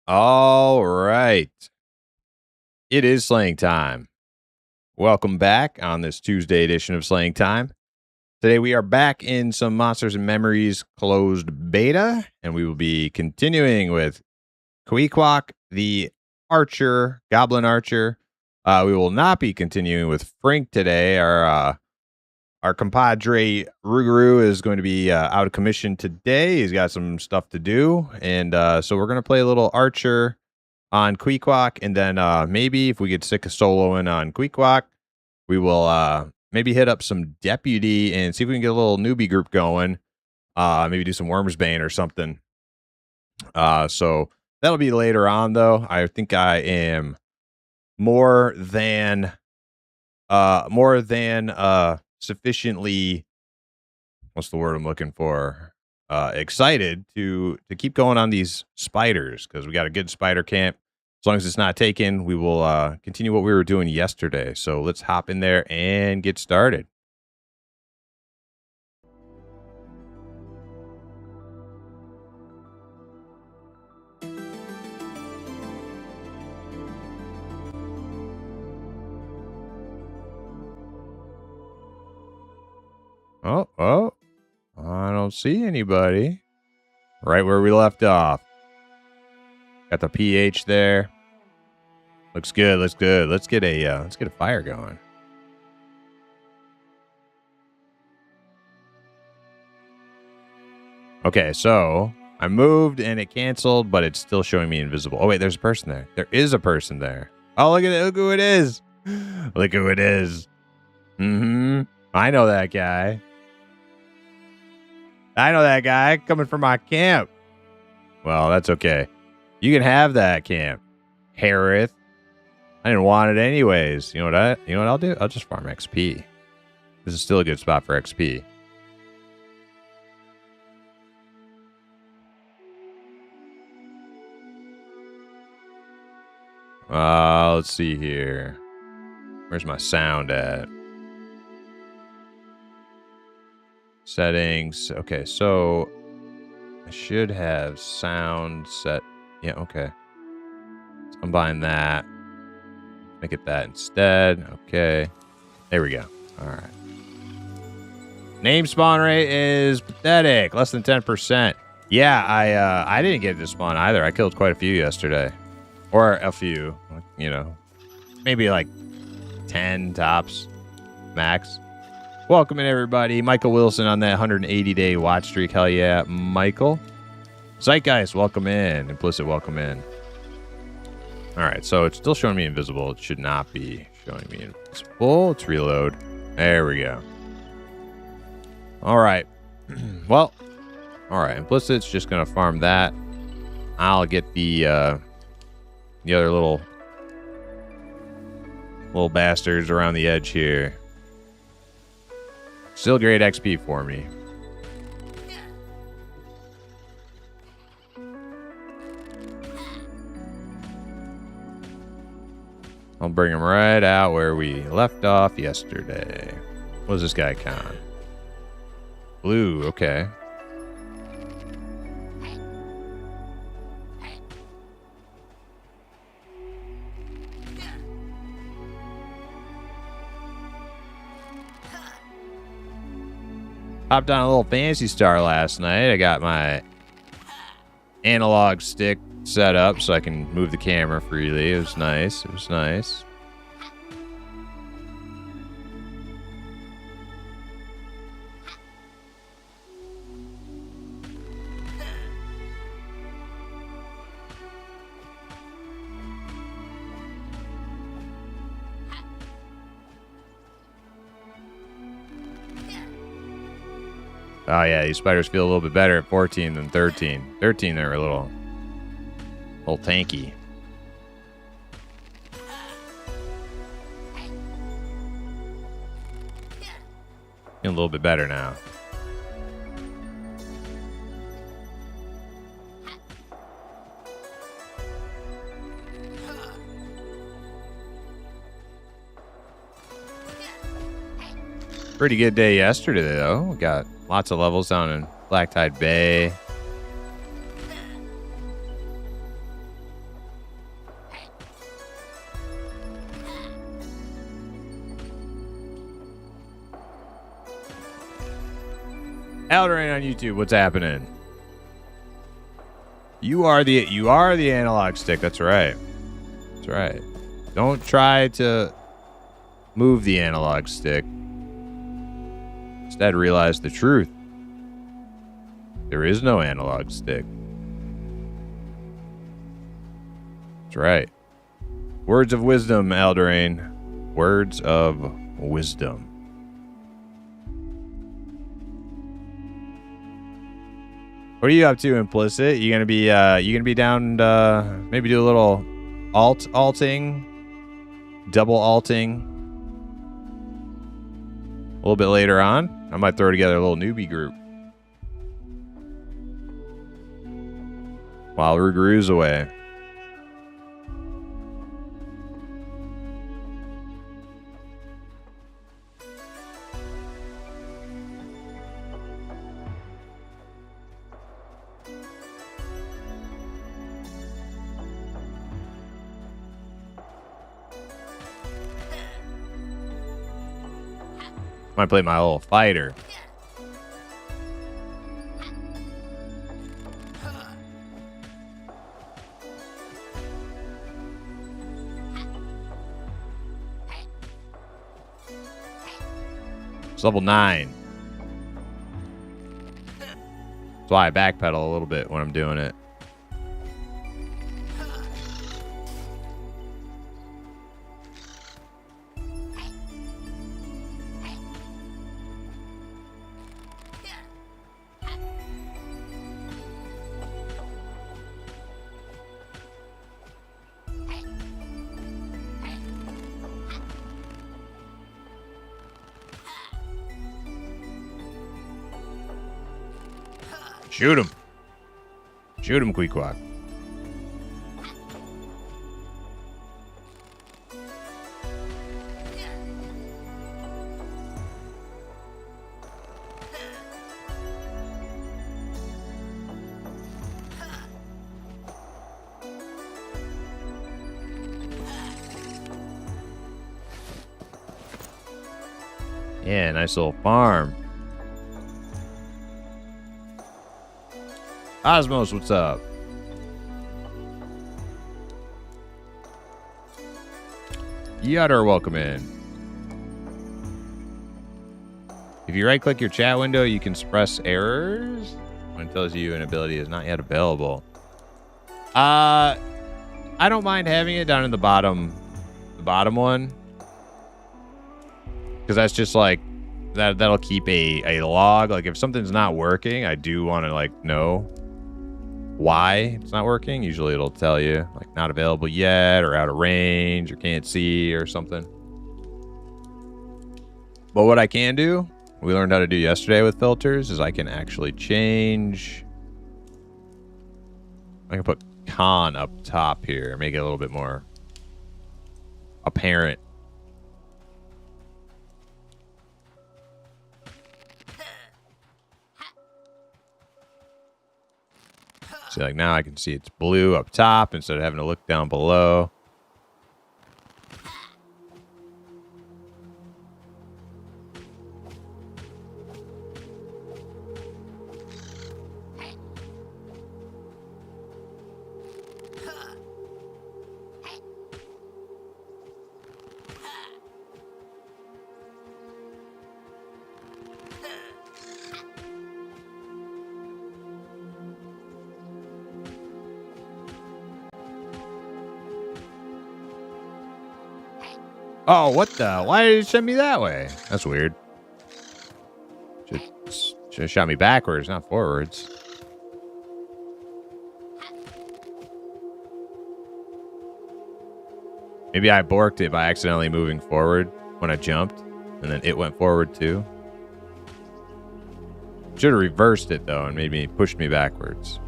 All right. It is slaying time. Welcome back on this Tuesday edition of Slaying Time. Today we are back in some Monsters and Memories closed beta, and we will be continuing with Queequeg, the archer, goblin archer. We will not be continuing with Frink today. Our compadre Ruguru is going to be out of commission today. He's got some stuff to do, and so we're going to play a little archer on Queequeg, and then maybe if we get sick of soloing on Queequeg, we will maybe hit up some deputy and see if we can get a little newbie group going. Maybe do some Wormsbane or something. So that'll be later on, though. I think I am more than sufficiently, what's the word I'm looking for? Excited to keep going on these spiders, because we got a good spider camp. As long as it's not taken, we will continue what we were doing yesterday. So let's hop in there and get started. Oh, I don't see anybody. Right where we left off. Got the pH there. Looks good. Let's get a fire going. Okay, so I moved and it canceled, but it's still showing me invisible. Oh wait, there's a person there. There is a person there. Oh, look at it. Look who it is. Look who it is. I know that guy. Coming from my camp. Well, that's okay. You can have that camp, Harith. I didn't want it anyways. You know what I'll do? I'll just farm XP. This is still a good spot for XP. Let's see here. Where's my sound at? Settings. Okay, so I should have sound set. Yeah, okay. Let's combine that. Make it that instead. Okay. There we go. All right. Name spawn rate is pathetic. Less than 10%. Yeah, I didn't get it to spawn either. I killed quite a few yesterday. Or a few. You know. Maybe like 10 tops. Max. Welcome in, everybody. Michael Wilson on that 180-day watch streak. Hell yeah, Michael. Zeitgeist, welcome in. Implicit, welcome in. All right, so it's still showing me invisible. It should not be showing me invisible. Let's reload. There we go. All right. Well, all right. Implicit's just going to farm that. I'll get the other little bastards around the edge here. Still great XP for me. I'll bring him right out where we left off yesterday. What does this guy con? Blue, okay. Hopped on a little Fantasy Star last night. I got my analog stick set up so I can move the camera freely. It was nice. It was nice. Oh yeah, these spiders feel a little bit better at 14 than 13. 13, they're a little tanky. Feeling a little bit better now. Pretty good day yesterday, though. We got lots of levels down in Black Tide Bay. Eldrain on YouTube, what's happening? You are the analog stick. That's right. That's right. Don't try to move the analog stick. Instead, realize the truth. There is no analog stick. That's right. Words of wisdom, Eldrain. Words of wisdom. What are you up to, Implicit? You gonna be down maybe do a little alting, double alting a little bit later on? I might throw together a little newbie group while Ruguru's away. Might play my little fighter. It's level 9. That's why I backpedal a little bit when I'm doing it. Shoot him. Shoot him, Queequeg. Yeah, nice little farm. Osmos, what's up? Yutter, welcome in. If you right-click your chat window, you can suppress errors when it tells you an ability is not yet available. I don't mind having it down in the bottom one, because that's just like that'll keep a log. Like if something's not working, I do want to like know why it's not working. Usually it'll tell you like not available yet, or out of range, or can't see, or something. But what I can do, we learned how to do yesterday with filters, is I can actually change. I can put con up top here, make it a little bit more apparent. See, like now I can see it's blue up top instead of having to look down below. Oh, what the? Why did it send me that way? That's weird. Should have shot me backwards, not forwards. Maybe I borked it by accidentally moving forward when I jumped, and then it went forward too. Should have reversed it though, and maybe pushed me backwards.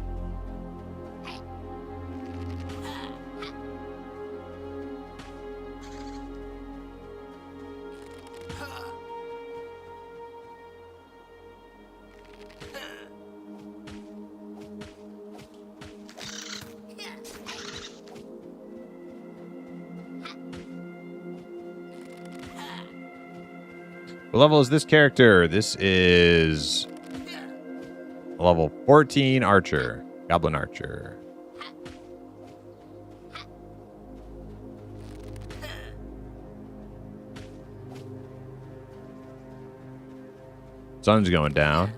What level is this character? This is Level 14 archer. Goblin archer. Sun's going down.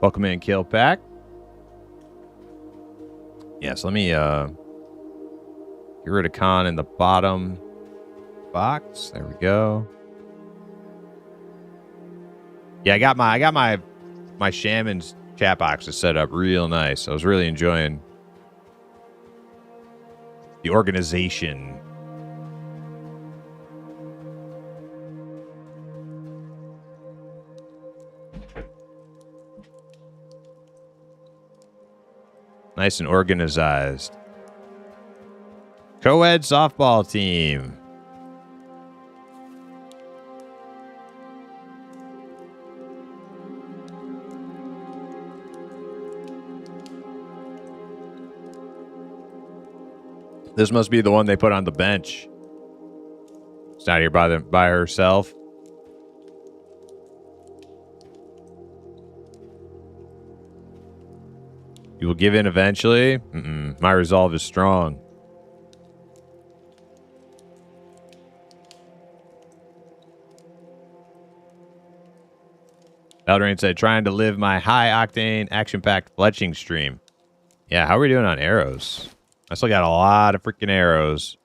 Welcome in, kill pack. Yes, let me get rid of con in the bottom box. There we go. Yeah, I got my shaman's chat boxes set up real nice. I was really enjoying the organization. Nice and organized. Co-ed softball team. This must be the one they put on the bench. It's not here by herself. You will give in eventually. My resolve is strong. Eldrain said, trying to live my high-octane, action-packed fletching stream. Yeah, how are we doing on arrows? I still got a lot of freaking arrows.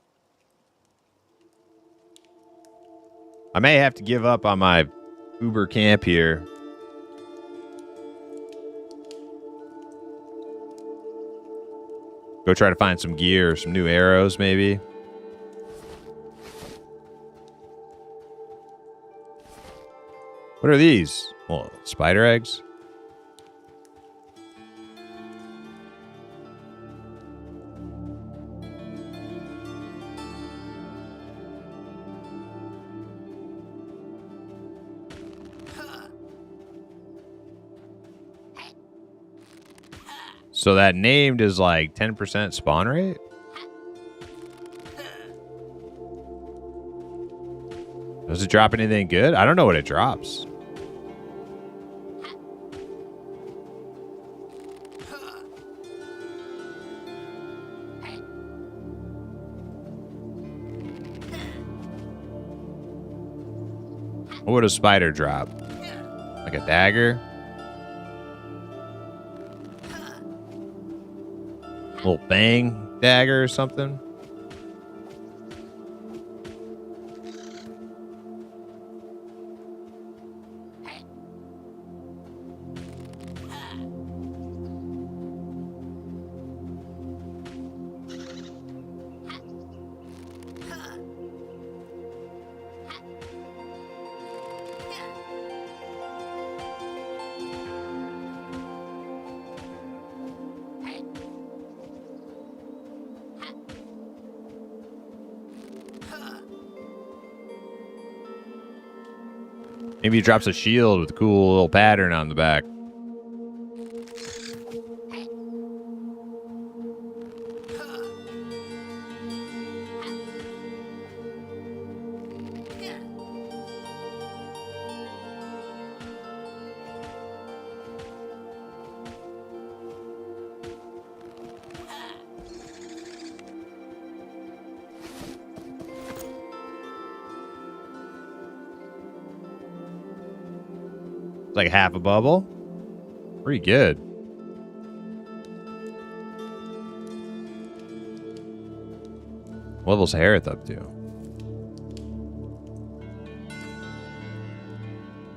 I may have to give up on my Uber camp here. Go try to find some gear, some new arrows, maybe. What are these? Well, spider eggs? So that named is like 10% spawn rate? Does it drop anything good? I don't know what it drops. What would a spider drop? Like a dagger? Little bang dagger or something? Maybe he drops a shield with a cool little pattern on the back. Like half a bubble. Pretty good. What level's Harith up to?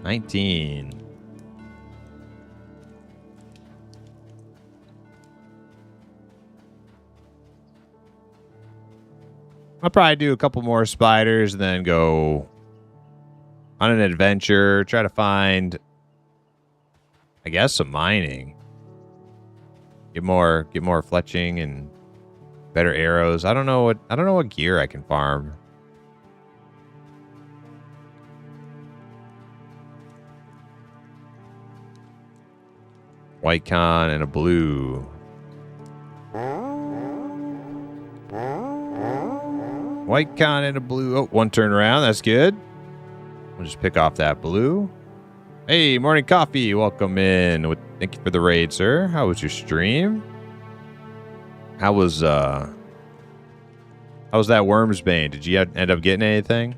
19. I'll probably do a couple more spiders and then go on an adventure. Try to find, I guess, some mining. Get more fletching and better arrows. I don't know what gear I can farm. White con and a blue. White con and a blue. Oh, one turn around. That's good. We'll just pick off that blue. Hey, morning coffee. Welcome in. Thank you for the raid, sir. How was your stream? How was that Worm's Bane? Did you end up getting anything?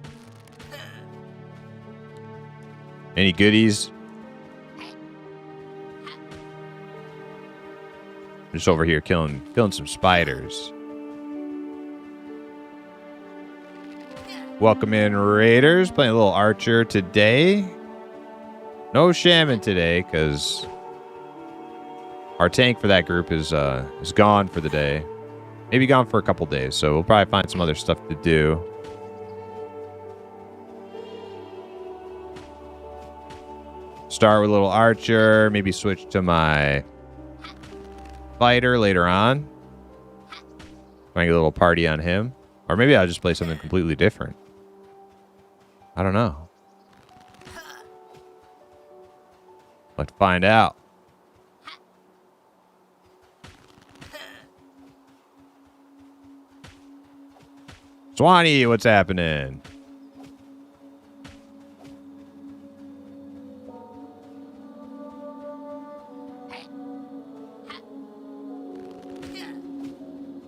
Any goodies? I'm just over here killing some spiders. Welcome in, Raiders. Playing a little Archer today. No shaman today, because our tank for that group is gone for the day. Maybe gone for a couple days, so we'll probably find some other stuff to do. Start with a little Archer, maybe switch to my fighter later on. Make a little party on him. Or maybe I'll just play something completely different. I don't know. Let's find out. Swanee, what's happening?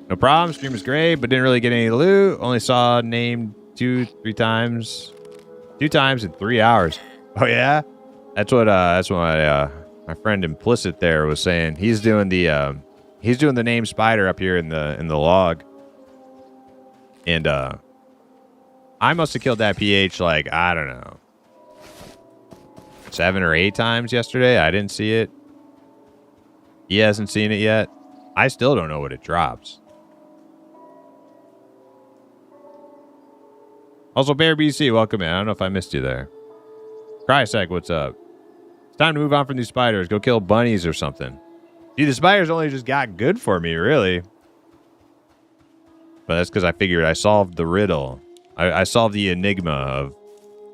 No problem. Stream was great, but didn't really get any loot. Only saw name 2-3 times. 2 times in 3 hours. Oh yeah, that's what my friend Implicit there was saying. He's doing the name spider up here in the log, and I must have killed that PH like, I don't know, 7 or 8 times yesterday. I didn't see it. He hasn't seen it yet. I still don't know what it drops. Also, Bear BC, welcome in. I don't know if I missed you there. Crysec, what's up? It's time to move on from these spiders. Go kill bunnies or something. Dude, the spiders only just got good for me, really. But that's because I figured I solved the riddle. I solved the enigma of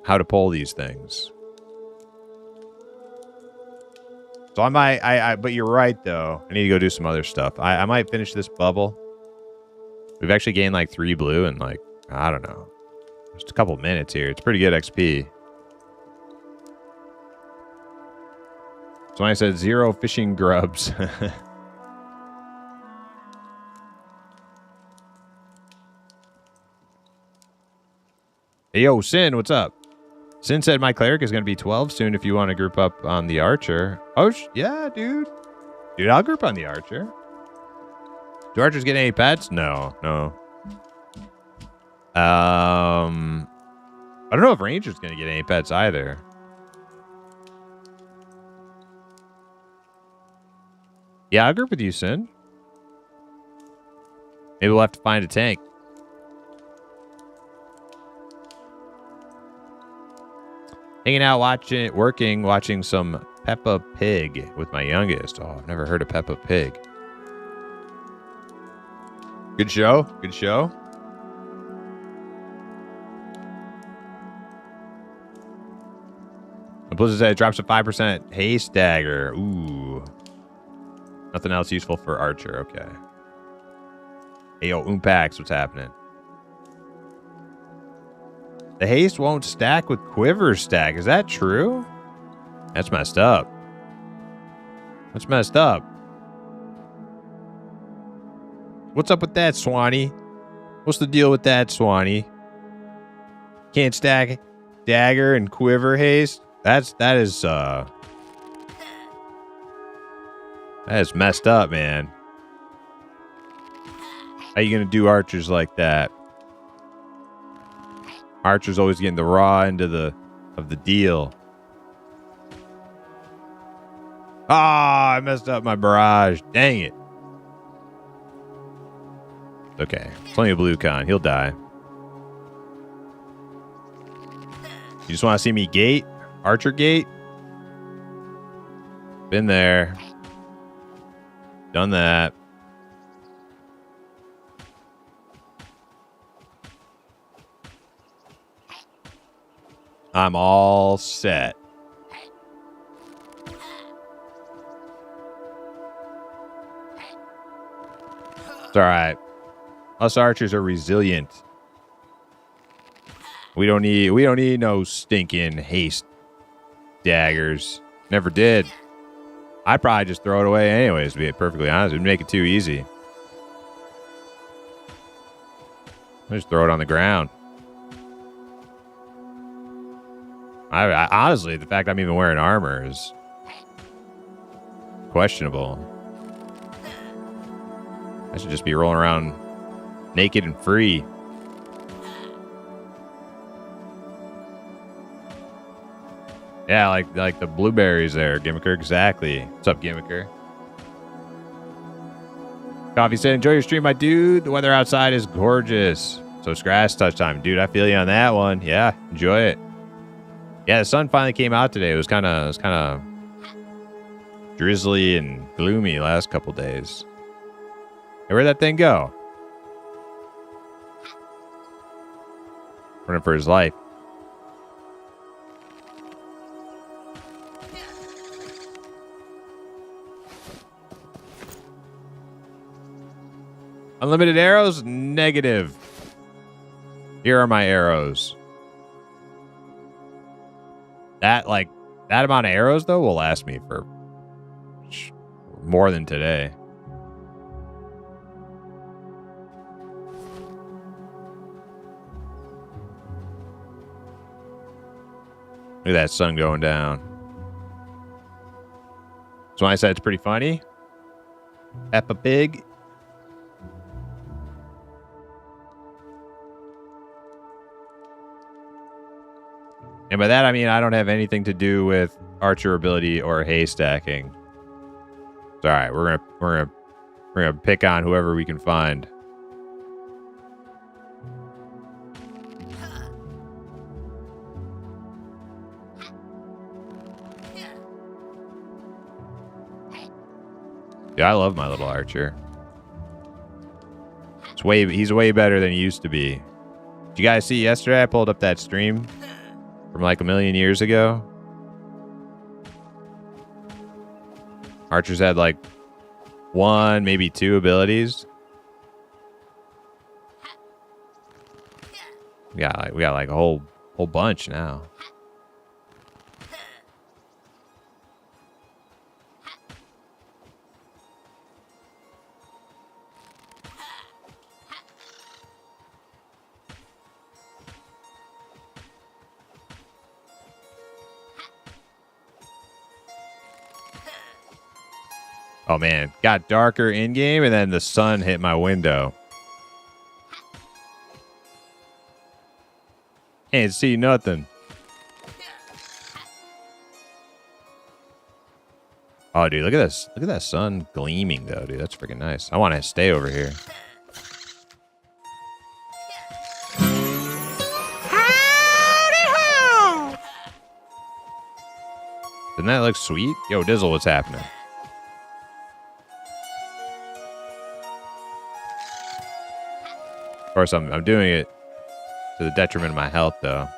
how to pull these things. So I might, but you're right, though. I need to go do some other stuff. I might finish this bubble. We've actually gained like 3 blue in like, I don't know, just a couple minutes here. It's pretty good XP. So I said 0 fishing grubs. Hey, yo, Sin, what's up? Sin said my cleric is going to be 12 soon if you want to group up on the archer. Oh, yeah, dude. Dude, I'll group on the archer. Do archers get any pets? No. I don't know if ranger's going to get any pets either. Yeah, I'll group with you, Sin. Maybe we'll have to find a tank. Hanging out, watching some Peppa Pig with my youngest. Oh, I've never heard of Peppa Pig. Good show. Good show. The Blizzard said it drops a 5% haste dagger. Ooh. Nothing else useful for Archer. Okay. Hey, yo, Oompax, what's happening? The haste won't stack with quiver stack. Is that true? That's messed up. That's messed up. What's up with that, Swanee? What's the deal with that, Swanee? Can't stack dagger and quiver haste? That is messed up, man. How you gonna do archers like that? Archer's always getting the raw end of the deal. Ah, I messed up my barrage. Dang it. Okay. It's only a blue con. He'll die. You just want to see me gate? Archer gate? Been there. Done that. I'm all set. It's all right. Us archers are resilient. We don't need no stinking haste daggers. Never did. I'd probably just throw it away anyways, to be perfectly honest. It'd make it too easy. I just throw it on the ground. I honestly, the fact I'm even wearing armor is questionable. I should just be rolling around naked and free. Yeah, like the blueberries there, Gimmicker. Exactly. What's up, Gimmicker? Coffee said, enjoy your stream, my dude. The weather outside is gorgeous. So it's grass touch time. Dude, I feel you on that one. Yeah, enjoy it. Yeah, the sun finally came out today. It was kind of drizzly and gloomy last couple days. Hey, where'd that thing go? Running for his life. Unlimited arrows? Negative. Here are my arrows. That amount of arrows, though, will last me for more than today. Look at that sun going down. So I said it's pretty funny. Peppa Pig. And by that, I mean, I don't have anything to do with archer ability or haystacking. It's all right. We're gonna pick on whoever we can find. Yeah, I love my little archer. He's way better than he used to be. Did you guys see yesterday? I pulled up that stream from like a million years ago. Archers had like 1, maybe 2 abilities. We got like a whole bunch now. Oh man, got darker in game and then the sun hit my window. Can't see nothing. Oh dude, look at this. Look at that sun gleaming though, dude. That's freaking nice. I want to stay over here. Howdy ho! Doesn't that look sweet? Yo, Dizzle, what's happening? Of course, I'm doing it to the detriment of my health, though.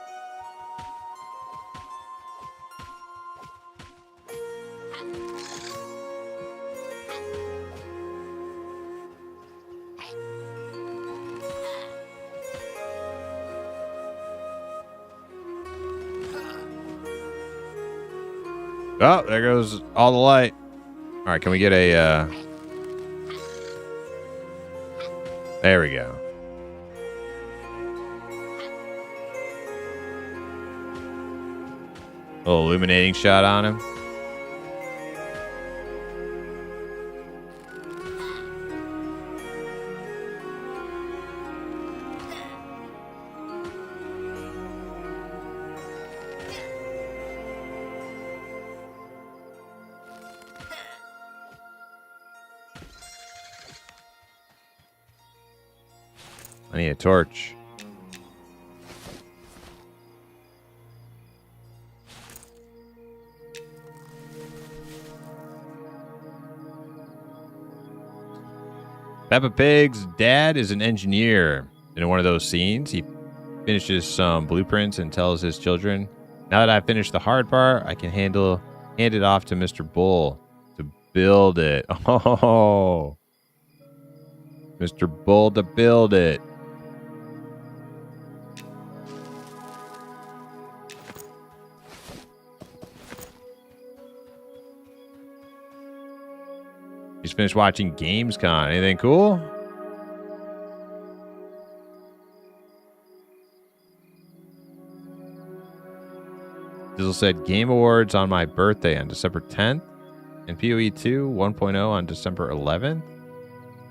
Oh, there goes all the light. All right, can we get a... There we go. A little illuminating shot on him. I need a torch. Peppa Pig's dad is an engineer. In one of those scenes, he finishes some blueprints and tells his children, now that I've finished the hard part, I can hand it off to Mr. Bull to build it. Oh, Mr. Bull to build it. Just finished watching Gamescom. Anything cool? Dizzle said Game Awards on my birthday on December 10th and PoE 2 1.0 on December 11th.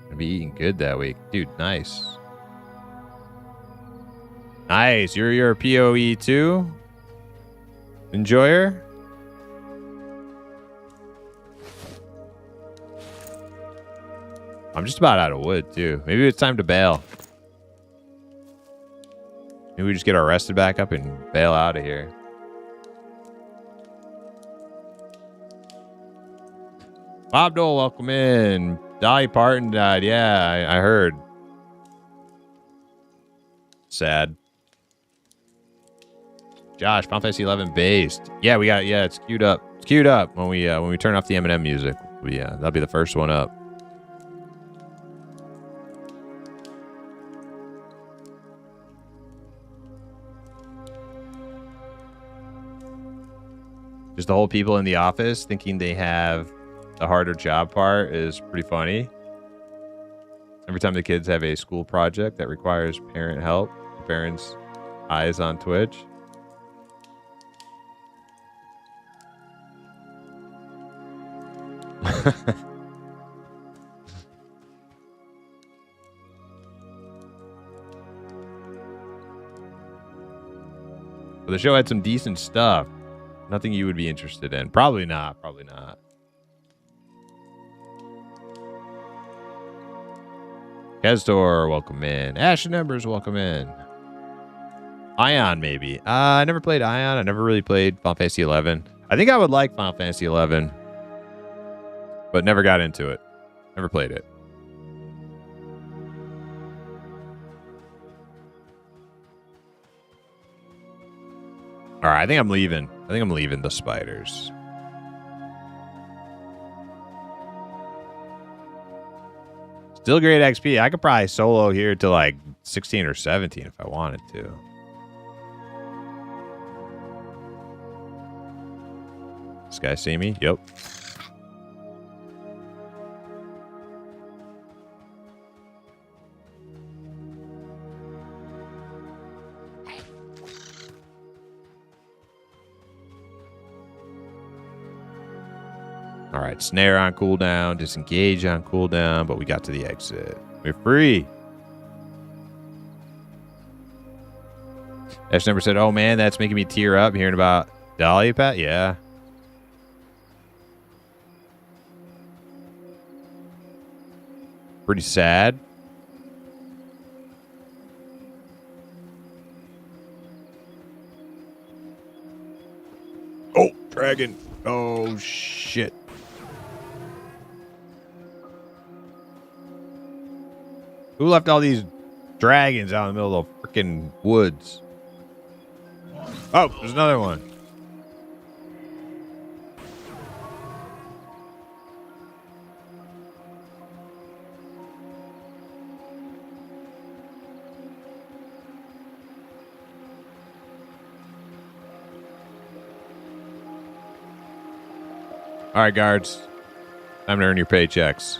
Gonna be eating good that week. Dude, nice. Nice. You're your PoE 2 enjoyer? I'm just about out of wood, too. Maybe it's time to bail. Maybe we just get our rested back up and bail out of here. Bob Dole, welcome in. Dolly Parton died. Yeah, I heard. Sad. Josh, Final Fantasy 11 based. Yeah, we got. Yeah, it's queued up. It's queued up when we turn off the Eminem music. That'll be the first one up. Just the whole people in the office thinking they have the harder job part is pretty funny. Every time the kids have a school project that requires parent help, the parents' eyes on Twitch. But the show had some decent stuff. Nothing you would be interested in. Probably not. Probably not. Kestor, welcome in. Ash and Embers, welcome in. Ion, maybe. I never played Ion. I never really played Final Fantasy 11. I think I would like Final Fantasy 11, but never got into it. Never played it. All right, I think I'm leaving. I think I'm leaving the spiders. Still great XP. I could probably solo here to like 16 or 17 if I wanted to. This guy see me? Yep. All right, snare on cooldown, disengage on cooldown, but we got to the exit. We're free. Ash Number said, oh man, that's making me tear up hearing about Dolly Pat. Yeah. Pretty sad. Oh, dragon. Oh, shit. Who left all these dragons out in the middle of the freaking woods? Oh, there's another one. All right, guards. Time to earn your paychecks.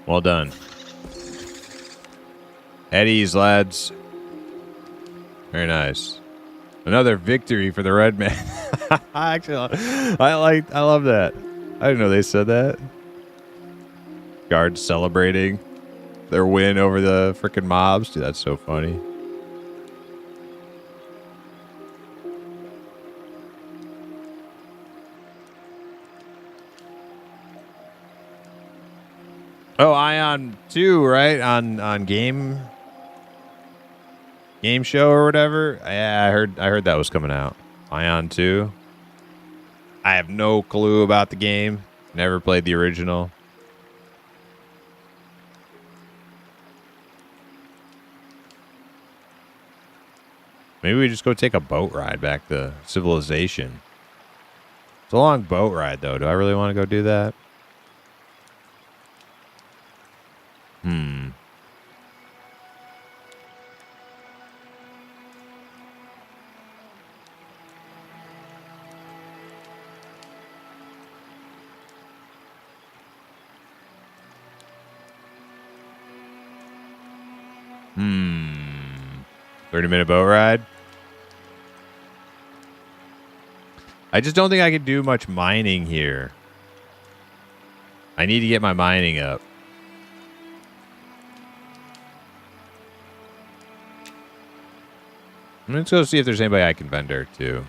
Well done. Eddie's, lads. Very nice. Another victory for the red man. Actually, I love that. I didn't know they said that. Guards celebrating their win over the freaking mobs. Dude, that's so funny. Oh, Ion 2, right? On game show or whatever. Yeah, I heard that was coming out. Ion 2. I have no clue about the game. Never played the original. Maybe we just go take a boat ride back to civilization. It's a long boat ride, though. Do I really want to go do that? Hmm. 30-minute boat ride? I just don't think I can do much mining here. I need to get my mining up. Let's go see if there's anybody I can vendor to. I'm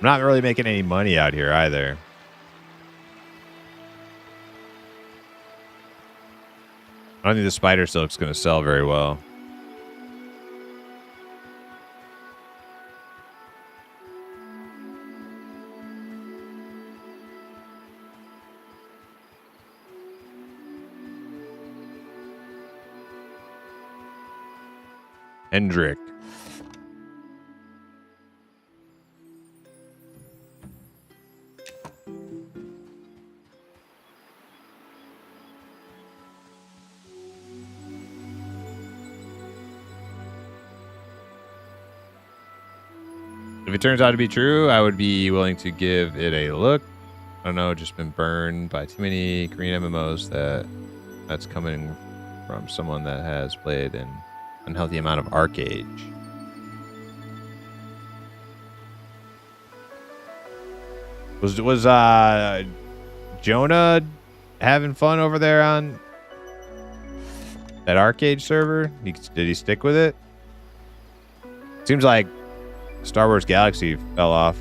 not really making any money out here either. I don't think the spider silk's going to sell very well. Hendrick. If it turns out to be true, I would be willing to give it a look. I don't know, just been burned by too many Korean MMOs that's coming from someone that has played an unhealthy amount of Arcade. Was Jonah having fun over there on that Arcade server? Did he stick with it? Seems like Star Wars Galaxy fell off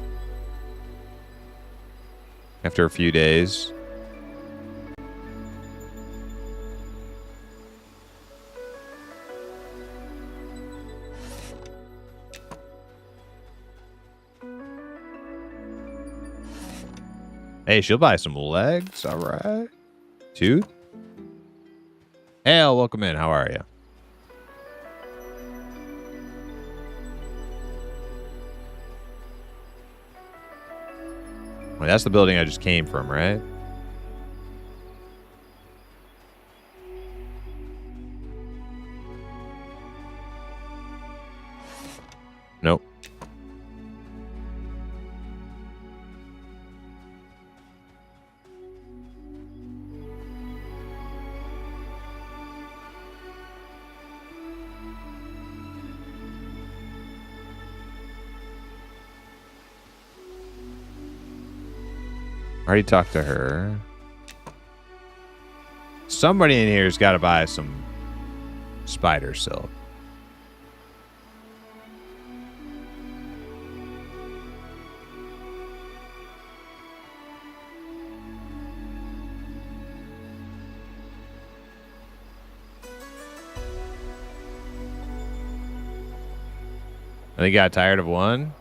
after a few days. Hey, she'll buy some legs. All right. Tooth. Hale, welcome in. How are you? Well, that's the building I just came from, right? Nope. Already talked to her. Somebody in here's got to buy some spider silk. I think he got tired of one.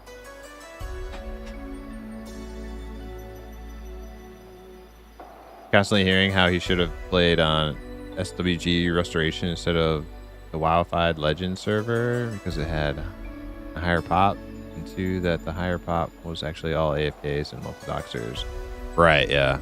Constantly hearing how he should have played on SWG Restoration instead of the WoWified Legend server because it had a higher pop, and two, that the higher pop was actually all AFKs and multi-doxers. Right, yeah.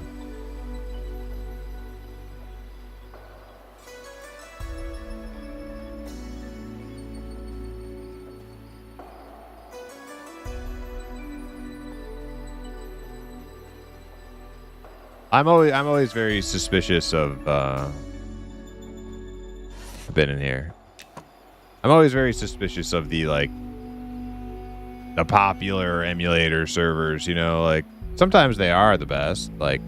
I'm always very suspicious of I've been in here. I'm always very suspicious of the popular emulator servers, you know, like sometimes they are the best, like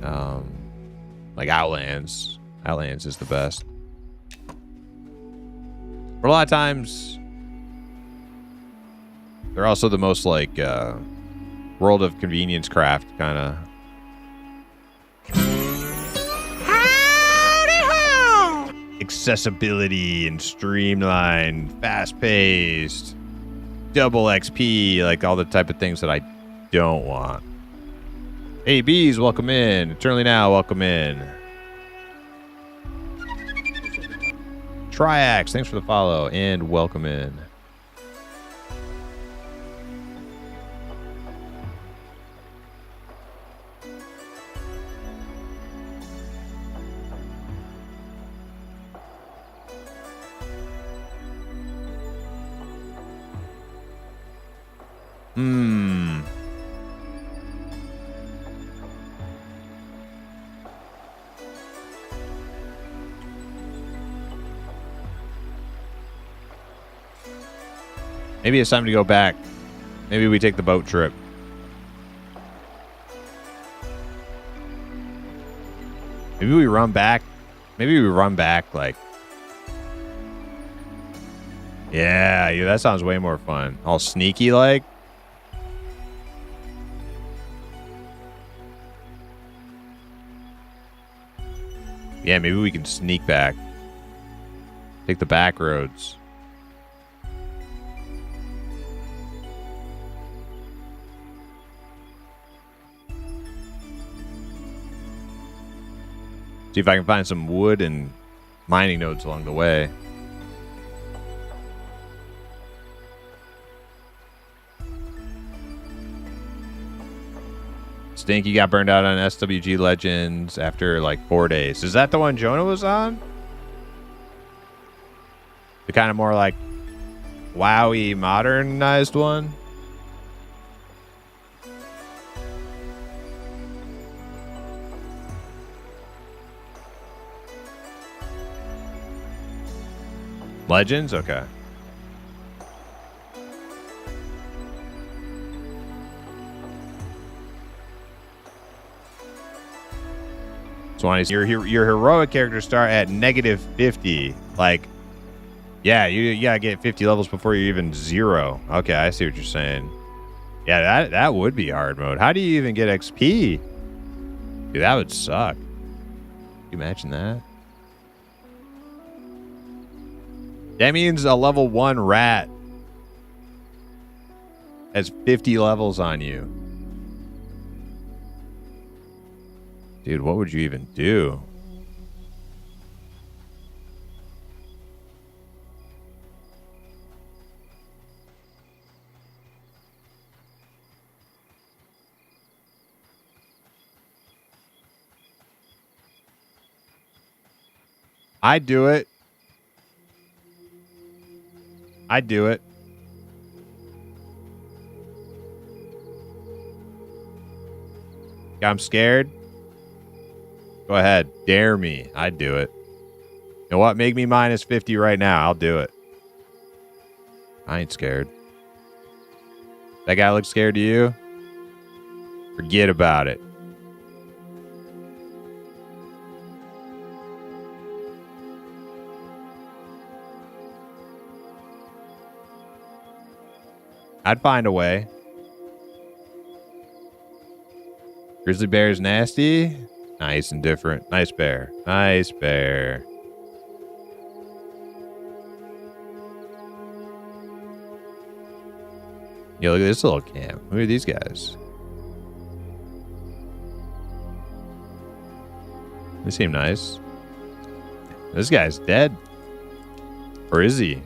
Outlands. Outlands is the best. But a lot of times they're also the most World of Convenience Craft kind of. Accessibility and streamlined, fast-paced, double XP, like all the type of things that I don't want. Hey, bees, welcome in. Eternally Now, welcome in. Triax, thanks for the follow, and welcome in. Maybe it's time to go back. Maybe we take the boat trip. Maybe we run back. Maybe we run back like... Yeah, that sounds way more fun. All sneaky like. Yeah, maybe we can sneak back. Take the back roads. See if I can find some wood and mining nodes along the way. Stinky got burned out on SWG Legends after like 4 days. Is that the one Jonah was on? The kind of more like WoW-y modernized one? Legends? Okay. So your heroic character start at -50. Like, yeah, you gotta get 50 levels before you're even 0. Okay, I see what you're saying. Yeah, that would be hard mode. How do you even get XP? Dude, that would suck. Can you imagine that? That means a level 1 rat has 50 levels on you. Dude, what would you even do? I'd do it. I'd do it. I'm scared. Go ahead. Dare me. I'd do it. You know what? Make me -50 right now. I'll do it. I ain't scared. That guy looks scared to you? Forget about it. I'd find a way. Grizzly bear is nasty. Nice and different. Nice bear. Nice bear. Yo, look at this little camp. Look at these guys. They seem nice. This guy's dead. Or is he?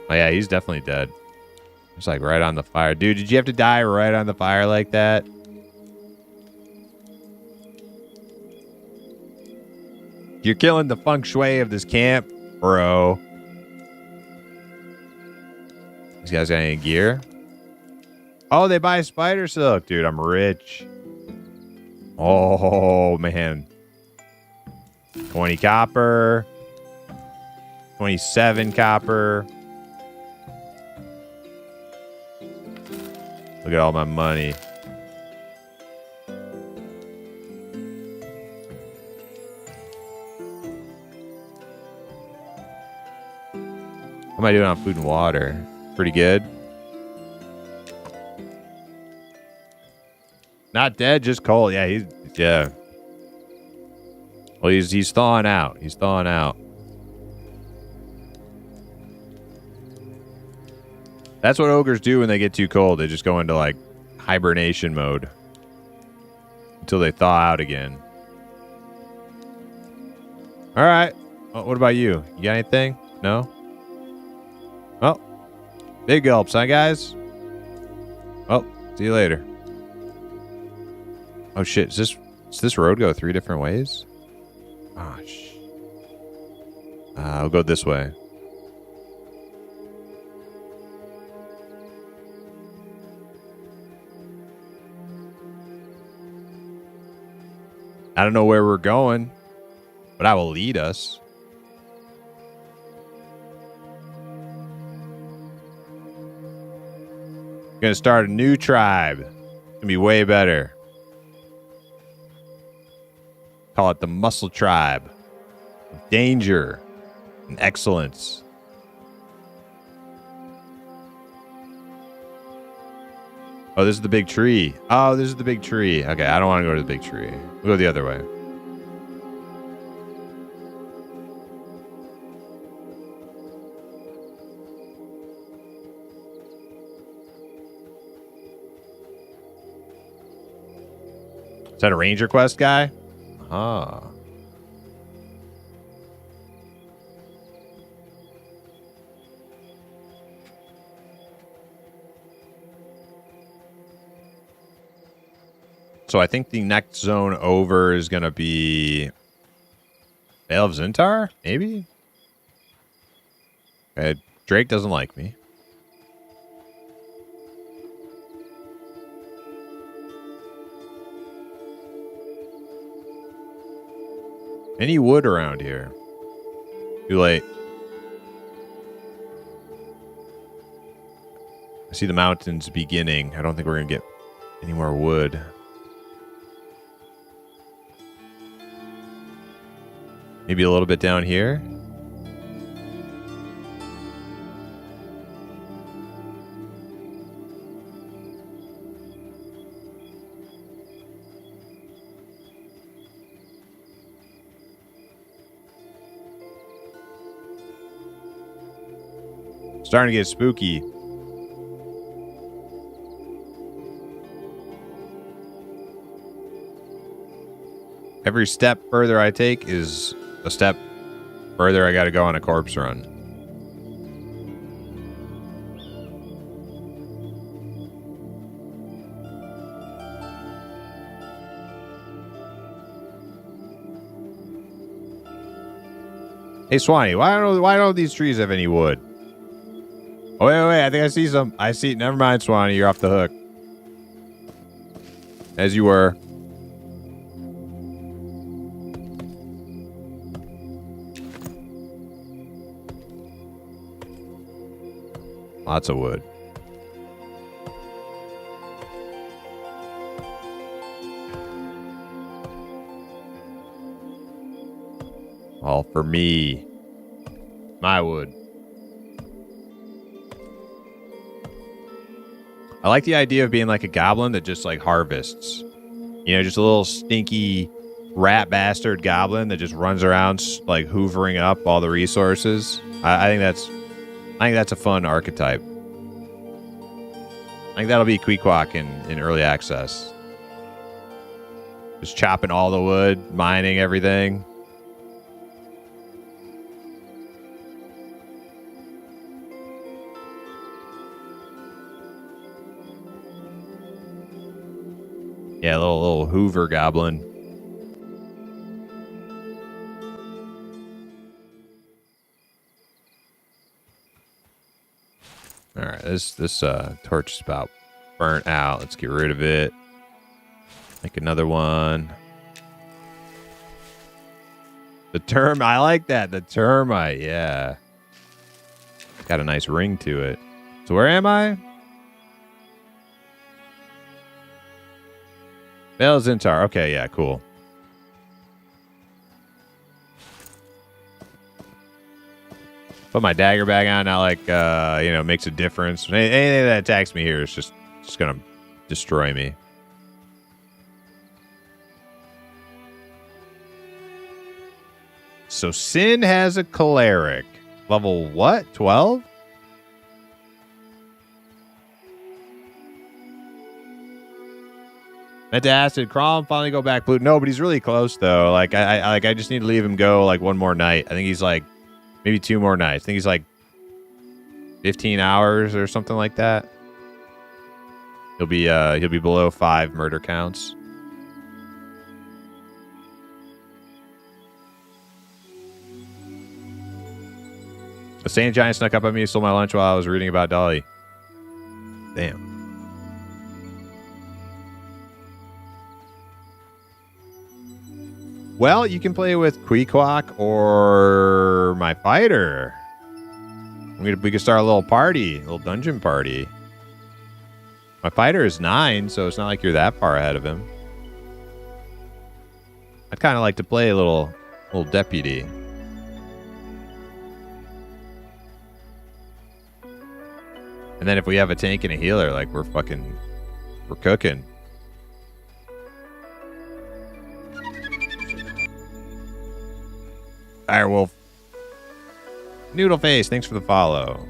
Oh yeah, he's definitely dead. It's like right on the fire. Dude, did you have to die right on the fire like that? You're killing the feng shui of this camp, bro. These guys got any gear? Oh, they buy spider silk. Dude, I'm rich. Oh, man. 20 copper. 27 copper. Look at all my money. How am I doing on food and water? Pretty good. Not dead, just cold. Yeah, yeah. Well, he's thawing out. He's thawing out. That's what ogres do when they get too cold. They just go into like hibernation mode until they thaw out again. All right. Well, what about you? You got anything? No? Well, big gulps, huh, guys? Well, see you later. Oh, shit. Does this road go 3 different ways? Oh, shit. I'll go this way. I don't know where we're going, but I will lead us. Gonna start a new tribe. It's gonna be way better. Call it the Muscle Tribe. Danger and excellence. Oh, this is the big tree. Oh, this is the big tree. Okay, I don't want to go to the big tree. We'll go the other way. Is that a ranger quest guy? Ah. So I think the next zone over is going to be Vale of Zintar, maybe? Drake doesn't like me. Any wood around here? Too late. I see the mountains beginning. I don't think we're going to get any more wood. Maybe a little bit down here. Starting to get spooky. Every step further I take is a step further I got to go on a corpse run. Hey, Swanee, why don't these trees have any wood? Oh, wait, I think I see some. I see. Never mind, Swanee, you're off the hook. As you were. Lots of wood. All for me. My wood. I like the idea of being like a goblin that just like harvests. You know, just a little stinky rat bastard goblin that just runs around like hoovering up all the resources. I think that's a fun archetype. I think that'll be Queequeg in early access. Just chopping all the wood, mining everything. Yeah, little Hoover goblin. All right, this torch is about burnt out. Let's get rid of it. Make another one. The termite, I like that. The termite, yeah. Got a nice ring to it. So where am I? Vale of Zintar. Okay, yeah, cool. Put my dagger bag on. Not like, makes a difference. Anything that attacks me here is just going to destroy me. So Sin has a cleric. Level what? 12? Meant to acid. Crom finally go back blue. No, but he's really close though. Like I just need to leave him go like one more night. I think he's like maybe 2 more nights. I think he's like 15 hours or something like that. He'll be below 5 murder counts. A sand giant snuck up on me, stole my lunch while I was reading about Dolly. Damn. Well, you can play with Queequeg or my fighter. We could start a little party, a little dungeon party. My fighter is 9, so it's not like you're that far ahead of him. I'd kind of like to play a little deputy. And then if we have a tank and a healer, like we're cooking. Alright, Wolf. Noodleface, thanks for the follow.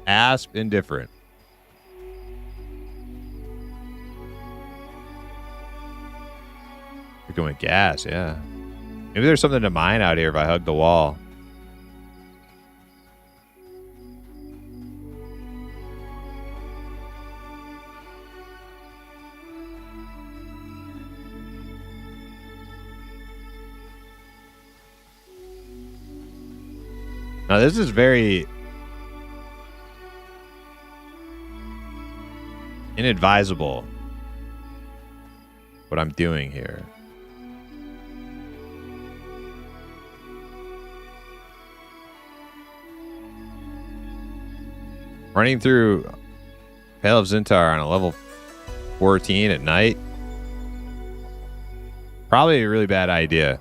Asp indifferent. You're going gas, yeah. Maybe there's something to mine out here if I hug the wall. Now this is very inadvisable what I'm doing here. Running through Pale of Zintar on a level 14 at night. Probably a really bad idea.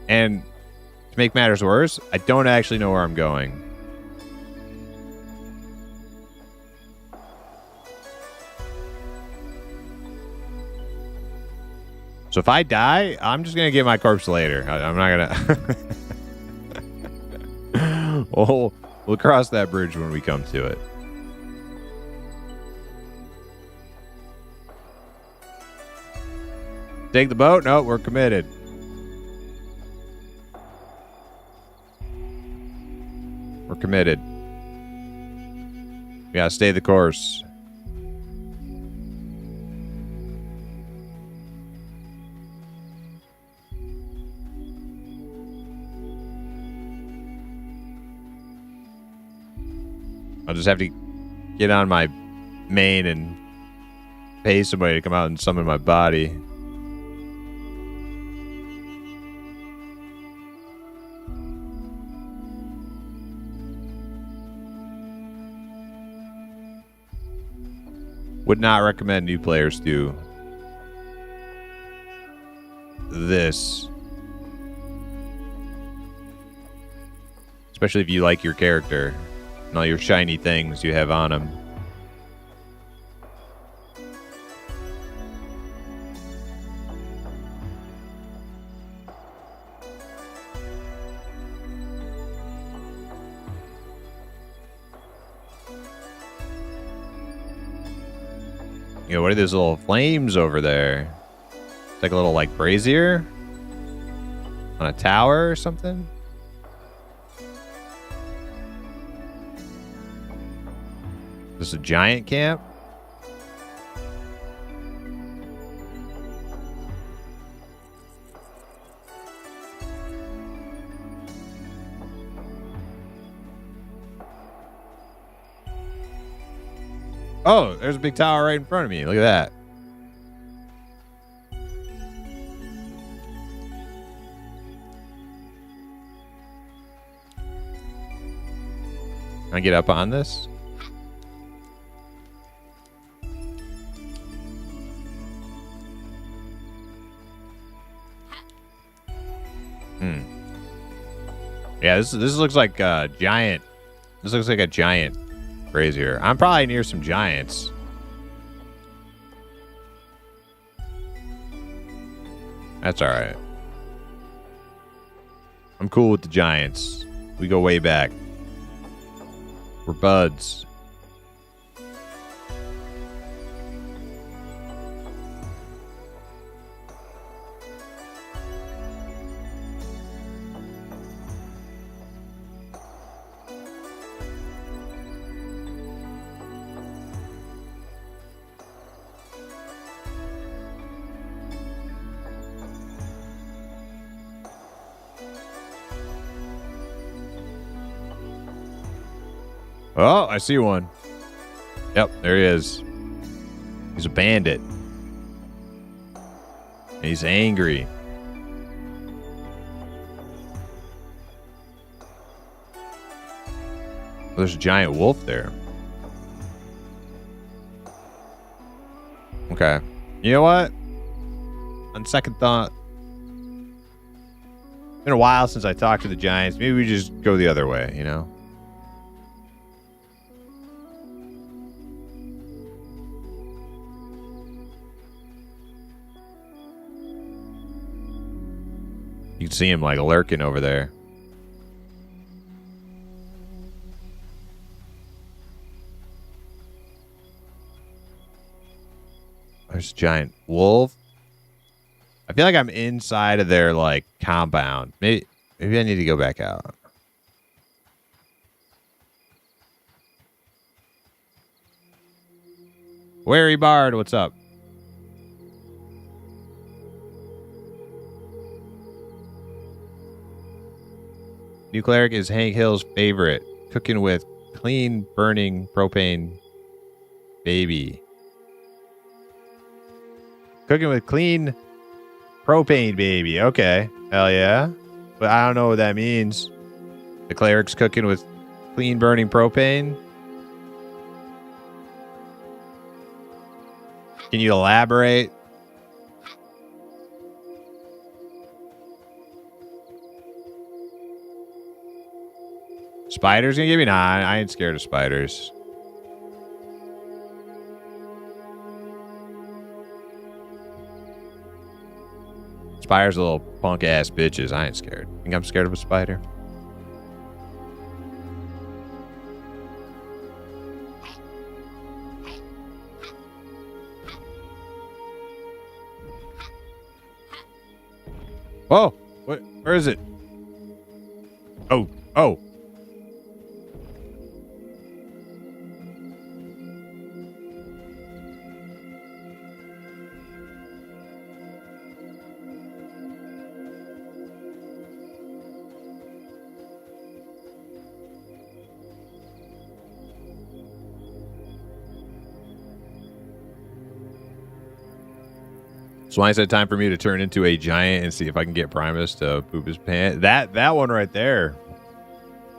And to make matters worse, I don't actually know where I'm going. So if I die, I'm just going to get my corpse later. I'm not going to... We'll cross that bridge when we come to it. Take the boat? No, we're committed. We're committed. We gotta stay the course. I'll just have to get on my main and pay somebody to come out and summon my body. Would not recommend new players do this. Especially if you like your character and all your shiny things you have on him. You know, what are those little flames over there? It's like a little, like, brazier on a tower or something? Is this a giant camp? Oh, there's a big tower right in front of me. Look at that. Can I get up on this? Yeah, this looks like a giant. This looks like a giant brazier. I'm probably near some giants. That's all right. I'm cool with the giants. We go way back. We're buds. Oh, I see one. Yep, there he is. He's a bandit. And he's angry. There's a giant wolf there. Okay. You know what? On second thought, it's been a while since I talked to the giants. Maybe we just go the other way, you know? You can see him like lurking over there. There's a giant wolf. I feel like I'm inside of their like compound. Maybe I need to go back out. Wary Bard, what's up? New Cleric is Hank Hill's favorite. Cooking with clean burning propane baby. Cooking with clean propane baby. Okay. Hell yeah. But I don't know what that means. The cleric's cooking with clean burning propane. Can you elaborate? Spiders gonna give me? Nah, I ain't scared of spiders. Spiders are little punk ass bitches. I ain't scared. Think I'm scared of a spider? Whoa! What? Where is it? Oh! Oh! So I said time for me to turn into a giant and see if I can get Primus to poop his pants. That one right there.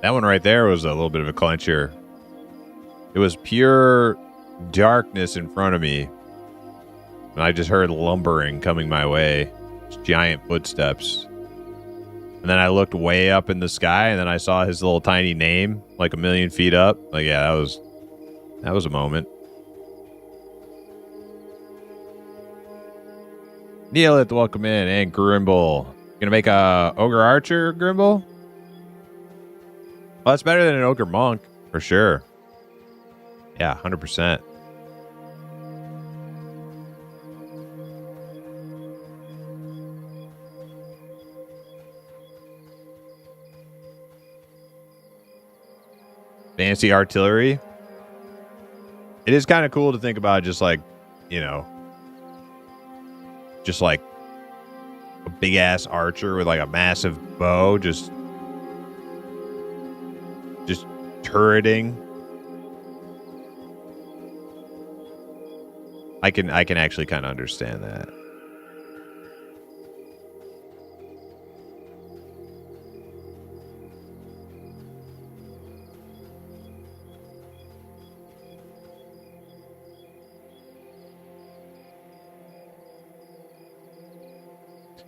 That one right there was a little bit of a clencher. It was pure darkness in front of me. And I just heard lumbering coming my way. Just giant footsteps. And then I looked way up in the sky and then I saw his little tiny name like 1,000,000 feet up. Like, yeah, that was a moment. Neelith, welcome in, and Grimble. Gonna make a ogre archer, Grimble? Well, that's better than an ogre monk, for sure. Yeah, 100%. Fancy artillery. It is kind of cool to think about just like, you know, just like a big ass archer with like a massive bow, just turreting. I can actually kind of understand that.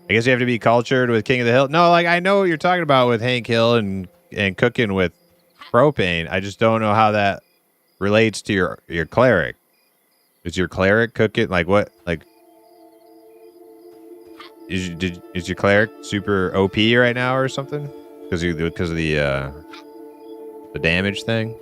I guess you have to be cultured with King of the Hill. No, like I know what you're talking about with Hank Hill and cooking with propane. I just don't know how that relates to your cleric. Is your cleric cooking like what? Like is your cleric super OP right now or something? Because of the damage thing.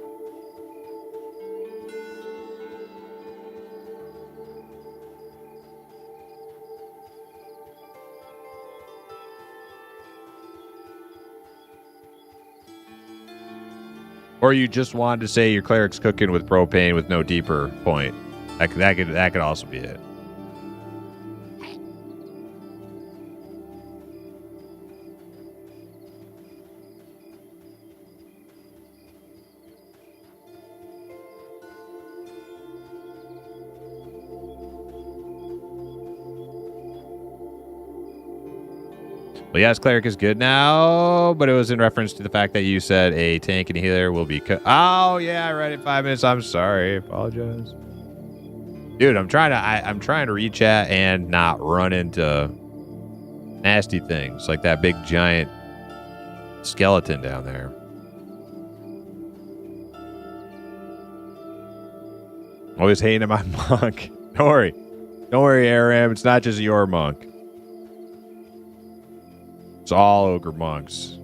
Or you just wanted to say your cleric's cooking with propane with no deeper point. That could also be it. Well, yes, cleric is good now, but it was in reference to the fact that you said a tank and a healer will be. Oh yeah, I read it 5 minutes. I'm sorry. I apologize, dude. I'm trying to read chat and not run into nasty things like that big giant skeleton down there. Always hating my monk. Don't worry, Aram. It's not just your monk. It's all ogre monks.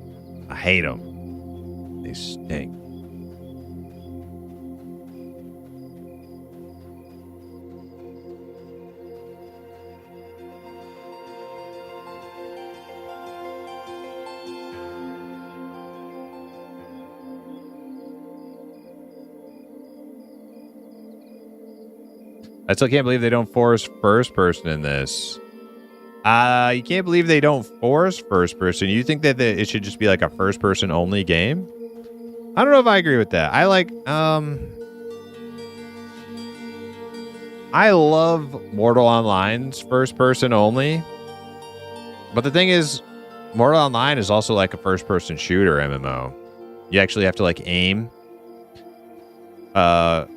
I hate them. They stink. I still can't believe they don't force first person in this. You can't believe they don't force first person. You think that it should just be like a first person only game? I don't know if I agree with that. I love Mortal Online's first person only. But the thing is, Mortal Online is also like a first person shooter MMO. You actually have to like aim. Oh,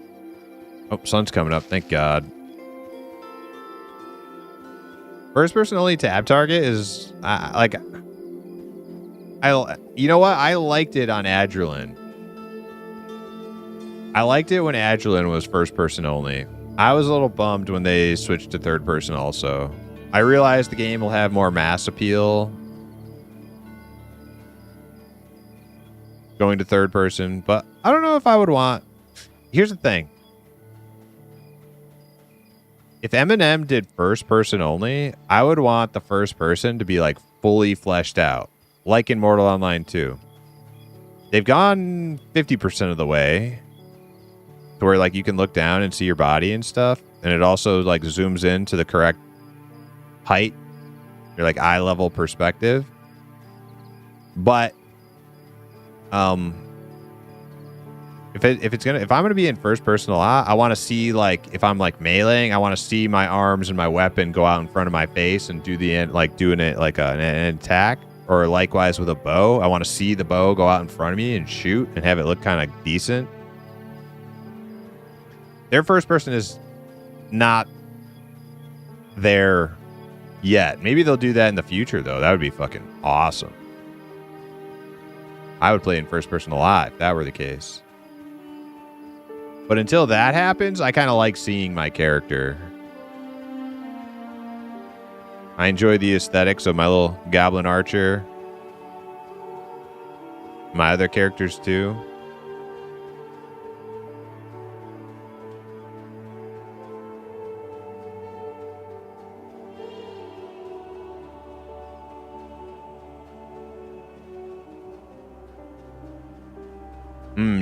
sun's coming up. Thank God. First person only tab target is you know what? I liked it on Adrenaline. I liked it when Adrenaline was first person only. I was a little bummed when they switched to third person also. I realized the game will have more mass appeal going to third person, but I don't know if I would want. Here's the thing. If Eminem did first person only, I would want the first person to be like fully fleshed out, like in Mortal Online 2. They've gone 50% of the way to where like you can look down and see your body and stuff, and it also like zooms in to the correct height, your like eye level perspective. But if I'm gonna be in first person a lot, I want to see like if I'm like meleeing, I want to see my arms and my weapon go out in front of my face and do the end, like doing it like an attack, or likewise with a bow. I want to see the bow go out in front of me and shoot and have it look kind of decent. Their first person is not there yet. Maybe they'll do that in the future though. That would be fucking awesome. I would play in first person a lot if that were the case. But until that happens, I kind of like seeing my character. I enjoy the aesthetics of my little goblin archer. My other characters too.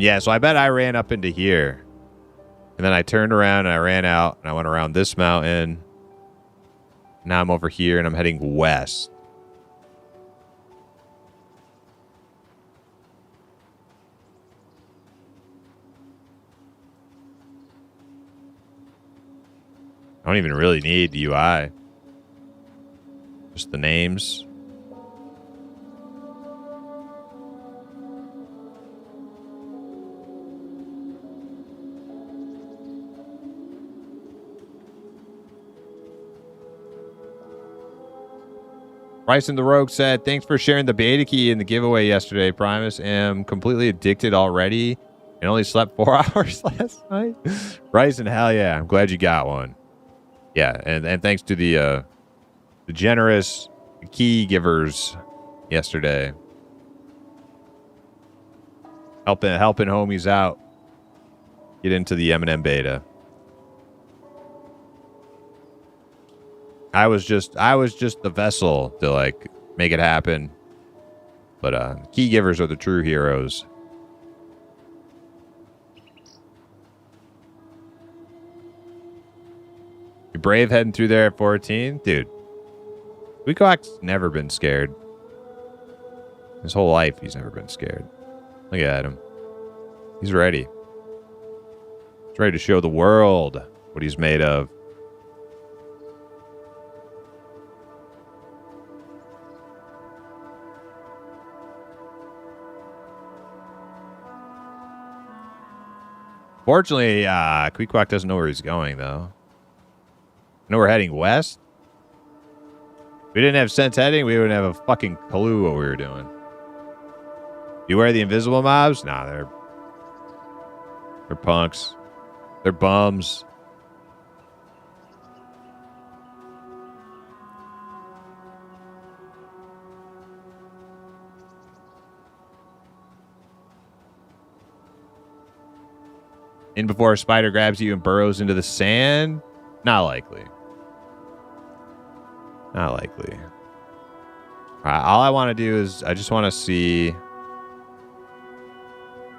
Yeah, so I bet I ran up into here. And then I turned around and I ran out and I went around this mountain. Now I'm over here and I'm heading west. I don't even really need the UI. Just the names. Bryson the Rogue said, thanks for sharing the beta key in the giveaway yesterday, Primus. Am completely addicted already and only slept 4 hours last night. Bryson, hell yeah. I'm glad you got one. Yeah, and thanks to the generous key givers yesterday. Helping homies out. Get into the M&M beta. I was just the vessel to like make it happen. But key givers are the true heroes. You brave heading through there at 14? Dude. Weekock's never been scared. His whole life he's never been scared. Look at him. He's ready. He's ready to show the world what he's made of. Fortunately, Queequeg doesn't know where he's going, though. I know we're heading west. If we didn't have sense heading, we wouldn't have a fucking clue what we were doing. Beware the invisible mobs? Nah, they're punks. They're bums. In before a spider grabs you and burrows into the sand? Not likely. Not likely. All right, all I want to do is I just want to see...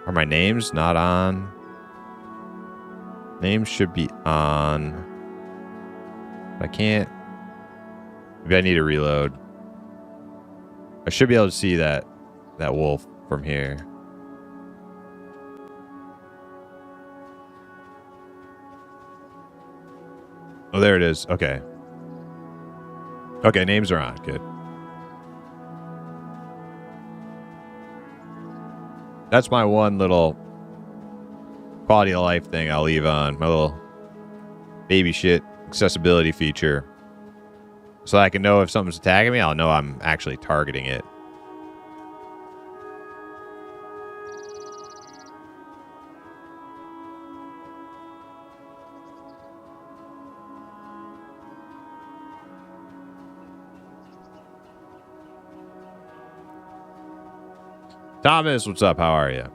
Are my names not on? Names should be on. I can't. Maybe I need to reload. I should be able to see that wolf from here. Oh, there it is. Okay. Okay, names are on. Good. That's my one little quality of life thing I'll leave on. My little baby shit accessibility feature. So I can know if something's attacking me, I'll know I'm actually targeting it. Thomas, what's up? How are you?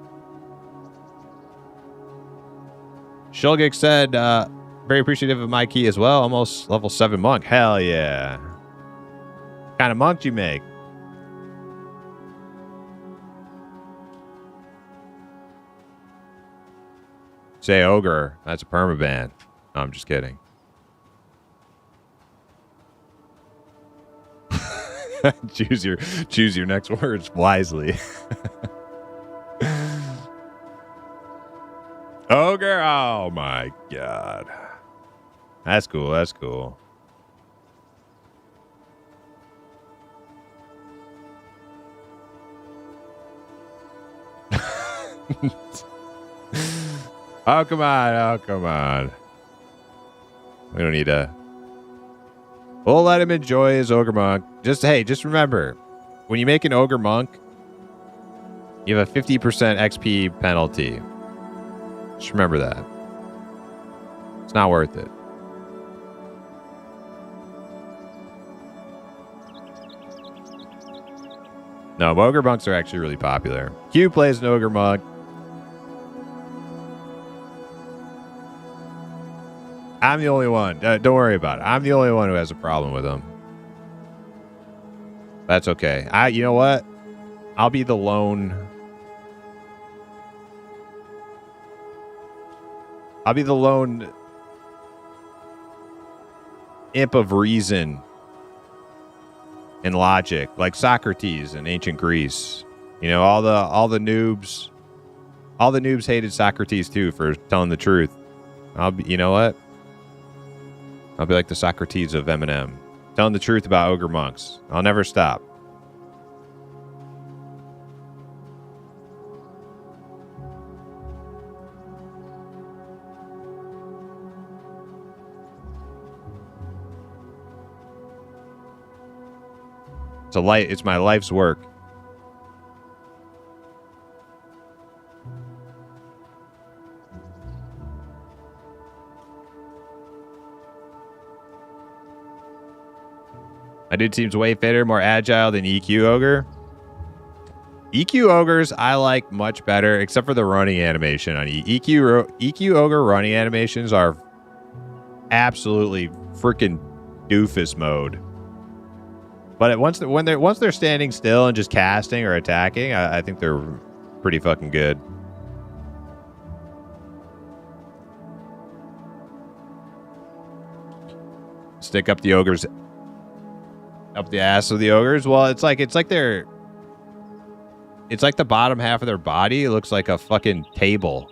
Shulgik said, very appreciative of my key as well. Almost level 7 monk. Hell yeah. What kind of monk do you make? Say ogre. That's a permaban. No, I'm just kidding. choose your next words wisely. Ogre, oh my god. That's cool, that's cool. Oh come on, oh come on. We don't need to. We'll let him enjoy his ogre monk. Just remember, when you make an ogre monk, you have a 50% XP penalty. Just remember that. It's not worth it. No, ogre monks are actually really popular. Q plays an ogre monk. I'm the only one. Don't worry about it. I'm the only one who has a problem with them. That's okay. You know what? I'll be the lone. I'll be the lone imp of reason and logic, like Socrates in ancient Greece. You know, all the noobs hated Socrates too for telling the truth. You know what? I'll be like the Socrates of M&M, telling the truth about ogre monks. I'll never stop. It's my life's work. My dude seems way fitter, more agile than EQ Ogre. EQ Ogres I like much better, except for the running animation on EQ Ogre running animations are absolutely freaking doofus mode. But once they're standing still and just casting or attacking, I think they're pretty fucking good. Stick up the ogres, up the ass of the ogres. Well, it's like the bottom half of their body looks like a fucking table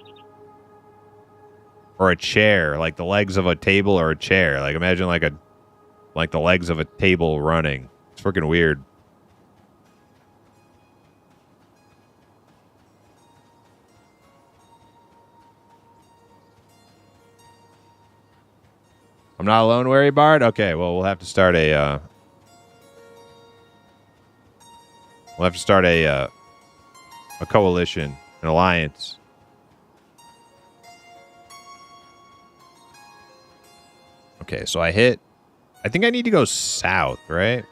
or a chair, like the legs of a table or a chair. Like imagine like the legs of a table running. It's freaking weird. I'm not alone, Wary Bard? Okay, well, we'll have to start a coalition, an alliance. Okay, so I think I need to go south, right?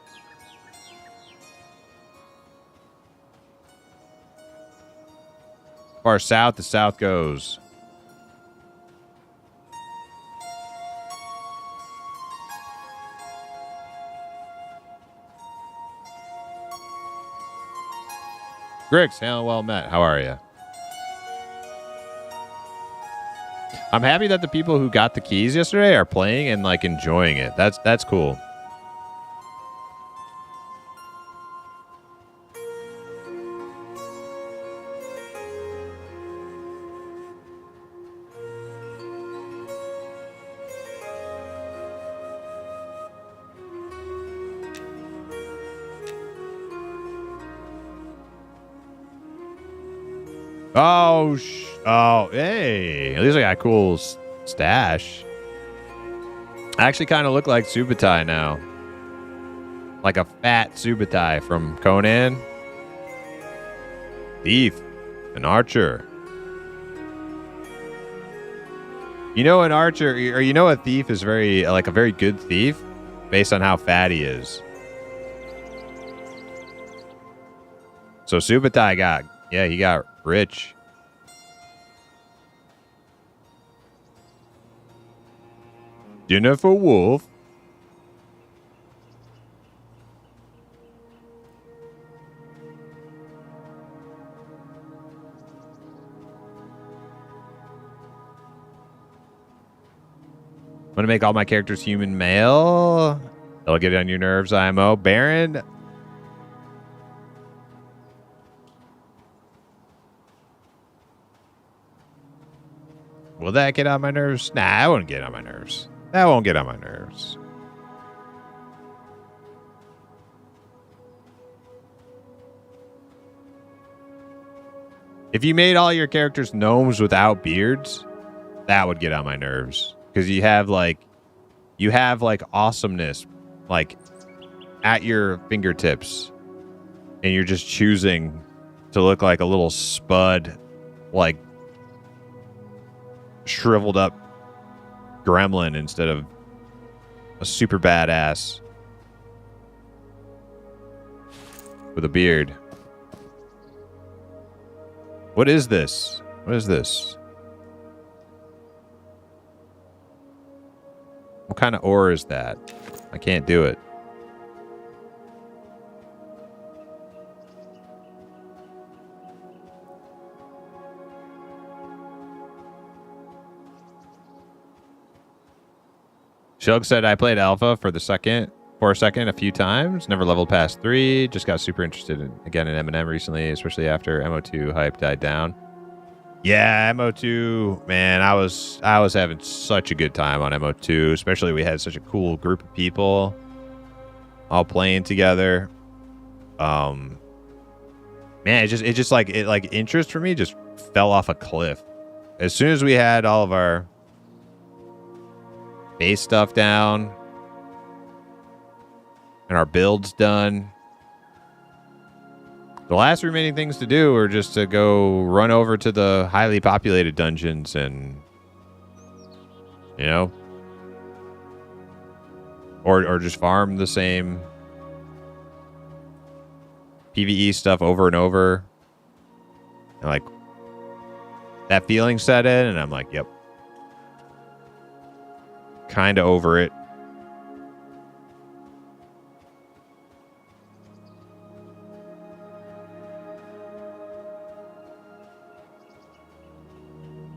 Far south the south goes. Grix, hell well met. How are you? I'm happy that the people who got the keys yesterday are playing and like enjoying it. That's cool. Oh, hey. At least I got a cool stash. I actually kind of look like Subutai now. Like a fat Subutai from Conan. Thief. An archer. You know an archer, or you know a thief is a very good thief based on how fat he is. So Subutai he got rich. Dinner for Wolf. I'm gonna make all my characters human male. That'll get on your nerves, IMO. Baron. Will that get on my nerves? Nah, that won't get on my nerves. That won't get on my nerves. If you made all your characters gnomes without beards, that would get on my nerves. Because you have like awesomeness like at your fingertips. And you're just choosing to look like a little spud, like shriveled up gremlin instead of a super badass with a beard. What is this? What is this? What kind of ore is that? I can't do it. Shug said, I played alpha for a second a few times. Never leveled past 3. Just got super interested in M&M recently, especially after MO2 hype died down. Yeah, MO2, man, I was having such a good time on MO2, especially we had such a cool group of people all playing together. Man, interest for me just fell off a cliff. As soon as we had all of our base stuff down and our builds done, The last remaining things to do are just to go run over to the highly populated dungeons and, you know, or just farm the same PvE stuff over and over. And like that feeling set in, and I'm like, yep. Kind of over it.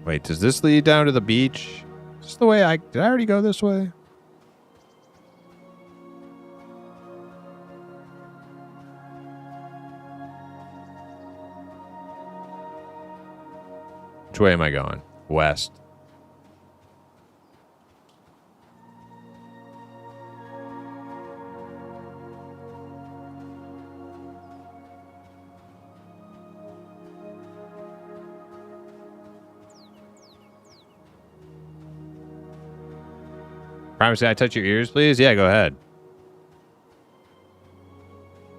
Wait, does this lead down to the beach? Is this the way did I already go this way? Which way am I going? West. Promise, can I touch your ears, please? Yeah, go ahead.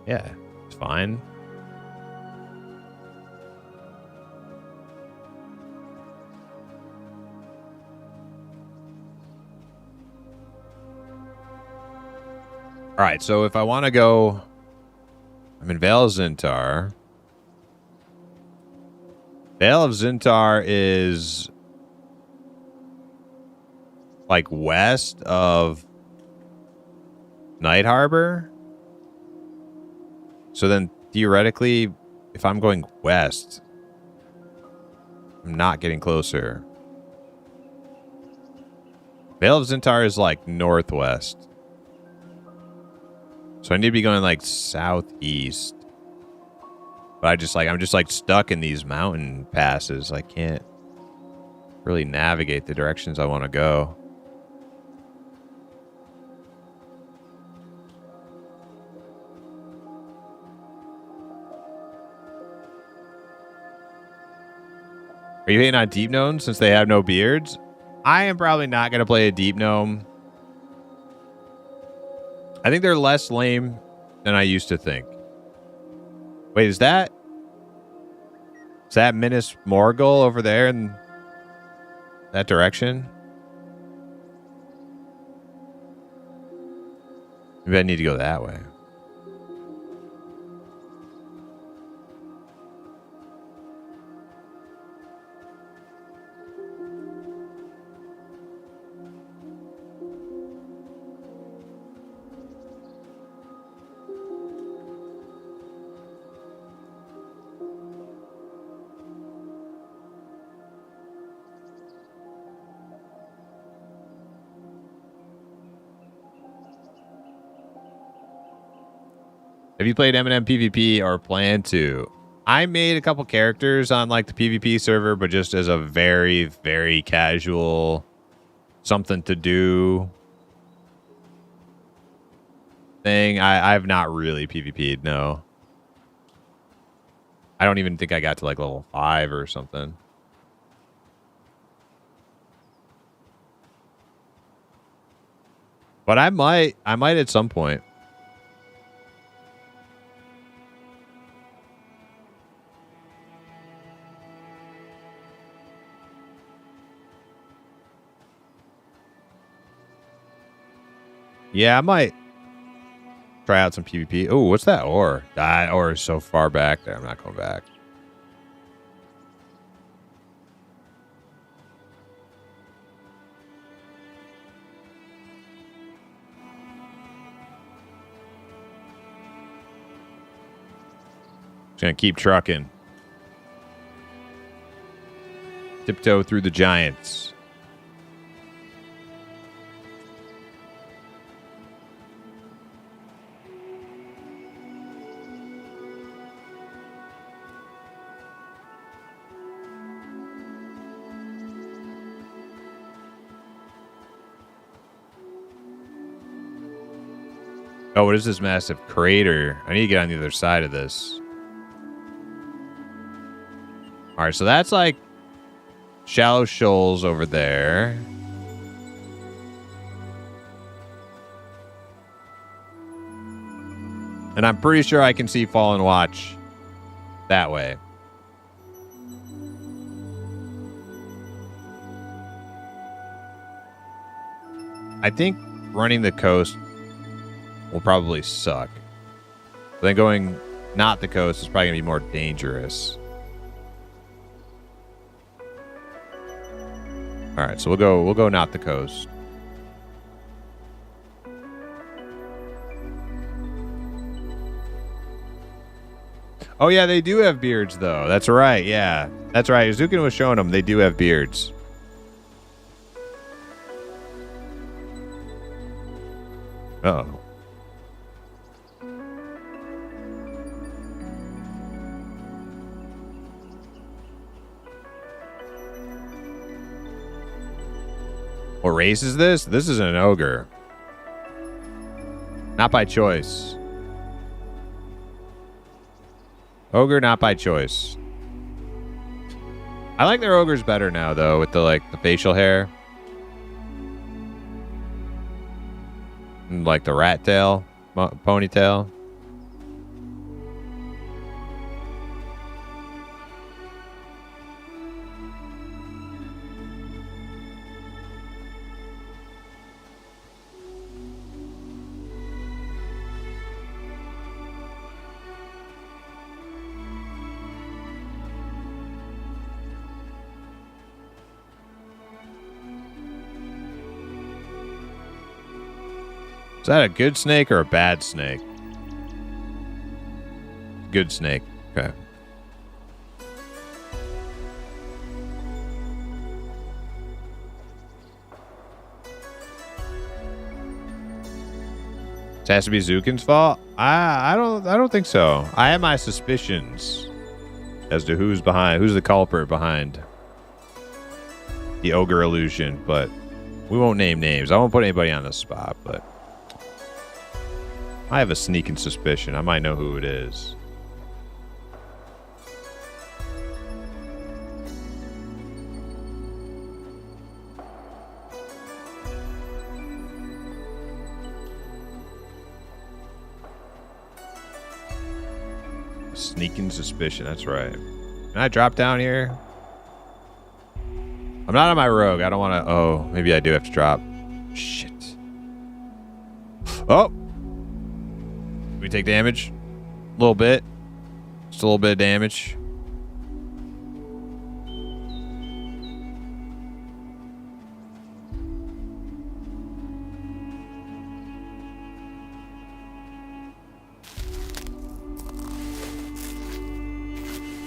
Yeah, it's fine. All right, so if I want to go, I'm in Vale of Zintar. Vale of Zintar is like west of Night Harbor. So then theoretically, if I'm going west, I'm not getting closer. Vale of Zintar is like northwest. So I need to be going like southeast. But I'm just like stuck in these mountain passes. I can't really navigate the directions I want to go. Are you hating on Deep Gnomes since they have no beards? I am probably not going to play a Deep Gnome. I think they're less lame than I used to think. Wait, is that Minas Morgul over there in that direction? Maybe I need to go that way. Have you played M&M PvP or plan to? I made a couple characters on like the PvP server, but just as a very, very casual something to do thing. I've not really PvP'd, no. I don't even think I got to like level 5 or something. But I might at some point. Yeah, I might try out some PvP. Oh, what's that ore? That ore is so far back there. I'm not going back. Just gonna keep trucking. Tiptoe through the giants. Oh, what is this massive crater? I need to get on the other side of this. All right, so that's like shallow shoals over there. And I'm pretty sure I can see Fallen Watch that way. I think running the coast will probably suck. But then going not the coast is probably going to be more dangerous. All right, so we'll go not the coast. Oh yeah, they do have beards though. That's right. Yeah, that's right. Azukin was showing them. They do have beards. Uh-oh. What race is this? This is an ogre. Not by choice. Ogre, not by choice. I like their ogres better now, though, with the facial hair. And, like the rat tail, ponytail. Is that a good snake or a bad snake? Good snake. Okay. It has to be Zukin's fault? I don't think so. I have my suspicions as to who's the culprit behind the ogre illusion, but we won't name names. I won't put anybody on the spot, but I have a sneaking suspicion. I might know who it is. Sneaking suspicion. That's right. Can I drop down here? I'm not on my rogue. I don't want to. Oh, maybe I do have to drop. Shit. Oh. We take damage? A little bit. Just a little bit of damage.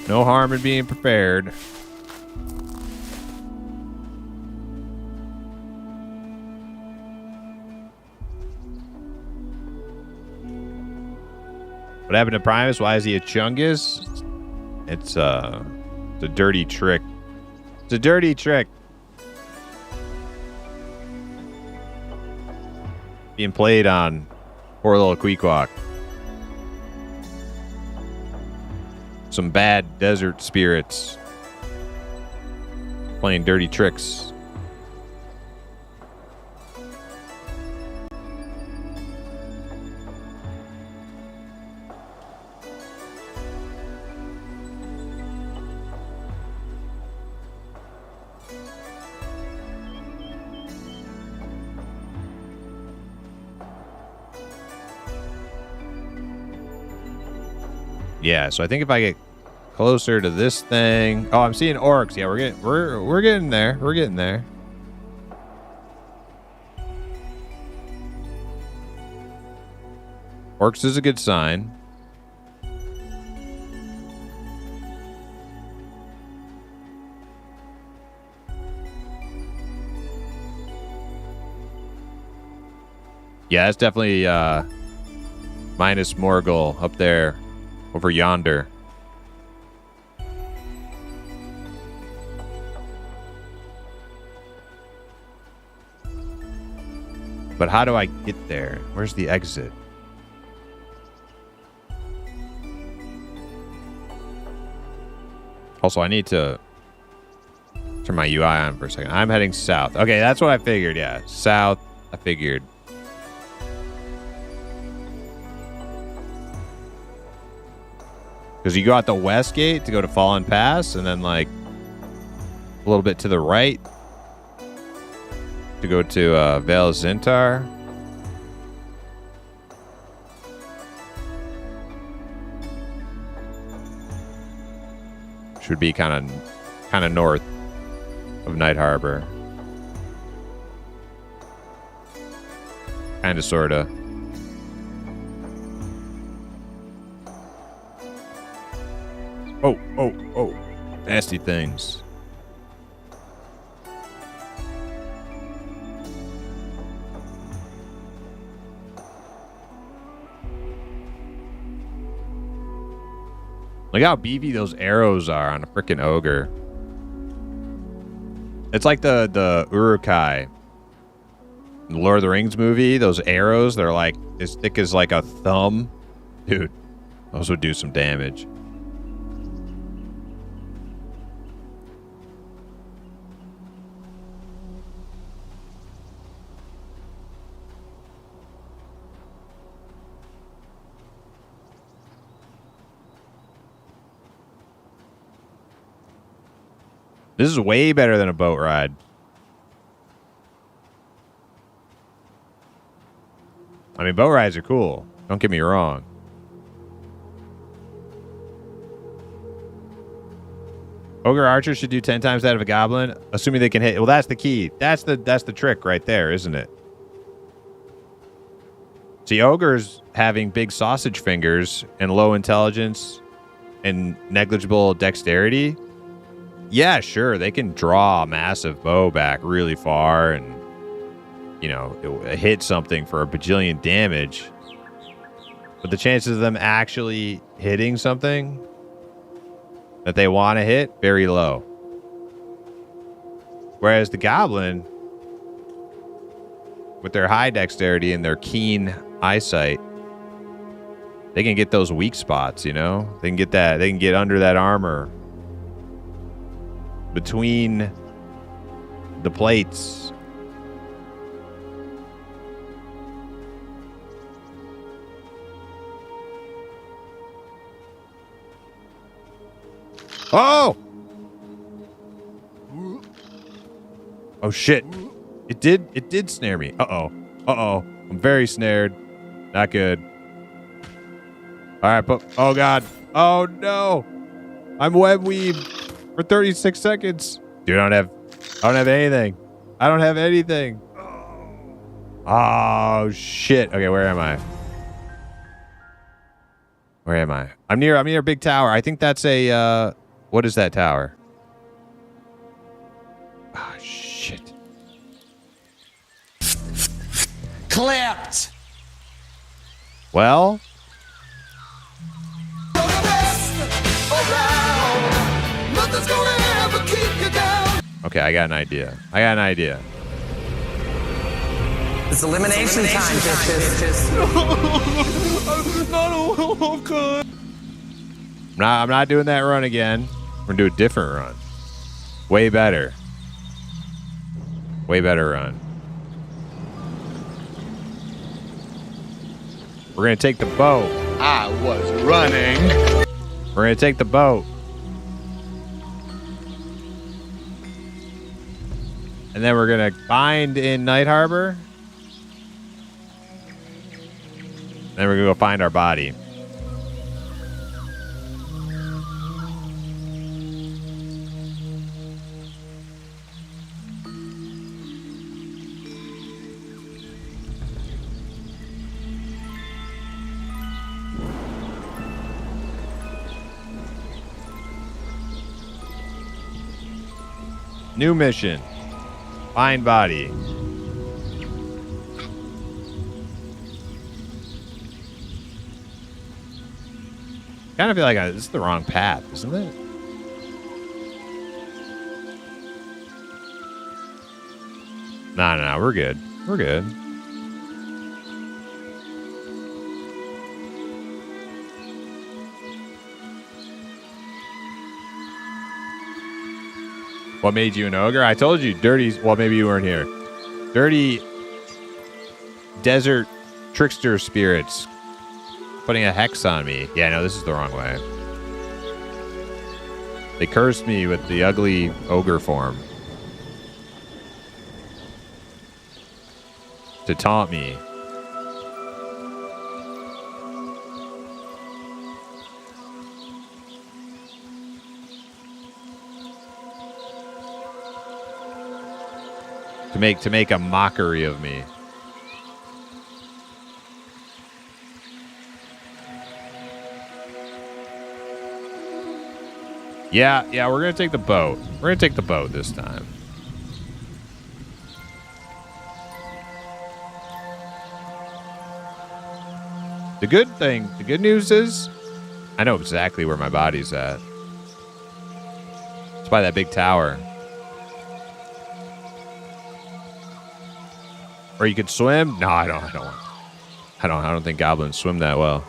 No harm in being prepared. What happened to Primus? Why is he a Chungus? It's a dirty trick. It's a dirty trick. Being played on poor little Queequeg. Some bad desert spirits playing dirty tricks. Yeah, so I think if I get closer to this thing. Oh, I'm seeing orcs. Yeah, we're getting there. We're getting there. Orcs is a good sign. Yeah, that's definitely minus Morgul up there over yonder. But how do I get there? Where's the exit? Also, I need to turn my UI on for a second. I'm heading south. Okay, that's what I figured. Yeah, south. I figured. Because you go out the west gate to go to Fallen Pass, and then like a little bit to the right to go to Vale of Zintar. Should be kind of north of Night Harbor. Kind of, sort of. Oh. Nasty things. Look how beefy those arrows are on a freaking ogre. It's like the Uruk-hai in the Lord of the Rings movie. Those arrows, they're like as thick as like a thumb. Dude, those would do some damage. This is way better than a boat ride. I mean, boat rides are cool. Don't get me wrong. Ogre archers should do 10 times that of a goblin, assuming they can hit. Well, that's the key. That's the trick right there, isn't it? See, ogres having big sausage fingers and low intelligence and negligible dexterity. Yeah, sure, they can draw a massive bow back really far and, you know, hit something for a bajillion damage. But the chances of them actually hitting something that they want to hit, very low. Whereas the goblin, with their high dexterity and their keen eyesight, they can get those weak spots, you know? They can get that, they can get under that armor, between the plates. Oh! Oh shit. It did snare me. Uh-oh. Uh-oh. I'm very snared. Not good. Alright, but oh god. Oh no. I'm web weaved for 36 seconds. Dude, I don't have anything. I don't have anything. Oh shit. Okay, where am I? Where am I? I'm near a big tower. I think that's a what is that tower? Ah, oh, shit. Clapped. Well, okay, I got an idea. It's elimination time, bitches. I'm not doing that run again. We're gonna do a different run. Way better. Way better run. We're gonna take the boat. I was running. We're gonna take the boat. And then we're gonna bind in Night Harbor. Then we're gonna go find our body. New mission. Find body. Kind of feel like this is the wrong path, isn't it? No, we're good. We're good. What made you an ogre? I told you, dirty. Well, maybe you weren't here. Dirty desert trickster spirits putting a hex on me. Yeah, no, this is the wrong way. They cursed me with the ugly ogre form to taunt me. To make a mockery of me. Yeah, we're gonna take the boat. We're gonna take the boat this time. The good news is, I know exactly where my body's at. It's by that big tower. Or you could swim. No, I don't think goblins swim that well.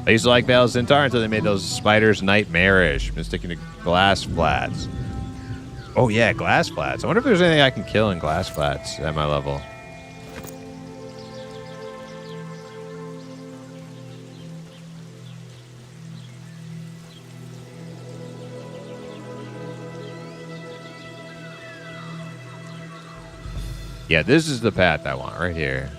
I used to like Veil Centaur until they made those spiders nightmarish. Been sticking to glass flats. Oh yeah, glass flats. I wonder if there's anything I can kill in glass flats at my level. Yeah, this is the path I want right here.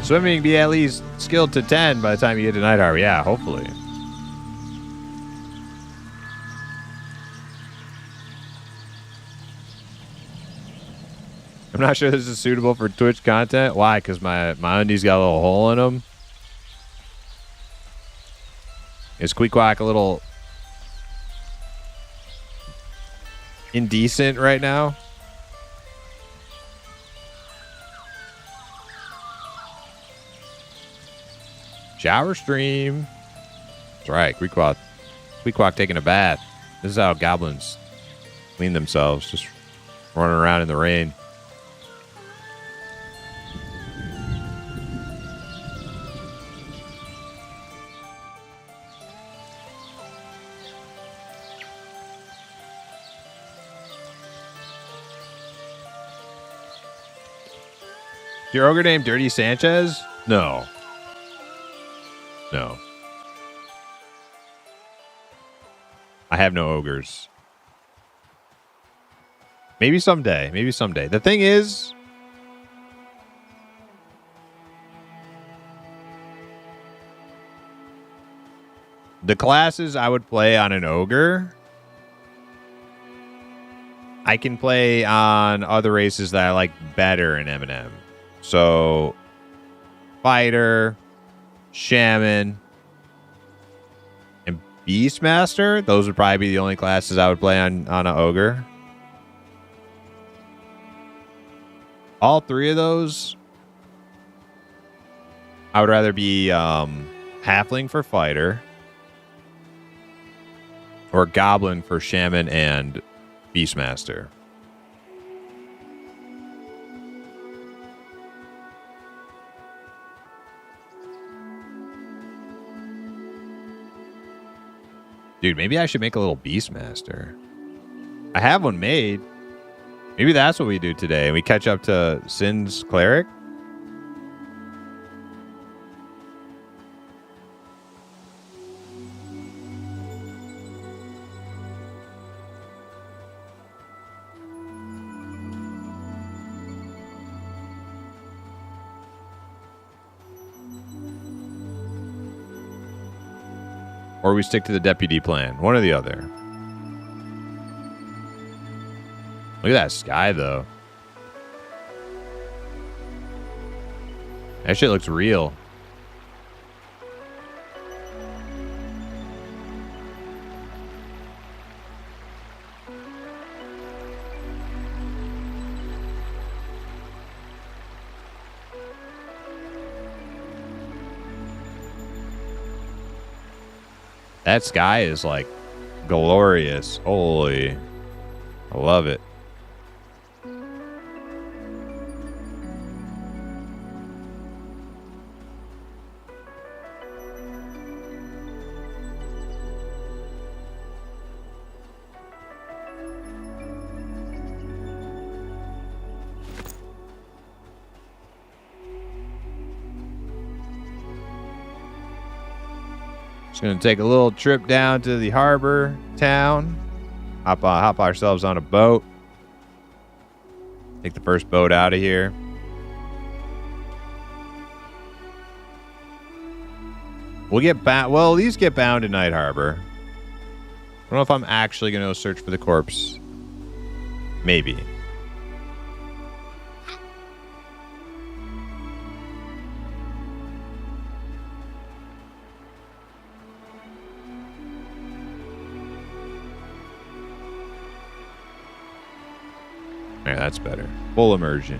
Swimming be at least skilled to 10 by the time you get to Night Harbor. Yeah, hopefully. I'm not sure this is suitable for Twitch content. Why? Because my undies got a little hole in them. Is Queequeg a little indecent right now? Shower stream. That's right. Queequeg taking a bath. This is how goblins clean themselves. Just running around in the rain. Your ogre named Dirty Sanchez? No. No. I have no ogres. Maybe someday. Maybe someday. The thing is, the classes I would play on an ogre, I can play on other races that I like better in M&M. So, Fighter, Shaman, and Beastmaster. Those would probably be the only classes I would play on an ogre. All three of those, I would rather be Halfling for Fighter, or Goblin for Shaman and Beastmaster. Dude, maybe I should make a little Beastmaster. I have one made. Maybe that's what we do today. We catch up to Sin's Cleric. Or we stick to the deputy plan. One or the other. Look at that sky, though. That shit looks real. That sky is like glorious. Holy. I love it. Just gonna take a little trip down to the harbor town. Hop ourselves on a boat. Take the first boat out of here. We'll get bound. Well, at least get bound to Night Harbor. I don't know if I'm actually gonna go search for the corpse. Maybe. Yeah, that's better. Full immersion.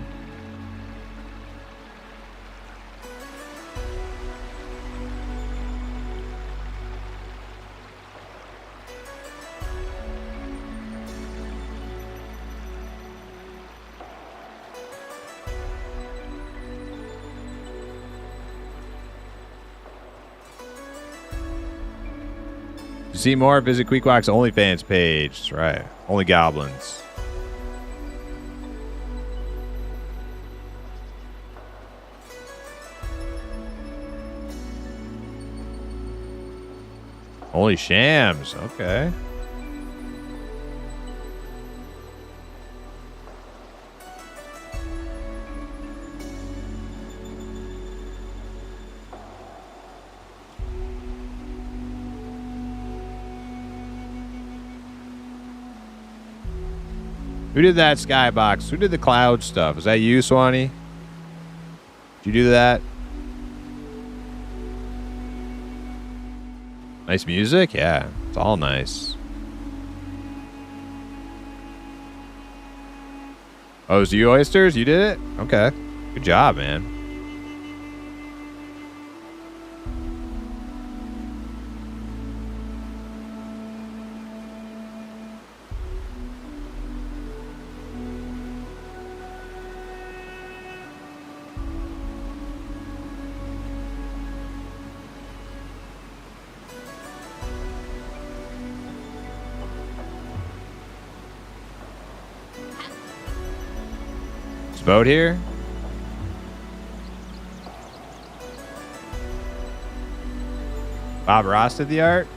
To see more, visit Queequeg's OnlyFans page. That's right. Only goblins. Holy shams. Okay. Who did that skybox? Who did the cloud stuff? Is that you, Swanee? Did you do that? Nice music? Yeah, it's all nice. Oh, is you Oysters? You did it? Okay. Good job, man. Boat here. Bob Ross did the art.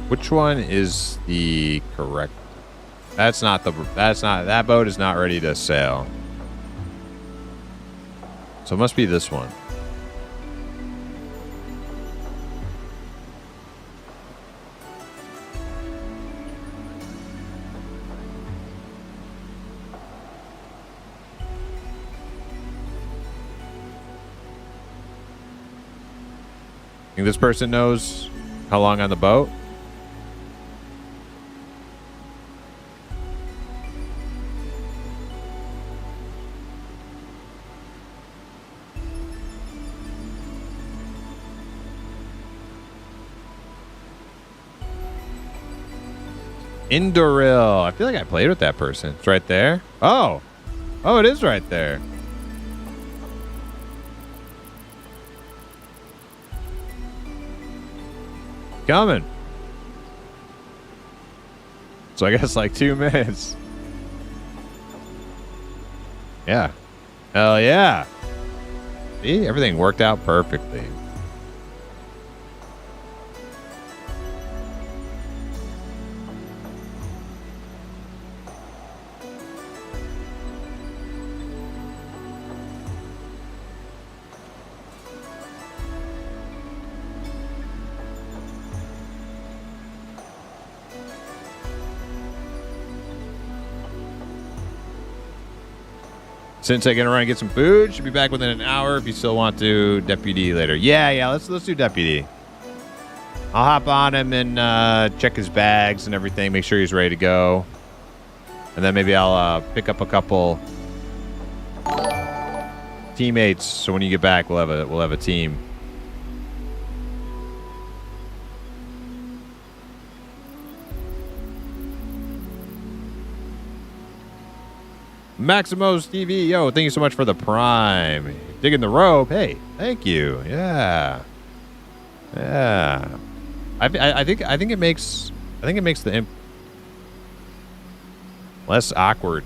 Which one is the correct? That boat is not ready to sail. So it must be this one. Think this person knows how long on the boat? Indoril. I feel like I played with that person. It's right there. Oh. Oh, it is right there. Coming. So I guess like 2 minutes. Yeah. Hell yeah. See, everything worked out perfectly. Since I'm gonna run and get some food, should be back within an hour. If you still want to deputy later, yeah, let's do deputy. I'll hop on him and check his bags and everything, make sure he's ready to go, and then maybe I'll pick up a couple teammates. So when you get back, we'll have a team. Maximo's TV, yo, thank you so much for the prime. Digging the rope, hey, thank you, yeah. I think it makes the imp less awkward,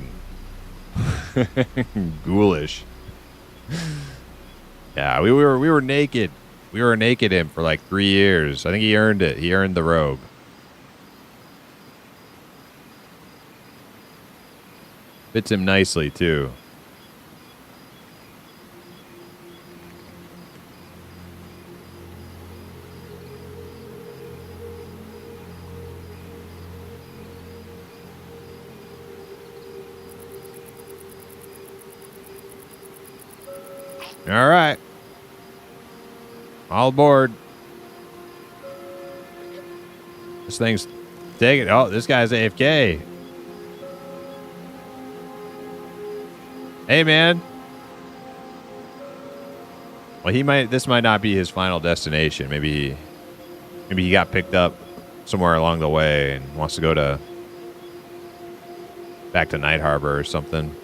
ghoulish. Yeah, we were naked. We were a naked imp for like 3 years. I think he earned it. He earned the robe. Fits him nicely, too. All right. All aboard. This thing's taking... Oh, this guy's AFK. Hey, man. Well, this might not be his final destination. Maybe he got picked up somewhere along the way and wants to go back to Night Harbor or something.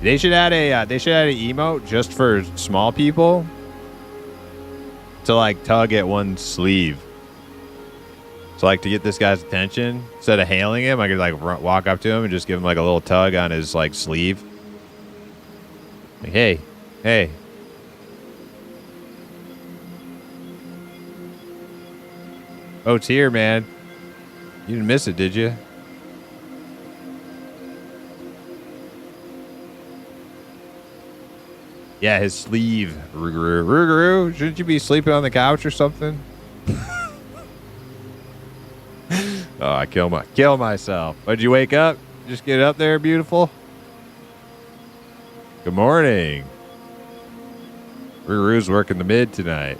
They should add an emote just for small people. To like tug at one sleeve. So like to get this guy's attention, instead of hailing him, I could like walk up to him and just give him like a little tug on his like sleeve. Like, hey. Oh, it's here, man. You didn't miss it, did you? Yeah, his sleeve. Ruguru, shouldn't you be sleeping on the couch or something? Oh, I kill myself. Why'd you wake up? Just get up there, beautiful. Good morning. Ruguru's working the mid tonight.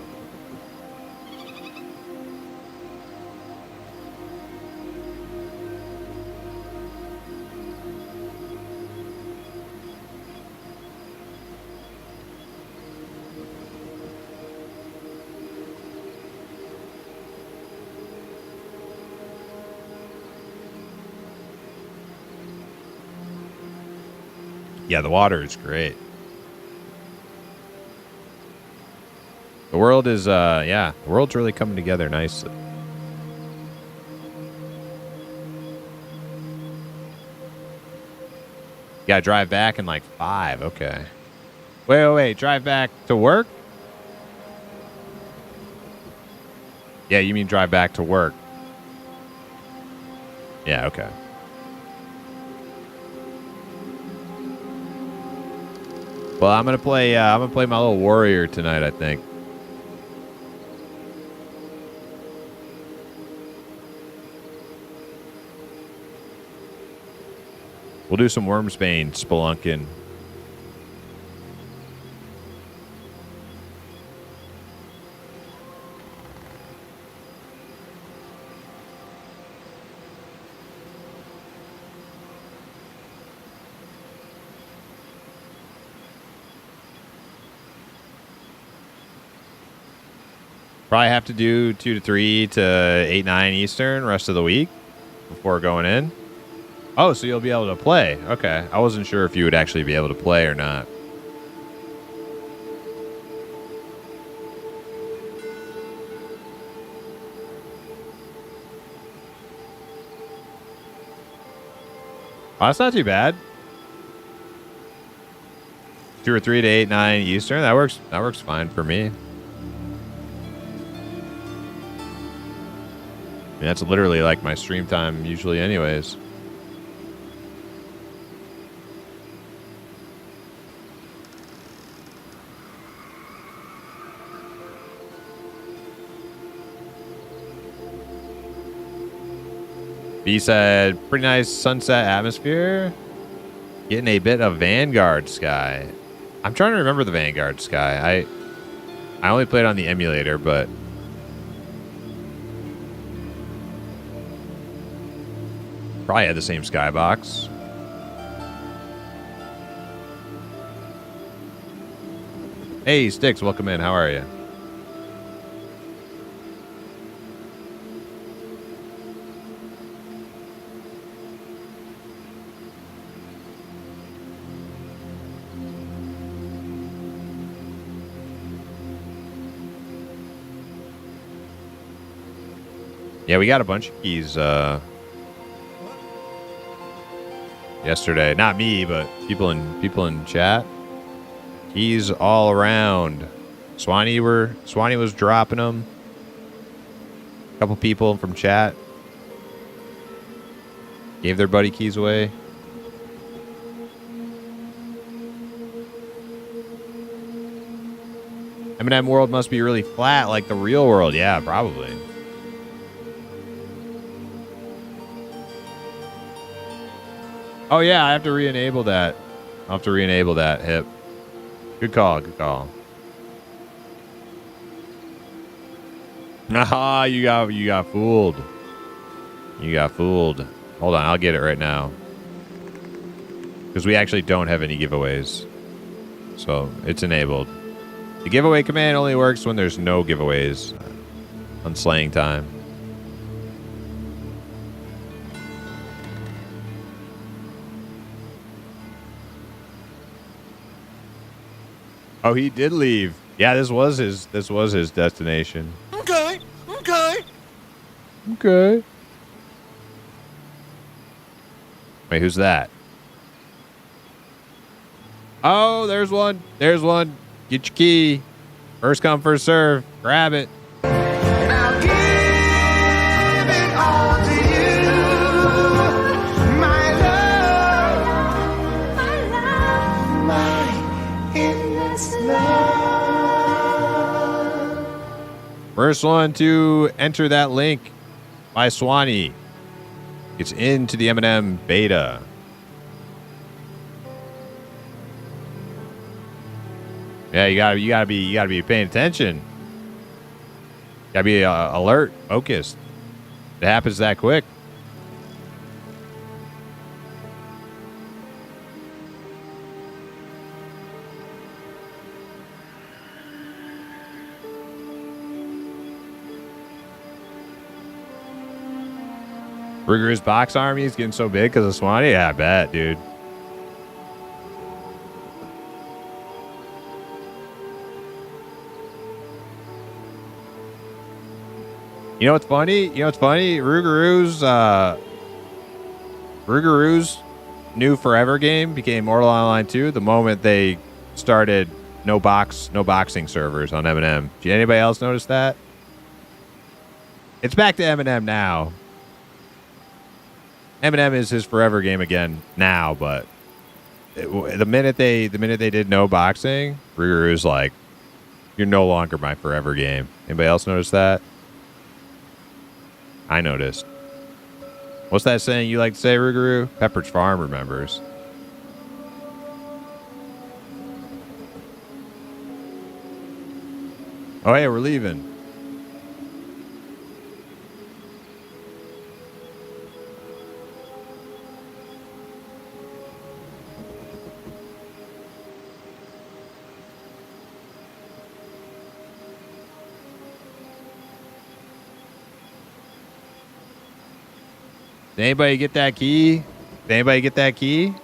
Yeah, the water is great. The world is, the world's really coming together nicely. You gotta drive back in like 5. Okay. Wait. Drive back to work? Yeah, you mean drive back to work. Yeah, okay. Well, I'm gonna play my little warrior tonight, I think. We'll do some Wormsbane spelunking. Probably have to do 2 to 3 to 8, 9 Eastern rest of the week before going in. Oh, so you'll be able to play. Okay. I wasn't sure if you would actually be able to play or not. Oh, that's not too bad. 2 or 3 to 8, 9 Eastern. That works fine for me. I mean, that's literally like my stream time usually anyways. B said, pretty nice sunset atmosphere. Getting a bit of Vanguard Sky. I'm trying to remember the Vanguard Sky. I only played on the emulator, but probably had the same skybox. Hey, Sticks, welcome in. How are you? Yeah, we got a bunch of keys yesterday. Not me, but people in chat. Keys all around. Swanee was dropping them. A couple people from chat gave their buddy keys away. M&M world must be really flat like the real world. Yeah, probably. Oh yeah, I have to re-enable that. I'll have to re-enable that, Hip. Good call, good call. Aha, you got fooled. You got fooled. Hold on, I'll get it right now. Because we actually don't have any giveaways. So it's enabled. The giveaway command only works when there's no giveaways on slaying time. Oh, he did leave. Yeah, this was his destination. Okay. Okay. Wait, who's that? Oh, there's one. There's one. Get your key. First come, first serve. Grab it. Now give it all to you, my love, my endless love. First one to enter that link by Swanee gets into the M&M beta. Yeah, you gotta be paying attention. Gotta be alert, focused. It happens that quick. Rigorous box army is getting so big because of Swanee. Yeah, I bet, dude. You know what's funny? Rougarou's new Forever game became Mortal Online 2 the moment they started no boxing servers on M&M. Did anybody else notice that? It's back to M&M now. M&M is his Forever game again now, but the minute they did no boxing, Rougarou's like, you're no longer my Forever game. Anybody else notice that? I noticed. What's that saying you like to say, Rougarou? Pepperidge Farm remembers. Oh, hey, we're leaving. Did anybody get that key? Did anybody get that key?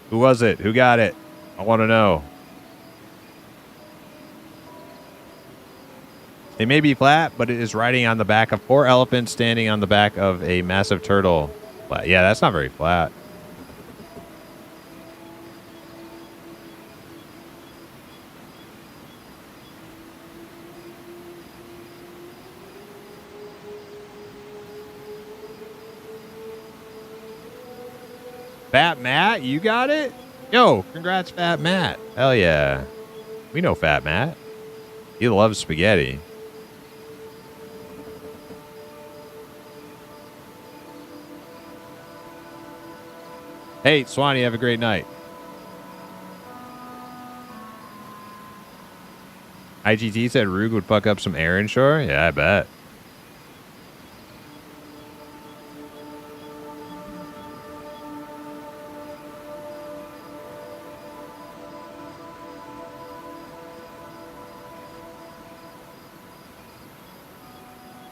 Who was it? Who got it? I want to know. It may be flat, but it is riding on the back of 4 elephants standing on the back of a massive turtle. Yeah, that's not very flat. Fat Matt, you got it? Yo, congrats, Fat Matt. Hell yeah. We know Fat Matt. He loves spaghetti. Hey, Swanee, have a great night. IGT said Roog would fuck up some Aaron Shore? Yeah, I bet.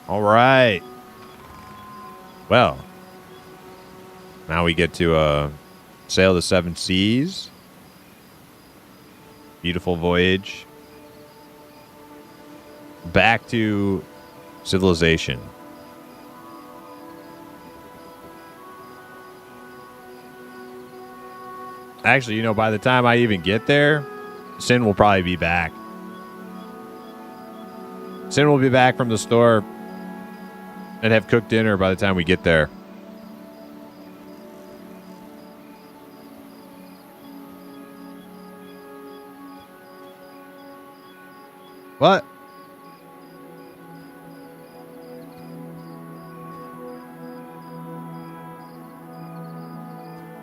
All right. Well, now we get to sail the seven seas. Beautiful voyage. Back to civilization. Actually, you know, by the time I even get there, Sin will probably be back. Sin will be back from the store and have cooked dinner by the time we get there. What?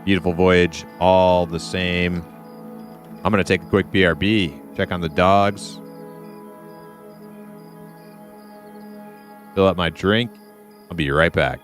Beautiful voyage, all the same. I'm going to take a quick BRB, check on the dogs, fill up my drink. I'll be right back.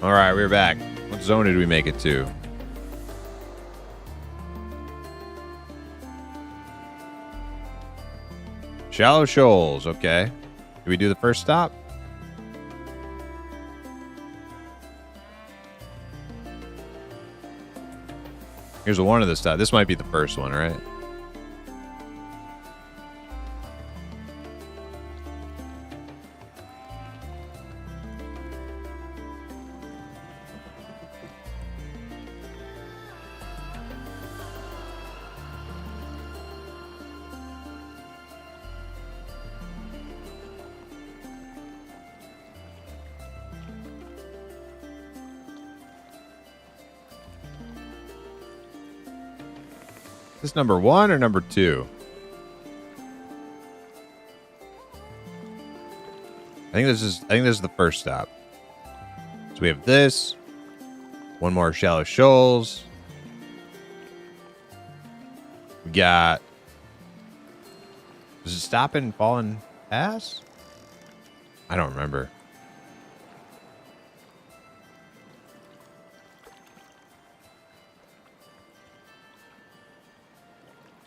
All right, we're back. What zone did we make it to? Shallow Shoals. Okay. Did we do the first stop? Here's one of the stops. This might be the first one, right? Is this number 1 or number 2? I think this is the first stop. So we have this. One more Shallow Shoals. We got. Does it stop in Fallen Pass? I don't remember.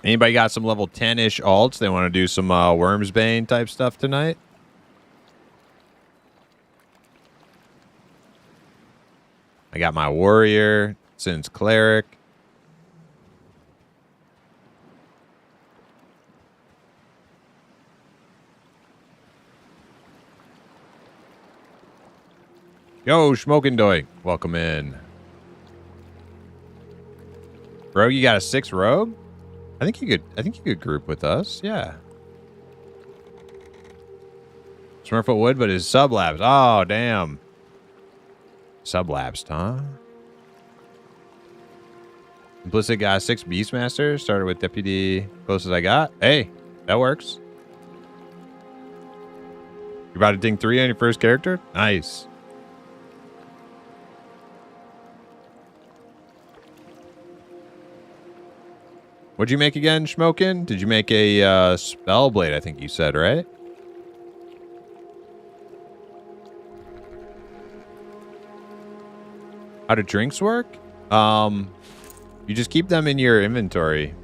Anybody got some level 10-ish alts? They want to do some Wormsbane type stuff tonight? I got my warrior, Sin's cleric. Yo, Smoking Doink, welcome in. Rogue, you got a 6 rogue? I think you could group with us. Yeah. Smurffoot would, but his sublapsed. Oh, damn. Sublapsed, huh? Implicit got 6 Beastmasters. Started with Deputy. Closest I got. Hey, that works. You're about to ding 3 on your first character? Nice. What'd you make again, Schmokin? Did you make a Spellblade, I think you said, right? How do drinks work? You just keep them in your inventory.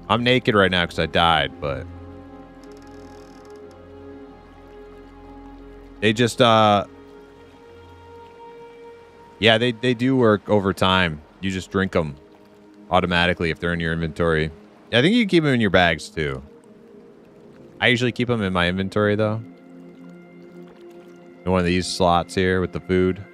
I'm naked right now because I died, but... They just, yeah, they do work over time. You just drink them automatically if they're in your inventory. Yeah, I think you can keep them in your bags too. I usually keep them in my inventory though. In one of these slots here with the food.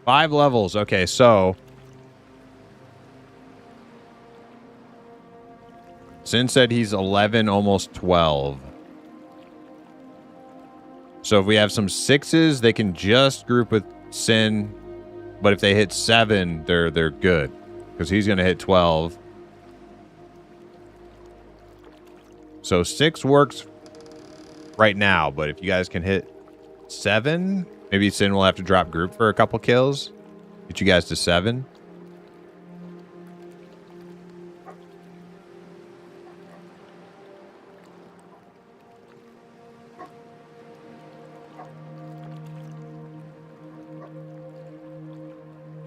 Five levels. Okay, so Sin said he's 11, almost 12. So if we have some 6s, they can just group with Sin. But if they hit 7, they're good. Because he's going to hit 12. So 6 works right now. But if you guys can hit 7, maybe Sin will have to drop group for a couple kills. Get you guys to 7.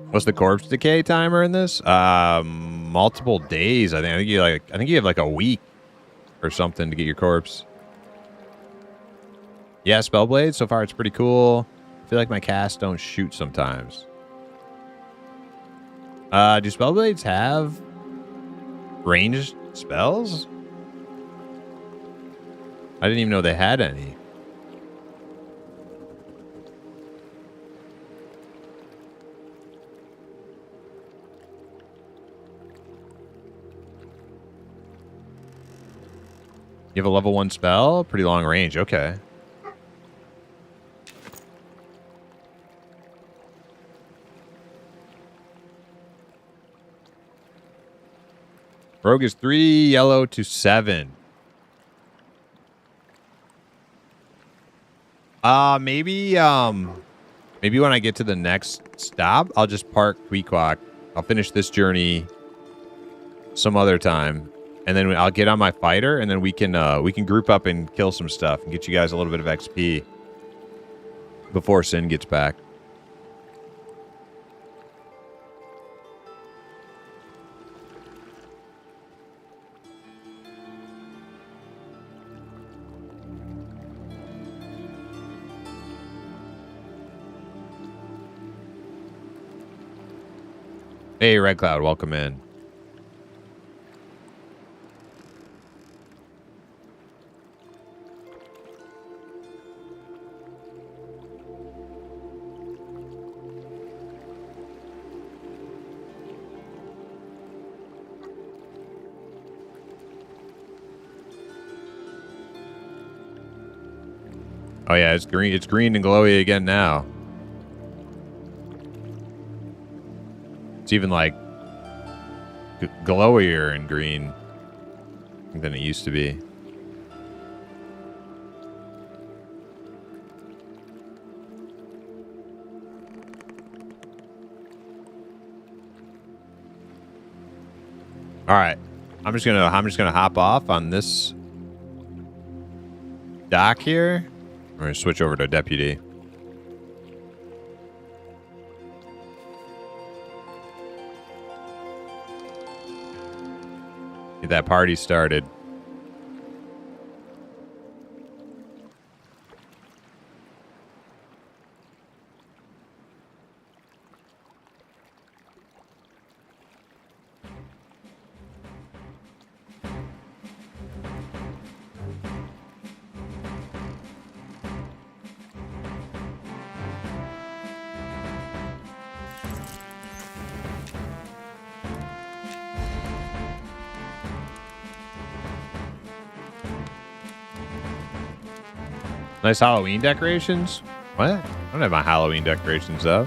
What's the corpse decay timer in this? Multiple days. I think you have like a week or something to get your corpse. Yeah, Spellblade. So far, it's pretty cool. I feel like my casts don't shoot sometimes. Do Spellblades have ranged spells? I didn't even know they had any. You have a level 1 spell? Pretty long range. Okay. Rogue is 3 yellow to 7. Maybe when I get to the next stop, I'll just park Tweakwak. I'll finish this journey some other time, and then I'll get on my fighter, and then we can group up and kill some stuff and get you guys a little bit of XP before Sin gets back. Hey, Red Cloud, welcome in. Oh yeah, it's green. It's green and glowy again now. It's even like glowier and green than it used to be. All right, I'm just gonna hop off on this dock here. We're gonna switch over to deputy. Get that party started. Nice Halloween decorations. What? I don't have my Halloween decorations up.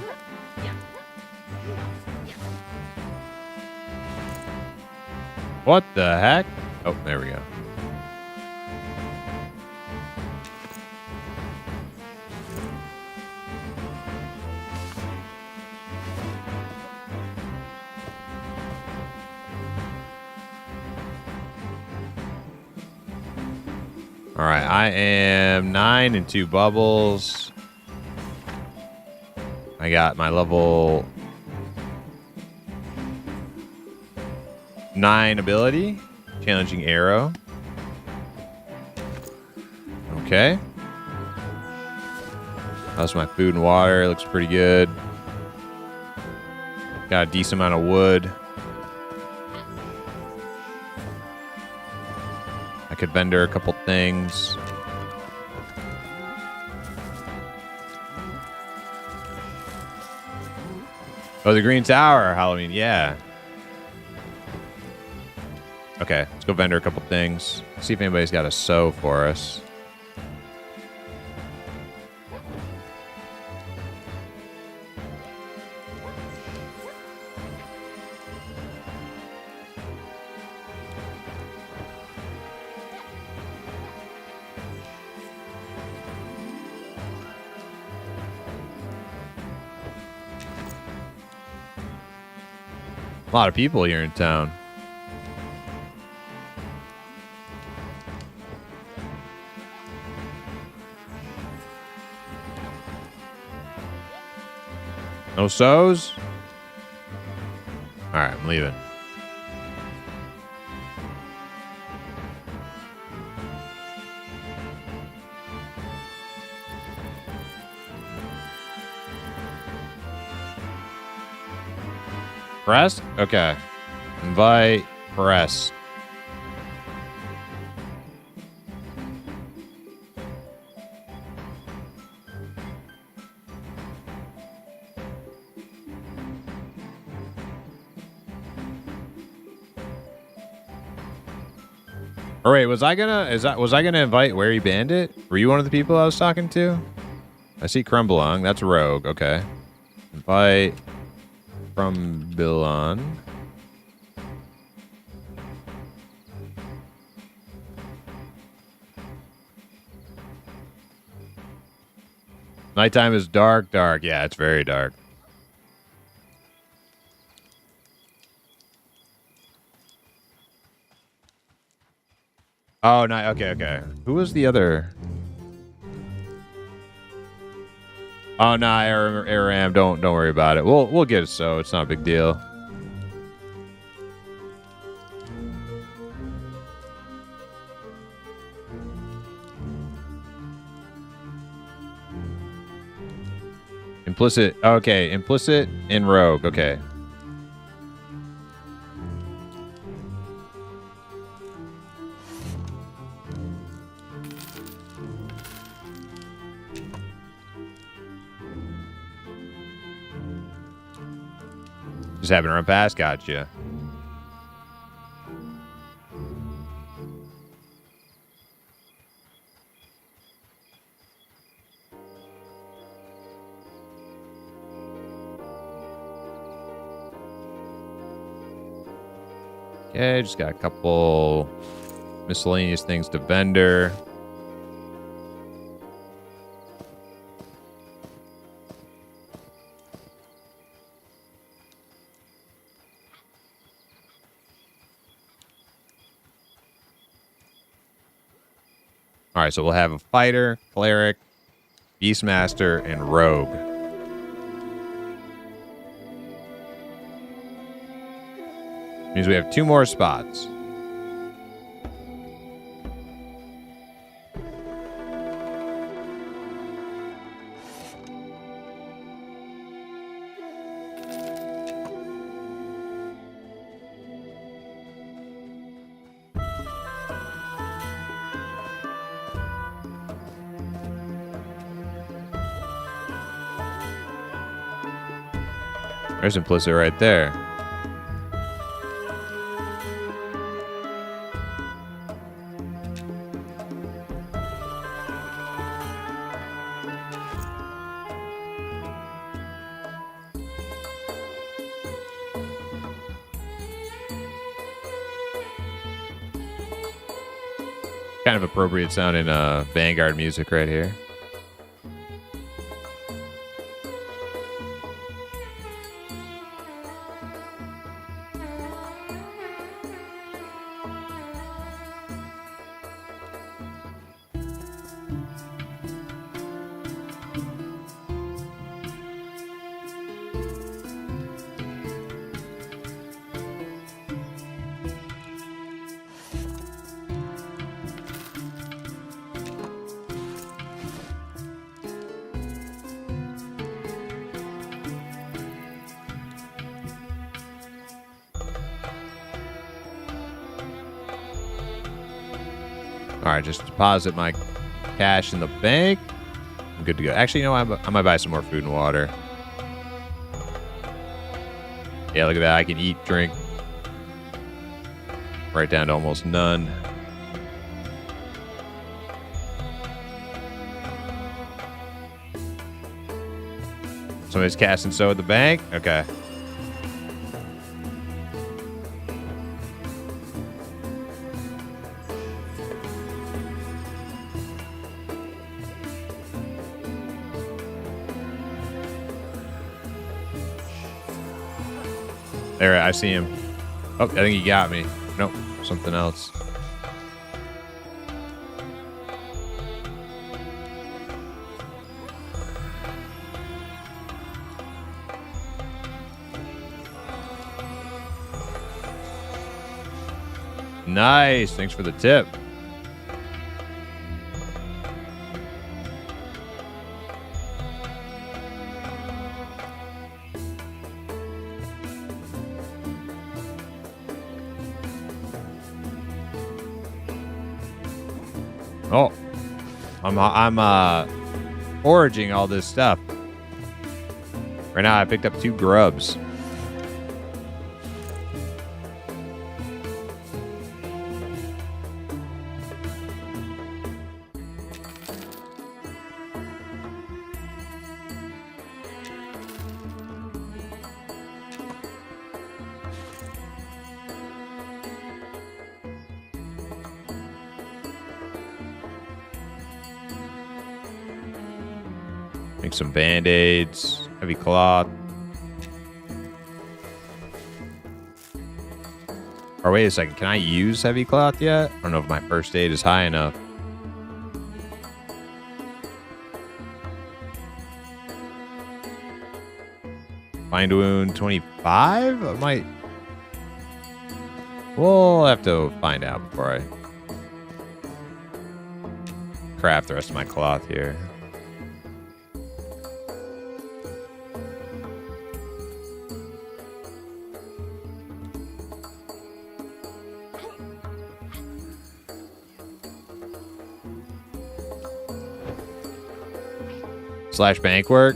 What the heck? Oh, there we go. All right, I am 9 and 2 bubbles. I got my level 9 ability, challenging arrow. Okay. How's my food and water? It looks pretty good. Got a decent amount of wood. I could vendor a couple things. Oh, the Green Tower, Halloween, yeah. Okay, let's go vendor a couple things. See if anybody's got a sew for us. A lot of people here in town. No sews? All right, I'm leaving. Press? Okay. Invite press. Or wait, was I gonna invite Wary Bandit? Were you one of the people I was talking to? I see Crumblong. That's a rogue. Okay. Invite Crumblon. Nighttime is dark, dark. Yeah, it's very dark. Oh, no. Okay, okay. Who was the other? Oh, no, Aram. Don't worry about it. We'll get it. So it's not a big deal. Implicit. Okay, implicit in rogue. Okay. Just having to run past. Gotcha. Okay, just got a couple miscellaneous things to vendor. All right, so we'll have a fighter, cleric, beastmaster, and rogue. Means we have 2 more spots. There's implicit right there. Kind of appropriate sounding Vanguard music right here. All right, just deposit my cash in the bank. I'm good to go. Actually, you know, I might buy some more food and water. Yeah, look at that. I can eat, drink. Right down to almost none. Somebody's casting so at the bank? Okay. There, I see him. Oh, I think he got me. Nope, something else. Nice. Thanks for the tip. Oh, I'm foraging all this stuff. Right now I picked up 2 grubs. Make some band-aids. Heavy cloth. Or wait a second. Can I use heavy cloth yet? I don't know if my first aid is high enough. Find wound 25? I might... We'll have to find out before I craft the rest of my cloth here. Slash bank work?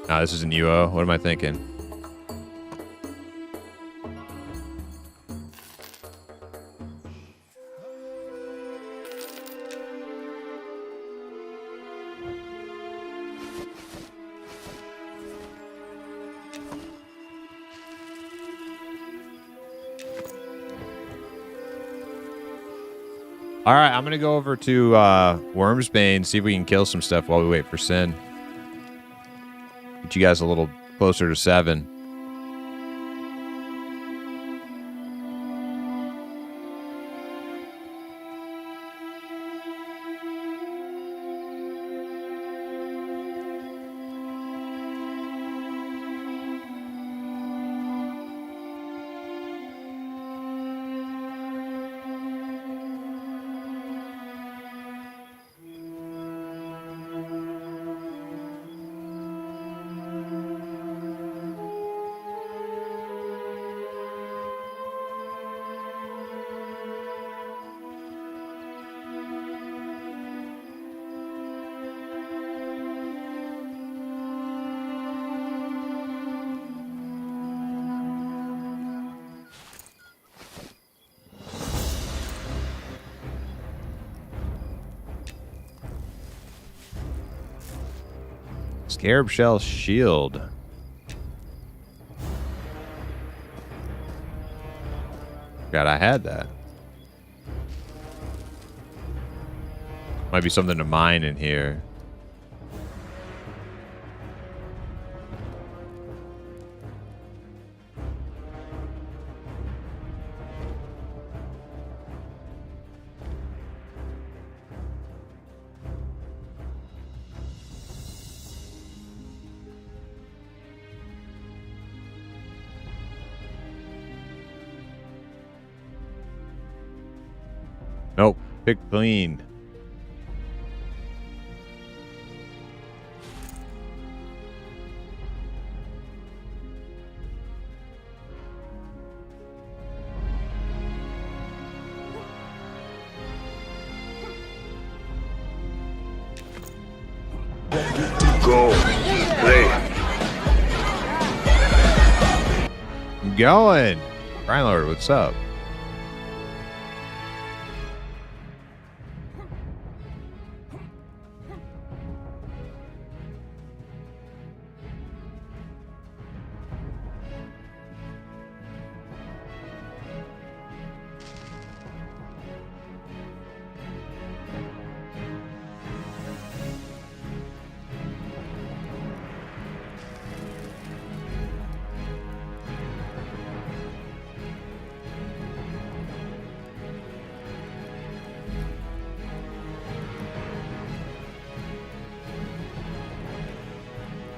No, this isn't UO. What am I thinking? All right, I'm going to go over to Wormsbane, see if we can kill some stuff while we wait for Sin. Get you guys a little closer to 7. Scarab Shell Shield. God, I had that. Might be something to mine in here. Nope. Pick clean. Go. Play. I'm going. Brian Lord, what's up?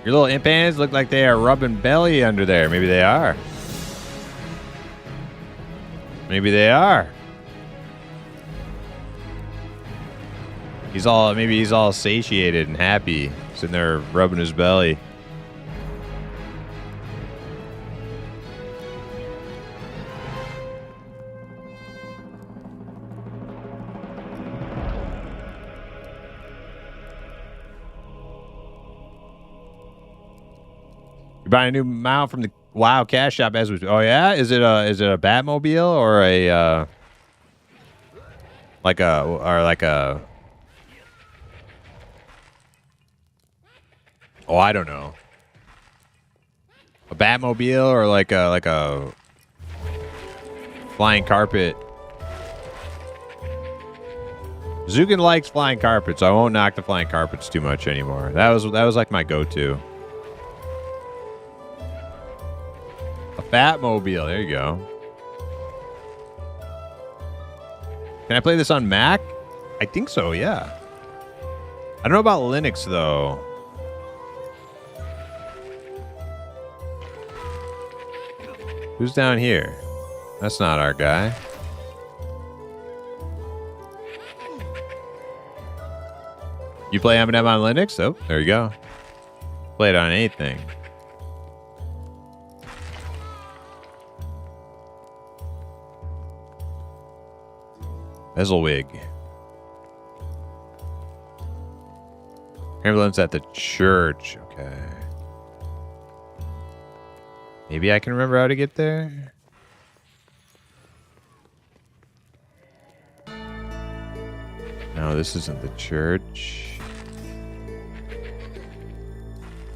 Your little imp hands look like they are rubbing belly under there. Maybe they are. Maybe they are. Maybe he's all satiated and happy, sitting there rubbing his belly. You're buying a new mount from the WoW Cash Shop as we. Oh yeah, is it a Batmobile or a like a oh, I don't know, a Batmobile or like a flying carpet Zugan likes flying carpets. So I won't knock the flying carpets too much anymore. That was like my go-to. A Fatmobile. There you go. Can I play this on Mac? I think so, yeah. I don't know about Linux, though. Who's down here? That's not our guy. You play M&M on Linux? Oh, there you go. Play it on anything. Bezelwig. Ambulance at the church. Okay. Maybe I can remember how to get there. No, this isn't the church.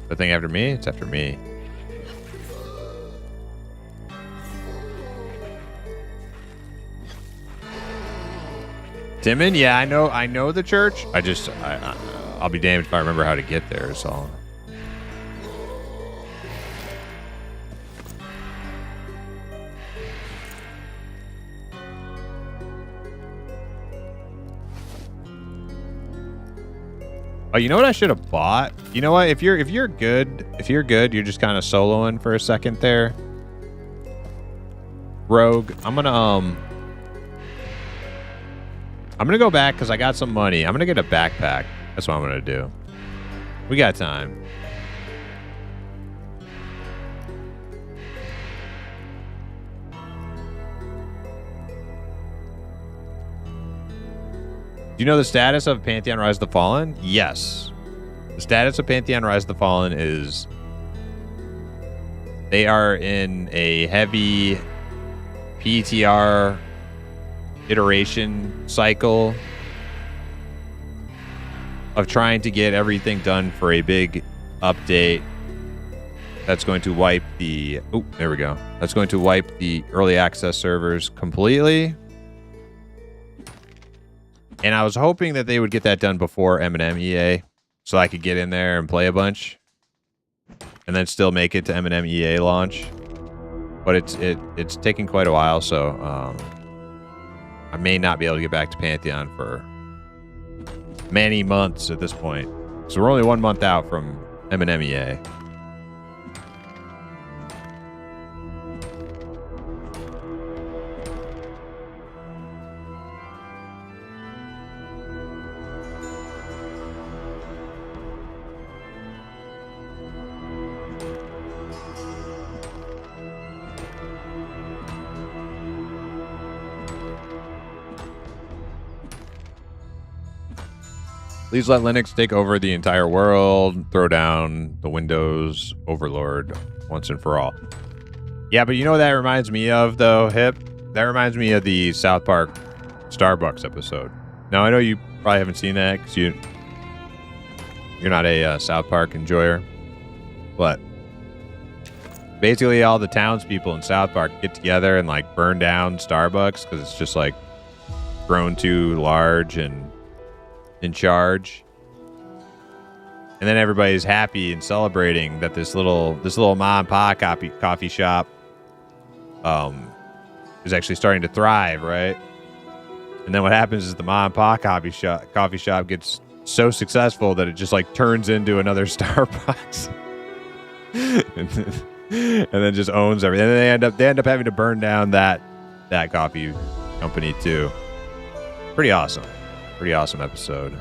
The thing after me? It's after me. Timon? Yeah, I know the church. I'll be damned if I remember how to get there, so. Oh, you know what I should have bought? You know what? If you're good, you're just kind of soloing for a second there. Rogue, I'm gonna go back because I got some money. I'm gonna get a backpack. That's what I'm gonna do. We got time. Do you know the status of Pantheon Rise of the Fallen? Yes. The status of Pantheon Rise of the Fallen is they are in a heavy PTR iteration cycle of trying to get everything done for a big update that's going to wipe the... Oh, there we go. That's going to wipe the early access servers completely. And I was hoping that they would get that done before M&M EA so I could get in there and play a bunch and then still make it to M&M EA launch. But it's taking quite a while, so I may not be able to get back to Pantheon for many months at this point. So we're only 1 month out from M&M EA. Please let Linux take over the entire world. Throw down the Windows overlord once and for all. Yeah, but you know what that reminds me of, though, Hip? That reminds me of the South Park Starbucks episode. Now, I know you probably haven't seen that because you're not a South Park enjoyer. But basically all the townspeople in South Park get together and, like, burn down Starbucks because it's just, like, grown too large and in charge, and then everybody's happy and celebrating that this little mom and pop coffee shop is actually starting to thrive, right? And then what happens is the mom and pop coffee shop gets so successful that it just like turns into another Starbucks, and then just owns everything. And they end up having to burn down that coffee company too. Pretty awesome. Pretty awesome episode.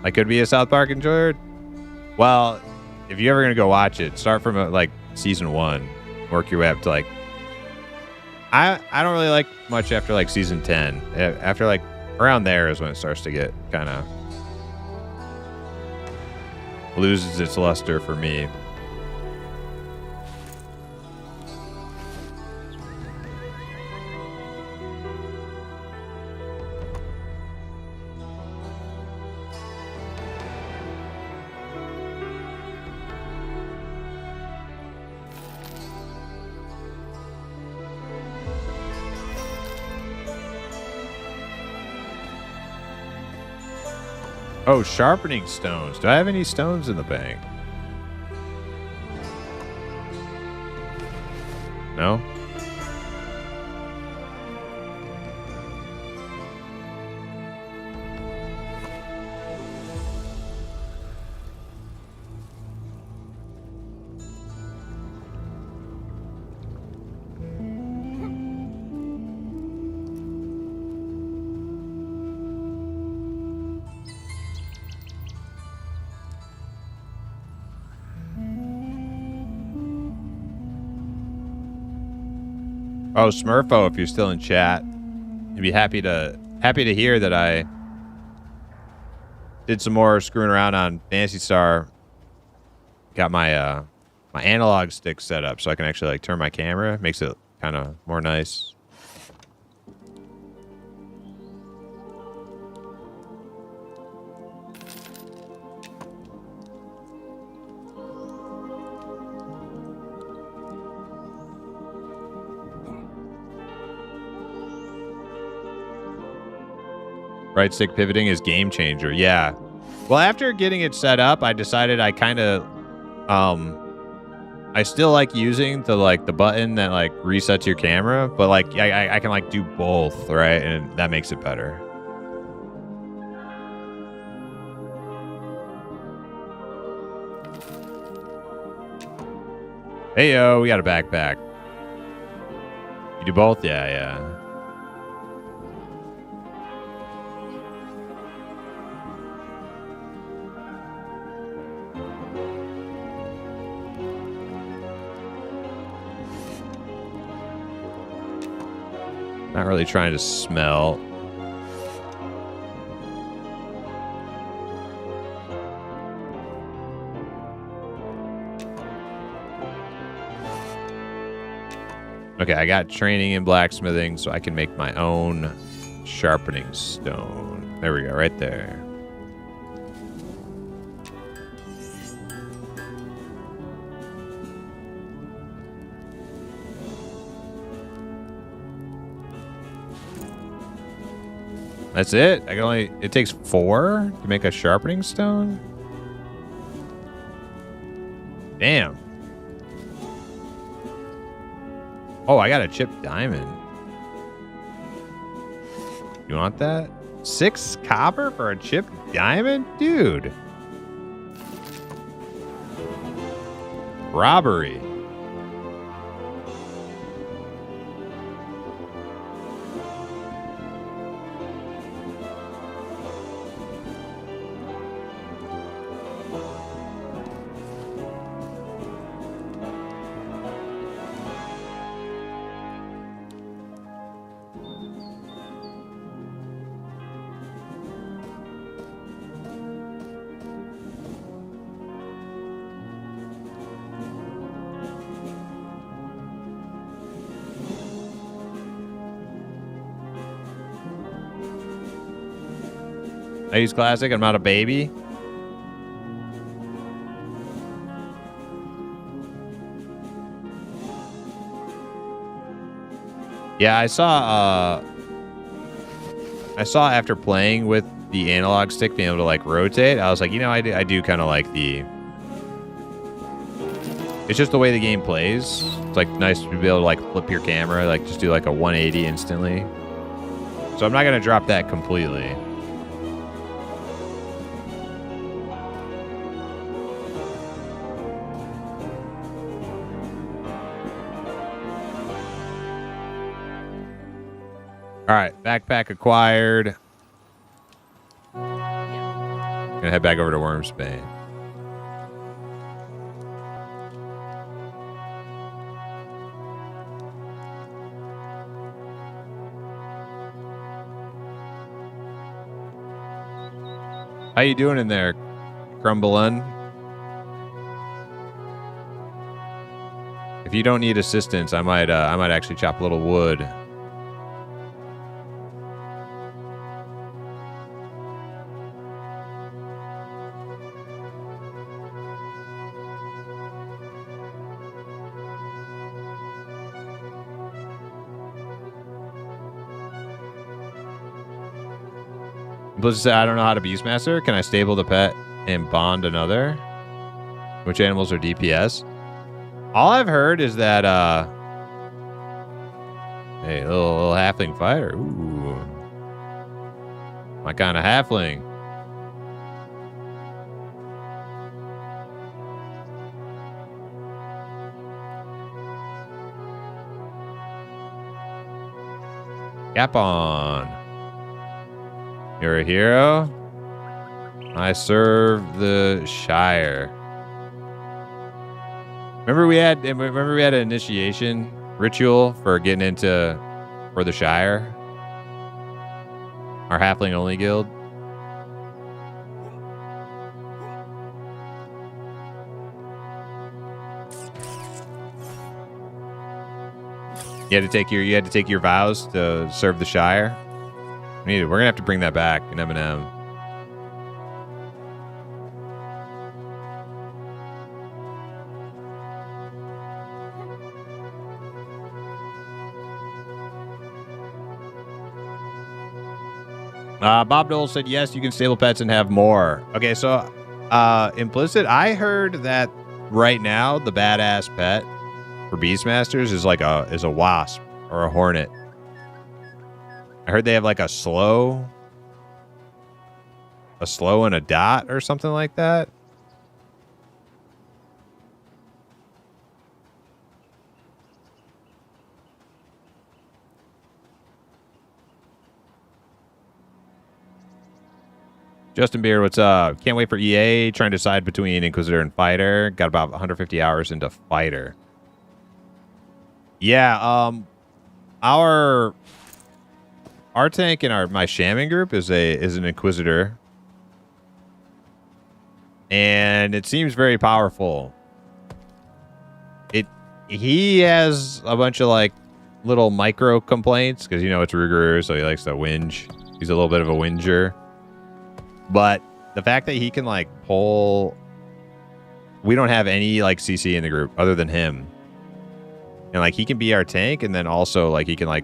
I could be a South Park enjoyer. Well, if you're ever gonna go watch it, start from like season 1, work your way up to like. I don't really like much after like season 10. After like around there is when it starts to get kind of loses its luster for me. Oh, sharpening stones. Do I have any stones in the bank? No? Oh, Smurfo, if you're still in chat, I'd be happy to hear that I did some more screwing around on Fantasy Star. Got my my analog stick set up so I can actually like turn my camera. Makes it kind of more nice. Right stick pivoting is game changer. Yeah. Well, after getting it set up, I decided I kind of I still like using the button that like resets your camera, but like I can like do both, right? And that makes it better. Hey yo, we got a backpack. You do both? Yeah, yeah. Not really trying to smell. Okay, I got training in blacksmithing, so I can make my own sharpening stone. There we go, right there. That's it? I can only... It takes 4 to make a sharpening stone? Damn. Oh, I got a chipped diamond. You want that? 6 copper for a chipped diamond? Dude. Robbery. I use classic. I'm not a baby. Yeah, I saw after playing with the analog stick being able to like rotate, I was like, you know, I do kind of like the... It's just the way the game plays. It's like nice to be able to like flip your camera, like just do like a 180 instantly. So I'm not going to drop that completely. All right, backpack acquired. Gonna head back over to Wormsbane. How you doing in there, Crumblein? If you don't need assistance, I might actually chop a little wood. Blizzard said, I don't know how to Beastmaster. Can I stable the pet and bond another? Which animals are DPS? All I've heard is that, hey, little halfling fighter. Ooh. My kind of halfling. Capon. You're a hero. I serve the Shire. Remember we had an initiation ritual for getting into for the Shire? Our halfling only guild. You had to take your vows to serve the Shire. We're gonna have to bring that back in M&M. Bob Dole said, yes, you can stable pets and have more. Okay, so implicit, I heard that right now the badass pet for Beastmasters is like a wasp or a hornet. I heard they have like a slow and a dot or something like that. Justin Beer, what's up? Can't wait for EA. Trying to decide between Inquisitor and Fighter. Got about 150 hours into Fighter. Yeah, our tank in my shaman group is an Inquisitor. And it seems very powerful. He has a bunch of like little micro complaints because it's Ruger, so he likes to whinge. He's a little bit of a whinger. But the fact that he can like pull, we don't have any like CC in the group other than him. And like he can be our tank, and then also like he can like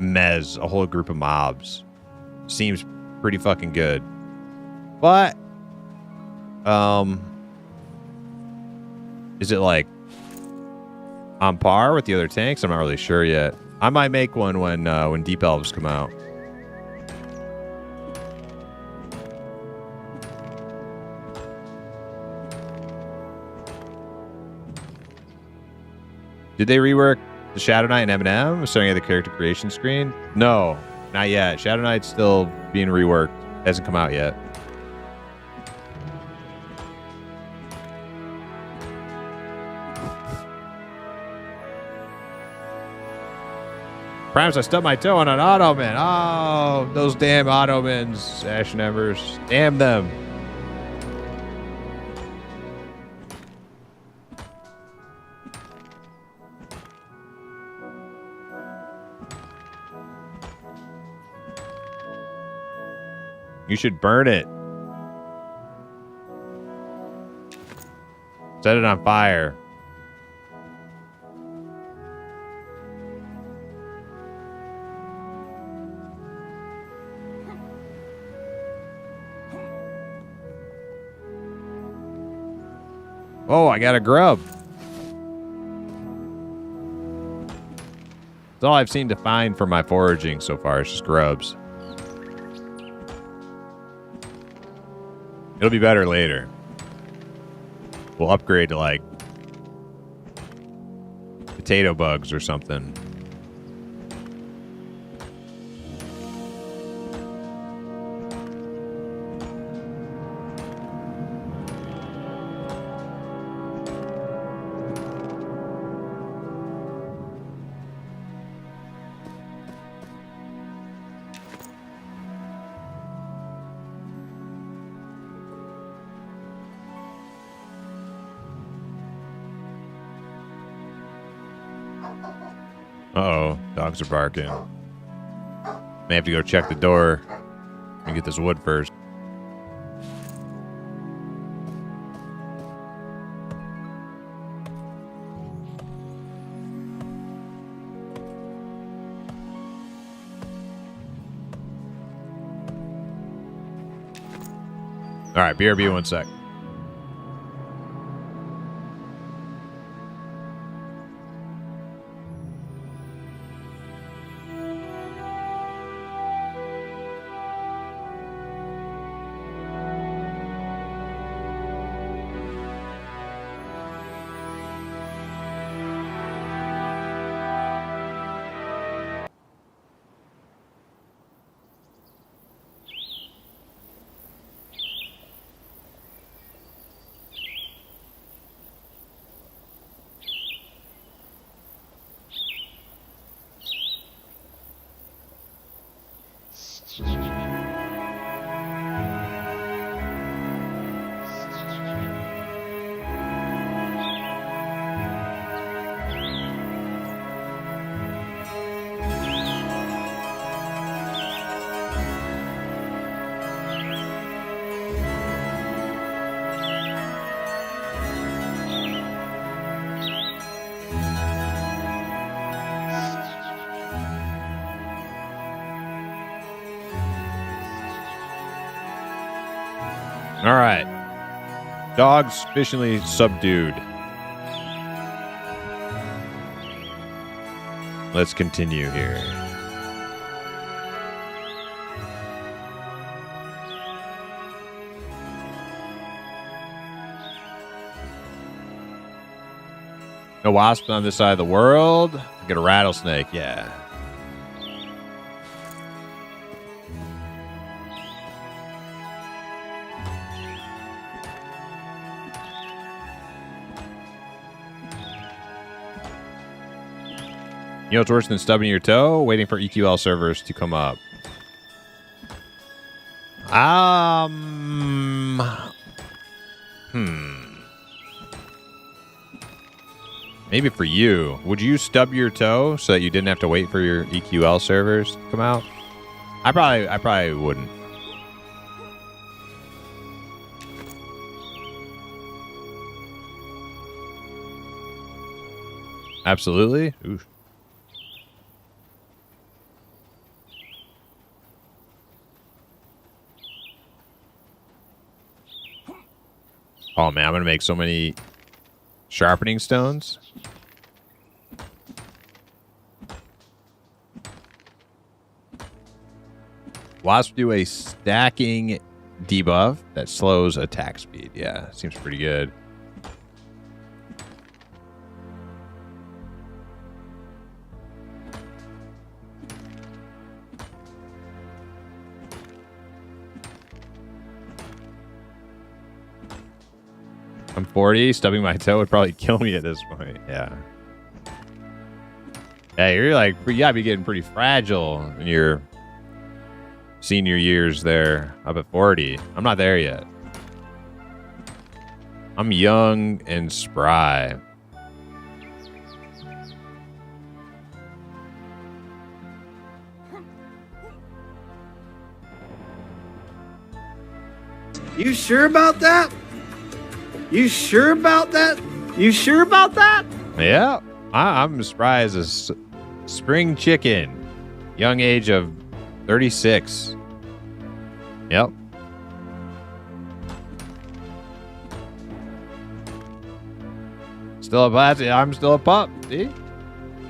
mez a whole group of mobs. Seems pretty fucking good. But is it like on par with the other tanks? I'm not really sure yet. I might make one when Deep Elves come out. Did they rework the Shadow Knight and M&M starting at the character creation screen? No, not yet. Shadow Knight's still being reworked. Hasn't come out yet. Primes, I stubbed my toe on an Ottoman. Oh, those damn Ottomans, Ashen Embers. Damn them. You should burn it. Set it on fire. Oh, I got a grub. That's all I've seen to find for my foraging so far. It's just grubs. It'll be better later. We'll upgrade to like potato bugs or something. Uh-oh, dogs are barking. May have to go check the door and get this wood first. All right, BRB 1 sec. All right. Dog sufficiently subdued. Let's continue here. No wasps on this side of the world. Get a rattlesnake, yeah. You know what's worse than stubbing your toe? Waiting for EQL servers to come up. Maybe for you. Would you stub your toe so that you didn't have to wait for your EQL servers to come out? I probably wouldn't. Absolutely. Ooh. Oh man, I'm gonna make so many sharpening stones. Wasp do a stacking debuff that slows attack speed. Yeah, seems pretty good. I'm 40. Stubbing my toe would probably kill me at this point. Yeah. Hey, you're like, you gotta be getting pretty fragile in your senior years there. Up at 40. I'm not there yet. I'm young and spry. You sure about that? You sure about that? You sure about that? Yeah. I'm as spry as a spring chicken. Young age of 36. Yep. Still a pup. I'm still a pup. See?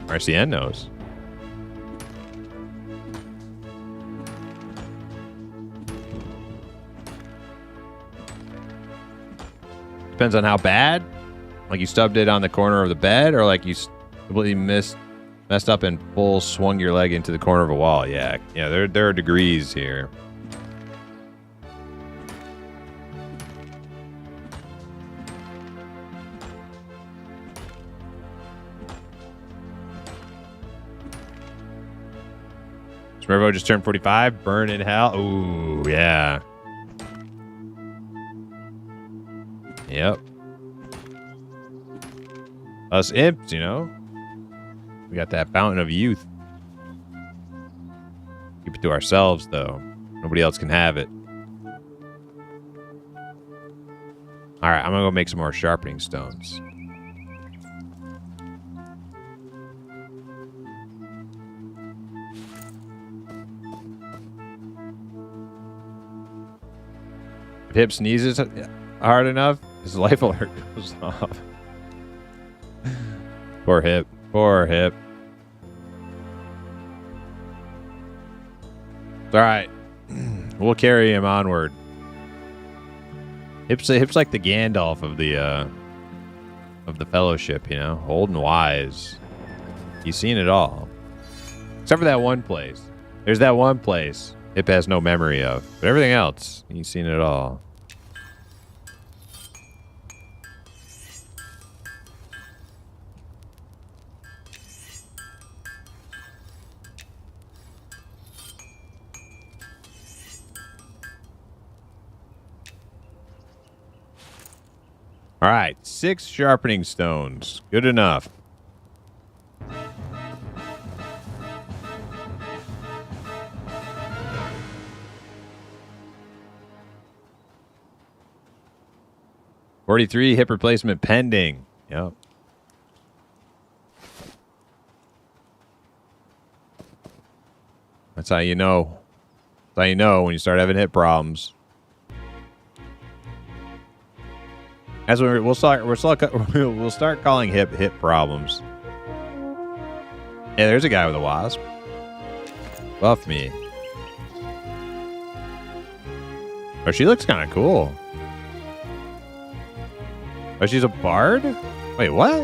RCN knows. Depends on how bad. Like you stubbed it on the corner of the bed, or like you completely messed up and full swung your leg into the corner of a wall. Yeah, there are degrees here. Smervo just turned 45. Burn in hell. Ooh, yeah. Yep. Us imps, you know? We got that fountain of youth. Keep it to ourselves, though. Nobody else can have it. All right, I'm going to go make some more sharpening stones. Hip sneezes hard enough, his life alert goes off. Poor Hip. Poor Hip. It's all right. We'll carry him onward. Hip's like the Gandalf of the Fellowship, you know, old and wise. He's seen it all, except for that one place. There's that one place Hip has no memory of, but everything else, he's seen it all. All right, 6 sharpening stones. Good enough. $43 hip replacement pending. Yep. That's how you know. That's how you know when you start having hip problems. As we'll start calling hip problems. Yeah, there's a guy with a wasp. Buff me. Oh, she looks kind of cool. Oh, she's a bard? Wait, what?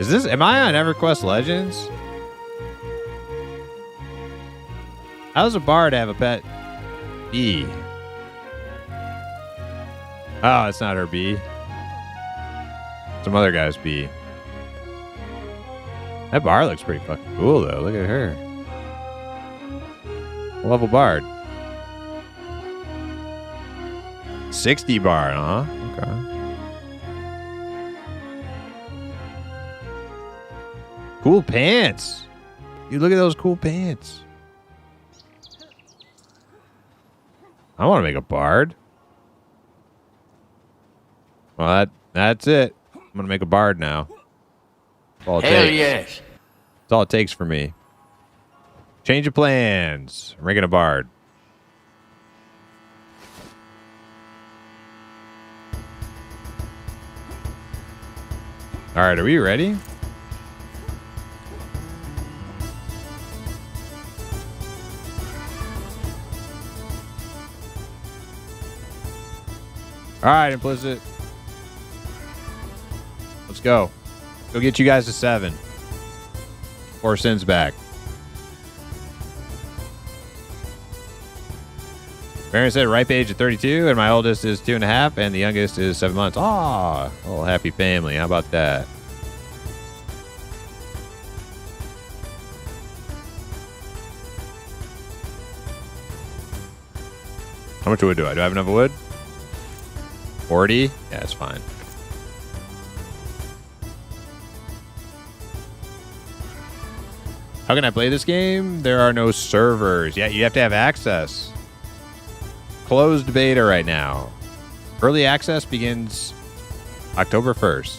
Am I on EverQuest Legends? How does a bard have a pet bee? Oh, it's not her bee. Some other guy's bee. That bard looks pretty fucking cool, though. Look at her. Level bard. 60 bar, huh? Okay. Cool pants. You look at those cool pants. I want to make a bard. Well, that's it. I'm going to make a bard now. That's all it Hell takes. yes. That's all it takes for me. Change of plans. I'm making a bard. All right, are we ready? All right, Implicit. Let's go. Go get you guys to 7. 4 sins back. Parents said ripe age of 32, and my oldest is 2.5, and the youngest is 7 months. Aw, little happy family. How about that? How much wood do I have enough wood? 40? Yeah, that's fine. How can I play this game? There are no servers. Yeah, you have to have access. Closed beta right now. Early access begins October 1st.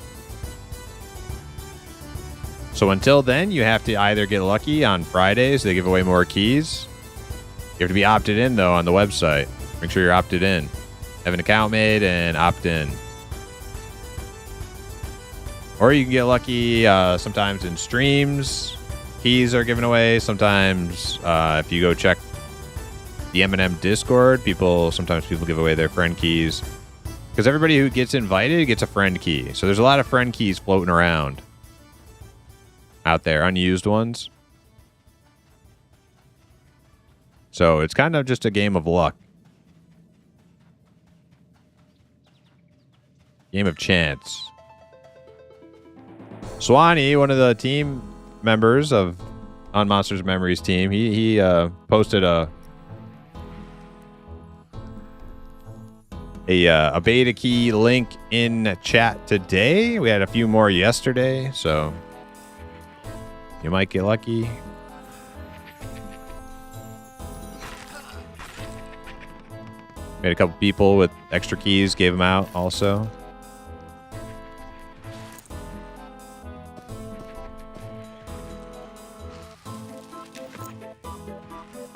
So until then, you have to either get lucky on Fridays. They give away more keys. You have to be opted in, though, on the website. Make sure you're opted in. Have an account made and opt in. Or you can get lucky sometimes in streams. Keys are given away. Sometimes if you go check the M&M Discord, sometimes people give away their friend keys. Because everybody who gets invited gets a friend key. So there's a lot of friend keys floating around out there, unused ones. So it's kind of just a game of luck. Game of chance. Swanee, one of the team members on Monsters Memories team, he posted a beta key link in chat today. We had a few more yesterday, so you might get lucky. Made a couple people with extra keys, gave them out also.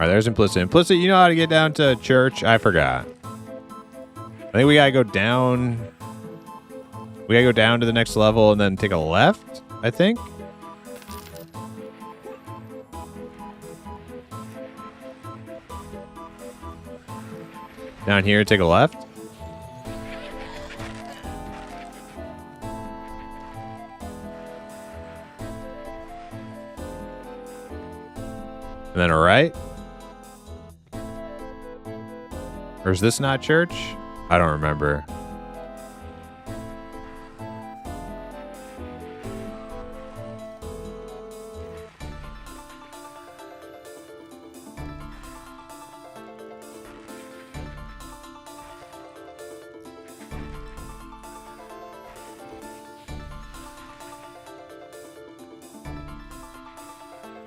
right, there's Implicit. Implicit, you know how to get down to church? I forgot. I think we gotta go down. We gotta go down to the next level and then take a left, I think. Down here, take a left. And then a right. Or is this not church? I don't remember.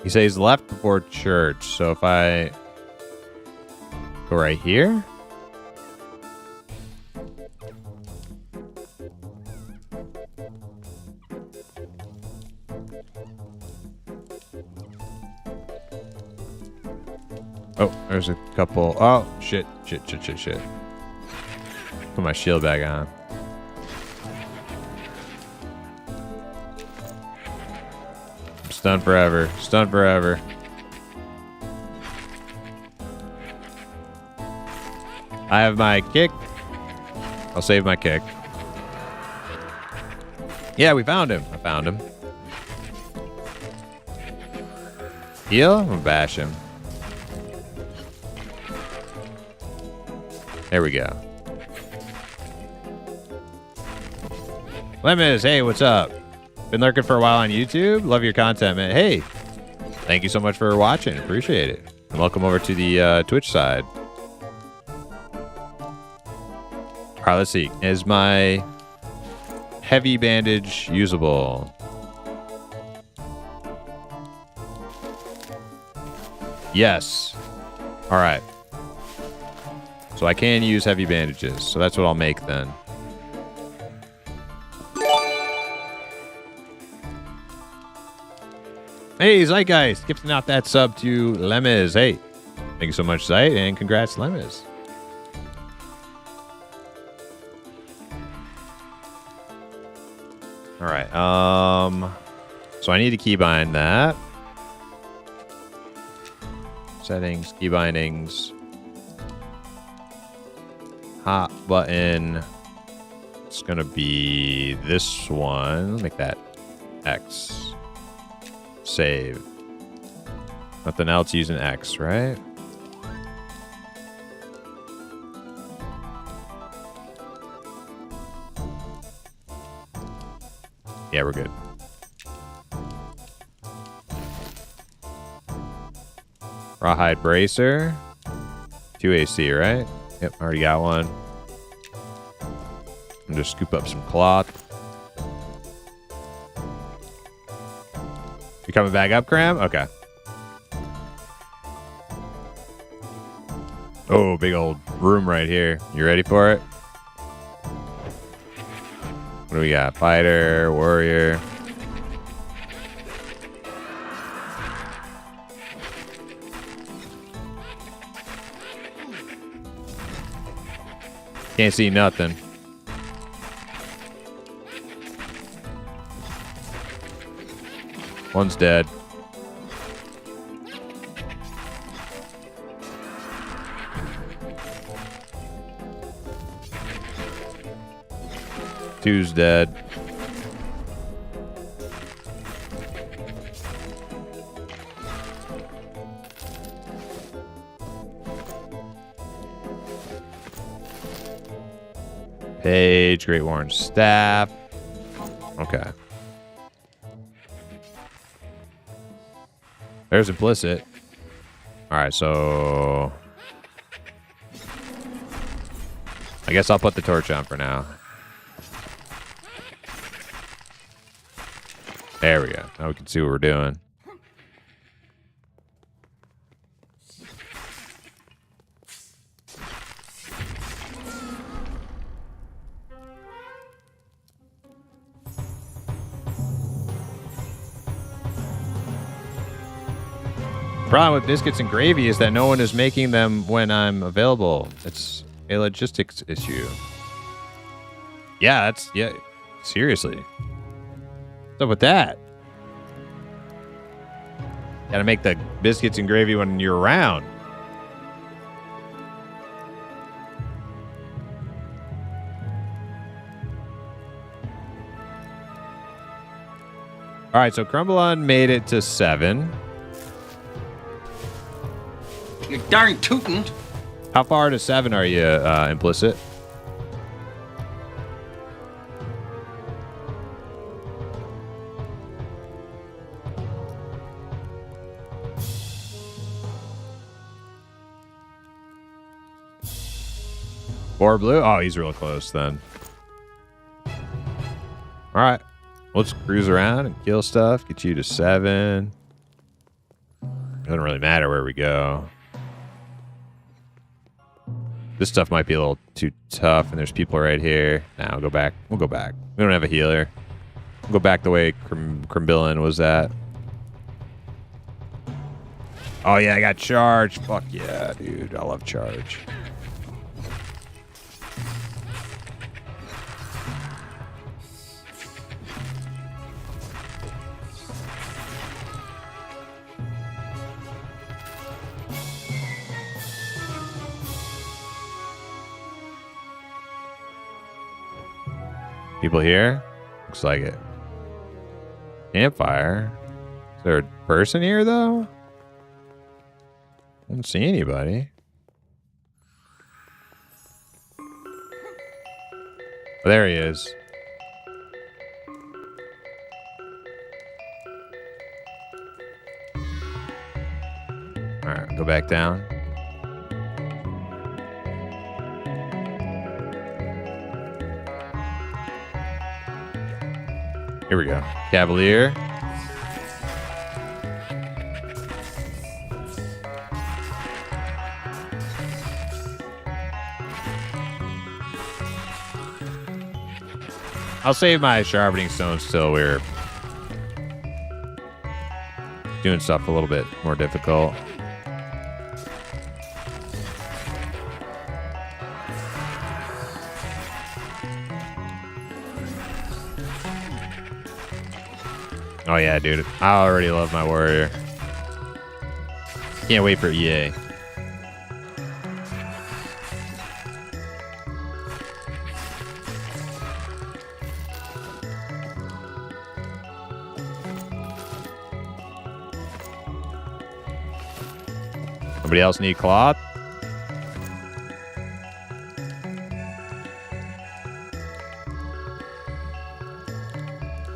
He says left before church. So if I go right here. Oh, there's a couple. Oh, shit. Put my shield back on. Stunned forever. Stunned forever. I have my kick. I'll save my kick. Yeah, we found him. I found him. Heal? I'm gonna bash him. There we go. Lemons, hey, what's up? Been lurking for a while on YouTube. Love your content, man. Hey, thank you so much for watching. Appreciate it. And welcome over to the Twitch side. All right, let's see. Is my heavy bandage usable? Yes. All right. So I can use heavy bandages. So that's what I'll make then. Hey, Zeitgeist, gifting out that sub to Lemez. Hey, thank you so much, Zeit, and congrats, Lemez. All right. So I need to keybind that. Settings, key bindings. Hot button. It's gonna be this one. Make that X. Save. Nothing else using X, right? Yeah, we're good. Rawhide bracer. 2 AC, right? Yep, already got one. I'm just scoop up some cloth. You coming back up, Cram? Okay. Oh, big old room right here. You ready for it? What do we got? Fighter, warrior. Can't see nothing. One's dead. Two's dead. Page, Great Warren Staff. Okay. There's Implicit. All right, so I guess I'll put the torch on for now. There we go. Now we can see what we're doing. problem with biscuits and gravy is that no one is making them when I'm available. It's a logistics issue. Yeah, seriously. What's up with that? Gotta make the biscuits and gravy when you're around. All right, so Crumbleon made it to 7. You darn tootin'. How far to 7 are you, Implicit? Four blue? Oh, he's real close then. All right. Let's cruise around and kill stuff. Get you to 7. Doesn't really matter where we go. This stuff might be a little too tough, and there's people right here. Nah, we'll go back. We'll go back. We don't have a healer. We'll go back the way Crimbillion was at. Oh, yeah, I got charge. Fuck yeah, dude. I love charge. People here? Looks like it. Campfire. Is there a person here, though? I don't see anybody. Oh, there he is. All right, go back down. Here we go. Cavalier. I'll save my sharpening stones till we're doing stuff a little bit more difficult. Oh yeah, dude. I already love my warrior. Can't wait for EA. Nobody else need cloth?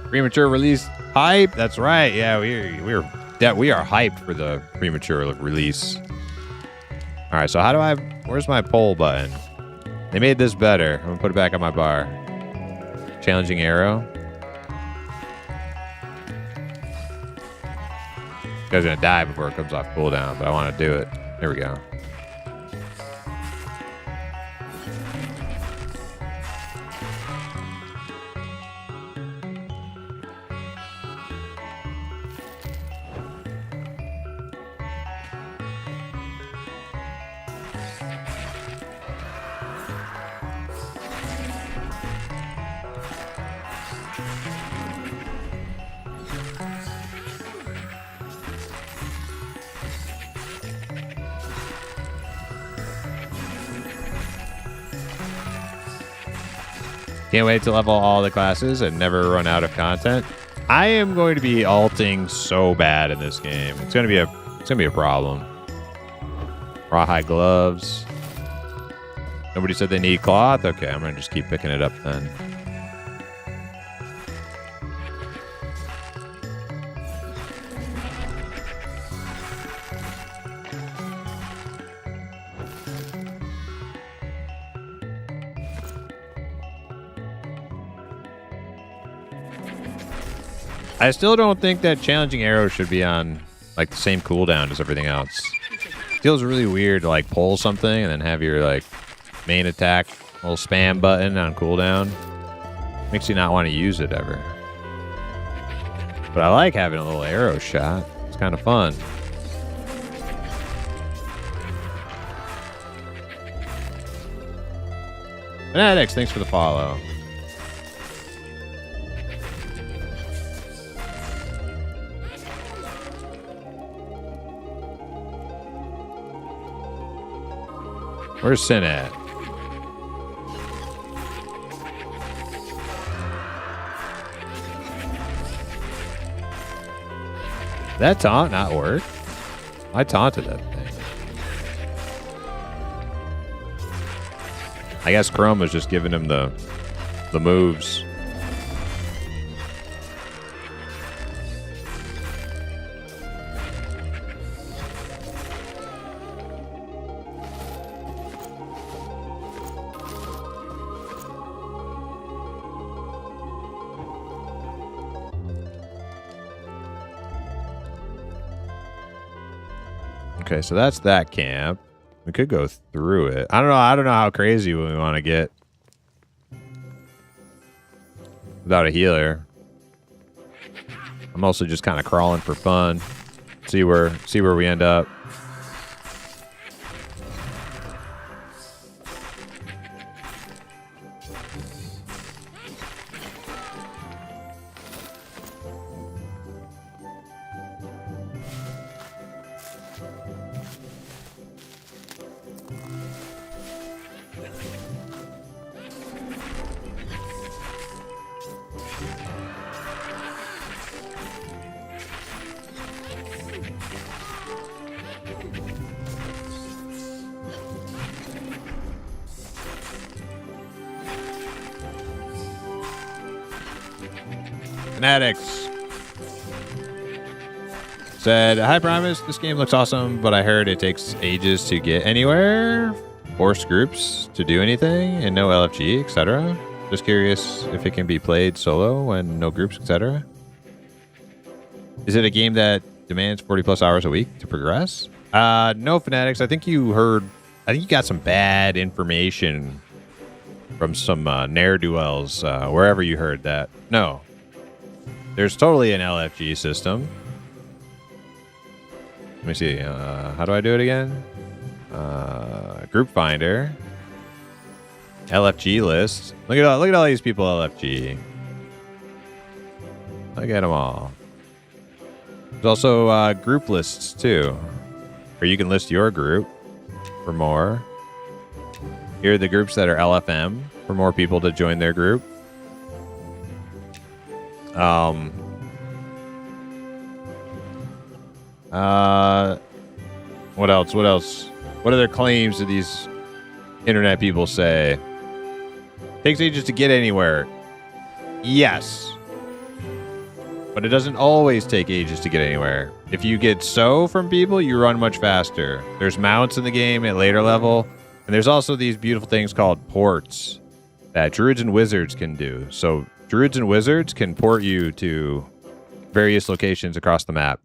Premature release hype. That's right. Yeah, we are hyped for the premature release. All right. So how do I? Where's my poll button? They made this better. I'm gonna put it back on my bar. Challenging arrow. This guy's gonna die before it comes off cooldown, but I want to do it. There we go. Can't wait to level all the classes and never run out of content. I am going to be alting so bad in this game. It's gonna be a problem. Rawhide gloves. Nobody said they need cloth. Okay, I'm gonna just keep picking it up then. I still don't think that challenging arrow should be on like the same cooldown as everything else. It feels really weird to like pull something and then have your like main attack little spam button on cooldown. Makes you not want to use it ever. But I like having a little arrow shot. It's kind of fun. Fanatics, thanks for the follow. Where's Sin at? That taunt not work? I taunted that thing. I guess Chrome was just giving him the moves. Okay, so that's that camp. We could go through it. I don't know. I don't know how crazy we want to get without a healer. I'm mostly just kind of crawling for fun. See where we end up. Fanatics said, "Hi Primus, this game looks awesome, but I heard it takes ages to get anywhere. Force groups to do anything and no LFG, etc. Just curious if it can be played solo when no groups, etc. Is it a game that demands 40 plus hours a week to progress?" No, Fanatics. I think you got some bad information from some ne'er-do-wells wherever you heard that. No. There's totally an LFG system. Let me see. How do I do it again? Group finder. LFG list. Look at all these people LFG. Look at them all. There's also group lists too, where you can list your group for more. Here are the groups that are LFM for more people to join their group. What else? What other claims do these internet people say? Takes ages to get anywhere. Yes. But it doesn't always take ages to get anywhere. If you get from people, you run much faster. There's mounts in the game at later level. And there's also these beautiful things called ports that druids and wizards can do. So druids and wizards can port you to various locations across the map.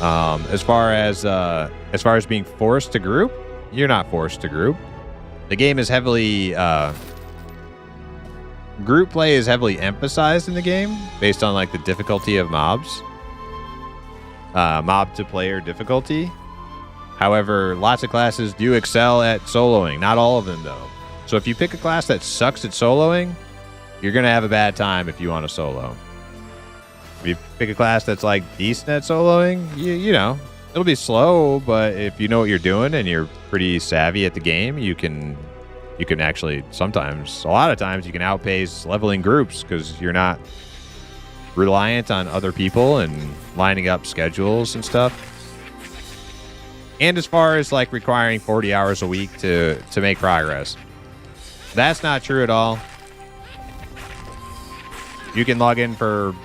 As far as being forced to group, you're not forced to group. The game is heavily group play is heavily emphasized in the game based on like the difficulty of mobs. Mob to player difficulty. However, lots of classes do excel at soloing. Not all of them though. So if you pick a class that sucks at soloing, you're gonna have a bad time if you want to solo. If you pick a class that's like decent at soloing, you know, it'll be slow, but if you know what you're doing and you're pretty savvy at the game, you can actually a lot of times you can outpace leveling groups because you're not reliant on other people and lining up schedules and stuff. And as far as like requiring 40 hours a week to make progress, that's not true at all. You can log in for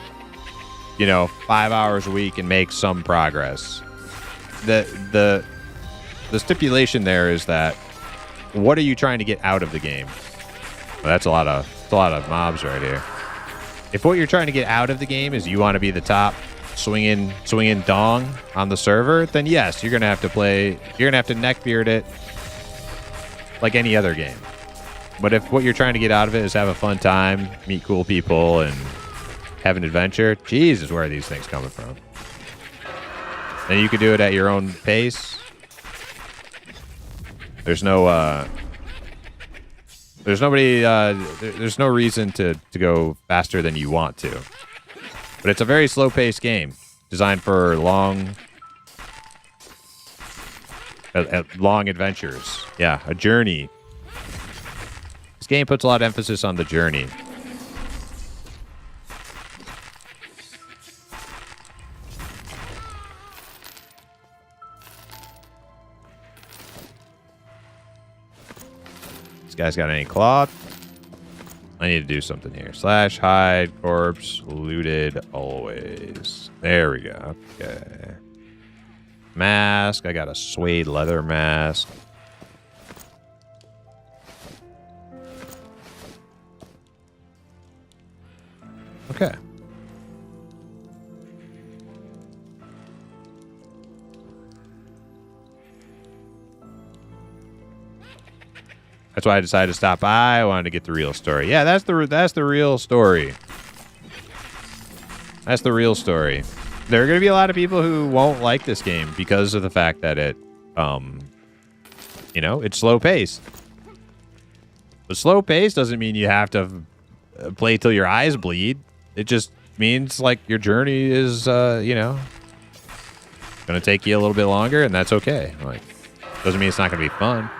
5 hours a week and make some progress. The stipulation there is that what are you trying to get out of the game? Well, that's a lot of mobs right here. If what you're trying to get out of the game is you want to be the top swinging dong on the server, then yes, you're gonna have to neckbeard it like any other game. But if what you're trying to get out of it is have a fun time, meet cool people, and have an adventure, Jesus, where are these things coming from? And you can do it at your own pace. There's no There's nobody. There's no reason to go faster than you want to. But it's a very slow-paced game, designed for long adventures. Yeah, a journey. This game puts a lot of emphasis on the journey. This guy's got any cloth? I need to do something here. Slash hide corpse looted always. There we go. Okay. Mask. I got a suede leather mask. Okay. That's why I decided to stop by. I wanted to get the real story. Yeah, that's the real story. That's the real story. There are going to be a lot of people who won't like this game because of the fact that it, you know, it's slow paced. But slow paced doesn't mean you have to play till your eyes bleed. It just means like your journey is, you know, going to take you a little bit longer, and that's okay. Like, doesn't mean it's not going to be fun.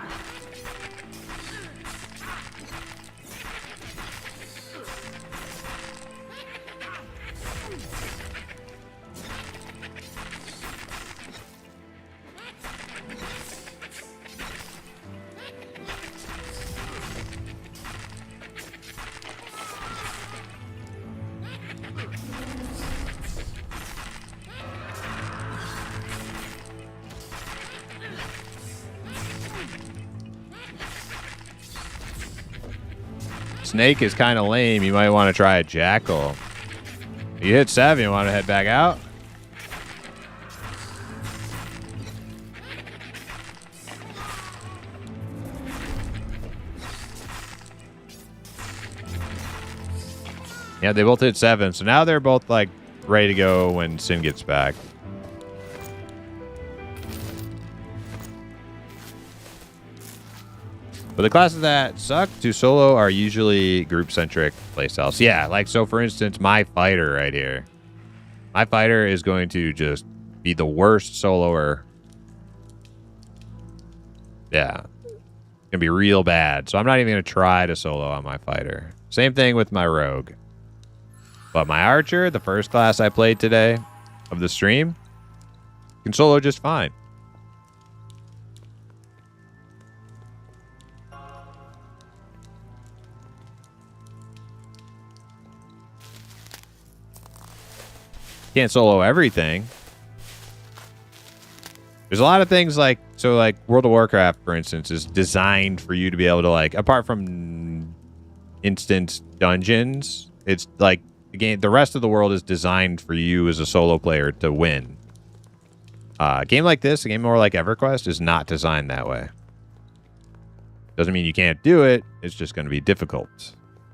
Snake is kind of lame. You might want to try a jackal. You hit 7. You want to head back out? Yeah, they both hit 7. So now they're both like ready to go when Sin gets back. But the classes that suck to solo are usually group-centric playstyles. Yeah, like, so for instance, my fighter right here. My fighter is going to just be the worst soloer. Yeah. Gonna be real bad. So I'm not even gonna try to solo on my fighter. Same thing with my rogue. But my archer, the first class I played today of the stream, can solo just fine. Can't solo everything. There's a lot of things like, so like World of Warcraft, for instance, is designed for you to be able to, like, apart from instant dungeons, it's like the game, the rest of the world is designed for you as a solo player to win. A game like this, a game more like EverQuest, is not designed that way. Doesn't mean you can't do it. It's just going to be difficult.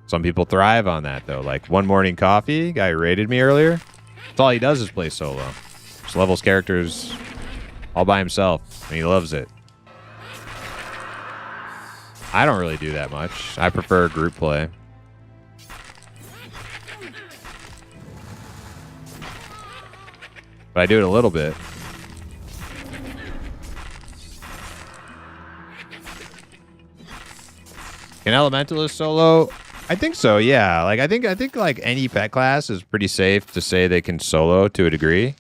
Some people thrive on that, though. Like One Morning Coffee, guy who rated me earlier. That's all he does is play solo. Just levels characters all by himself, and he loves it. I don't really do that much. I prefer group play. But I do it a little bit. Can Elementalist solo? I think so, yeah. Like I think like any pet class is pretty safe to say they can solo to a degree.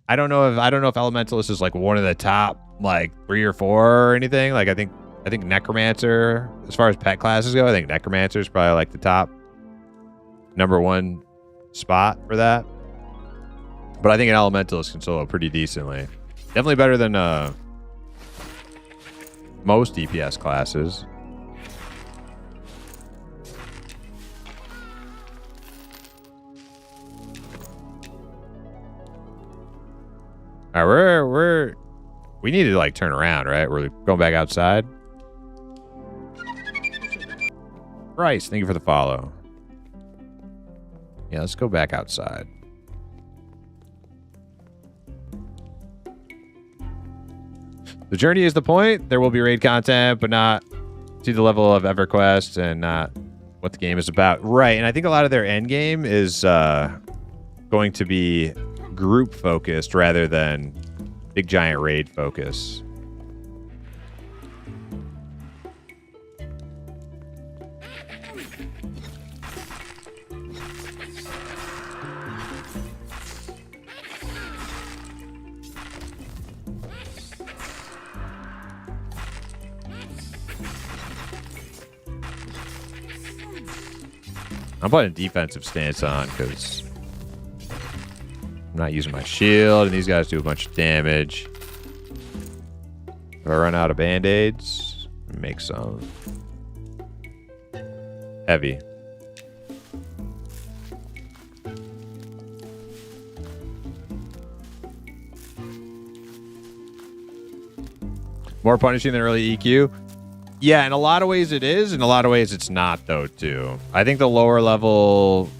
I don't know if Elementalist is like one of the top like 3 or 4 or anything. Like I think Necromancer, as far as pet classes go, I think Necromancer is probably like the top #1 spot for that. But I think an Elementalist can solo pretty decently. Definitely better than most DPS classes. All right, we need to like turn around, right? We're going back outside. Bryce, thank you for the follow. Yeah, let's go back outside. The journey is the point. There will be raid content, but not See the level of EverQuest and not what the game is about. Right, and I think a lot of their end game is going to be group focused rather than big giant raid focus. I'm putting a defensive stance on because I'm not using my shield, and these guys do a bunch of damage. If I run out of band-aids, make some. Heavy. More punishing than early EQ? Yeah, in a lot of ways it is. In a lot of ways it's not, though, too. I think the lower level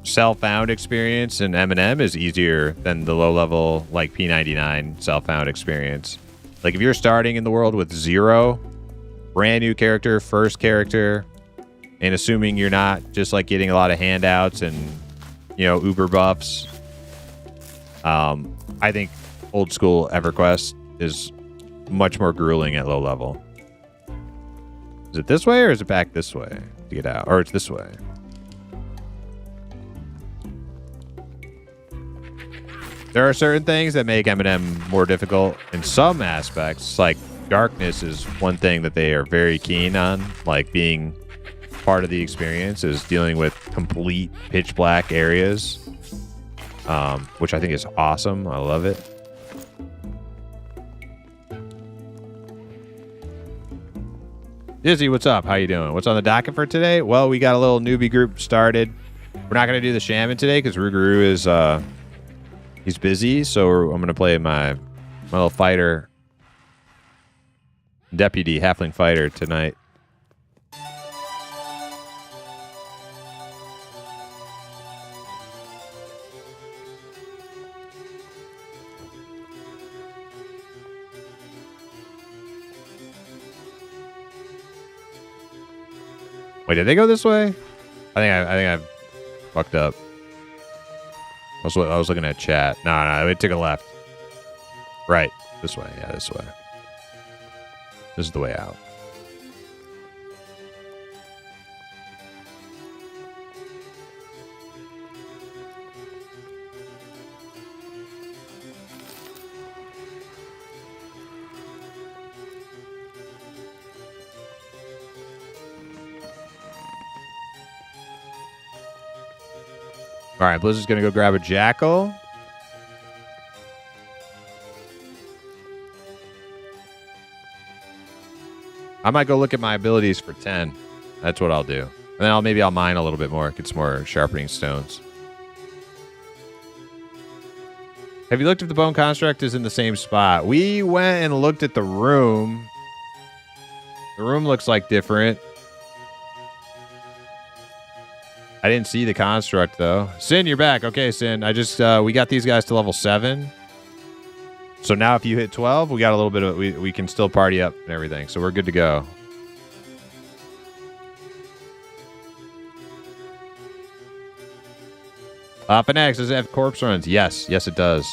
self-found experience in M&M is easier than the low level, like, P99 self-found experience. Like, if you're starting in the world with 0, brand new character, first character, and assuming you're not just, like, getting a lot of handouts and, you know, uber buffs, I think old school EverQuest is much more grueling at low level. Is it this way or is it back this way to get out? Or it's this way. There are certain things that make M&M more difficult in some aspects. Like darkness is one thing that they are very keen on. Like being part of the experience is dealing with complete pitch black areas. Which I think is awesome. I love it. Dizzy, what's up? How you doing? What's on the docket for today? Well, we got a little newbie group started. We're not going to do the shaman today because Rougarou is he's busy. So I'm going to play my little fighter, deputy halfling fighter tonight. Wait, did they go this way? I think I fucked up. I was looking at chat. No, it took a left. Right, this way. Yeah, this way. This is the way out. All right, Blizzard's going to go grab a jackal. I might go look at my abilities for 10. That's what I'll do. And then maybe I'll mine a little bit more, get some more sharpening stones. Have you looked if the bone construct is in the same spot? We went and looked at the room. The room looks like different. I didn't see the construct, though. Sin, you're back. Okay, Sin. We got these guys to level 7. So now if you hit 12, we got a little bit of... We can still party up and everything. So we're good to go. Fanax, does it have corpse runs? Yes. Yes, it does.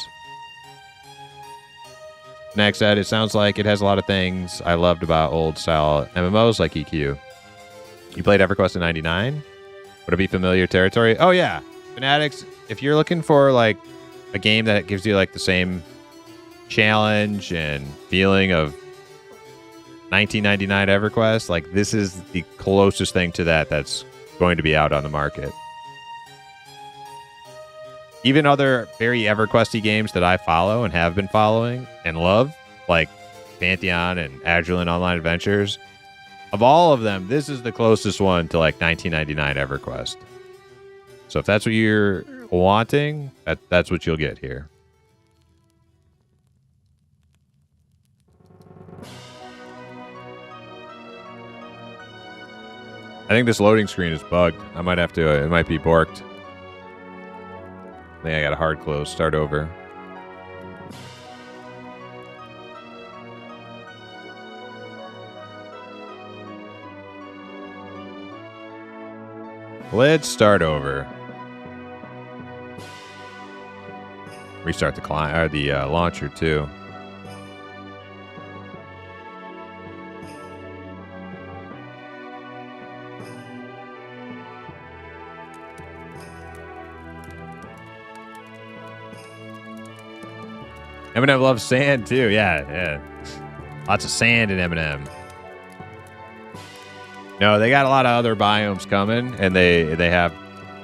Fanax said, it sounds like it has a lot of things I loved about old-style MMOs like EQ. You played EverQuest in 99? Would it be familiar territory? Oh, yeah. Fanatics, if you're looking for, like, a game that gives you, like, the same challenge and feeling of 1999 EverQuest, like, this is the closest thing to that that's going to be out on the market. Even other very EverQuest-y games that I follow and have been following and love, like Pantheon and Agilent Online Adventures, of all of them, this is the closest one to like 1999 EverQuest. So if that's what you're wanting, that's what you'll get here. I think this loading screen is bugged. I might have to, it might be borked. I think I got a hard close, start over. Let's start over. Restart the client or the launcher too. Eminem loves sand too. Yeah. Lots of sand in Eminem. No, they got a lot of other biomes coming, and they have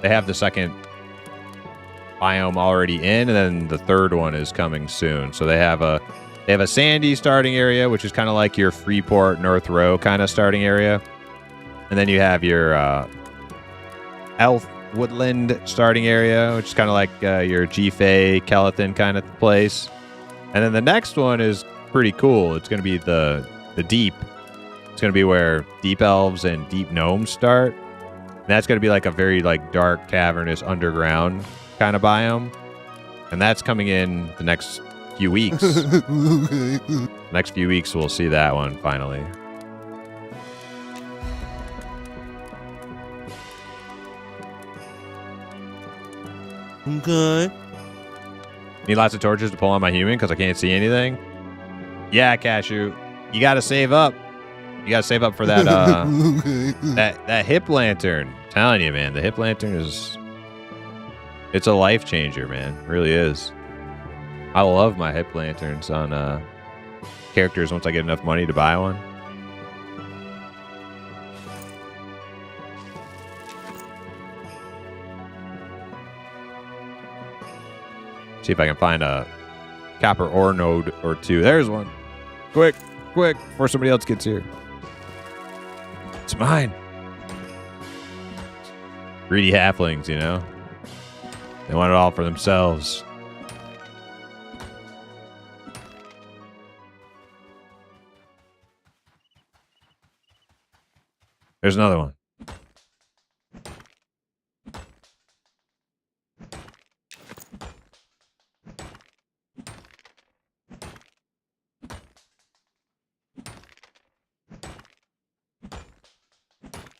the second biome already in, and then the third one is coming soon. So they have a sandy starting area, which is kind of like your Freeport North Row kind of starting area, and then you have your elf woodland starting area, which is kind of like your G-Fay Kelethan kind of place. And then the next one is pretty cool. It's going to be the deep. It's going to be where deep elves and deep gnomes start. And that's going to be like a very like dark, cavernous, underground kind of biome. And that's coming in the next few weeks. Next few weeks, we'll see that one finally. Okay. Need lots of torches to pull on my human because I can't see anything. Yeah, Cashew. You got to save up. You got to save up for that that hip lantern. I'm telling you, man, the hip lantern it's a life changer, man. It really is. I love my hip lanterns on characters once I get enough money to buy one. See if I can find a copper ore node or two. There's one. Quick, before somebody else gets here. It's mine. Greedy halflings, you know? They want it all for themselves. There's another one.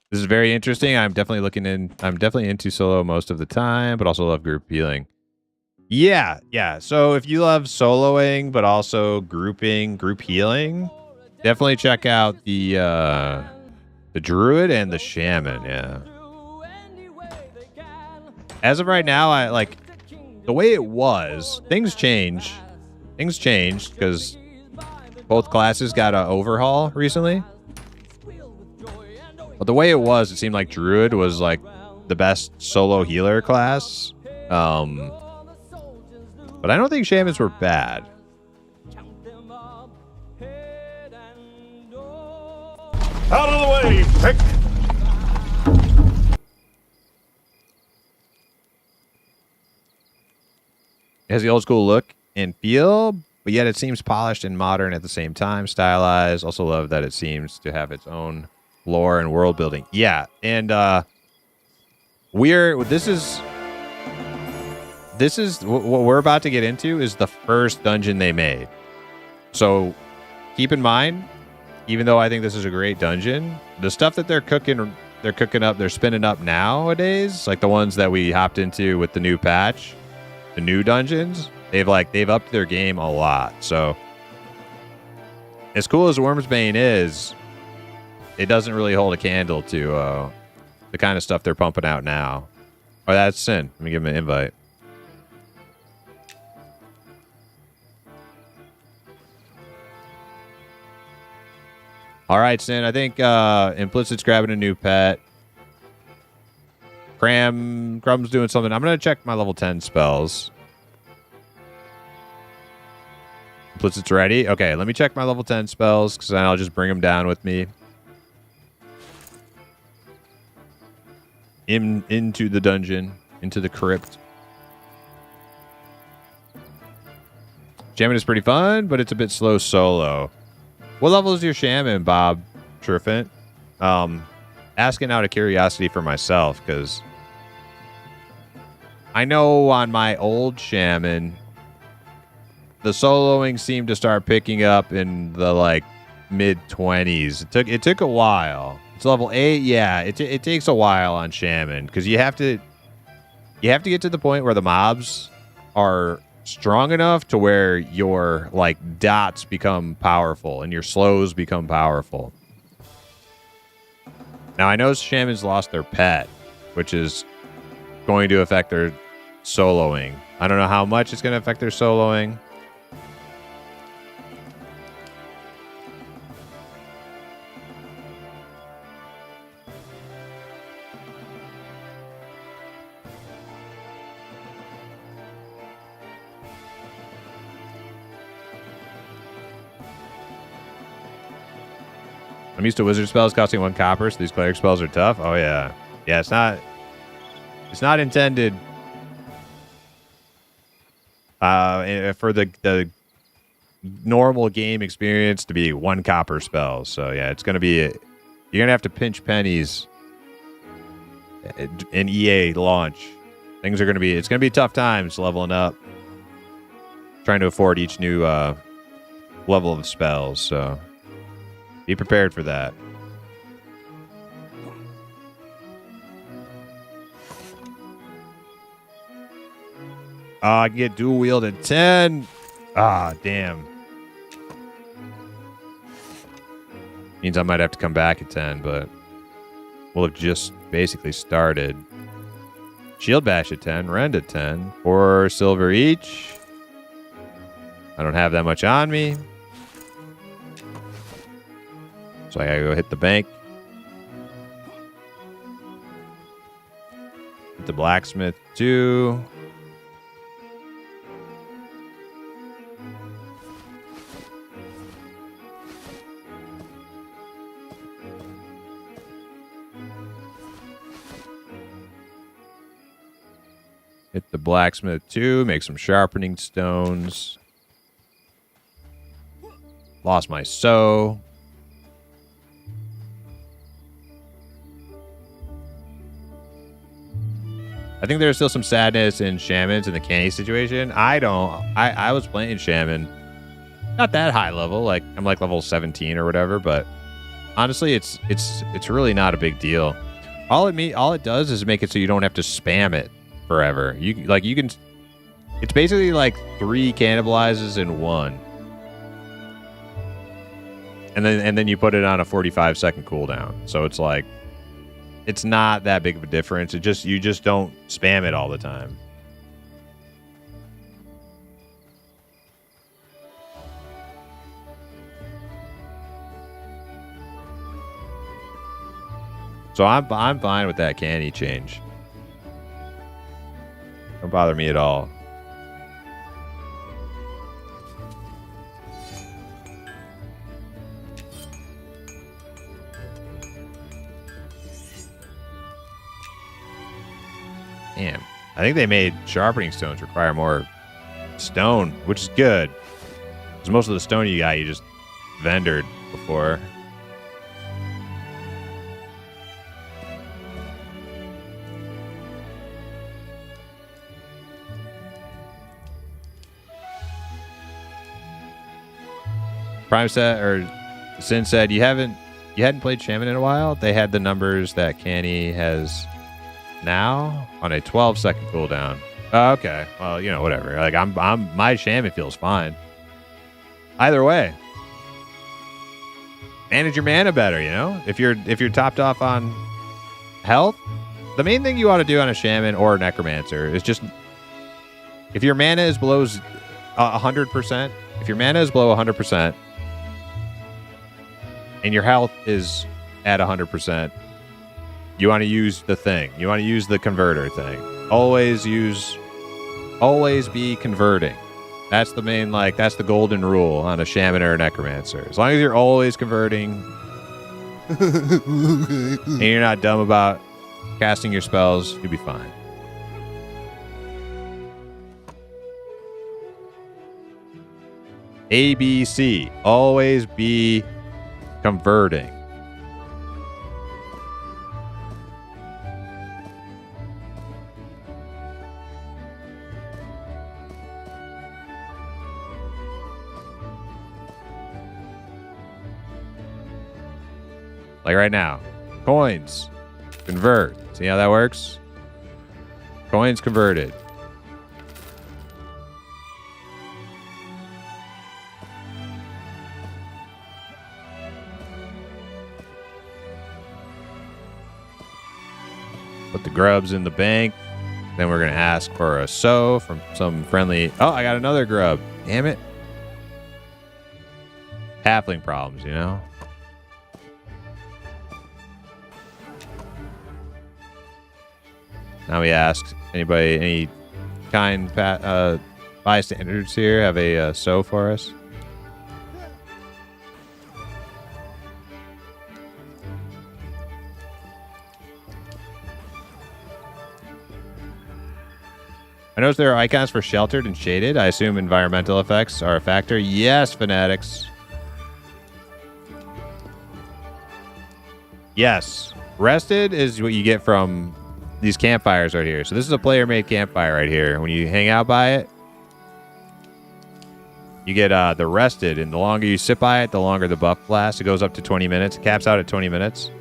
This is very interesting. I'm definitely into solo most of the time, but also love group healing. Yeah. So if you love soloing, but also group healing, definitely check out the druid and the shaman. Yeah. As of right now, I like the way it was. Things changed because both classes got an overhaul recently. But the way it was, it seemed like Druid was like the best solo healer class. But I don't think Shamans were bad. Out of the way, pick! It has the old school look and feel, but yet it seems polished and modern at the same time, stylized. Also love that it seems to have its own lore and world building. Yeah, and this is what we're about to get into is the first dungeon they made. So keep in mind, even though I think this is a great dungeon, the stuff that they're cooking up, they're spinning up nowadays, like the ones that we hopped into with the new patch, the new dungeons, they've upped their game a lot. So as cool as Wormsbane is, it doesn't really hold a candle to the kind of stuff they're pumping out now. Oh, that's Sin. Let me give him an invite. All right, Sin. I think Implicit's grabbing a new pet. Crumb's doing something. I'm going to check my level 10 spells. Implicit's ready. Okay, let me check my level 10 spells because then I'll just bring them down with me. Into the dungeon, into the crypt. Shaman is pretty fun, but it's a bit slow solo. What level is your shaman, Bob Trifant? Asking out of curiosity for myself, because I know on my old shaman, the soloing seemed to start picking up in the like mid-20s. It took a while. It's level 8. Yeah, it takes a while on Shaman because you have to get to the point where the mobs are strong enough to where your like dots become powerful and your slows become powerful. Now I know Shamans lost their pet, which is going to affect their soloing. I don't know how much it's going to affect their soloing. I'm used to wizard spells costing 1 copper, so these cleric spells are tough. Oh yeah. Yeah, it's not intended for the normal game experience to be 1 copper spells. So yeah, it's gonna be you're gonna have to pinch pennies in EA launch. It's gonna be tough times leveling up, trying to afford each new level of spells. So be prepared for that. I can get dual wield at 10. Ah, damn. Means I might have to come back at 10, but we'll have just basically started. Shield bash at 10, rend at 10, 4 silver each. I don't have that much on me, so I gotta go hit the bank. Hit the blacksmith too. Hit the blacksmith too. Make some sharpening stones. Lost my sow. I think there's still some sadness in Shamans in the canny situation. I was playing Shaman. Not that high level. Like I'm like level 17 or whatever, but honestly it's really not a big deal. All it does is make it so you don't have to spam it forever. You can it's basically like 3 cannibalizes in 1. And then you put it on a 45-second cooldown. So it's like it's not that big of a difference. You just don't spam it all the time. So I'm fine with that candy change. Don't bother me at all. Damn. I think they made sharpening stones require more stone, which is good. Because most of the stone you got, you just vendored before. Prime said, or Sin said, you hadn't played Shaman in a while. They had the numbers that Canny has now on a 12-second cooldown. Oh, okay. Well, whatever. Like my Shaman feels fine. Either way, manage your mana better. If you're topped off on health, the main thing you ought to do on a Shaman or a Necromancer is just if your mana is below 100%. If your mana is below 100%. And your health is at 100%, you want to use the thing. You want to use the converter thing. Always be converting. That's the main, that's the golden rule on a Shaman or a Necromancer. As long as you're always converting and you're not dumb about casting your spells, you'll be fine. ABC. Always be converting. Like right now. Coins. Convert. See how that works? Coins converted. Put the grubs in the bank. Then we're going to ask for a sow from some friendly... Oh, I got another grub. Damn it. Halfling problems, you know? Now we ask anybody, any kind bystanders here have a sow for us? I notice there are icons for sheltered and shaded. I assume environmental effects are a factor. Yes, fanatics. Yes. Rested is what you get from these campfires right here. So this is a player-made campfire right here. When you hang out by it, you get the rested, and the longer you sit by it, the longer the buff lasts. It goes up to 20 minutes. It caps out at 20 minutes.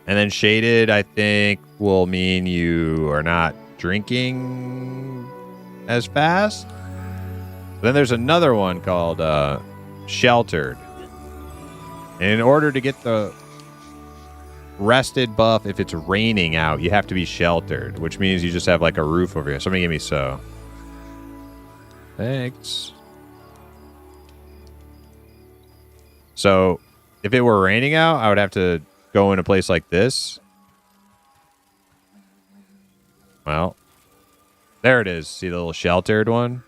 And then shaded, I think, will mean you are not drinking as fast. Then there's another one called sheltered. And in order to get the rested buff, if it's raining out, you have to be sheltered, which means you just have like a roof over here. Somebody give me so. Thanks. So if it were raining out, I would have to go in a place like this. Well, there it is. See the little sheltered one?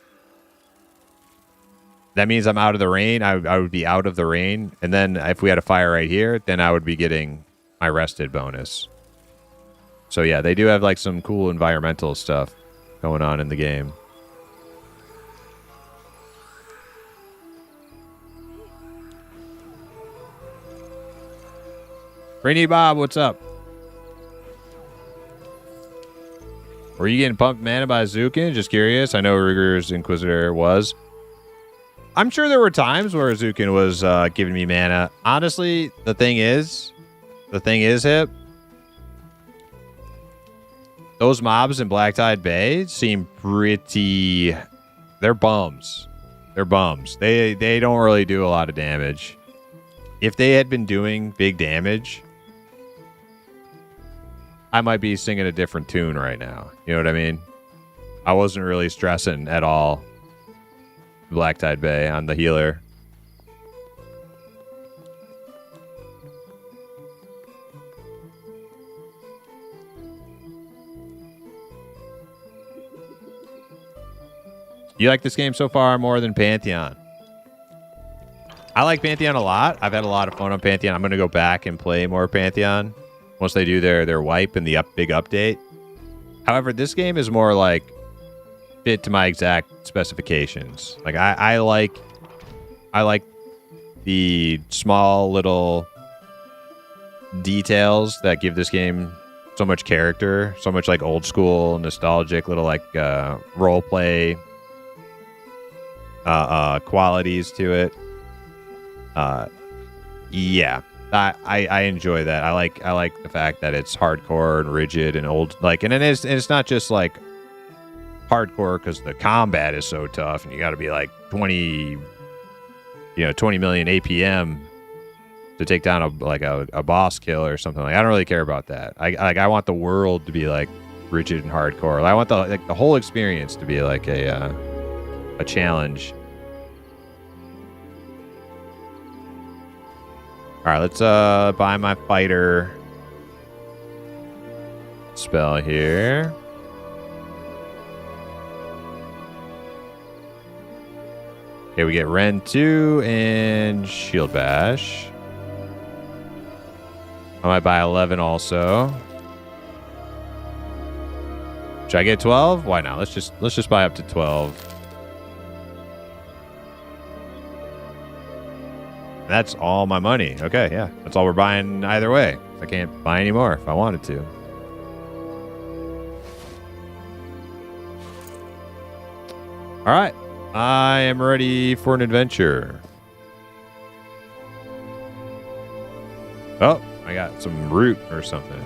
That means I'm out of the rain. I would be out of the rain. And then if we had a fire right here, then I would be getting my rested bonus. So yeah, they do have like some cool environmental stuff going on in the game. Rainy Bob, what's up? Were you getting pumped mana by Azukin? Just curious. I know Rigger's Inquisitor was. I'm sure there were times where Azukin was giving me mana. Honestly, the thing is, Hip, those mobs in Black Tide Bay seem pretty... They're bums. They're bums. They don't really do a lot of damage. If they had been doing big damage, I might be singing a different tune right now. You know what I mean? I wasn't really stressing at all Black Tide Bay on the healer. You like this game so far more than Pantheon? I like Pantheon a lot. I've had a lot of fun on Pantheon. I'm going to go back and play more Pantheon once they do their wipe and the big update. However, this game is more like fit to my exact specifications. Like I like the small little details that give this game so much character, so much like old school, nostalgic little like role play qualities to it. Yeah, I enjoy that. I like the fact that it's hardcore and rigid and old, like, and it's not just like hardcore because the combat is so tough and you got to be like 20 million APM to take down a boss kill or something. Like, I don't really care about that. I want the world to be like rigid and hardcore. I want the whole experience to be like a challenge. All right, let's buy my fighter spell here. Okay, we get Rend 2 and Shield Bash. I might buy 11 also. Should I get 12? Why not? Let's just buy up to 12. That's all my money. Okay, yeah. That's all we're buying either way. I can't buy any more if I wanted to. All right. I am ready for an adventure. Oh, I got some root or something.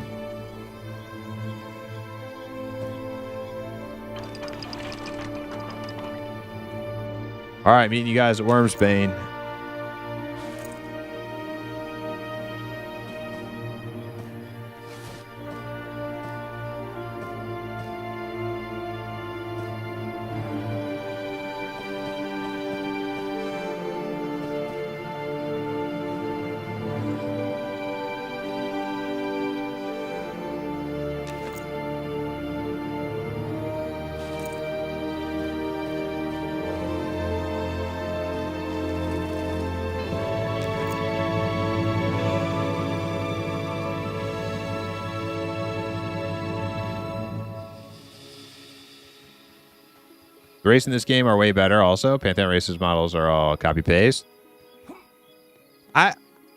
All right, meeting you guys at Wormsbane. The races in this game are way better also. Pantheon Races models are all copy-paste. I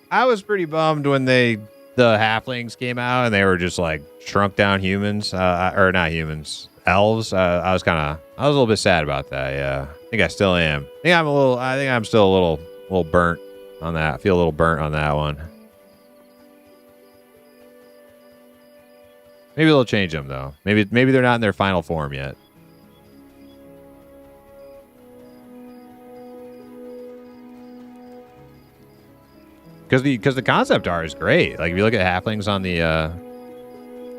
was pretty bummed when the halflings came out and they were just like shrunk down humans. Or not humans. Elves. I was a little bit sad about that, yeah. I think I still am. I think I'm still a little burnt on that. I feel a little burnt on that one. Maybe they'll change them though. Maybe they're not in their final form yet. Because the concept art is great. Like if you look at halflings on the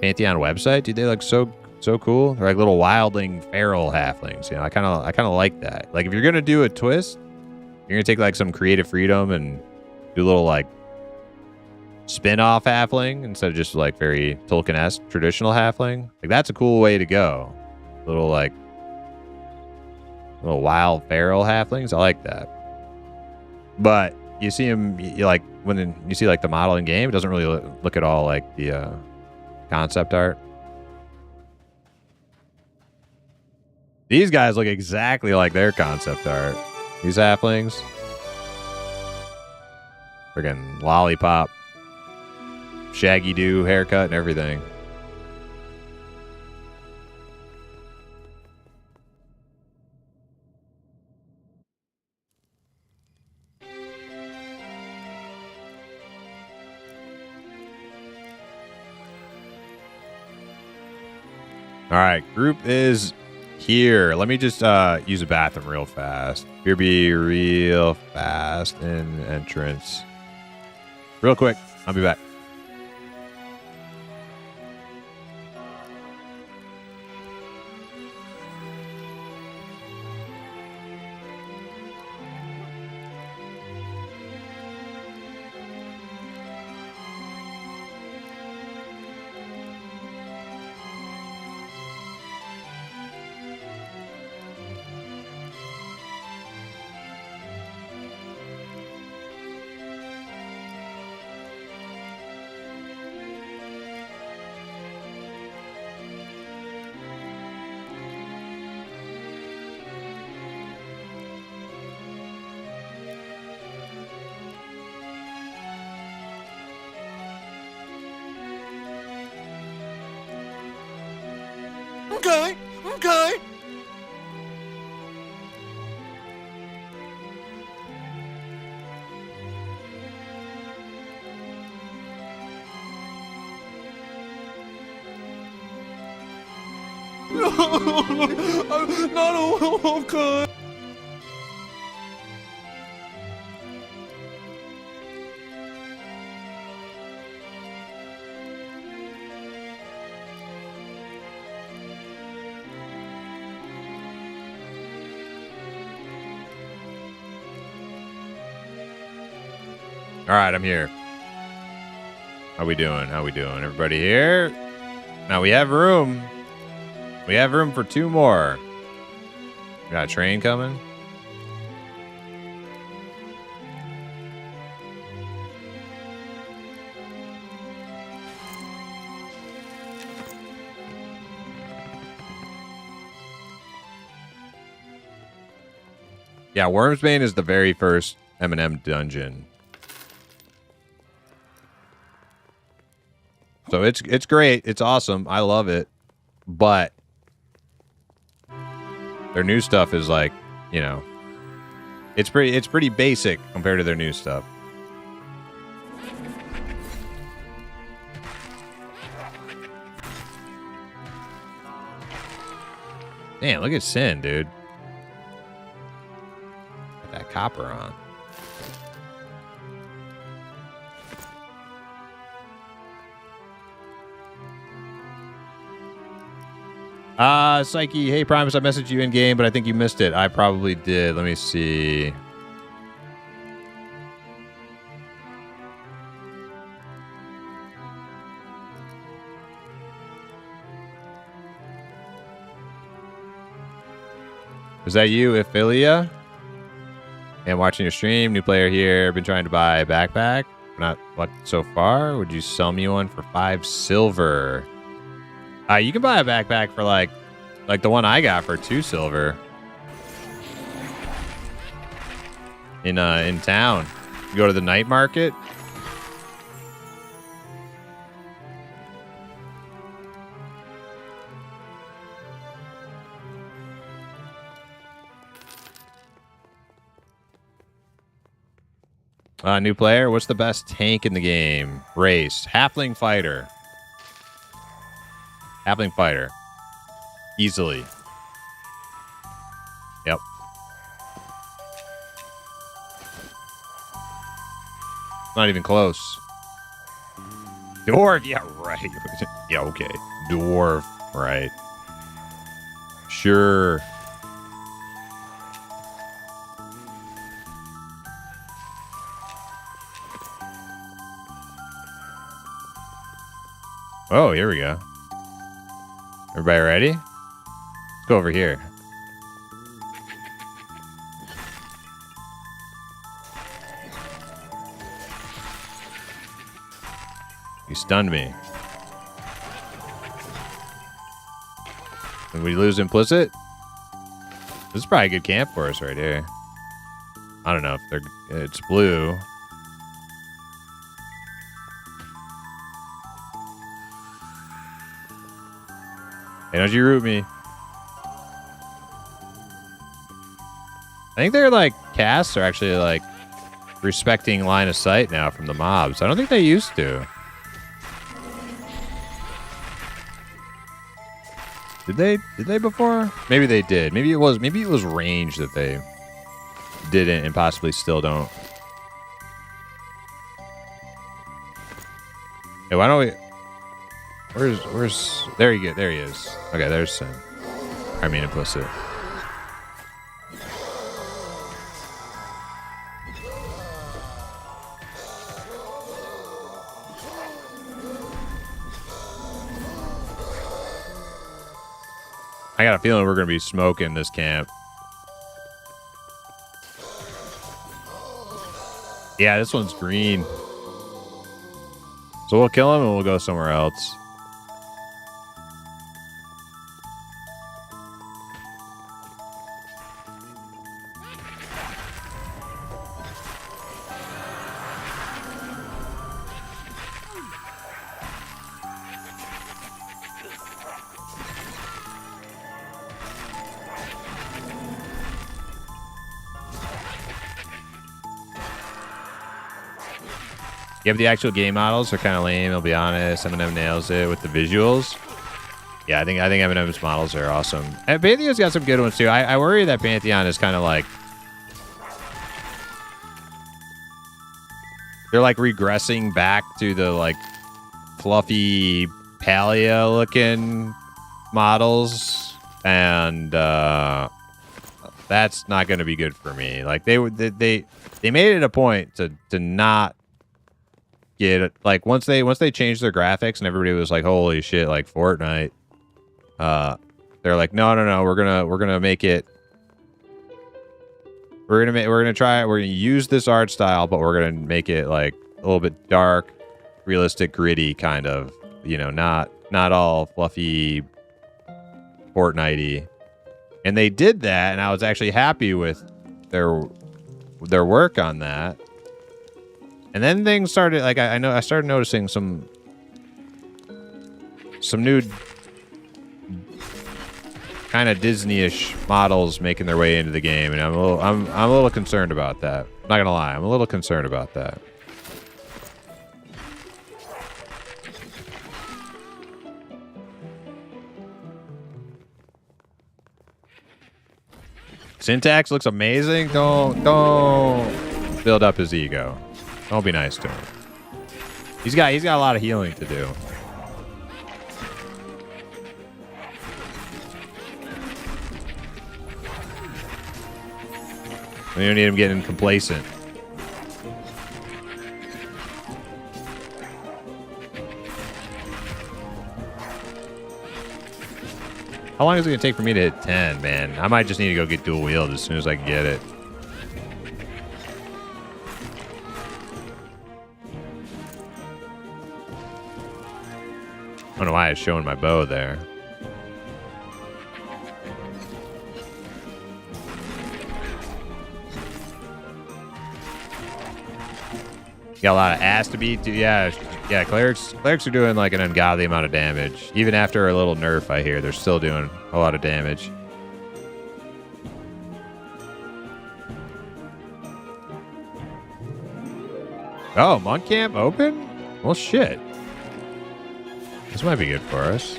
Pantheon website, dude, they look so cool. They're like little wildling feral halflings. You know, I kind of like that. Like if you're gonna do a twist, you're gonna take like some creative freedom and do a little like spin-off halfling instead of just like very Tolkien-esque traditional halfling. Like that's a cool way to go. Little wild feral halflings. I like that. But you see him, like when you see like the model in game, it doesn't really look at all like the concept art. These guys look exactly like their concept art. These halflings, friggin' lollipop, Shaggy Doo haircut and everything. All right, group is here. Let me just use a bathroom real fast. Here be real fast in entrance. Real quick. I'll be back. Okay. I'm not okay. All right, I'm here. How we doing? Everybody here? Now we have room. We have room for 2 more. We got a train coming. Yeah, Wormsbane is the very first M&M dungeon. So it's great. It's awesome. I love it. But their new stuff is like, you know, it's pretty basic compared to their new stuff. Damn, look at Sin, dude. Got that copper on. Psyche, hey Primus, I messaged you in game, but I think you missed it. I probably did. Let me see. Was that you, Ophelia? And watching your stream, new player here. Been trying to buy a backpack. Not lucked so far. Would you sell me one for 5 silver? You can buy a backpack for like the one I got for 2 silver. In town. You go to the night market. New player. What's the best tank in the game? Race. Halfling fighter. Halfling fighter. Easily. Yep. Not even close. Dwarf. Yeah, right. Yeah, okay. Dwarf. Right. Sure. Oh, here we go. Everybody ready? Let's go over here. You stunned me. Did we lose implicit? This is probably a good camp for us right here. I don't know if they're... It's blue. Hey, don't you root me. I think they're like casts are actually like respecting line of sight now from the mobs. I don't think they used to. Did they before? Maybe they did. Maybe it was range that they didn't and possibly still don't. Hey, why don't we... Where's there you go, there he is. Okay, there's Sin. I mean implicit. I got a feeling we're gonna be smoking this camp. Yeah, this one's green. So we'll kill him and we'll go somewhere else. Yeah, but the actual game models are kind of lame, I'll be honest. Eminem nails it with the visuals. Yeah, I think Eminem's models are awesome. And Pantheon's got some good ones too. I worry that Pantheon is kind of like... They're like regressing back to the like fluffy Palia looking models. And that's not going to be good for me. Like they made it a point to not get it. Like once they changed their graphics and everybody was like, holy shit, like Fortnite. They're like, no, we're gonna make it. We're gonna use this art style, but we're gonna make it like a little bit dark, realistic, gritty kind of, you know, not all fluffy Fortnite-y. And they did that, and I was actually happy with their work on that. And then things started, like, I started noticing some new kind of Disney-ish models making their way into the game, and I'm a little concerned about that. Not gonna lie, I'm a little concerned about that. Syntax looks amazing. Don't build up his ego. Don't be nice to him. He's got a lot of healing to do. We don't need him getting complacent. How long is it going to take for me to hit 10, man? I might just need to go get dual wield as soon as I can get it. I don't know why it's showing my bow there. Got a lot of ass to beat. Yeah, clerics are doing like an ungodly amount of damage. Even after a little nerf, I hear they're still doing a lot of damage. Oh, monk camp open? Well, shit. This might be good for us.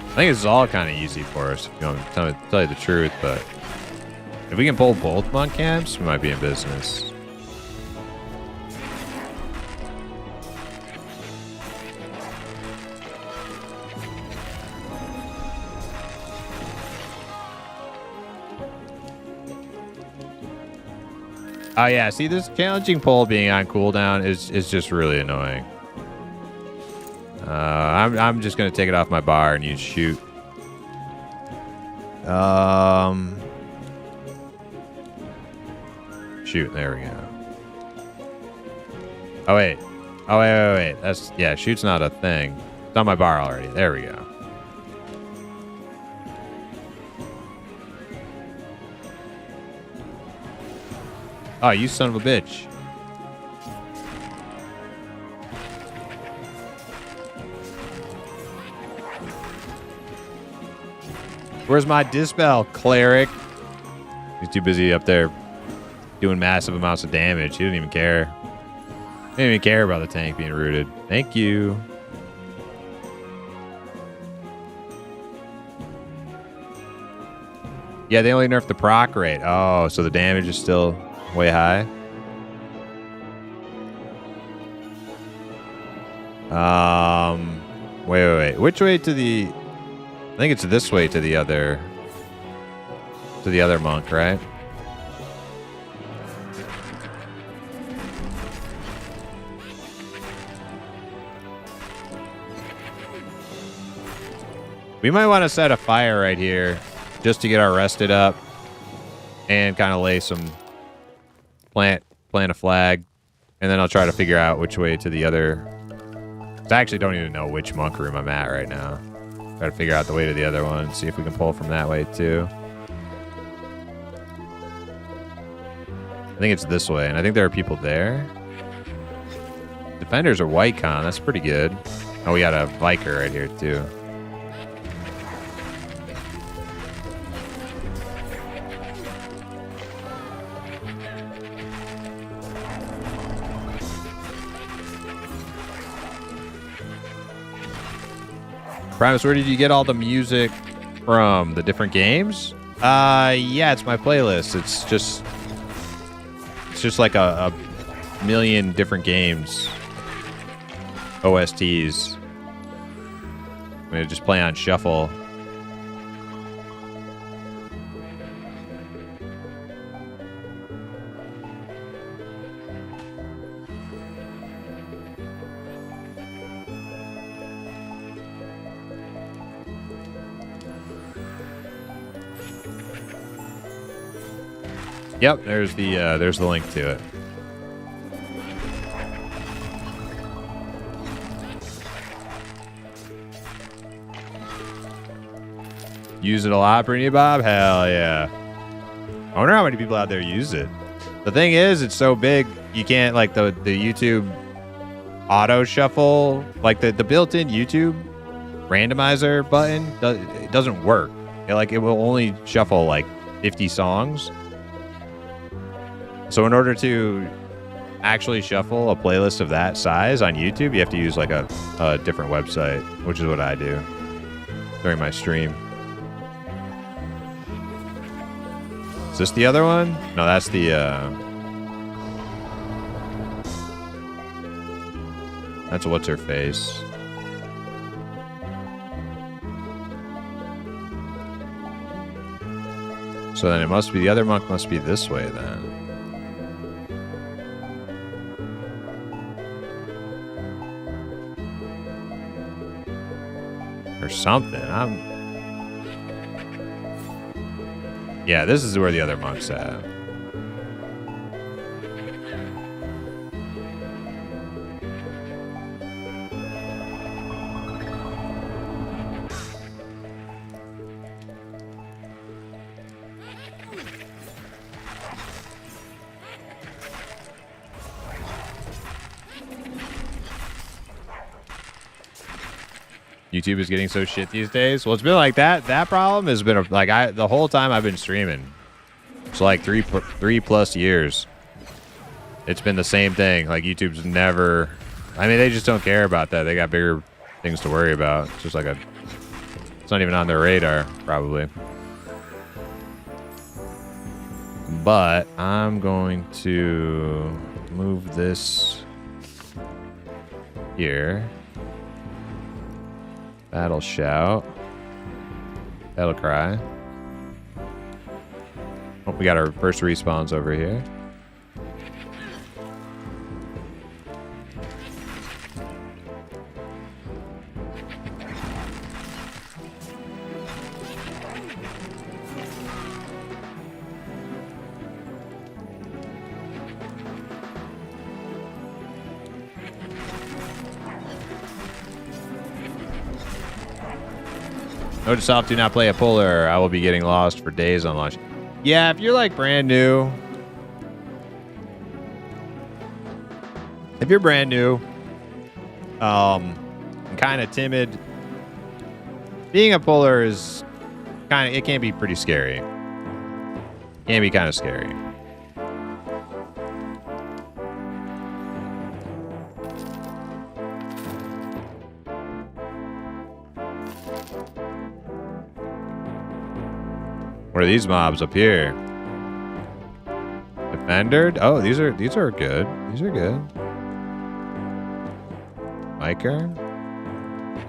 I think this is all kind of easy for us, if you want me to tell you the truth, but if we can pull both monk camps, we might be in business. Oh yeah, see, this challenging pull being on cooldown is just really annoying. I'm just gonna take it off my bar and use shoot. Shoot, there we go. Oh wait. That's, yeah, shoot's not a thing. It's on my bar already. There we go. Oh, you son of a bitch. Where's my dispel, cleric? He's too busy up there doing massive amounts of damage. He didn't even care. He didn't even care about the tank being rooted. Thank you. Yeah, they only nerfed the proc rate. Oh, so the damage is still way high. Wait. Which way to the... I think it's this way to the other monk, right? We might want to set a fire right here just to get our rested up and kind of lay some plant a flag, and then I'll try to figure out which way to the other. I actually don't even know which monk room I'm at right now. Try to figure out the way to the other one, see if we can pull from that way too. I think it's this way, and I think there are people there. Defenders are white con, that's pretty good. Oh, we got a Viker right here too. Primus, where did you get all the music from? The different games? Yeah, it's my playlist. It's just like a million different games. OSTs. I'm gonna just play on shuffle. Yep, there's the link to it. Use it a lot, Brittany Bob? Hell yeah. I wonder how many people out there use it. The thing is, it's so big, you can't, like, the YouTube auto shuffle, like the built-in YouTube randomizer button, it doesn't work. It will only shuffle like 50 songs. So in order to actually shuffle a playlist of that size on YouTube, you have to use like a different website, which is what I do. during my stream. Is this the other one? No, that's the that's what's her face. So then it must be the other monk must be this way then. Or something. Yeah, this is where the other monk's at. YouTube is getting so shit these days. Well, it's been like that. That problem has been like the whole time I've been streaming. It's like three plus years. It's been the same thing. Like YouTube's never. I mean, they just don't care about that. They got bigger things to worry about. It's just like it's not even on their radar, probably. But I'm going to move this here. Battle shout. Battle cry. Oh, we got our first respawns over here. Note to self, do not play a puller. I will be getting lost for days on launch. Yeah, if you're like brand new. If you're brand new, and kind of timid, being a puller is it can be pretty scary. It can be kind of scary. What are these mobs up here? Defender? Oh, these are good. These are good. Biker?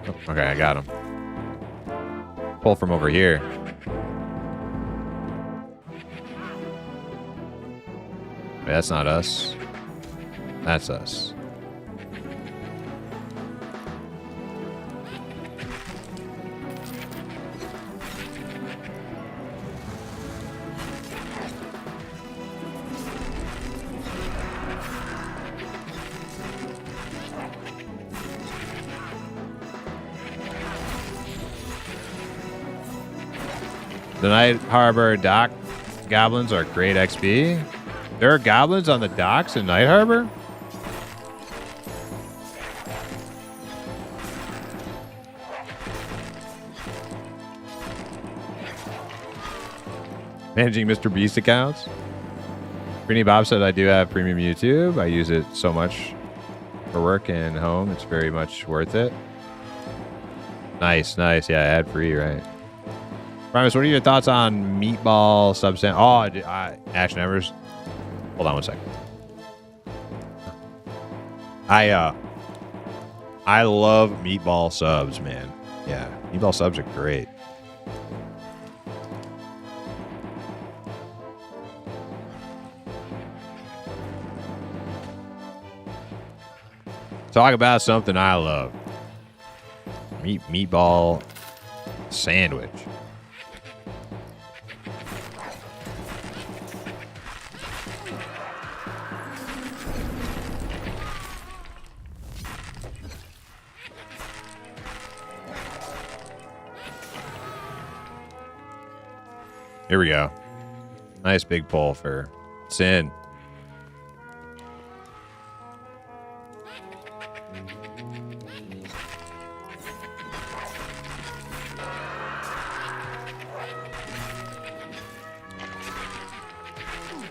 Oh, okay, I got him. Pull from over here. Wait, that's not us. That's us. The Night Harbor dock goblins are great XP. There are goblins on the docks in Night Harbor? Managing Mr. Beast accounts. Brittany Bob said I do have premium YouTube. I use it so much for work and home. It's very much worth it. Nice, nice. Yeah, ad free, right? Primus, what are your thoughts on meatball substance? Oh, Action Evers. Hold on one second. I love meatball subs, man. Yeah, meatball subs are great. Talk about something I love. Meatball sandwich. Here we go. Nice big pull for Sin.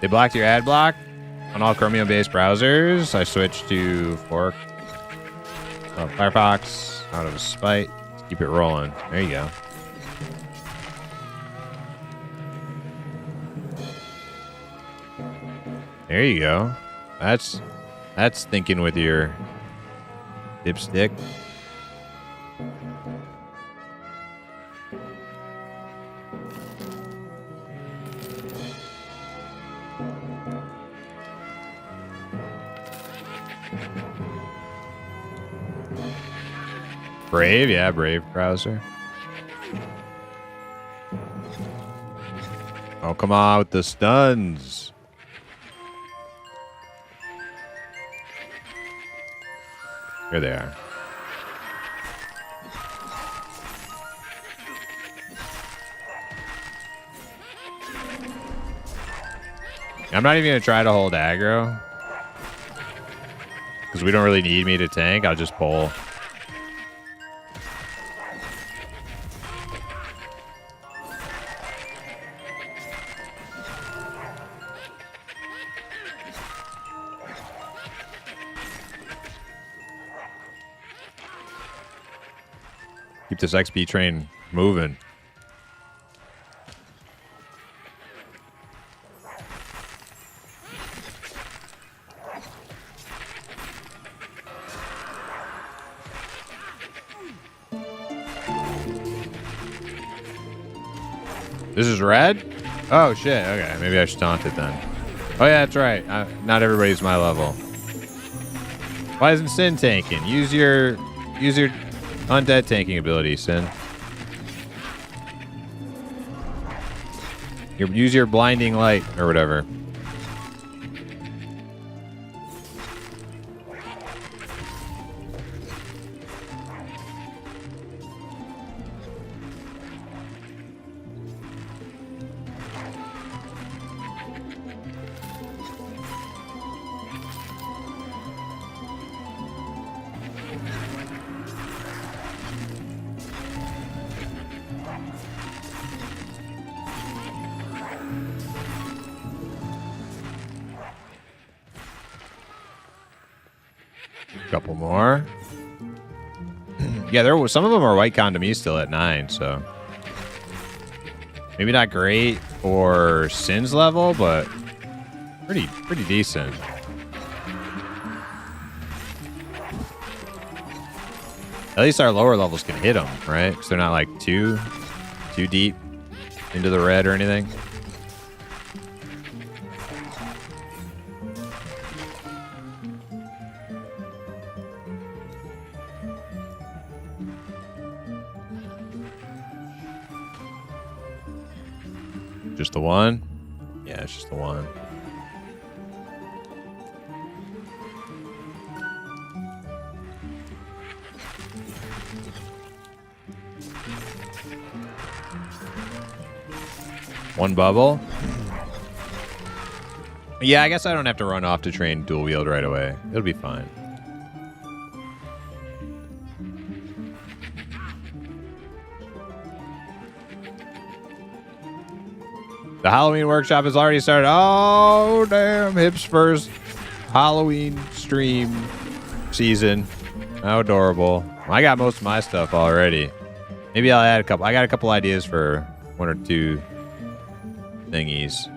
They blocked your ad block on all Chromium-based browsers. I switched to Firefox out of spite. Let's keep it rolling. There you go. There you go. That's thinking with your dipstick. Brave, yeah, brave browser. Oh, come on with the stuns. Here they are. I'm not even going to try to hold aggro. Because we don't really need me to tank. I'll just pull. Keep this XP train moving. This is red? Oh shit, okay. Maybe I should taunt it then. Oh yeah, that's right. Not everybody's my level. Why isn't Sin tanking? Use your undead tanking ability, Sin. Use your blinding light or whatever. Couple more. Yeah, some of them are white con to me still at 9, so maybe not great for Sin's level, but pretty decent. At least our lower levels can hit them, right? Because they're not like too deep into the red or anything. Just the one? Yeah, it's just the one. One bubble? Yeah, I guess I don't have to run off to train dual wield right away. It'll be fine. The Halloween workshop has already started. Oh, damn. Hip's first Halloween stream season. How adorable. Well, I got most of my stuff already. Maybe I'll add a couple. I got a couple ideas for one or two thingies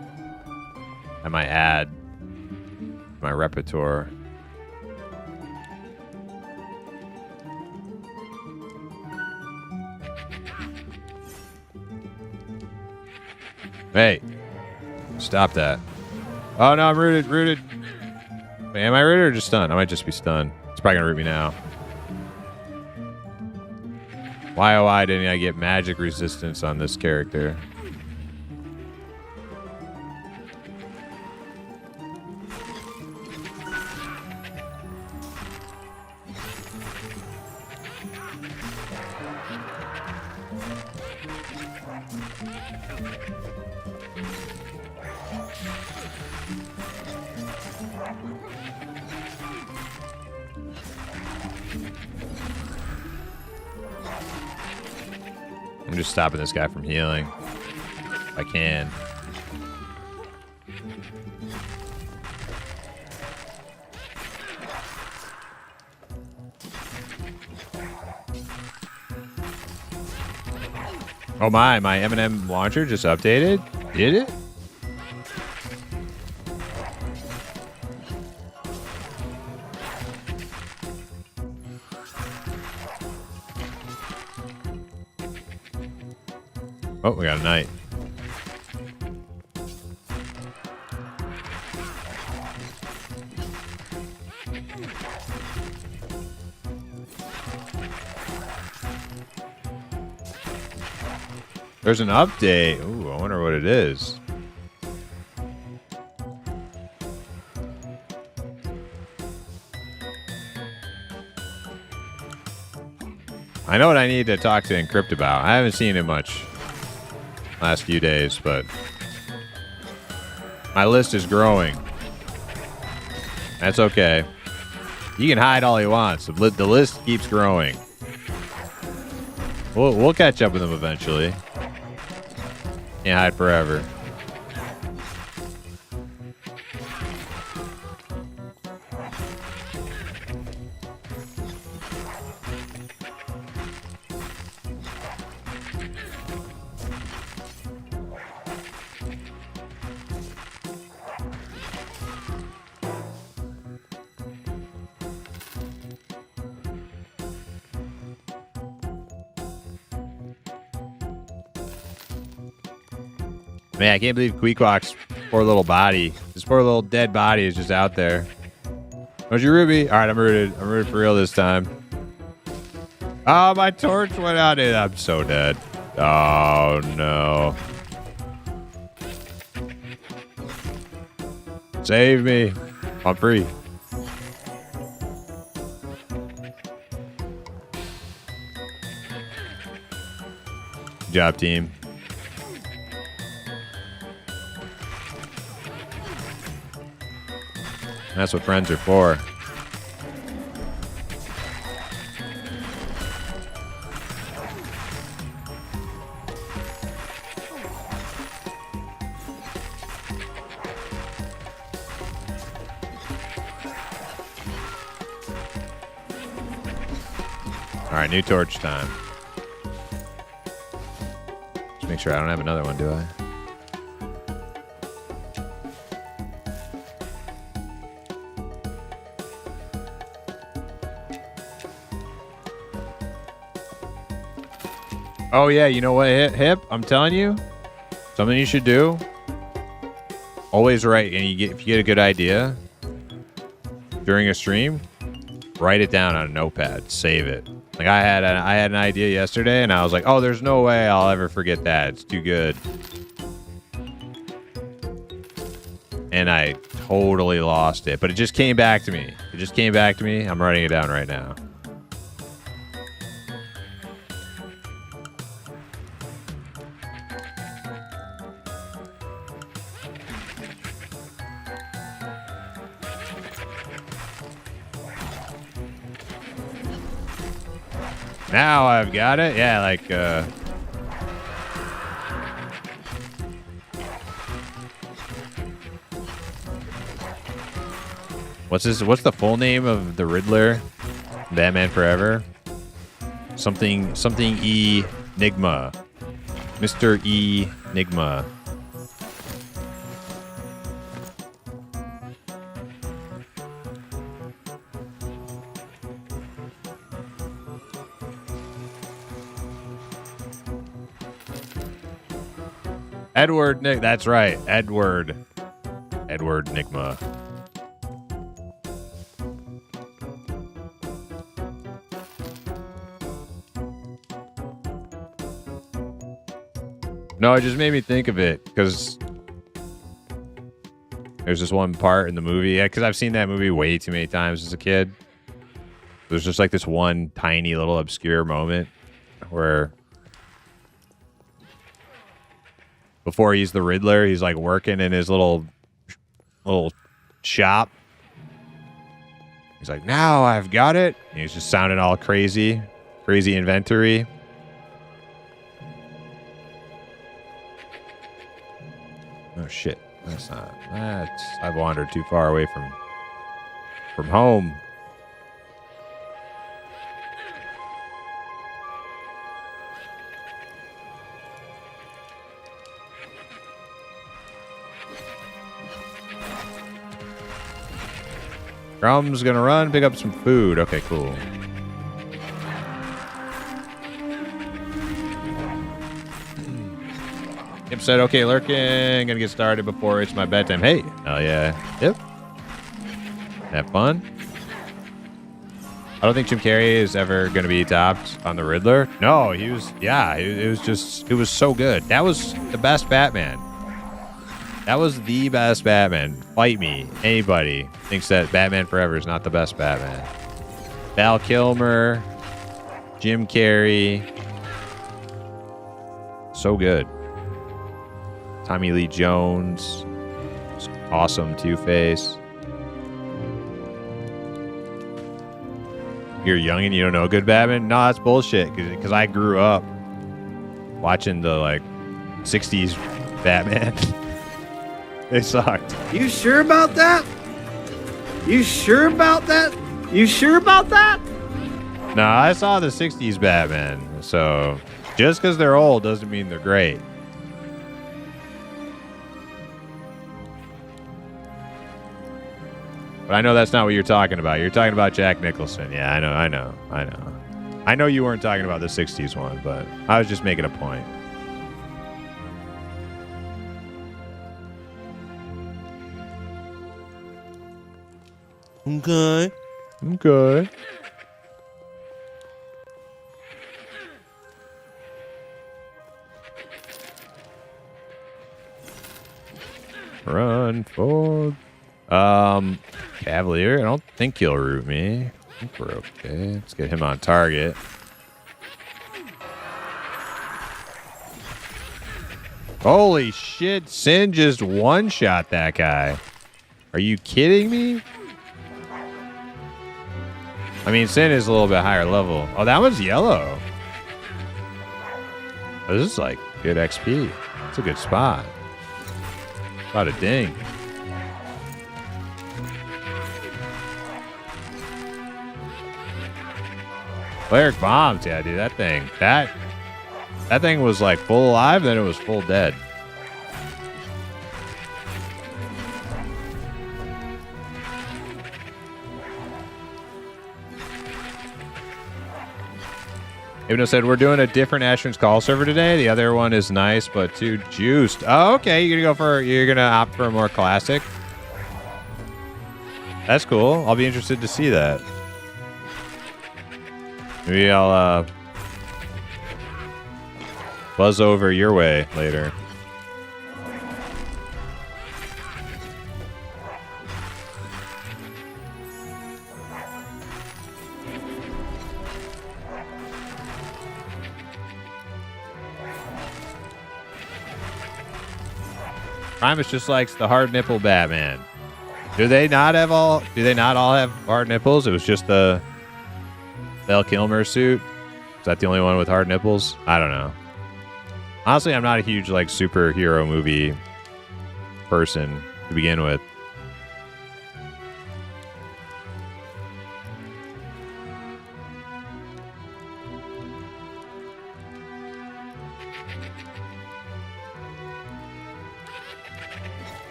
I might add to my repertoire. Hey, stop that. Oh, no, I'm rooted. Wait, am I rooted or just stunned? I might just be stunned. It's probably going to root me now. Why, oh, why didn't I get magic resistance on this character? I'm just stopping this guy from healing. If I can. Oh my M&M launcher just updated? Did it? Oh, we got a knight. There's an update. Ooh, I wonder what it is. I know what I need to talk to Encrypt about. I haven't seen it much last few days, but my list is growing. That's okay. He can hide all he wants. The list keeps growing. We'll catch up with him eventually. Can't hide forever. Man, I can't believe Queequeg's poor little body. His poor little dead body is just out there. Don't you, Ruby? All right, I'm rooted. I'm rooted for real this time. Oh, my torch went out. I'm so dead. Oh, no. Save me. I'm free. Good job, team. That's what friends are for. All right, new torch time. Just make sure I don't have another one, do I? Oh yeah, you know what, Hip? I'm telling you, something you should do. Always write, and if you get a good idea during a stream, write it down on a notepad, save it. Like I had an idea yesterday, and I was like, oh, there's no way I'll ever forget that. It's too good. And I totally lost it, but it just came back to me. It just came back to me. I'm writing it down right now. Now I've got it. Yeah, like, what's the full name of the Riddler? Batman Forever? Something Enigma. Mr. Enigma. Edward Nick, that's right. Edward Nigma. No, it just made me think of it because there's this one part in the movie. Yeah, because I've seen that movie way too many times as a kid. There's just like this one tiny little obscure moment where before he's the Riddler, he's like working in his little shop. He's like, now I've got it. And he's just sounding all crazy inventory. Oh shit. I've wandered too far away from home. Crum's gonna run, pick up some food. Okay, cool. Imp said, okay, lurking. Gonna get started before it's my bedtime. Hey, hell yeah. Yep. Have fun. I don't think Jim Carrey is ever going to be topped on the Riddler. No, he was, yeah, it was so good. That was the best Batman. That was the best Batman. Fight me. Anybody thinks that Batman Forever is not the best Batman. Val Kilmer, Jim Carrey. So good. Tommy Lee Jones. Awesome Two-Face. You're young and you don't know good Batman? No, that's bullshit. Because I grew up watching the, like, 60s Batman. They sucked. You sure about that? You sure about that? You sure about that? No, I saw the 60s Batman. So, just because they're old doesn't mean they're great. But I know that's not what you're talking about. You're talking about Jack Nicholson. Yeah, I know. I know you weren't talking about the 60s one, but I was just making a point. Okay. Okay. Run for... Cavalier, I don't think he'll root me. I think we're okay. Let's get him on target. Holy shit, Sin just one-shot that guy. Are you kidding me? I mean, Sin is a little bit higher level. Oh, that one's yellow. Oh, this is like good XP. It's a good spot. About a ding. Cleric bombs, yeah, dude, that thing was like full alive, then it was full dead. Ibno said, we're doing a different Ashton's Call server today. The other one is nice, but too juiced. Oh, okay, you're gonna opt for a more classic? That's cool. I'll be interested to see that. Maybe I'll buzz over your way later. Primus just likes the hard nipple Batman. Do they not all have hard nipples? It was just the Val Kilmer suit. Is that the only one with hard nipples? I don't know. Honestly, I'm not a huge like superhero movie person to begin with.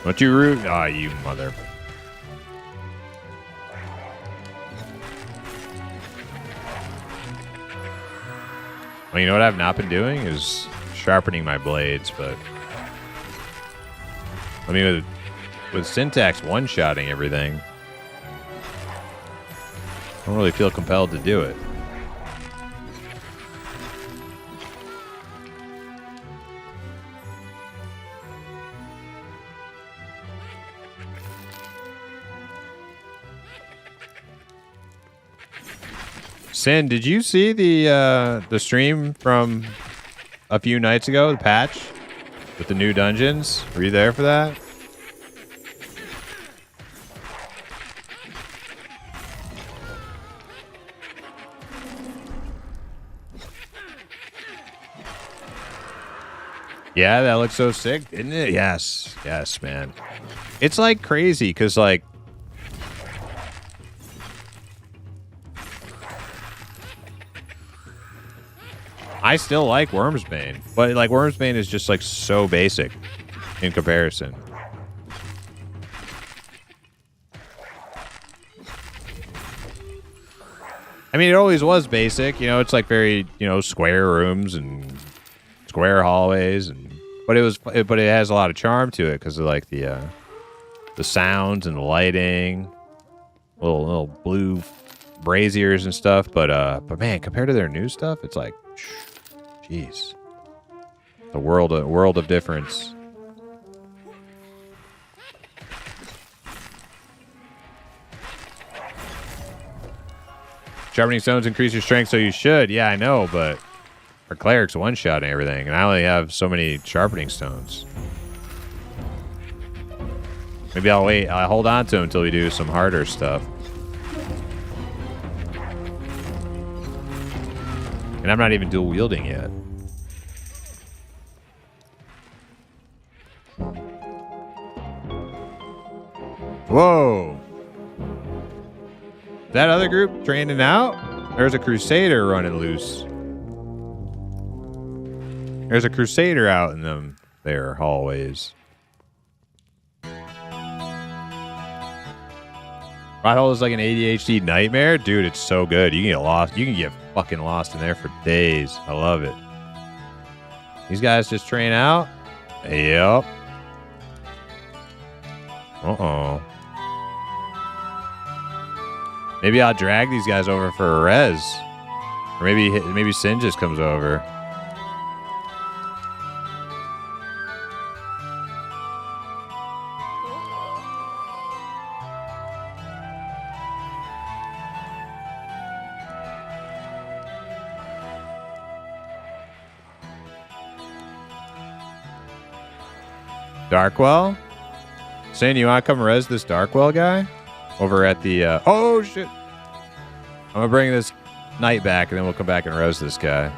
What you root? Ah, you mother. Well, you know what I've not been doing is sharpening my blades, but I mean, with Syntax one-shotting everything, I don't really feel compelled to do it. Sin, did you see the stream from a few nights ago, the patch with the new dungeons? Were you there for that? Yeah, that looks so sick, didn't it? Yes, yes, man. It's like crazy because like I still like Wormsbane, but like Wormsbane is just like so basic in comparison. I mean, it always was basic, you know, it's like very, you know, square rooms and square hallways, but it has a lot of charm to it because of like the sounds and the lighting, little blue braziers and stuff. But man, compared to their new stuff, it's like, jeez, the world of difference. Sharpening stones increase your strength, so you should. Yeah, I know, but our cleric's one-shot and everything, and I only have so many sharpening stones. Maybe I'll wait. I'll hold on to them until we do some harder stuff. And I'm not even dual wielding yet. Whoa. That other group training out? There's a crusader running loose. There's a crusader out in them there hallways. Rot is like an ADHD nightmare. Dude, it's so good. You can get lost. You can get fucking lost in there for days. I love it. These guys just train out? Yep. Uh-oh. Maybe I'll drag these guys over for a res. Or maybe Sin just comes over. Darkwell? Sin, you want to come res this Darkwell guy? Over at the, oh shit. I'm gonna bring this knight back and then we'll come back and res this guy.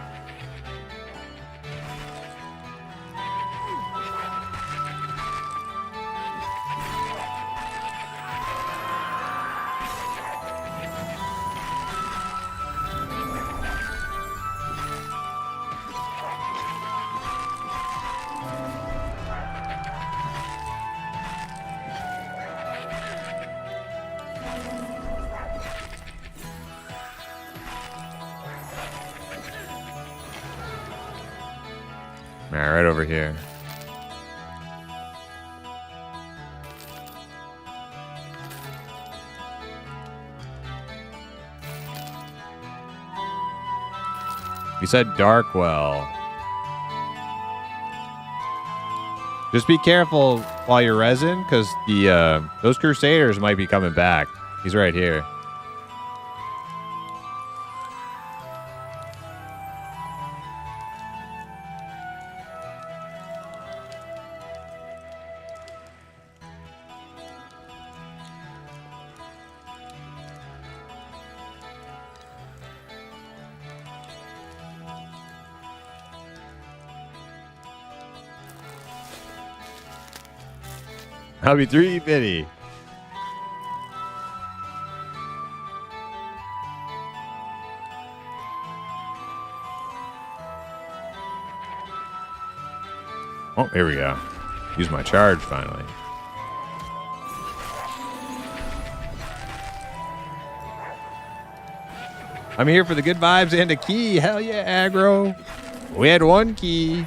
Alright, right over here. You said Darkwell. Just be careful while you're resin, because those Crusaders might be coming back. He's right here. I'll be 350. Oh, here we go. Use my charge finally. I'm here for the good vibes and a key. Hell yeah, aggro. We had one key.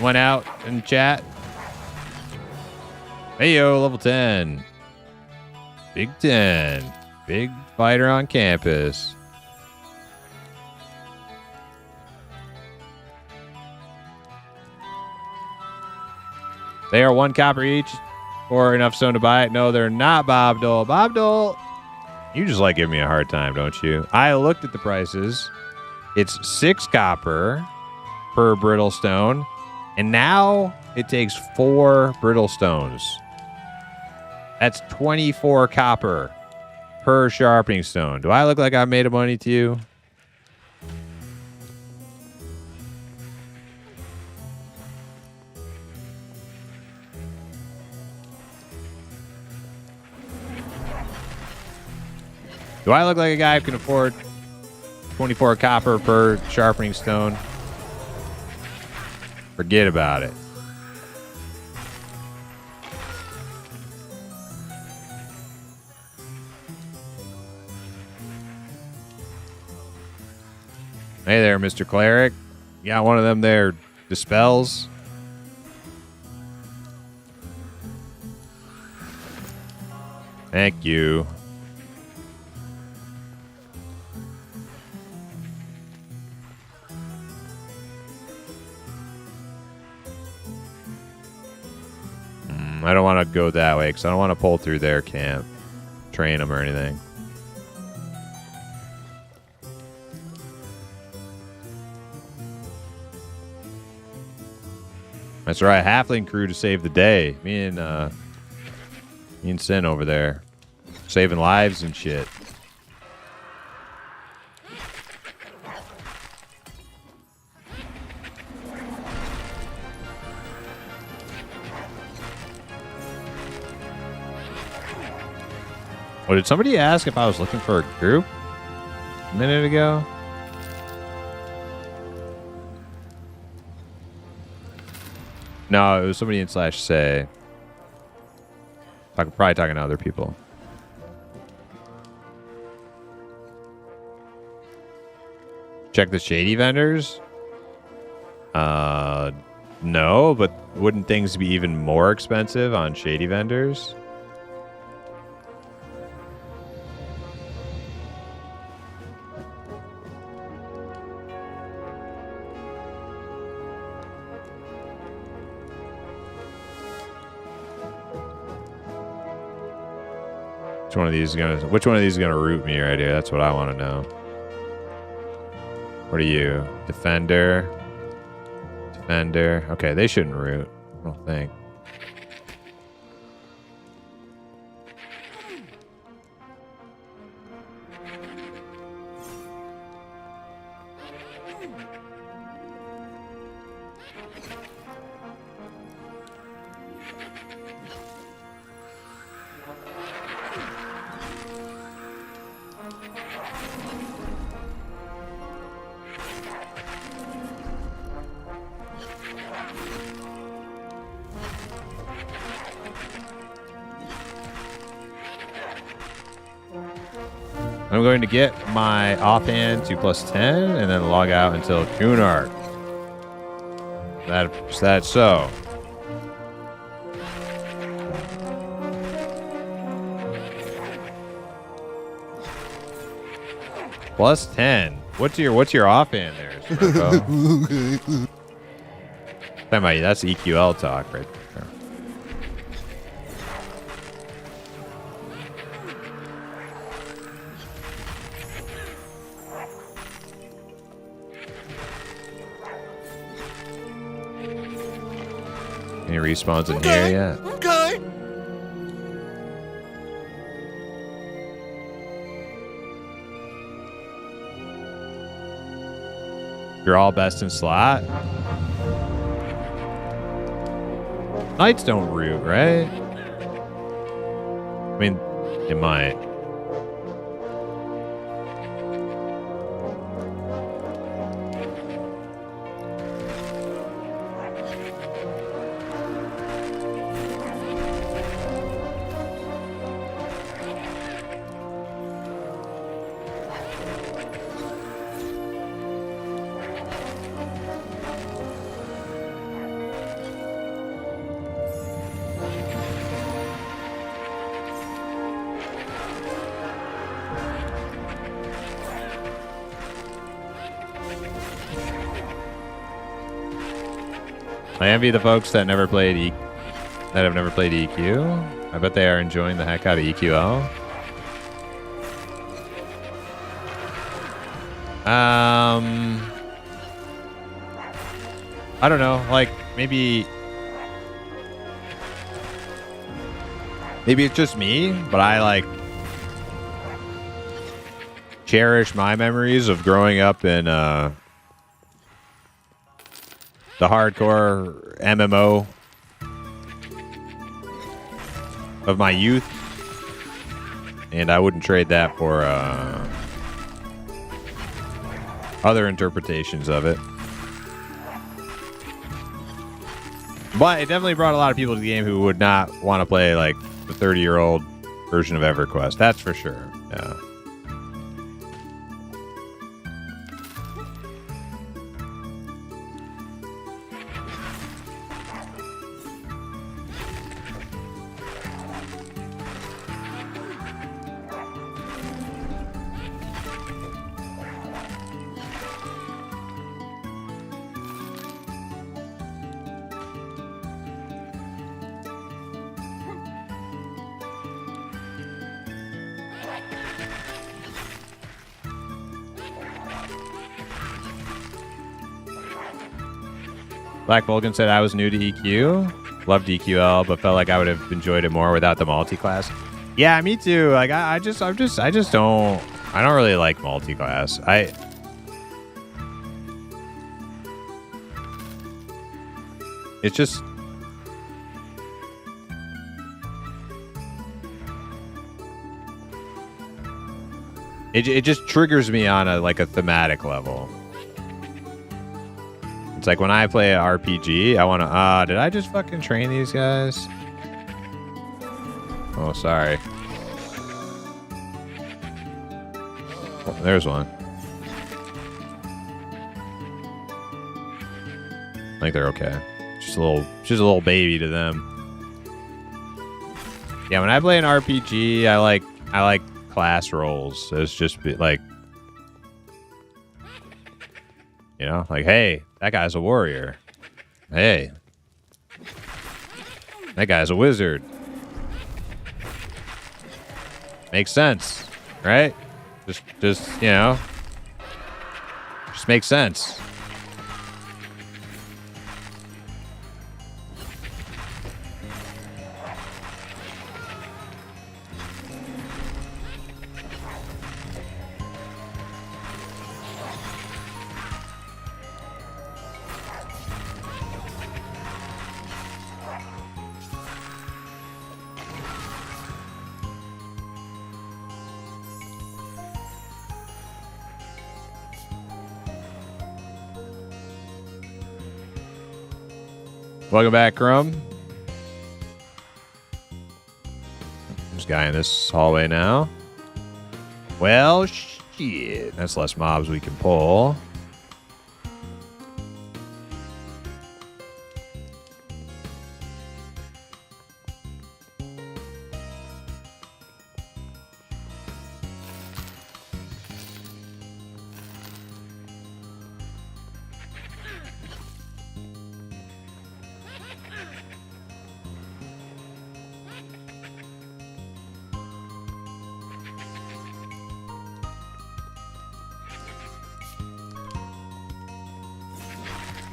Went out in chat. Hey yo, level 10. Big 10. Big fighter on campus. They are 1 copper each or enough stone to buy it. No, they're not, Bob Dole. Bob Dole, you just like giving me a hard time, don't you? I looked at the prices. It's 6 copper per brittle stone. And now it takes 4 brittle stones. That's 24 copper per sharpening stone. Do I look like I made of money to you? Do I look like a guy who can afford 24 copper per sharpening stone? Forget about it. Hey there, Mr. Cleric. You got one of them there dispels. Thank you. I don't want to go that way because I don't want to pull through their camp, train them or anything. That's right, halfling crew to save the day. Me and Sin over there, saving lives and shit. Oh, did somebody ask if I was looking for a group a minute ago? No, it was somebody in /say. Probably talking to other people. Check the shady vendors? No, but wouldn't things be even more expensive on shady vendors? Which one of these is gonna root me right here? That's what I want to know. What are you? Defender. Okay, they shouldn't root. I don't think. I'm going to get my offhand to +10 and then log out until Cunard. That's so. +10. What's your offhand there, Smurfo? That's EQL talk right there. Any respawns in here yet? Okay. You're all best in slot? Knights don't root, right? I mean, it might. I envy the folks that have never played EQ. I bet they are enjoying the heck out of EQL. I don't know, like maybe it's just me, but I like cherish my memories of growing up in the hardcore MMO of my youth, and I wouldn't trade that for other interpretations of it. But it definitely brought a lot of people to the game who would not want to play like the 30-year-old version of EverQuest. That's for sure. Yeah. Black Vulcan said I was new to EQ. Loved EQL, but felt like I would have enjoyed it more without the multi-class. Yeah, me too. Like I just don't really like multi-class. It's just it just triggers me on a thematic level. It's like when I play an RPG, I want to did I just fucking train these guys? Oh, sorry. Oh, there's one. I think they're okay. Just a little baby to them. Yeah, when I play an RPG, I like class roles. So it's just like, you know, like, hey, that guy's a warrior. Hey, that guy's a wizard. Makes sense, right? Just you know, just makes sense. Welcome back, Crumb. There's a guy in this hallway now. Well, shit. That's less mobs we can pull.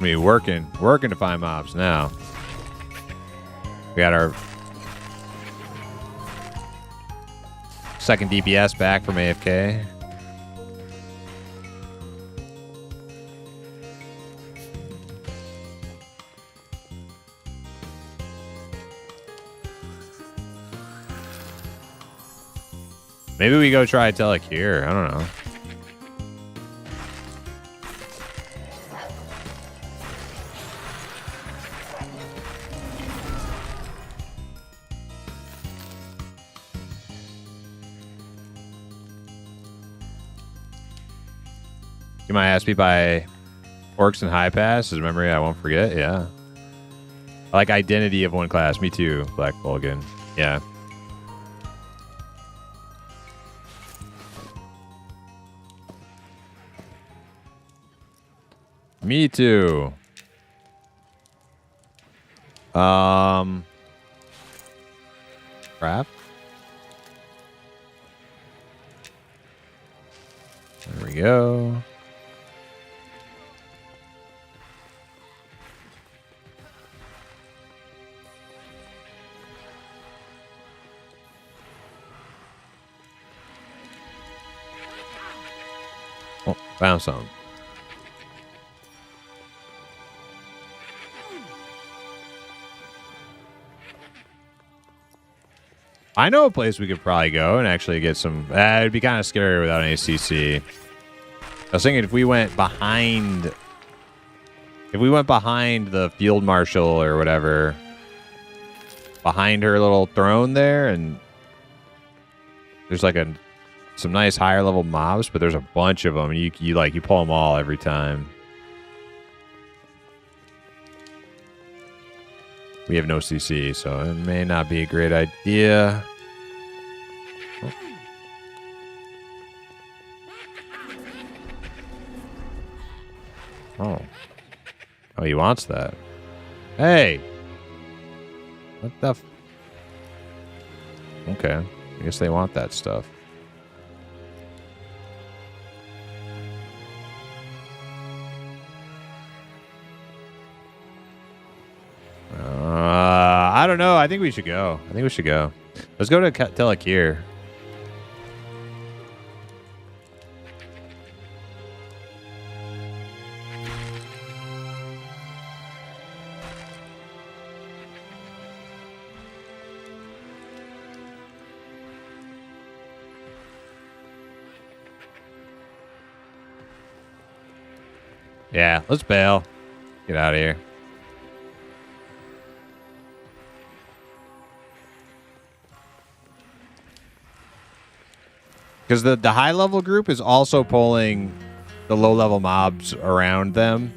We working to find mobs now. We got our second DPS back from AFK. Maybe we go try Telic here. I don't know. You might ask me by orcs and high pass as memory I won't forget. Yeah. I like identity of one class. Me too, Black Vulcan. Yeah. Me too. Crap. There we go. Oh, found some. I know a place we could probably go and actually get some. It'd be kind of scary without any CC. I was thinking if we went behind the field marshal or whatever, behind her little throne there, and there's like some nice higher level mobs, but there's a bunch of them. And you pull them all every time. We have no CC, so it may not be a great idea. Oh. Oh, he wants that. Hey! What the f... Okay. I guess they want that stuff. don't know. I think we should go. Let's go to Telekir. Yeah, let's bail. Get out of here. Because the high level group is also pulling the low level mobs around them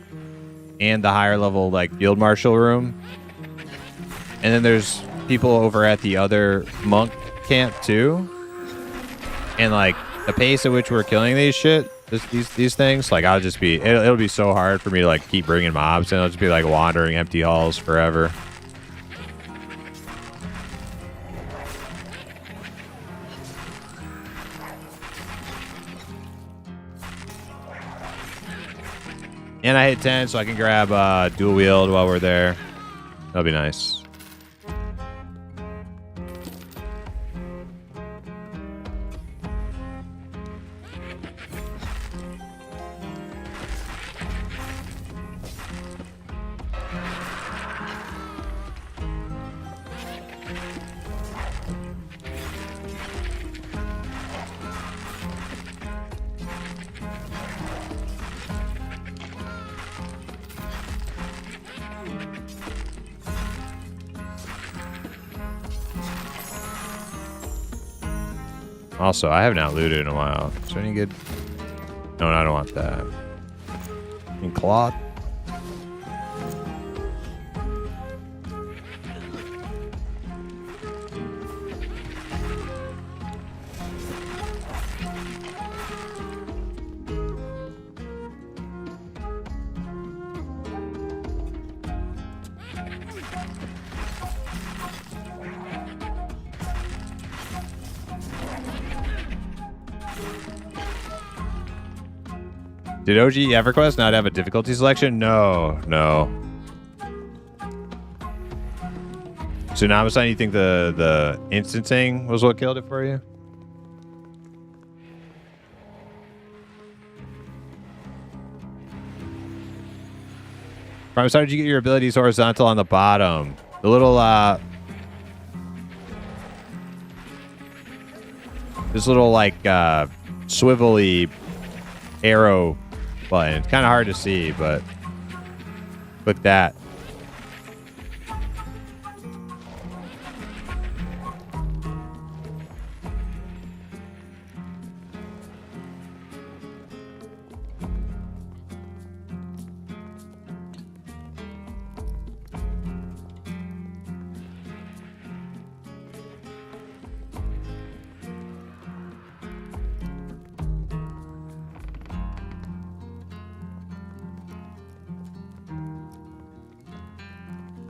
and the higher level like field marshal room. And then there's people over at the other monk camp too. And like the pace at which we're killing these things, like I'll just be it'll be so hard for me to like keep bringing mobs, and I'll just be like wandering empty halls forever. And I hit 10, so I can grab dual wield while we're there. That'll be nice. Also, I have not looted in a while. Is there any good? No, I don't want that. And cloth. Did OG EverQuest not have a difficulty selection? No. So Namasan, you think the instancing was what killed it for you? Prime, how did you get your abilities horizontal on the bottom? The little this little like swivelly arrow button. It's kind of hard to see, but click that.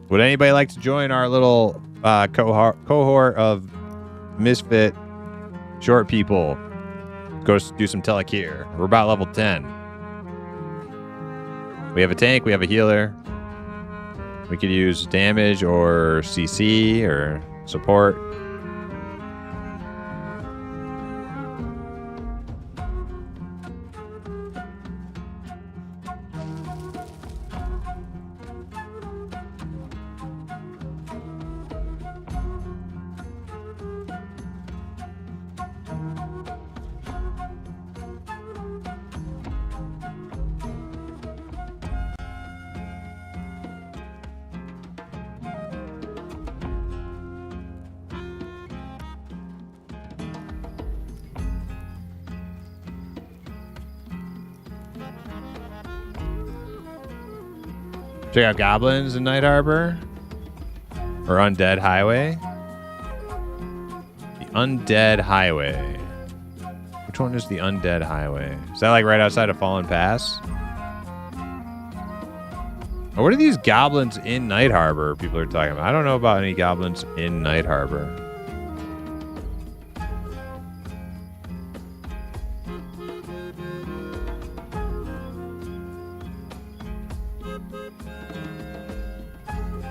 Would anybody like to join our little cohort of misfit short people? Go do some Telekir. We're about level 10. We have a tank. We have a healer. We could use damage or CC or support. Check out goblins in Night Harbor or Undead Highway. The Undead Highway. Which one is the Undead Highway? Is that like right outside of Fallen Pass? Or what are these goblins in Night Harbor people are talking about? I don't know about any goblins in Night Harbor.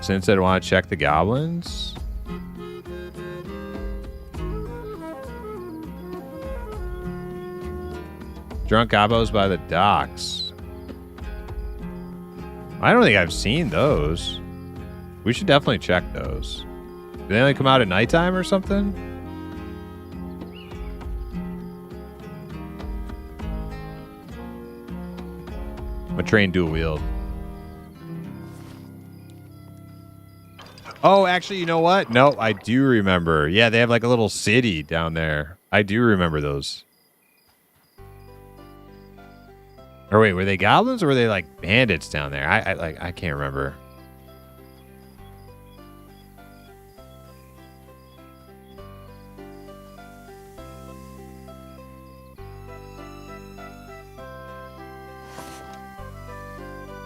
Since I want to check the goblins. Drunk gobos by the docks. I don't think I've seen those. We should definitely check those. Do they only come out at nighttime or something? I'm a train dual wield. Oh, actually, you know what? No, I do remember. Yeah, they have like a little city down there. I do remember those. Or wait, were they goblins or were they like bandits down there? I can't remember.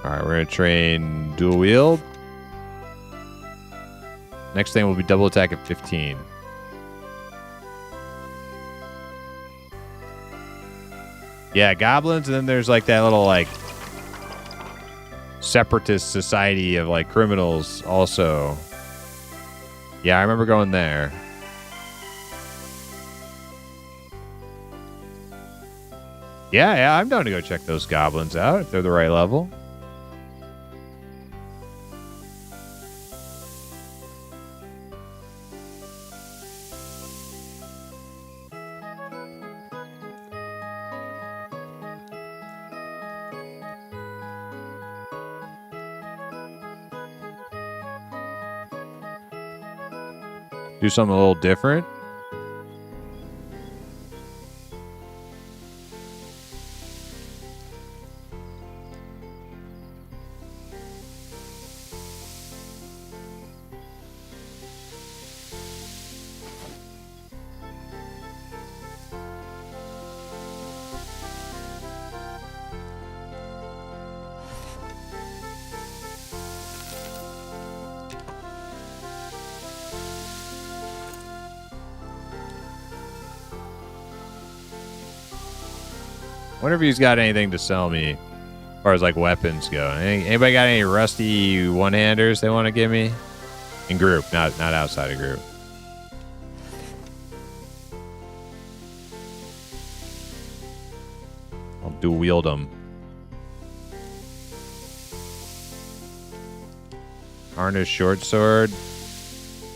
All right, we're gonna train dual wield. Next thing will be double attack at 15. Yeah, goblins, and then there's like that little like separatist society of like criminals also. Yeah, I remember going there. Yeah, I'm down to go check those goblins out if they're the right level. Do something a little different. Wonder if he's got anything to sell me as far as like weapons go. Anybody got any rusty one-handers they want to give me? In group, not outside of group. I'll dual wield them. Harness short sword,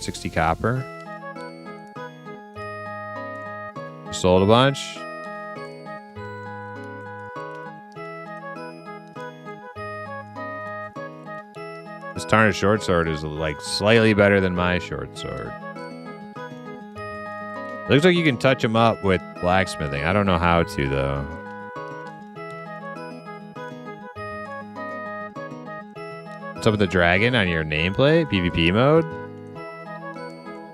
60 copper. Sold a bunch. This tarnished short sword is like slightly better than my short sword. Looks like you can touch them up with blacksmithing. I don't know how to though. What's up with the dragon on your nameplate? PvP mode?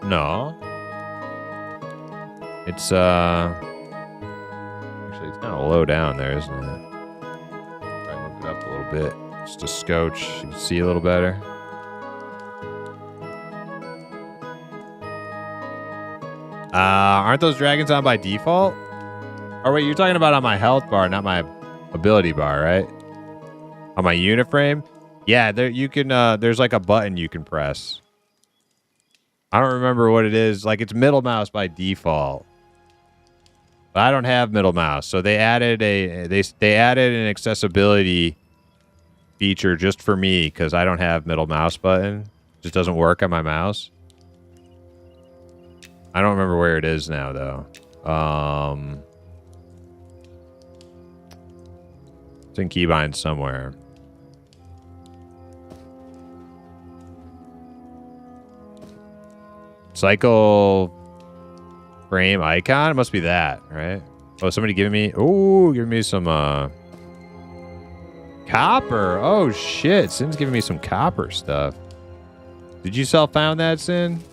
No. It's actually it's kind of low down there, isn't it? Try and move it up a little bit. Just a scotch. You can see a little better. Aren't those dragons on by default? Oh, wait, you're talking about on my health bar, not my ability bar, right? On my unit frame? Yeah, there you can, there's like a button you can press. I don't remember what it is. Like, it's middle mouse by default. But I don't have middle mouse, so they added they added an accessibility feature just for me because I don't have middle mouse button. It just doesn't work on my mouse. I don't remember where it is now though. It's in keybind somewhere. Cycle frame icon? It must be that, right? Oh, somebody giving me... Oh, giving me some... Copper. Oh, shit. Sin's giving me some copper stuff. Did you self-found that, Sin?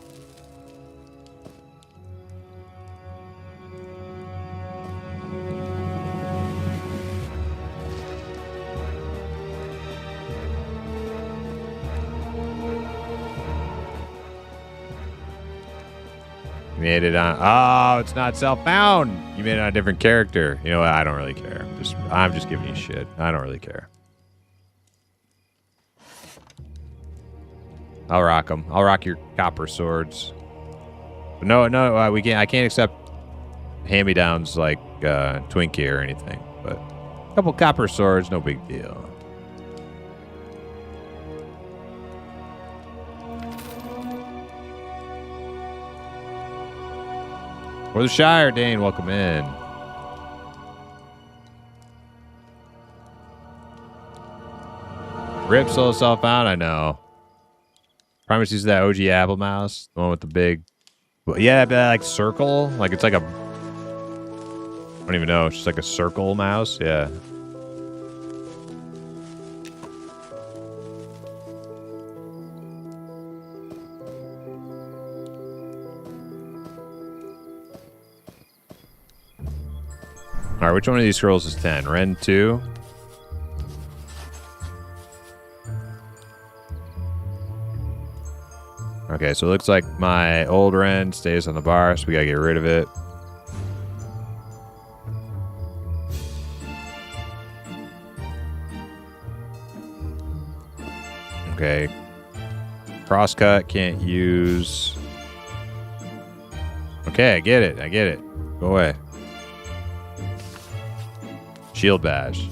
You made it on... Oh, it's not self-found. You made it on a different character. You know what? I don't really care. I'm just giving you shit. I don't really care. I'll rock them. I'll rock your copper swords. But no, we can't. I can't accept hand-me-downs like Twinkie or anything. But a couple copper swords, no big deal. For the Shire, Dane, welcome in. Rip sold itself out, I know. Primus uses that OG Apple mouse, the one with the big, well, yeah, like circle, like it's like a, I don't even know, it's just like a circle mouse, yeah. All right, which one of these scrolls is 10? Ren 2? Okay, so it looks like my old Ren stays on the bar, so we gotta get rid of it. Okay. Crosscut, can't use. Okay, I get it. I get it. Go away. Shield badge.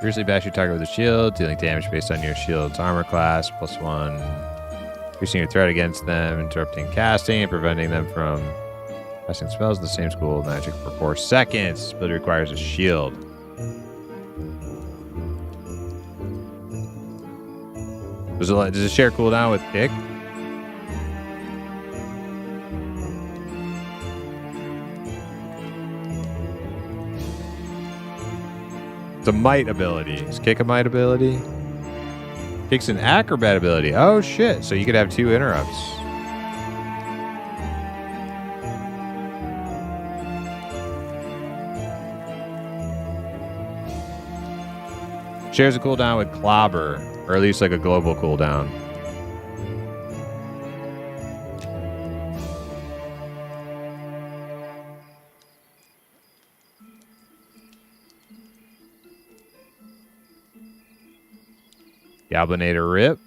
Fiercely bash your target with a shield, dealing damage based on your shield's armor class, +1. Increasing your threat against them, interrupting casting, and preventing them from casting spells in the same school of magic for 4 seconds. This ability requires a shield. Does it share cooldown with kick? It's a might ability. Is kick a might ability? Kick's an acrobat ability. Oh shit! So you could have 2 interrupts. Shares a cooldown with clobber, or at least like a global cooldown. Goblinator Rip.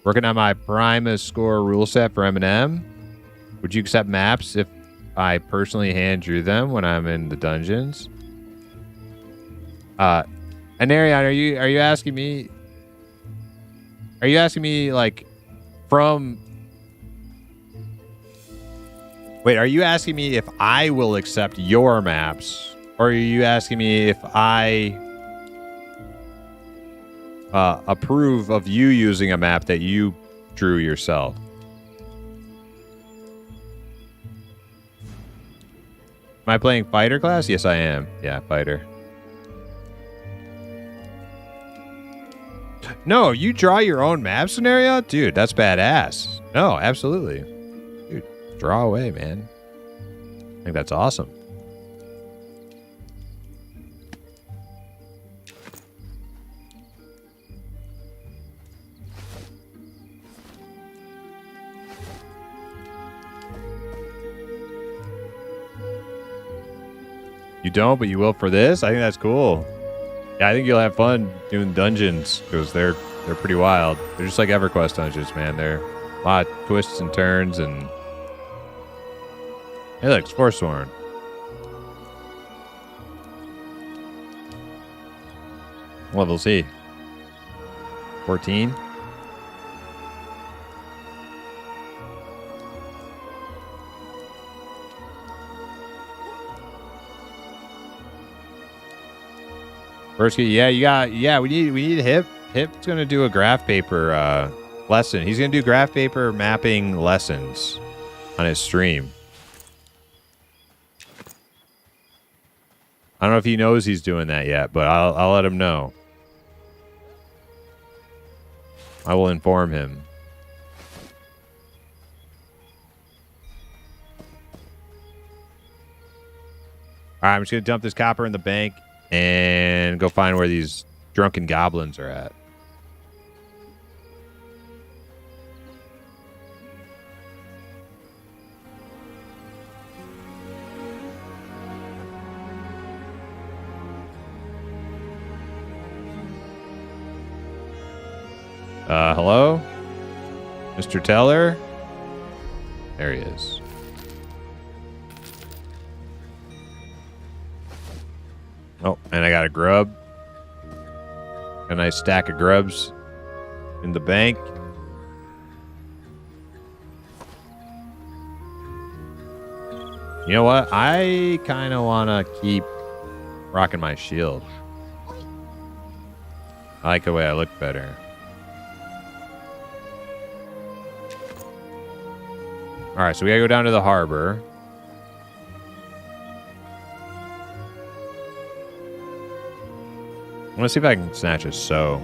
Working on my Primus score rule set for M&M. Would you accept maps if I personally hand drew them when I'm in the dungeons? Anarion, are you asking me? Are you asking me like from? Wait, are you asking me if I will accept your maps? Or are you asking me if I approve of you using a map that you drew yourself? Am I playing fighter class? Yes, I am. Yeah, fighter. No, you draw your own map scenario? Dude, that's badass. No, absolutely. Dude, draw away, man. I think that's awesome. You don't, but you will for this? I think that's cool. Yeah, I think you'll have fun doing dungeons because they're pretty wild. They're just like EverQuest dungeons, man. They're a lot of twists and turns and... Hey, look, it's Forsworn. What level is he? 14? First, yeah, we need Hip. Hip's gonna do a graph paper lesson. He's gonna do graph paper mapping lessons on his stream. I don't know if he knows he's doing that yet, but I'll let him know. I will inform him. All right, I'm just gonna dump this copper in the bank and go find where these drunken goblins are at. Hello? Mr. Teller? There he is. Oh, and I got a grub. A nice stack of grubs in the bank. You know what? I kind of want to keep rocking my shield. I like the way I look better. All right, so we gotta go down to the harbor. I want to see if I can snatch a sow.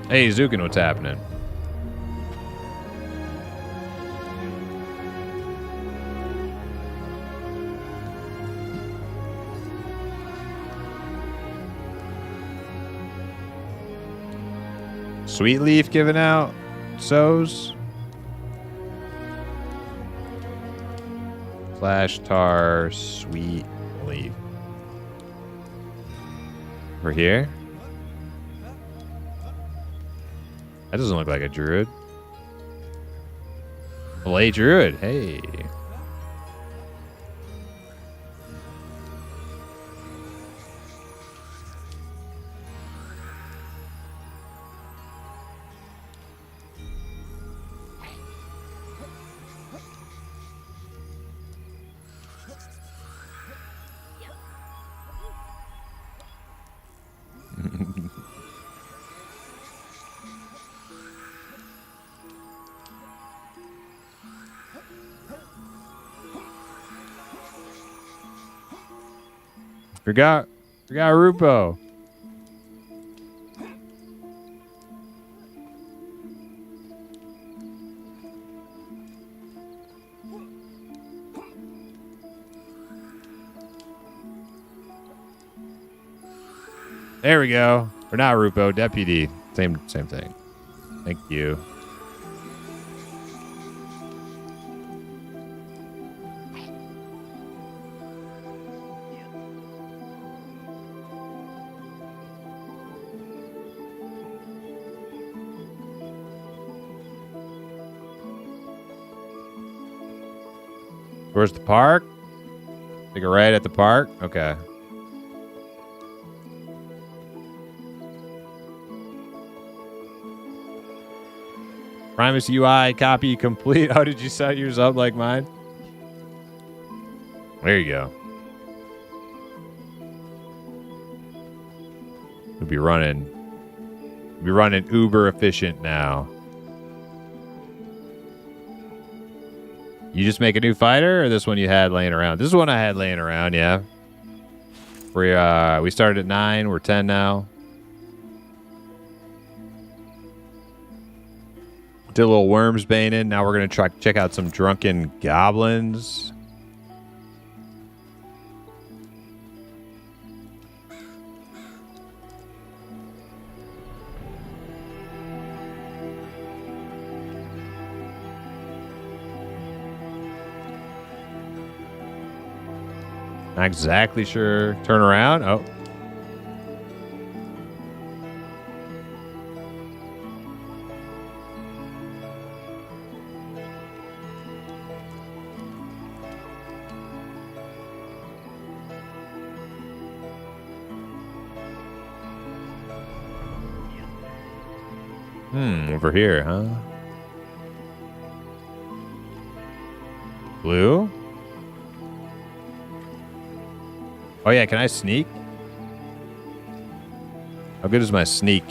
Hey, Zukin, what's happening? Sweet Leaf giving out sows. Flash Tar, Sweet Leaf. We're here. That doesn't look like a druid. Well, hey, druid. Hey. Forgot Rupo. There we go. Or not Rupo, deputy. Same thing. Thank you. Where's the park? Take a right at the park? Okay. Primus UI copy complete. How did you set yours up like mine? There you go. We'll be running uber efficient now. You just make a new fighter, or this one you had laying around? This is one I had laying around, yeah. We started at 9, we're 10 now. Did a little worms baning. Now we're gonna check out some drunken goblins. Not exactly sure. Turn around. Oh. Over here, huh? Blue? Oh yeah, can I sneak? How good is my sneak?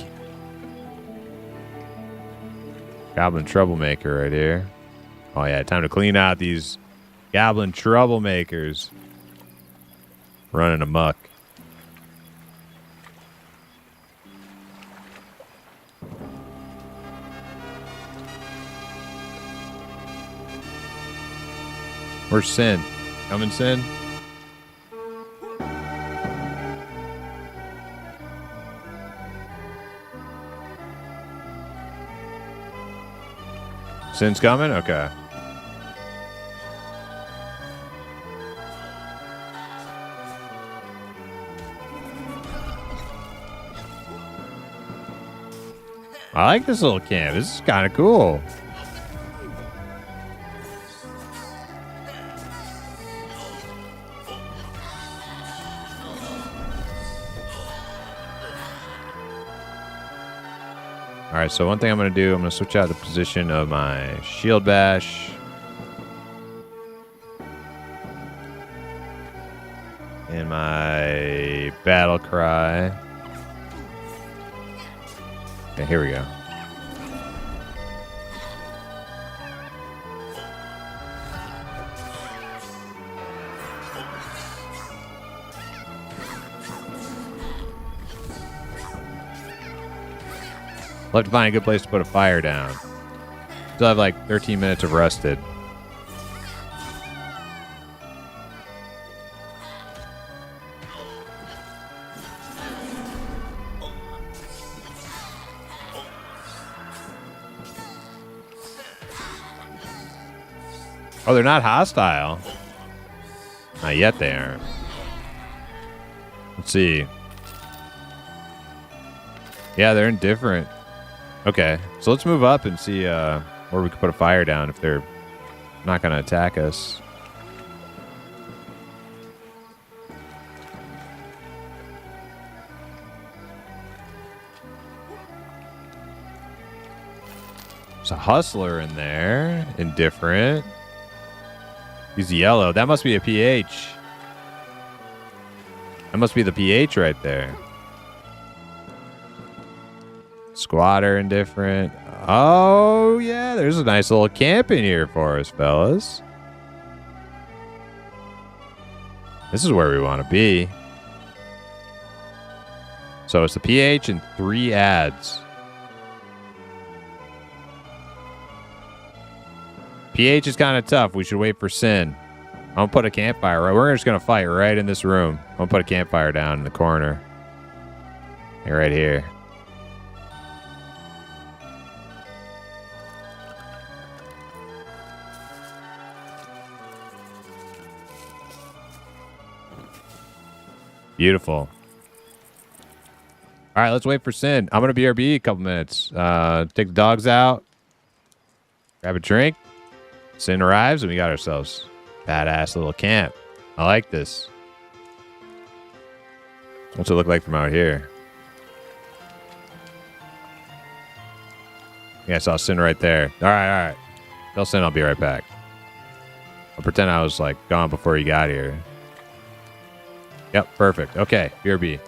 Goblin troublemaker right here. Oh yeah, time to clean out these goblin troublemakers. Running amok. Where's Sin? Coming, Sin? Sin's coming? Okay. I like this little camp. This is kind of cool. All right, so one thing I'm going to do, I'm going to switch out the position of my shield bash. And my battle cry. Okay, here we go. We'll have to find a good place to put a fire down. Still have like 13 minutes of rested. Oh, they're not hostile. Not yet they aren't. Let's see. Yeah, they're indifferent. Okay, so let's move up and see where we can put a fire down if they're not going to attack us. There's a hustler in there. Indifferent. He's yellow. That must be a PH. That must be the PH right there. Squatter indifferent. Oh, yeah. There's a nice little camp in here for us, fellas. This is where we want to be. So it's the PH and 3 ads. PH is kind of tough. We should wait for Sin. I'm going to put a campfire. We're just going to fight right in this room. I'm going to put a campfire down in the corner. Right here. Beautiful. All right, let's wait for Sin. I'm going to BRB a couple minutes. Take the dogs out. Grab a drink. Sin arrives, and we got ourselves a badass little camp. I like this. What's it look like from out here? Yeah, I saw Sin right there. All right. Tell Sin I'll be right back. I'll pretend I was, like, gone before he got here. Yep, perfect. Okay, BRB.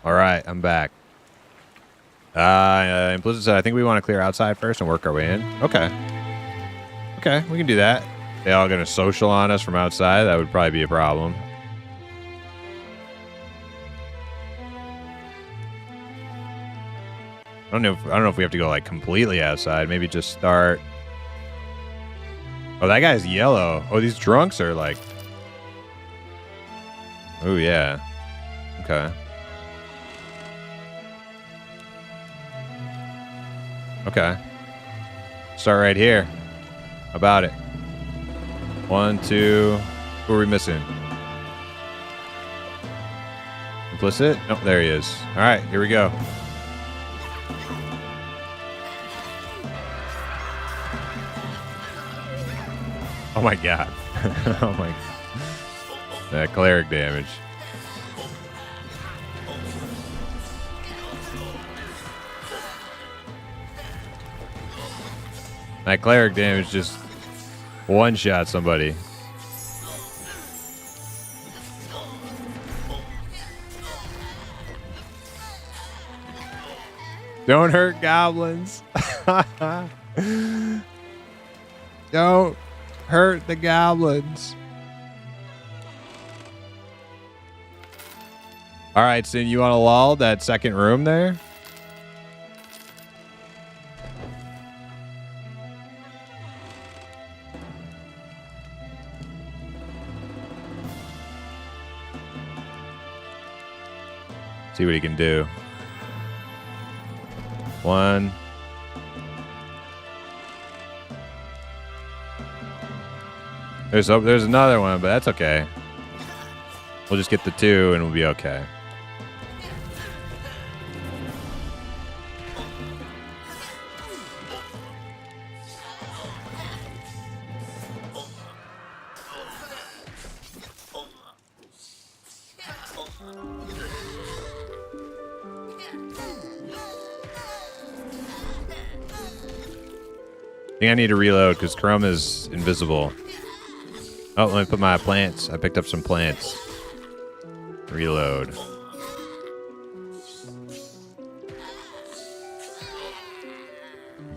All right, I'm back. Implicit said, I think we want to clear outside first and work our way in. Okay. Okay, we can do that. They all gonna social on us from outside? That would probably be a problem. I don't know if we have to go like completely outside. Maybe just start. Oh, that guy's yellow. Oh, these drunks are like. Oh yeah. Okay. Okay. Start right here. How about it? 1, 2. Who are we missing? Implicit? Oh, there he is. All right, here we go. Oh my god. Oh my. That cleric damage. That cleric damage just one-shot somebody. Don't hurt goblins. Don't hurt the goblins. All right, Sin, you want to lull that second room there? See what he can do. 1. There's another one, but that's okay. We'll just get the 2 and we'll be okay. I think I need to reload because Chrome is invisible. Oh, let me put my plants. I picked up some plants. Reload.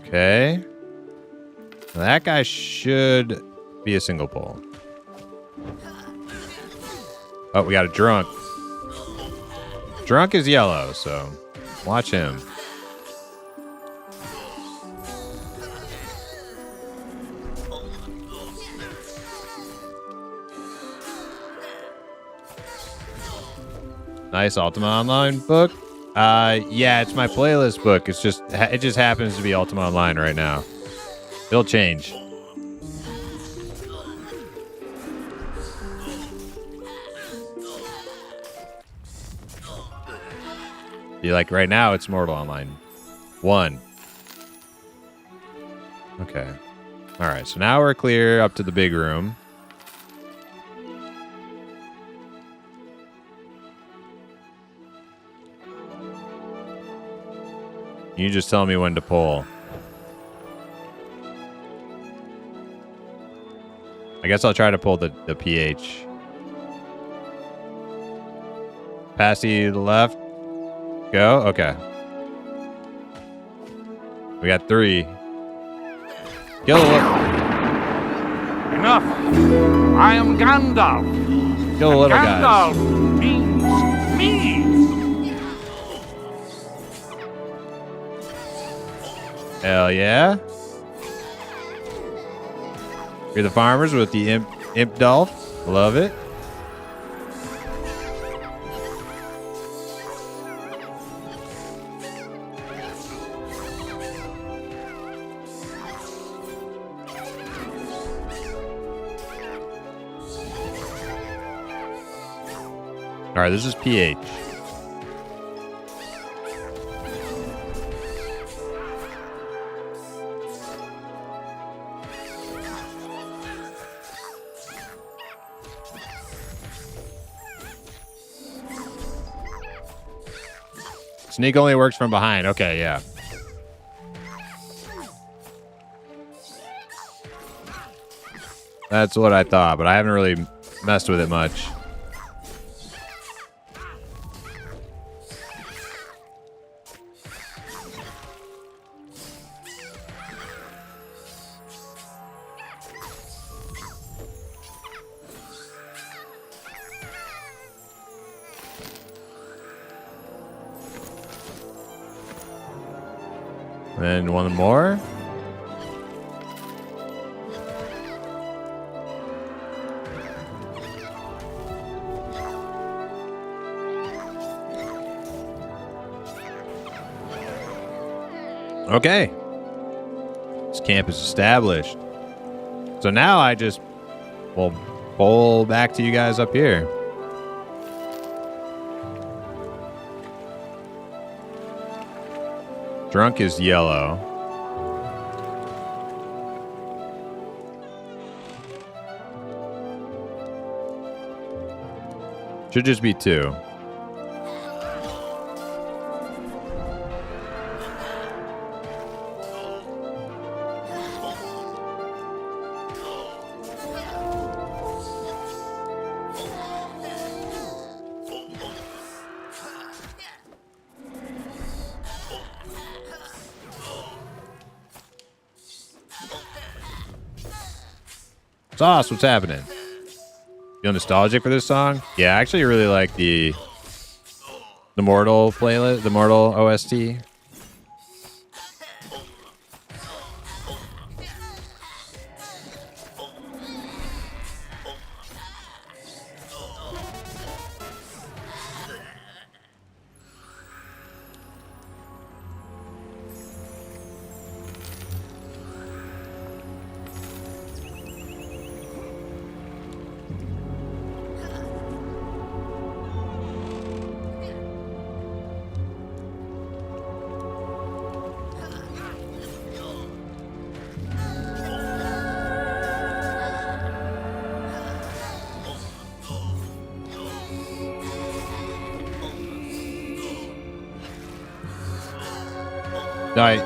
Okay. Now that guy should be a single pole. Oh, we got a drunk. Drunk is yellow, so watch him. Nice Ultima Online book. Yeah, it's my playlist book. It just happens to be Ultima Online right now. It'll change. Be like right now, it's Mortal Online 1. Okay. All right. So now we're clear up to the big room. You just tell me when to pull. I guess I'll try to pull the pH. Passy left. Go? Okay. We got 3. Kill the Enough! I am Gandalf. Kill the little guys. Gandalf means me. Hell yeah. You're the farmers with the imp Dolph. Love it. All right, this is pH. Sneak only works from behind. Okay, yeah. That's what I thought, but I haven't really messed with it much. And then one more. Okay. This camp is established. So now I just will pull back to you guys up here. Drunk is yellow. Should just be 2. Sauce, what's happening? Feel nostalgic for this song? Yeah, I actually really like the Mortal playlist, the Mortal OST.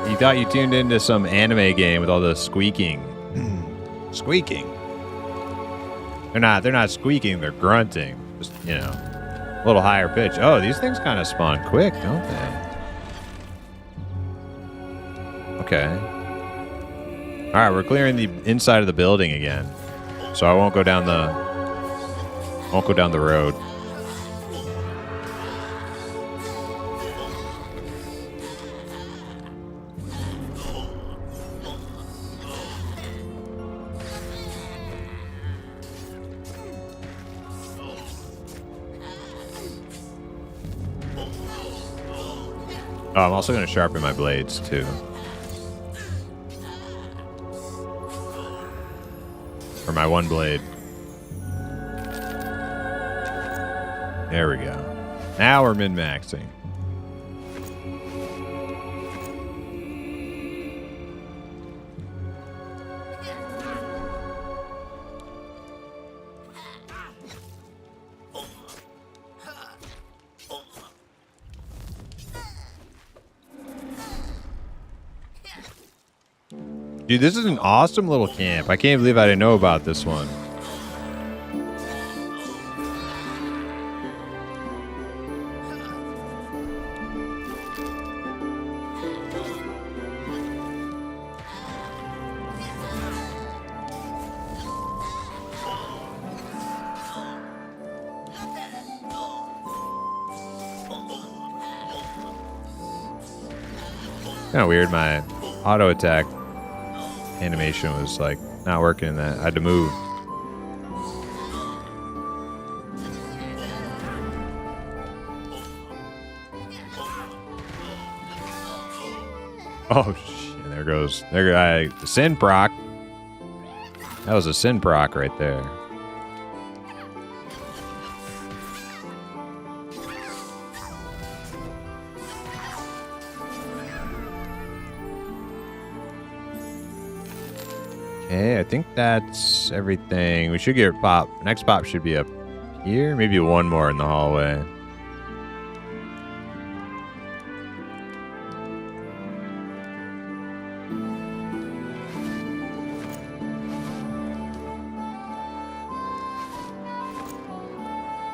You thought you tuned into some anime game with all the squeaking. Squeaking. They're not squeaking, they're grunting. Just, you know, a little higher pitch. Oh, these things kind of spawn quick, don't they? Okay. All right, we're clearing the inside of the building again. So I won't go down the road. Oh, I'm also going to sharpen my blades, too. For my one blade. There we go. Now we're min-maxing. Dude, this is an awesome little camp. I can't believe I didn't know about this one. Kind of weird. My auto attack animation was like not working in that. I had to move. Oh shit! There goes the sin proc. That was a sin proc right there. Okay, I think that's everything. We should get pop. Next pop should be up here. Maybe one more in the hallway.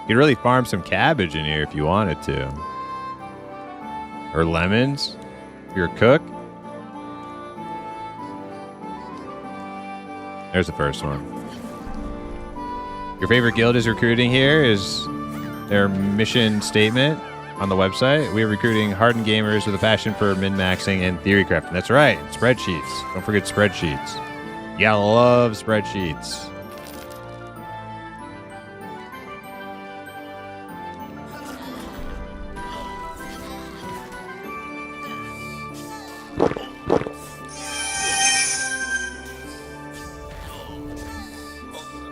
You could really farm some cabbage in here if you wanted to. Or lemons, if you're a cook. There's the first one. Your favorite guild is recruiting here is their mission statement. on the website. We are recruiting hardened gamers with a passion for min-maxing and theory crafting. That's right, spreadsheets. Don't forget spreadsheets. You gotta love spreadsheets.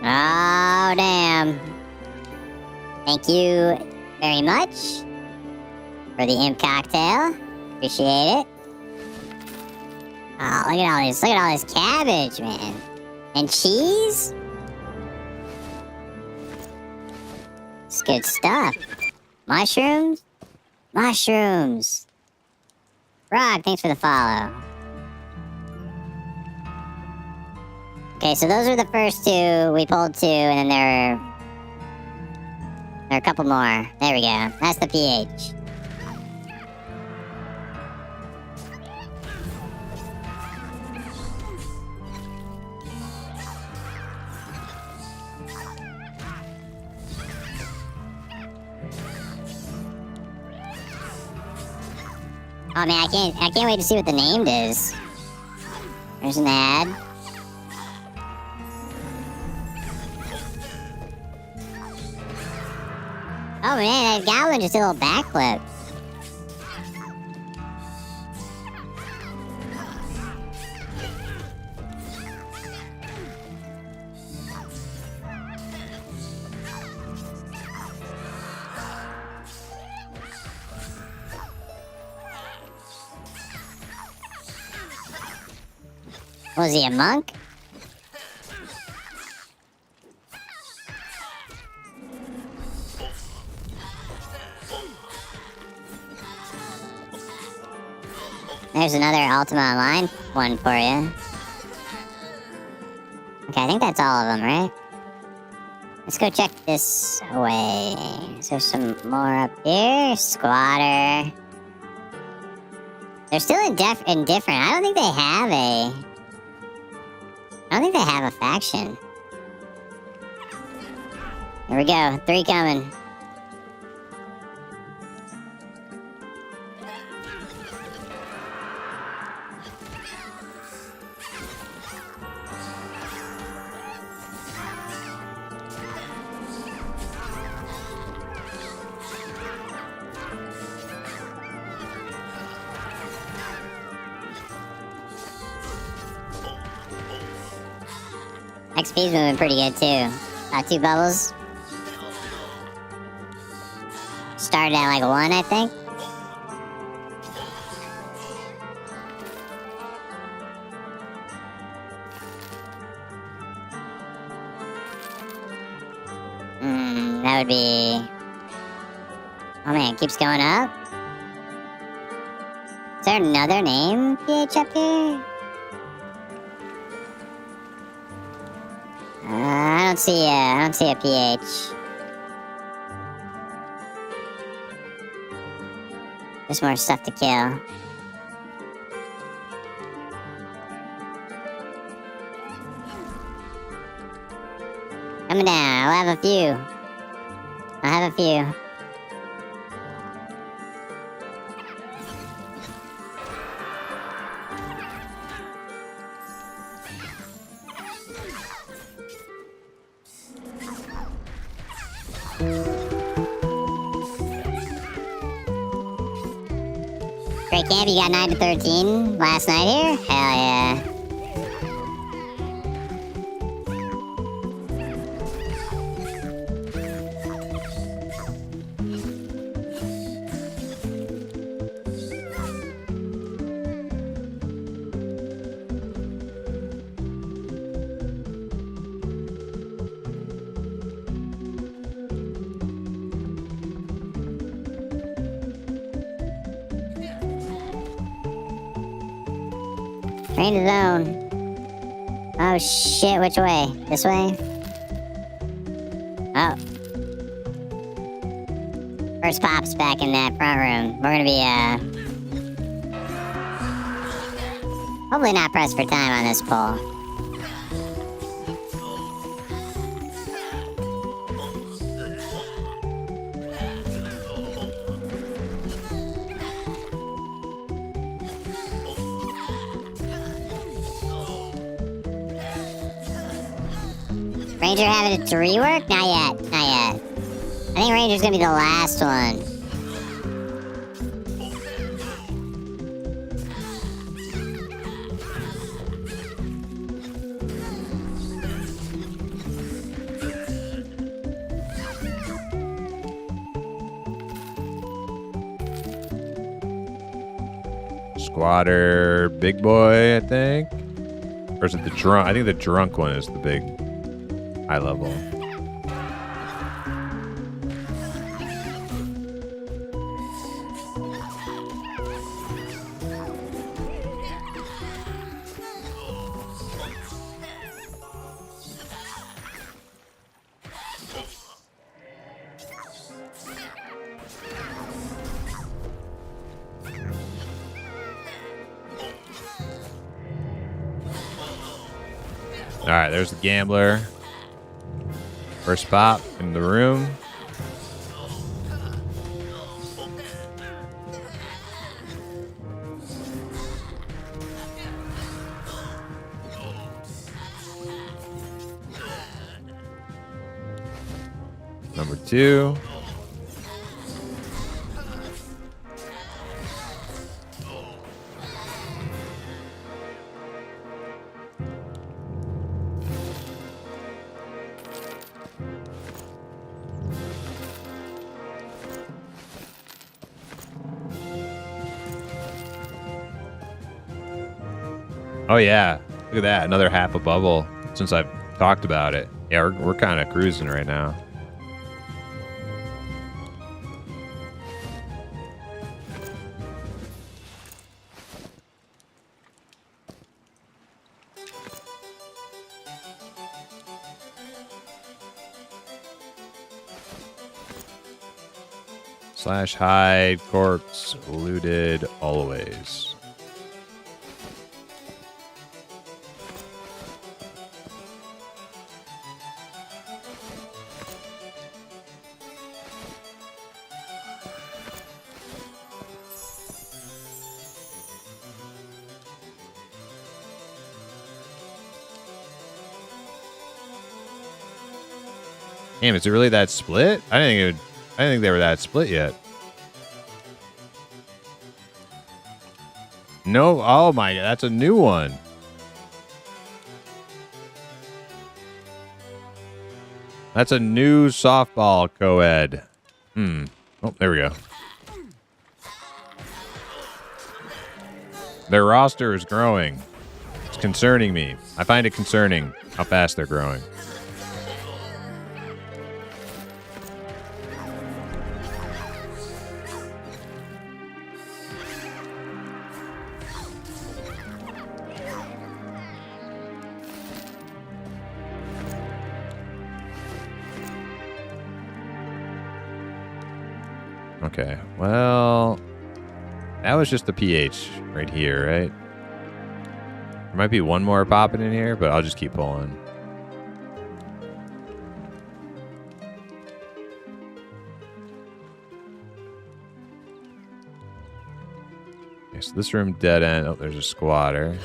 Oh, damn. Thank you very much for the imp cocktail. Appreciate it. Oh, look at all this cabbage, man. And cheese? It's good stuff. Mushrooms? Mushrooms. Frog, thanks for the follow. Okay, so those are the first two. We pulled two, and then there are a couple more. There we go. That's the pH. Oh man, I can't wait to see what the name is. There's an ad. Oh man, that goblin just did a little backflip. Was he a monk? There's another Ultima Online one for you. Okay, I think that's all of them, right? Let's go check this away. Is there some more up here? Squatter. They're still indifferent. I don't think they have a faction. Here we go. 3 coming. XP's moving pretty good too. Got 2 bubbles. Started at like 1, I think. That would be... Oh man, it keeps going up. Is there another name PH up here? I don't see a PH. There's more stuff to kill. Coming down, I'll have a few. Great camp, you got 9 to 13 last night here? Hell yeah. Rain zone. Oh shit, which way? This way? Oh. First pop's back in that front room. We're gonna be, hopefully not pressed for time on this poll. Ranger having it to rework? Not yet. Not yet. I think Ranger's gonna be the last one. Squatter, big boy, I think. Or is it the drunk? I think the drunk one is the big high level. All right, there's the gambler. First pop in the room. Number 2. Oh yeah, look at that, another half a bubble since I've talked about it. Yeah, we're kind of cruising right now. Slash hide, corpse, looted, always. Damn, is it really that split? I didn't think they were that split yet. No, oh my god, that's a new one. That's a new softball co-ed. Oh, there we go. Their roster is growing. It's concerning me. I find it concerning how fast they're growing. Okay, well, that was just the pH right here, right? There might be one more popping in here, but I'll just keep pulling. Okay, so this room dead end. Oh, there's a squatter.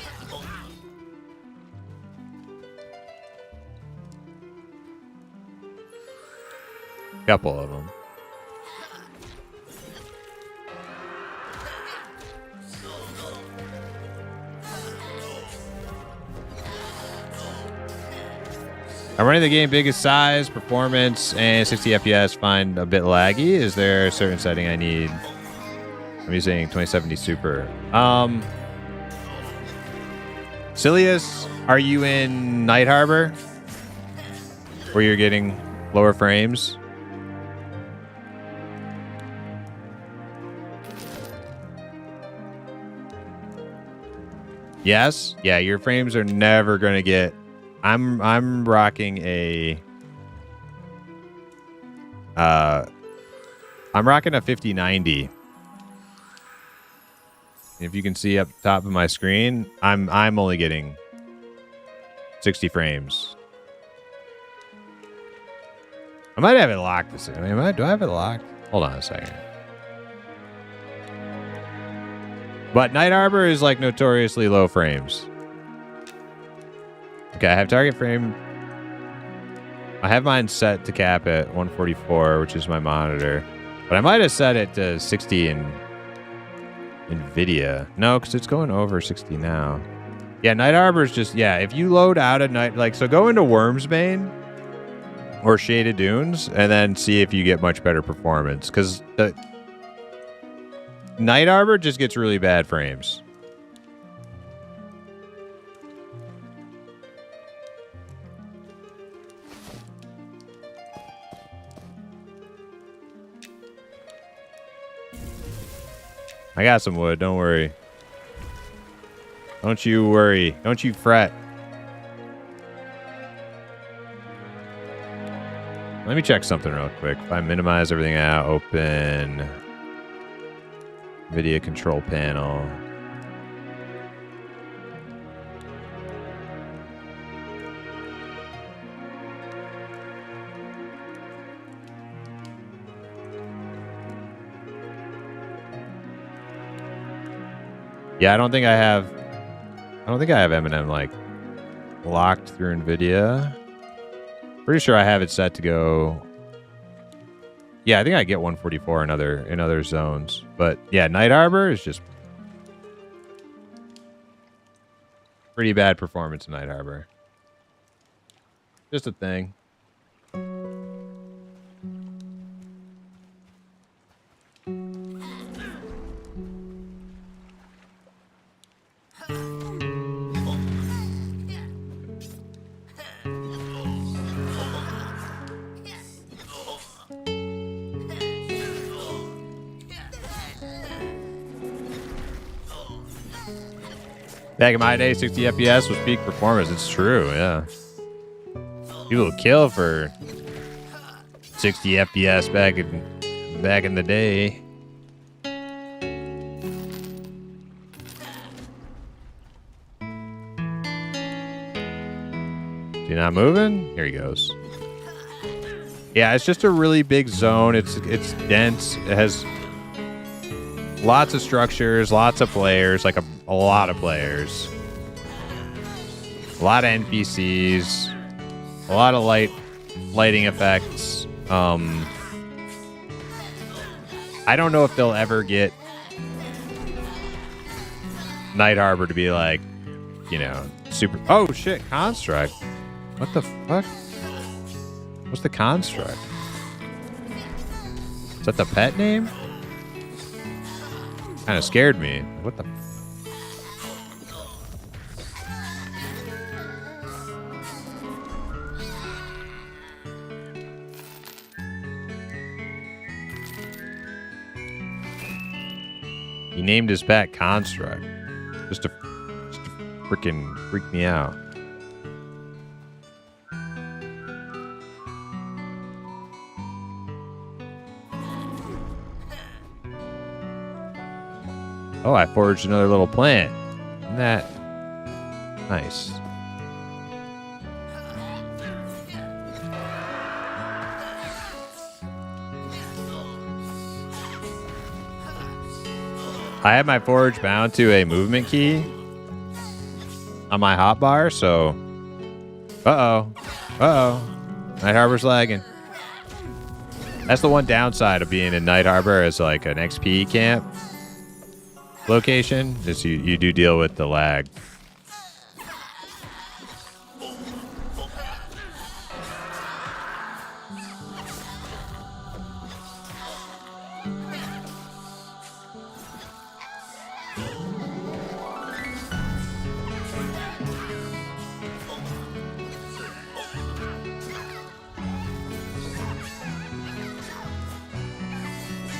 Couple of them. I'm running the game biggest size, performance, and 60 FPS. Find a bit laggy. Is there a certain setting I need? I'm using 2070 Super. Silius, are you in Night Harbor? Where you're getting lower frames? Yes? Yeah, your frames are never going to get... I'm rocking a... I'm rocking a 5090. If you can see up top of my screen, I'm only getting 60 frames. I might have it locked. Do I have it locked? Hold on a second. But Night Harbor is like notoriously low frames. Okay, I have target frame I have mine set to cap at 144, which is my monitor. But I might have set it to 60 in NVIDIA. No, because it's going over 60 now. Yeah, Night Harbor is just, yeah, if you load out at night, like, so go into Wormsbane or Shaded Dunes and then see if you get much better performance. Because the Night Harbor just gets really bad frames. I got some wood, don't worry. Don't you worry. Don't you fret. Let me check something real quick. If I minimize everything out, open video control panel. Yeah, I don't think I have M&M like locked through NVIDIA. Pretty sure I have it set to go. Yeah, I think I get 144 in other zones. But yeah, Night Harbor is just pretty bad performance in Night Harbor. Just a thing. Back in my day, 60 FPS was peak performance. It's true, yeah. People would kill for 60 FPS back in the day. Is he not moving? Here he goes. Yeah, it's just a really big zone. It's dense. It has lots of structures, lots of players, like a lot of players. A lot of NPCs. A lot of lighting effects. I don't know if they'll ever get Night Harbor to be like, you know, super... Oh, shit, Construct. What the fuck? What's the Construct? Is that the pet name? Kind of scared me. What the... He named his pet Construct. Just to freaking freak me out. Oh, I forged another little plant. Isn't that nice? I have my forge bound to a movement key on my hotbar, so... Uh-oh. Night Harbor's lagging. That's the one downside of being in Night Harbor as like an XP camp location, is you do deal with the lag.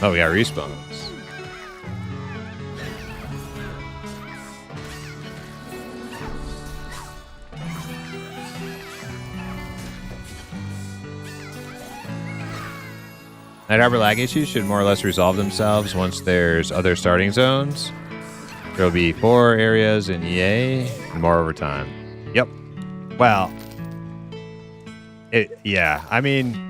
Oh, we got respawns. Night Harbor lag issues should more or less resolve themselves once there's other starting zones. There'll be 4 areas in EA and more over time. Yep. Well, yeah, I mean,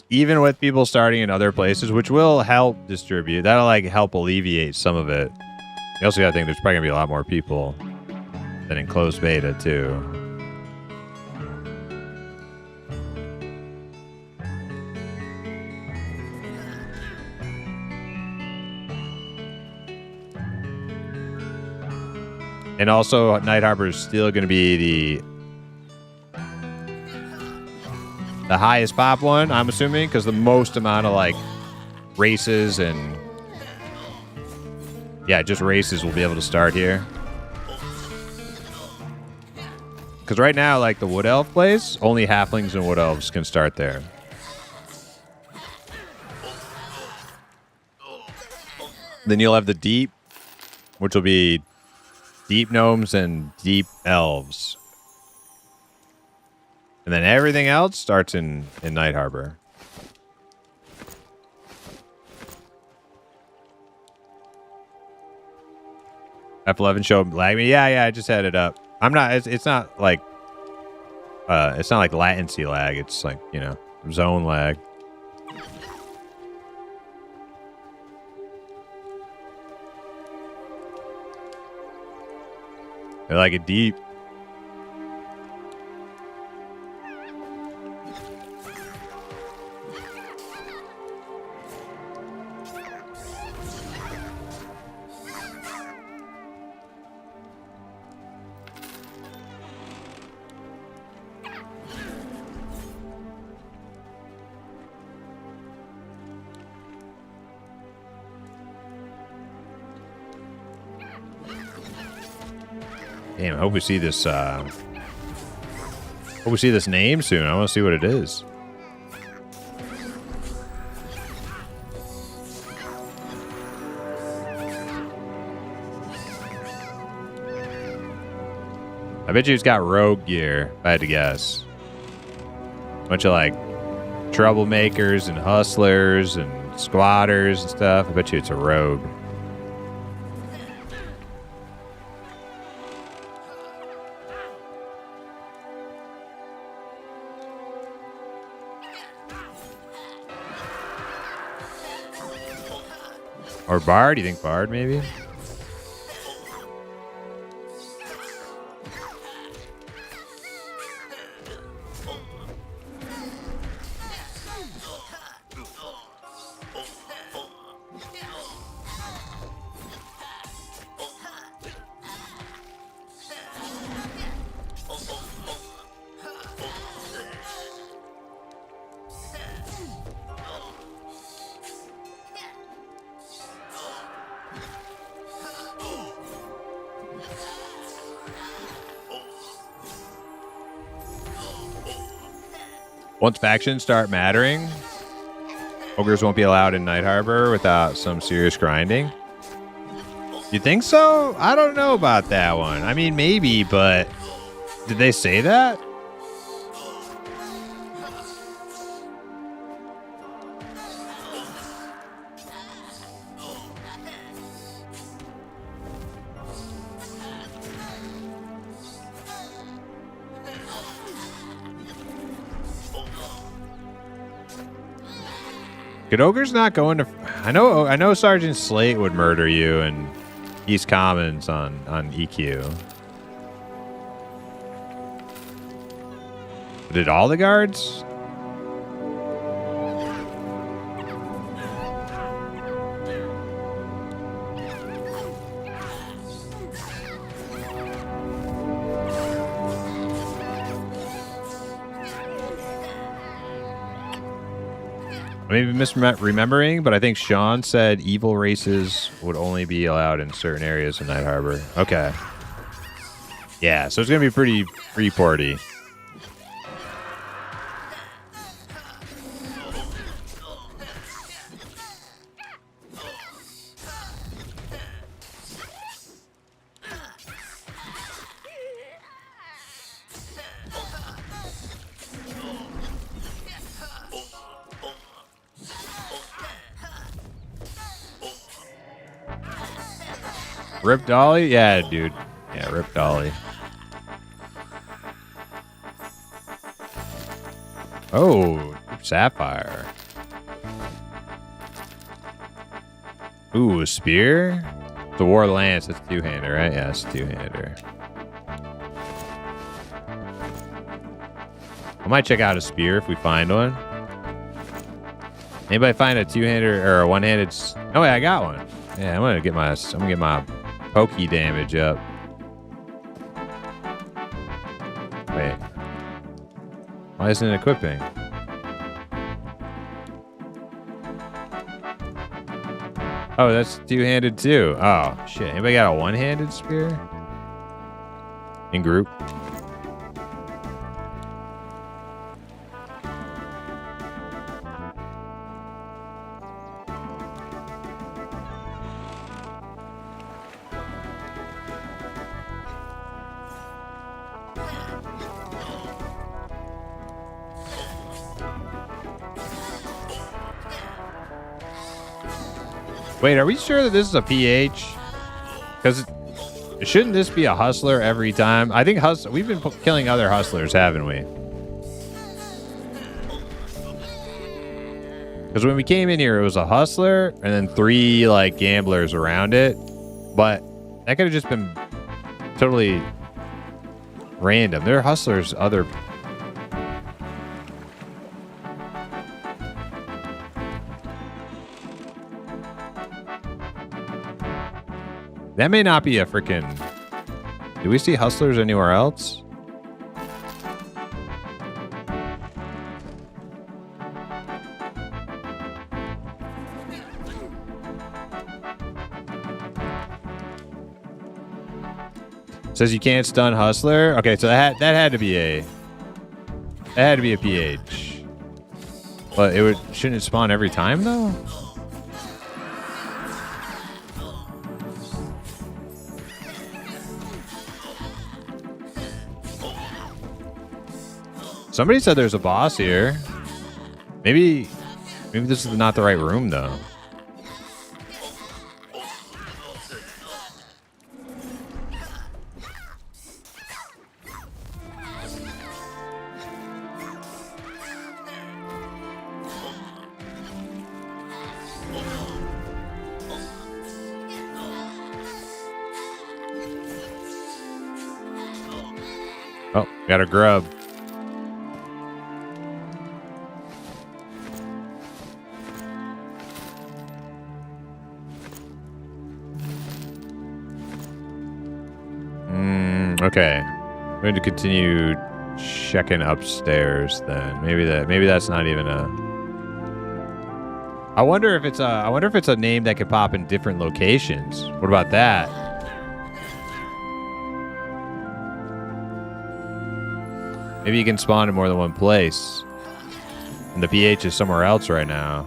even with people starting in other places, which will help distribute, that'll like help alleviate some of it. You also gotta think there's probably gonna be a lot more people Then in closed beta too. And also, Night Harbor is still going to be the highest pop one, I'm assuming, because the most amount of like races and yeah, just races will be able to start here. Because right now, like the Wood Elf place, only halflings and Wood Elves can start there. Then you'll have the Deep, which will be Deep Gnomes and Deep Elves. And then everything else starts in Night Harbor. F11 show lag me. Yeah, I just had it up. I'm not. It's not like. It's not like latency lag. It's like, you know, zone lag. I like it deep. Damn, I hope we see this. Hope we see this name soon. I want to see what it is. I bet you it's got rogue gear, if I had to guess. Bunch of like troublemakers and hustlers and squatters and stuff. I bet you it's a rogue. Or Bard? You think Bard, maybe? Once factions start mattering, ogres won't be allowed in Night Harbor without some serious grinding. You think so? I don't know about that one. I mean, maybe, but did they say that? Could ogres not go into? I know Sergeant Slate would murder you in East Commons on EQ. Did all the guards? I may be misremembering, but I think Sean said evil races would only be allowed in certain areas of Night Harbor. Okay. Yeah, so it's going to be pretty free-porty. Rip Dolly? Yeah, dude. Yeah, Rip Dolly. Oh, Sapphire. Ooh, a spear? The War Lance. That's two-hander, right? Yeah, it's a two-hander. might check out a spear if we find one. Anybody find a two-handed or a one-handed? Oh wait, I got one. Yeah, I'm gonna get my pokey damage up. Wait, why isn't it equipping? Oh, that's two-handed too. Oh shit! Anybody got a one-handed spear? In group. Wait, are we sure that this is a PH? Because shouldn't this be a hustler every time? I think we've been killing other hustlers, haven't we? Because when we came in here, it was a hustler and then 3 like gamblers around it. But that could have just been totally random. There are hustlers other... That may not be a freaking... Do we see hustlers anywhere else? Says you can't stun hustler. Okay, so that had to be a PH. But shouldn't it spawn every time though? Somebody said there's a boss here. Maybe this is not the right room though. Oh, got a grub. Okay, I'm going to continue checking upstairs then. Maybe that's not even a... I wonder if it's a name that could pop in different locations. What about that? Maybe you can spawn in more than one place. And the PH is somewhere else right now.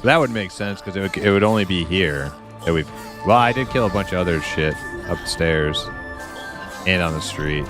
That would make sense because it would only be here that we've... Well, I did kill a bunch of other shit upstairs and on the street.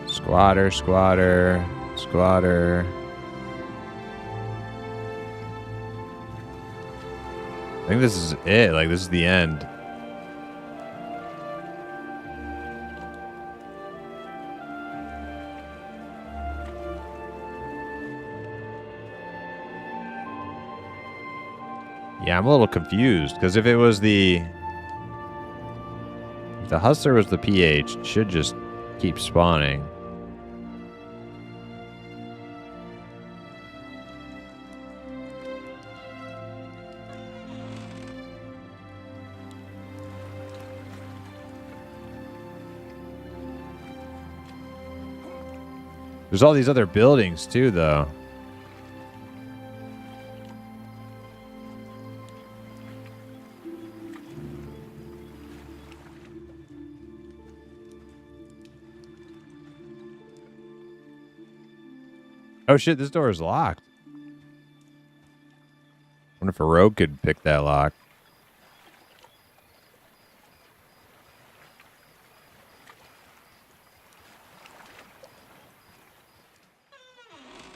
Squatter, squatter, squatter. I think this is it. Like, this is the end. Yeah, I'm a little confused because if it was if the hustler was the PH, it should just keep spawning. There's all these other buildings too, though. Oh shit, this door is locked. Wonder if a rogue could pick that lock.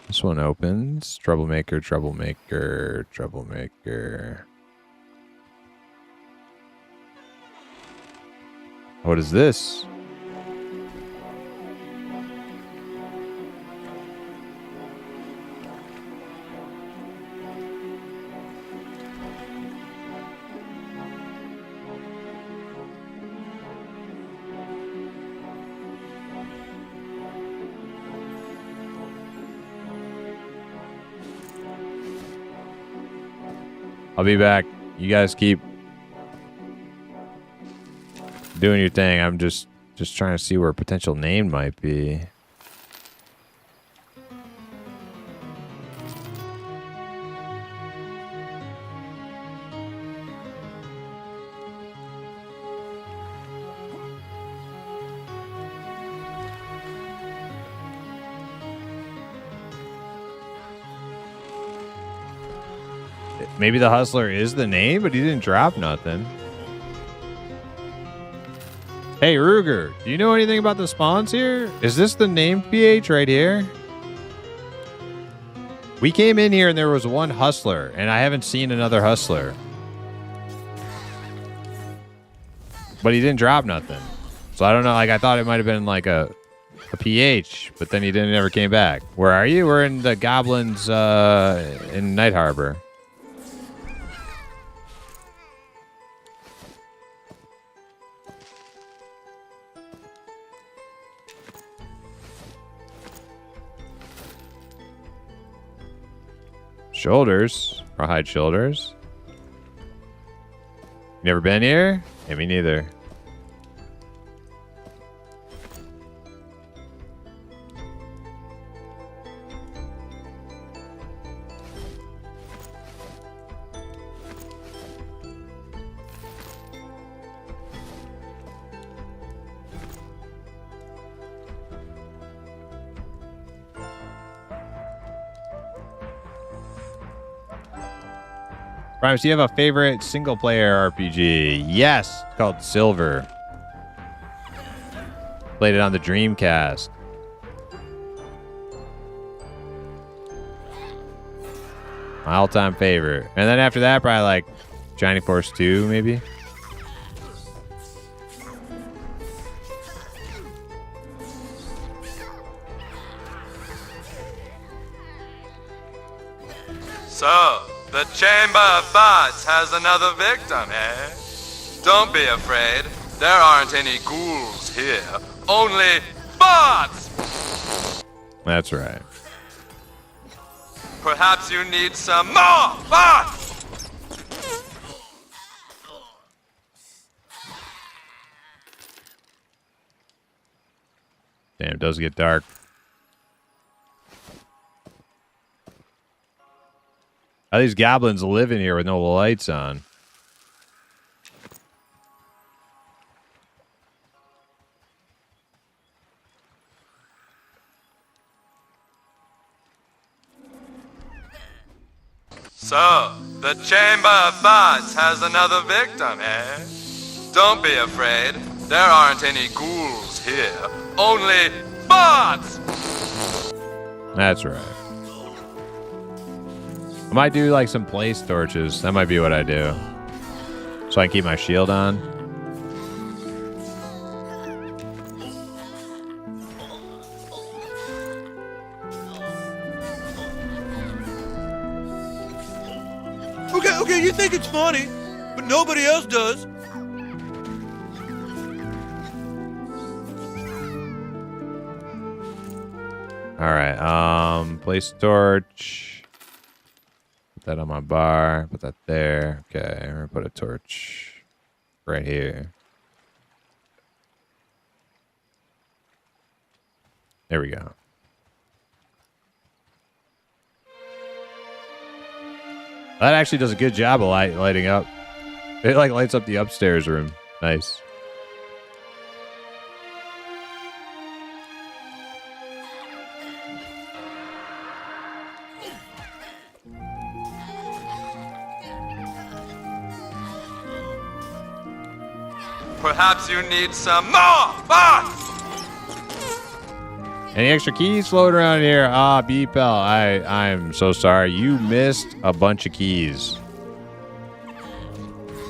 This one opens. Troublemaker, troublemaker, troublemaker. What is this? I'll be back. You guys keep doing your thing. I'm just trying to see where a potential name might be. Maybe the Hustler is the name, but he didn't drop nothing. Hey, Ruger, do you know anything about the spawns here? Is this the name PH right here? We came in here and there was one Hustler, and I haven't seen another Hustler. But he didn't drop nothing. So I don't know, like I thought it might have been like a PH, but then he never came back. Where are you? We're in the Goblins in Night Harbor. Shoulders. Rawhide shoulders. You never been here? Yeah, me neither. Primes, do you have a favorite single-player RPG? Yes, it's called Silver. Played it on the Dreamcast. My all-time favorite. And then after that, probably like Shining Force 2, maybe. So, the Chamber of Thoughts has another victim, eh? Don't be afraid. There aren't any ghouls here. Only bots! That's right. Perhaps you need some more bots! Damn, it does get dark. How these goblins live in here with no lights on? So, the Chamber of Thoughts has another victim, eh? Don't be afraid. There aren't any ghouls here. Only bots! That's right. I might do like some place torches. That might be what I do. So I can keep my shield on. Okay, you think it's funny, but nobody else does. Alright, place torch. Put that on my bar. Put that there. Okay, I'm gonna put a torch right here. There we go. That actually does a good job of lighting up. It like lights up the upstairs room. Nice. Perhaps you need some more bots! Any extra keys floating around here? Ah, Beepel, I'm so sorry. You missed a bunch of keys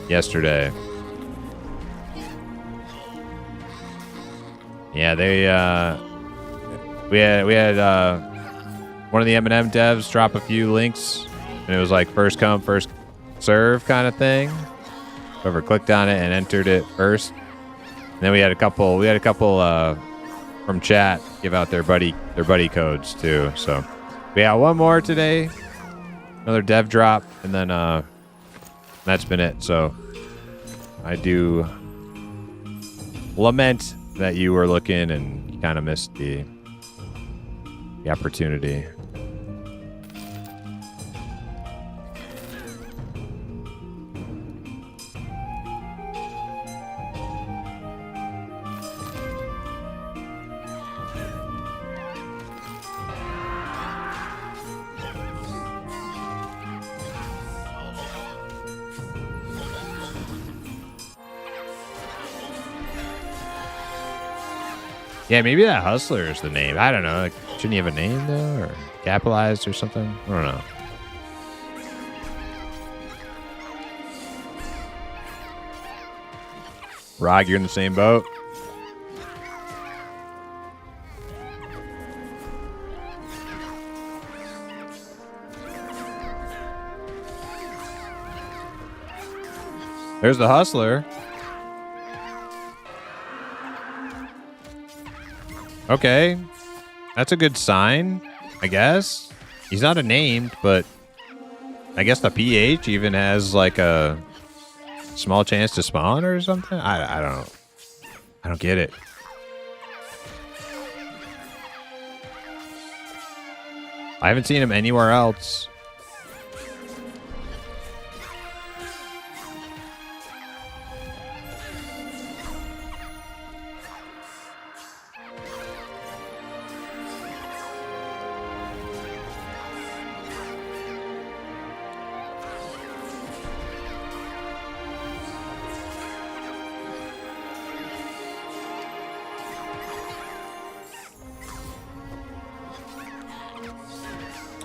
yesterday. Yeah, we had one of the M&M devs drop a few links, and it was like first come, first serve kind of thing. Whoever clicked on it and entered it first. And then we had a couple from chat give out their buddy codes too. So we got one more today, another dev drop, and then that's been it. So I do lament that you were looking and you kind of missed the opportunity. Yeah, maybe that Hustler is the name. I don't know. Like, shouldn't he have a name, though? Or capitalized or something? I don't know. Rog, you're in the same boat? There's the Hustler. Okay, that's a good sign, I guess. He's not a named, but I guess the PH even has like a small chance to spawn or something. I don't know. I don't get it. I haven't seen him anywhere else.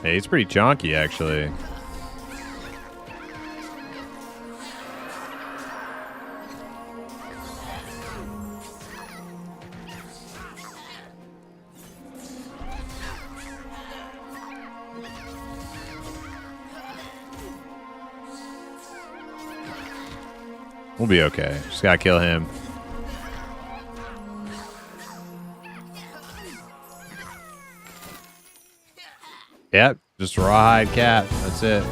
Hey, he's pretty chonky, actually. We'll be okay. Just gotta kill him. Yep, just rawhide cat. That's it.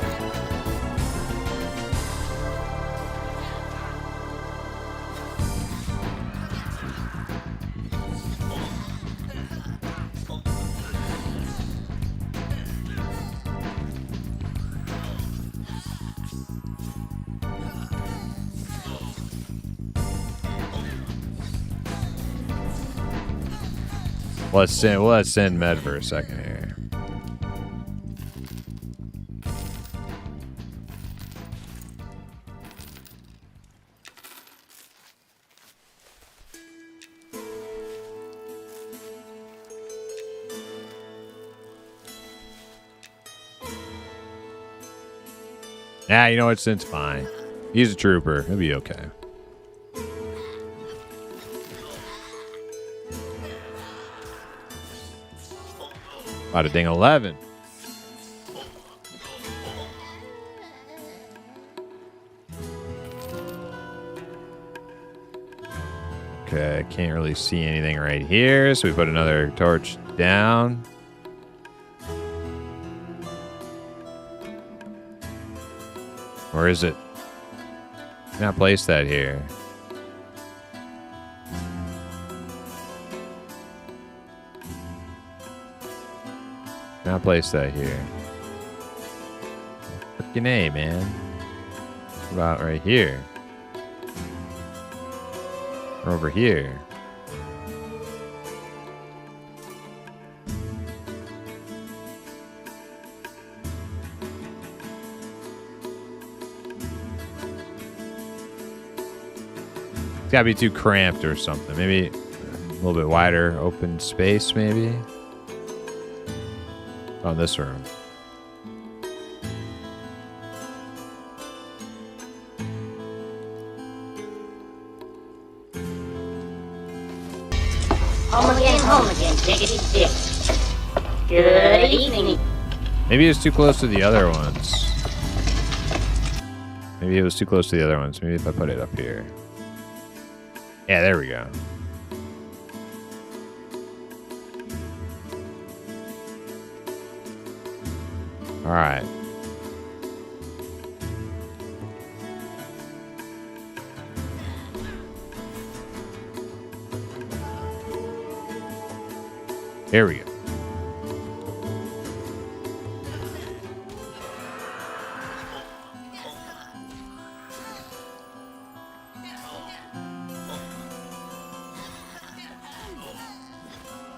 Let's send Med for a second here. Yeah, you know what? Sin's fine. He's a trooper. He'll be okay. About a ding 11. Okay, I can't really see anything right here, so we put another torch down. Or is it? Not place that here. Not place that here. Freaking A, man. What about right here? Or over here? It's gotta be too cramped or something. Maybe a little bit wider open space, maybe. Oh, this room. Home again, diggity dick. Good evening. Maybe it's too close to the other ones. Maybe it was too close to the other ones. Maybe if I put it up here. Yeah, there we go. All right. Here we go.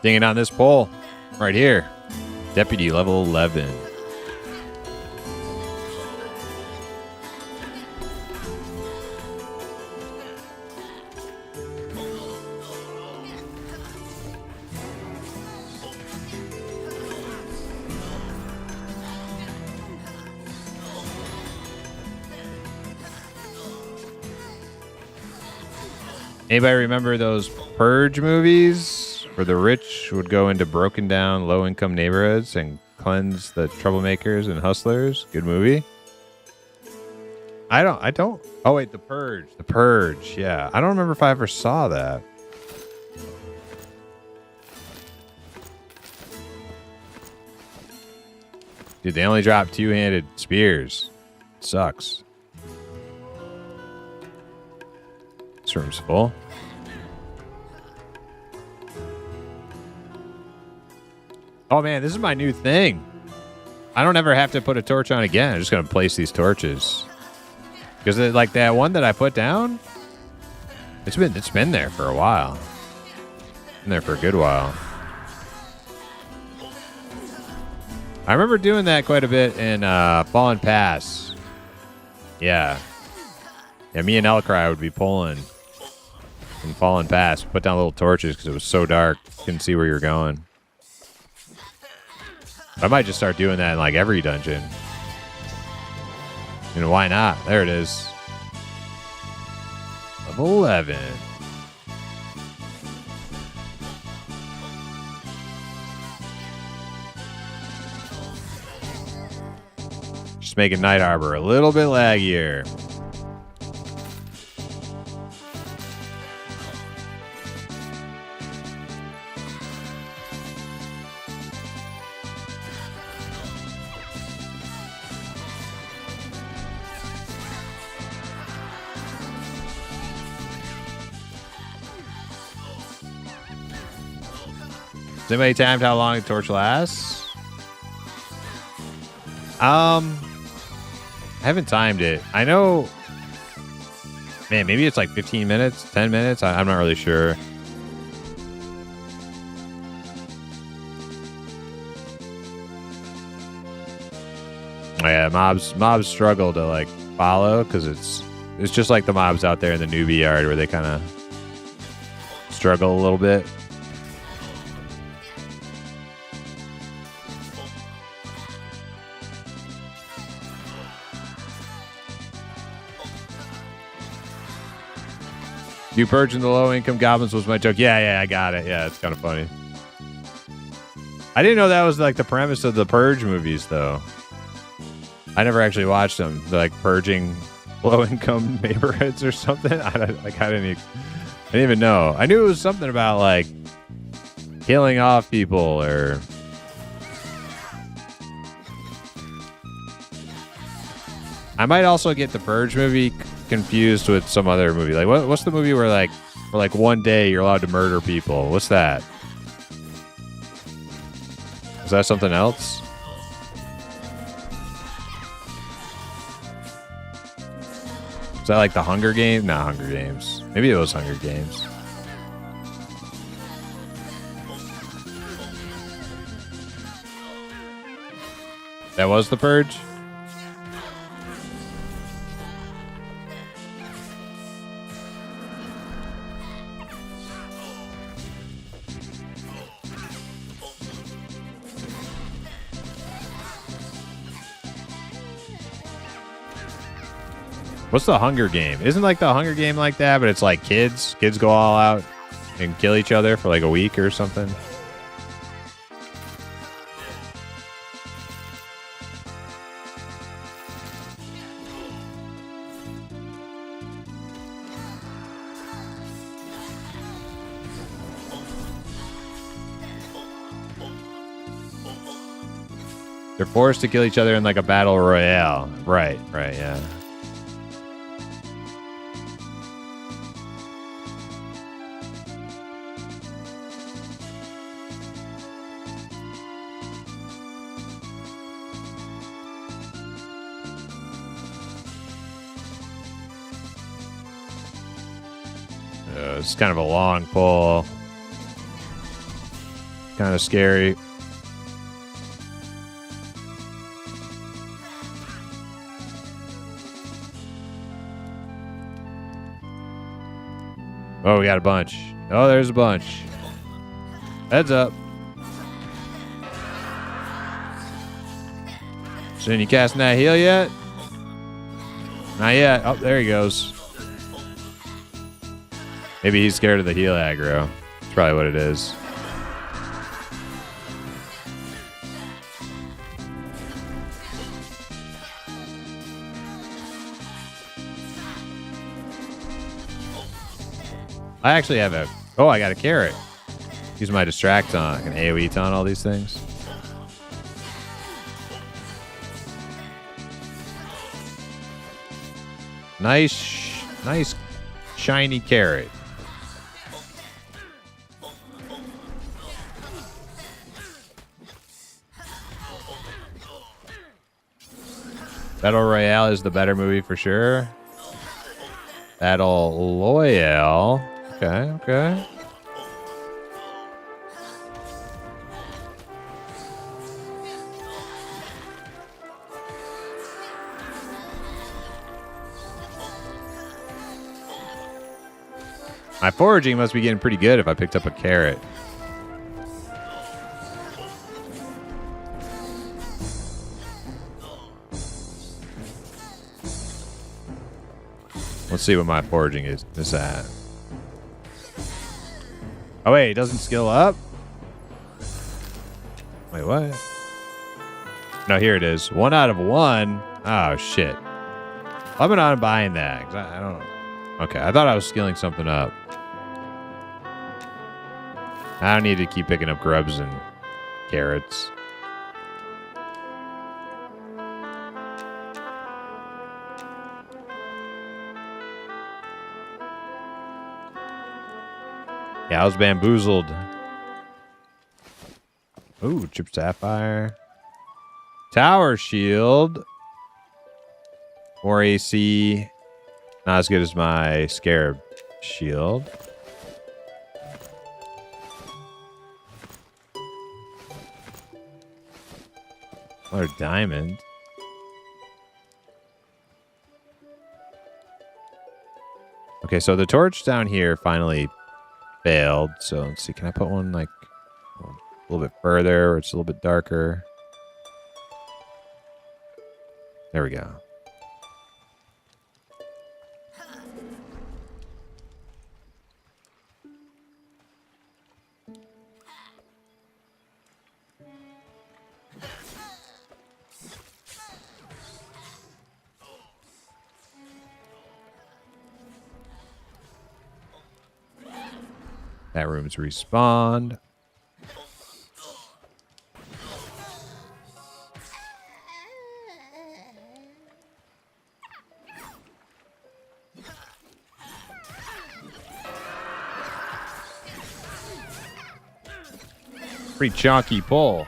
Dinging on this pole right here. Deputy level 11. Anybody remember those Purge movies where the rich would go into broken down low-income neighborhoods and cleanse the troublemakers and hustlers? Good movie. I don't. Oh wait, The Purge. The Purge. Yeah, I don't remember if I ever saw that. Dude, they only drop two-handed spears. Sucks. This room's full. Oh man, this is my new thing. I don't ever have to put a torch on again. I'm just gonna place these torches. Because like that one that I put down, it's been there for a while. Been there for a good while. I remember doing that quite a bit in Fallen Pass. Yeah. Yeah, me and Elcry would be pulling in Fallen Pass. Put down little torches because it was so dark. Couldn't see where you were going. I might just start doing that in like every dungeon. You know, why not? There it is. Level 11. Just making Night Arbor a little bit laggier. Has anybody timed how long a torch lasts? I haven't timed it. I know, man, maybe it's like 15 minutes, 10 minutes. I'm not really sure. Oh, yeah, mobs struggle to like follow because it's just like the mobs out there in the newbie yard where they kind of struggle a little bit. You purging the low-income goblins was my joke. Yeah, I got it. Yeah, it's kind of funny. I didn't know that was like the premise of the Purge movies, though. I never actually watched them. They're like purging low-income neighborhoods or something. I didn't even know. I knew it was something about like killing off people or. I might also get the Purge movie confused with some other movie. Like what's the movie where like one day you're allowed to murder people? What's that? Is that something else? Is that like the Hunger Games? Not Hunger Games. Maybe it was Hunger Games. That was the Purge? What's the Hunger Game? Isn't like the Hunger Game like that, but it's like kids. Kids go all out and kill each other for like a week or something. They're forced to kill each other in like a battle royale. Right, yeah. It's kind of a long pull. Kind of scary. Oh, we got a bunch. Oh, there's a bunch. Heads up. So, you casting that heal yet? Not yet. Oh, there he goes. Maybe he's scared of the heal aggro. That's probably what it is. I actually have a... Oh, I got a carrot. Use my distract on. I can AoE on all these things. Nice shiny carrot. Battle Royale is the better movie for sure. Battle Royale. Okay. My foraging must be getting pretty good if I picked up a carrot. Let's see what my foraging is at. Oh wait, it doesn't skill up? Wait, what? No, here it is. 1 out of 1. Oh shit. I'm not buying that. 'Cause I don't. Okay, I thought I was skilling something up. I don't need to keep picking up grubs and carrots. Yeah, I was bamboozled. Ooh, chip sapphire. Tower shield. More AC. Not as good as my scarab shield. Another diamond. Okay, so the torch down here finally failed. So let's see. Can I put one like a little bit further where it's a little bit darker? There we go. That room's respawned. Pretty chunky pull.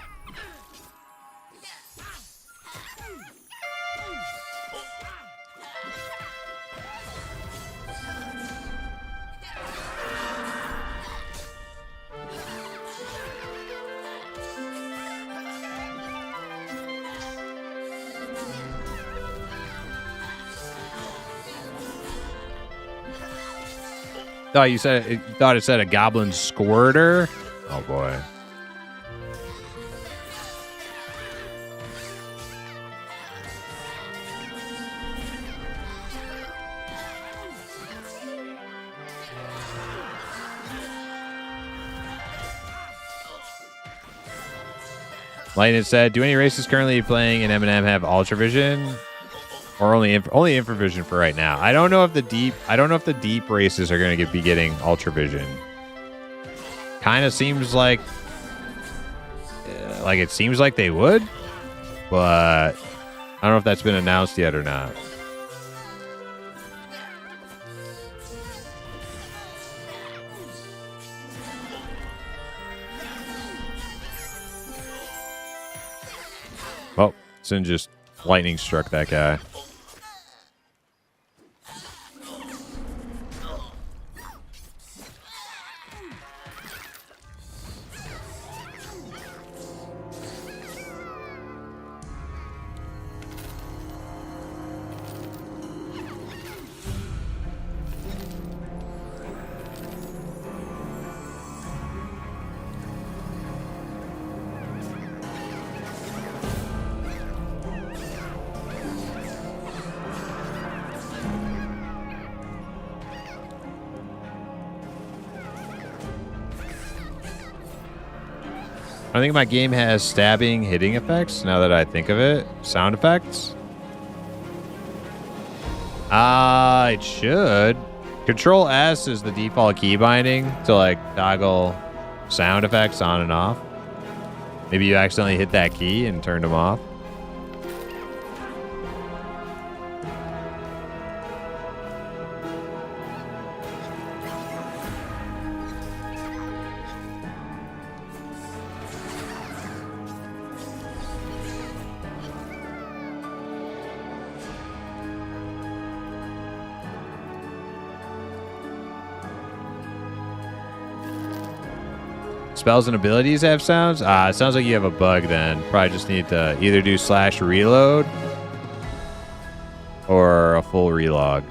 You thought it said a goblin squirter? Oh boy. Lightning said, "Do any races currently playing in M&M have Ultra Vision, or only infravision for right now? I don't know if the deep races are going to be getting Ultra Vision. Kind of seems like it seems like they would, but I don't know if that's been announced yet or not." Oh, Sin just lightning struck that guy. I think my game has stabbing, hitting effects, now that I think of it. Sound effects? It should. Control S is the default key binding to like toggle sound effects on and off. Maybe you accidentally hit that key and turned them off. Spells and abilities have sounds? It sounds like you have a bug then. Probably just need to either do /reload or a full relog.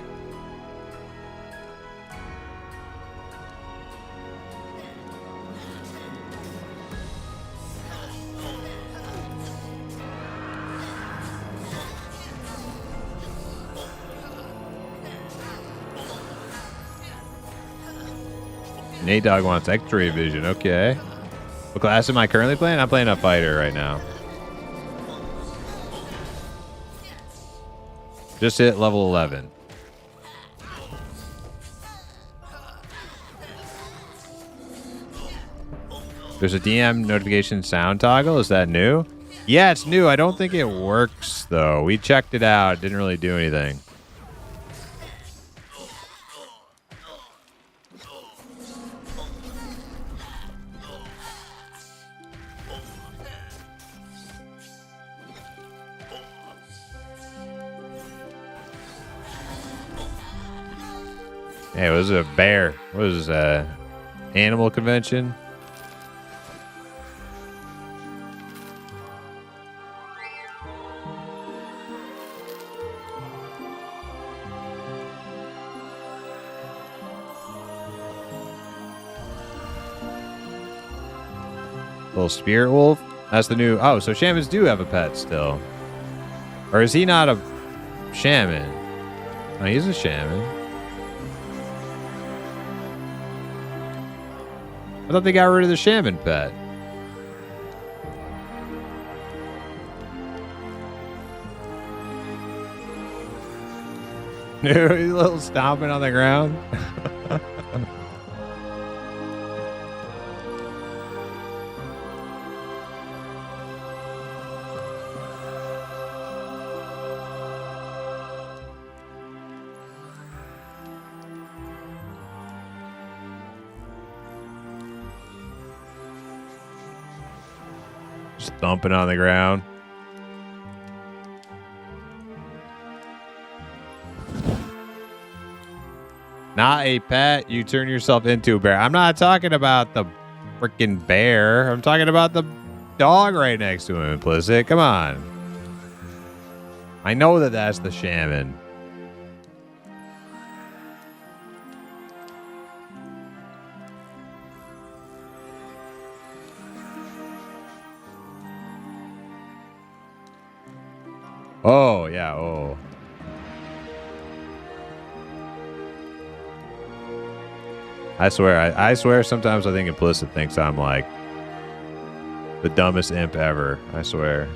Nate Dog wants X-ray vision. Okay. What class am I currently playing? I'm playing a fighter right now. Just hit level 11. There's a DM notification sound toggle. Is that new? Yeah, it's new. I don't think it works, though. We checked it out. It didn't really do anything. Hey, it was a bear. What was this, animal convention? Little spirit wolf. That's the new. Oh, so shamans do have a pet still. Or is he not a shaman? Oh, he's a shaman. I thought they got rid of the shaman pet. He's a little stomping on the ground. Just thumping on the ground. Not a pet. You turn yourself into a bear. I'm not talking about the freaking bear. I'm talking about the dog right next to him, implicit. Come on. I know that that's the shaman. Oh, yeah. Oh. I swear sometimes I think Implicit thinks I'm like the dumbest imp ever. I swear.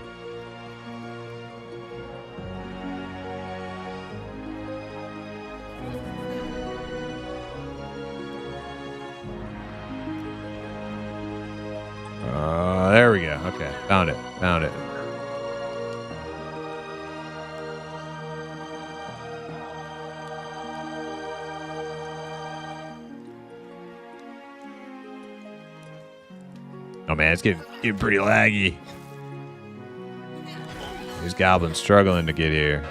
There we go. Okay. Found it. Found it. Oh man, it's getting pretty laggy. These goblins struggling to get here.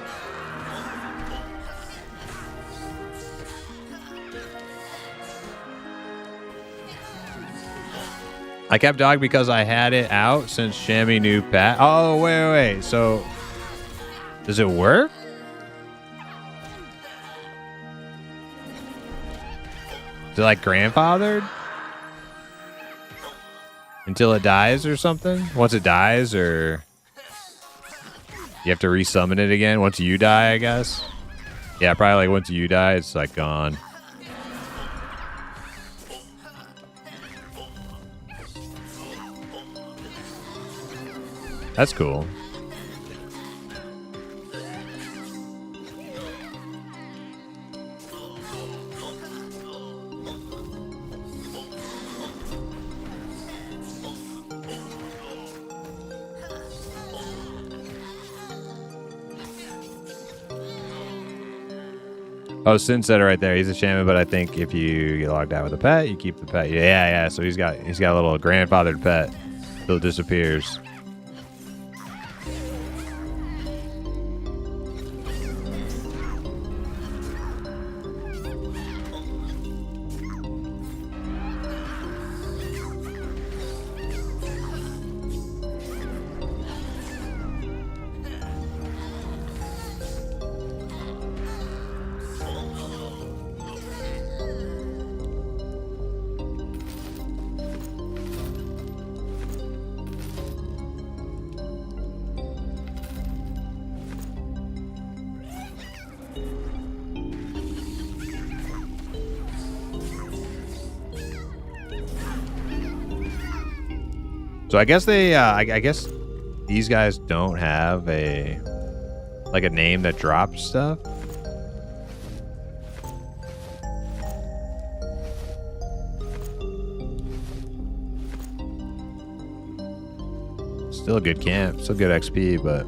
I kept dog because I had it out since Shammy knew Pat. Oh, wait. So, does it work? Is it like grandfathered? Until it dies or something? Once it dies, or you have to resummon it again once you die, I guess? Yeah, probably like once you die, it's like gone. That's cool. Oh, Sin said it right there. He's a shaman, but I think if you get logged out with a pet, you keep the pet. Yeah. So he's got a little grandfathered pet till it disappears. So I guess I guess these guys don't have a name that drops stuff. Still a good camp, still good XP, but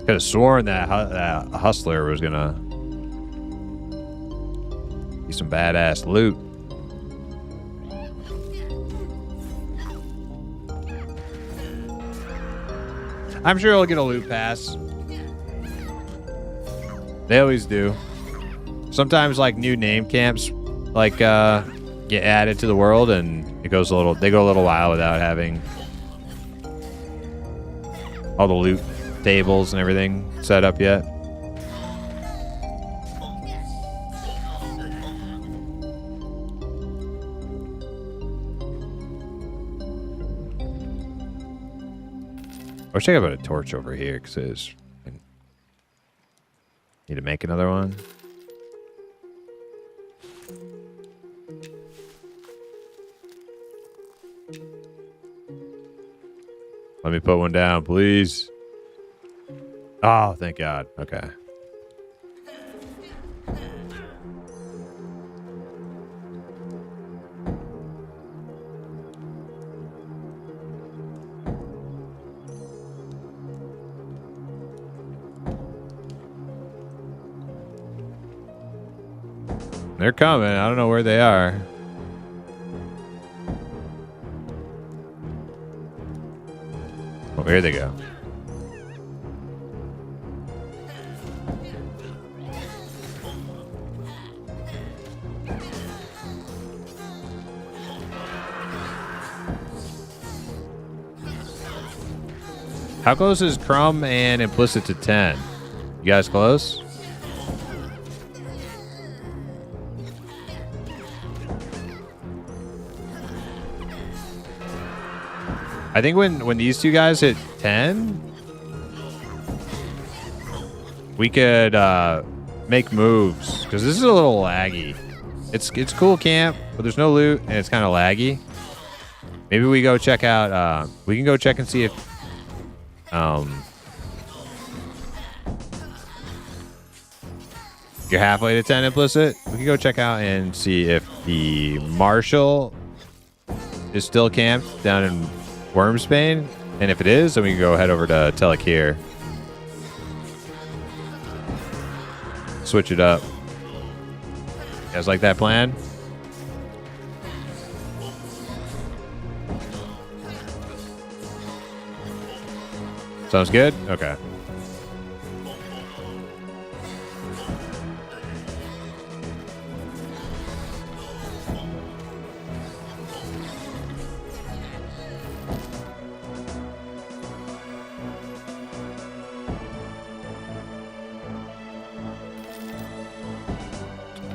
could have sworn that hustler was gonna be some badass loot. I'm sure he'll get a loot pass. They always do. Sometimes like new name camps like get added to the world and they go a little while without having all the loot tables and everything set up yet. I wish I could put a torch over here because need to make another one. Let me put one down, please. Oh, thank God. Okay. They're coming. I don't know where they are. Oh, here they go. How close is Crumb and Implicit to 10? You guys close? I think when these two guys hit 10, we could make moves because this is a little laggy. It's cool camp, but there's no loot and it's kind of laggy. Maybe we go check out. We can go check and see if you're halfway to 10 implicit. We can go check out and see if the Marshal is still camped down in Wormsbane. And if it is, then we can go head over to Telekir. Switch it up. You guys like that plan? Sounds good? Okay.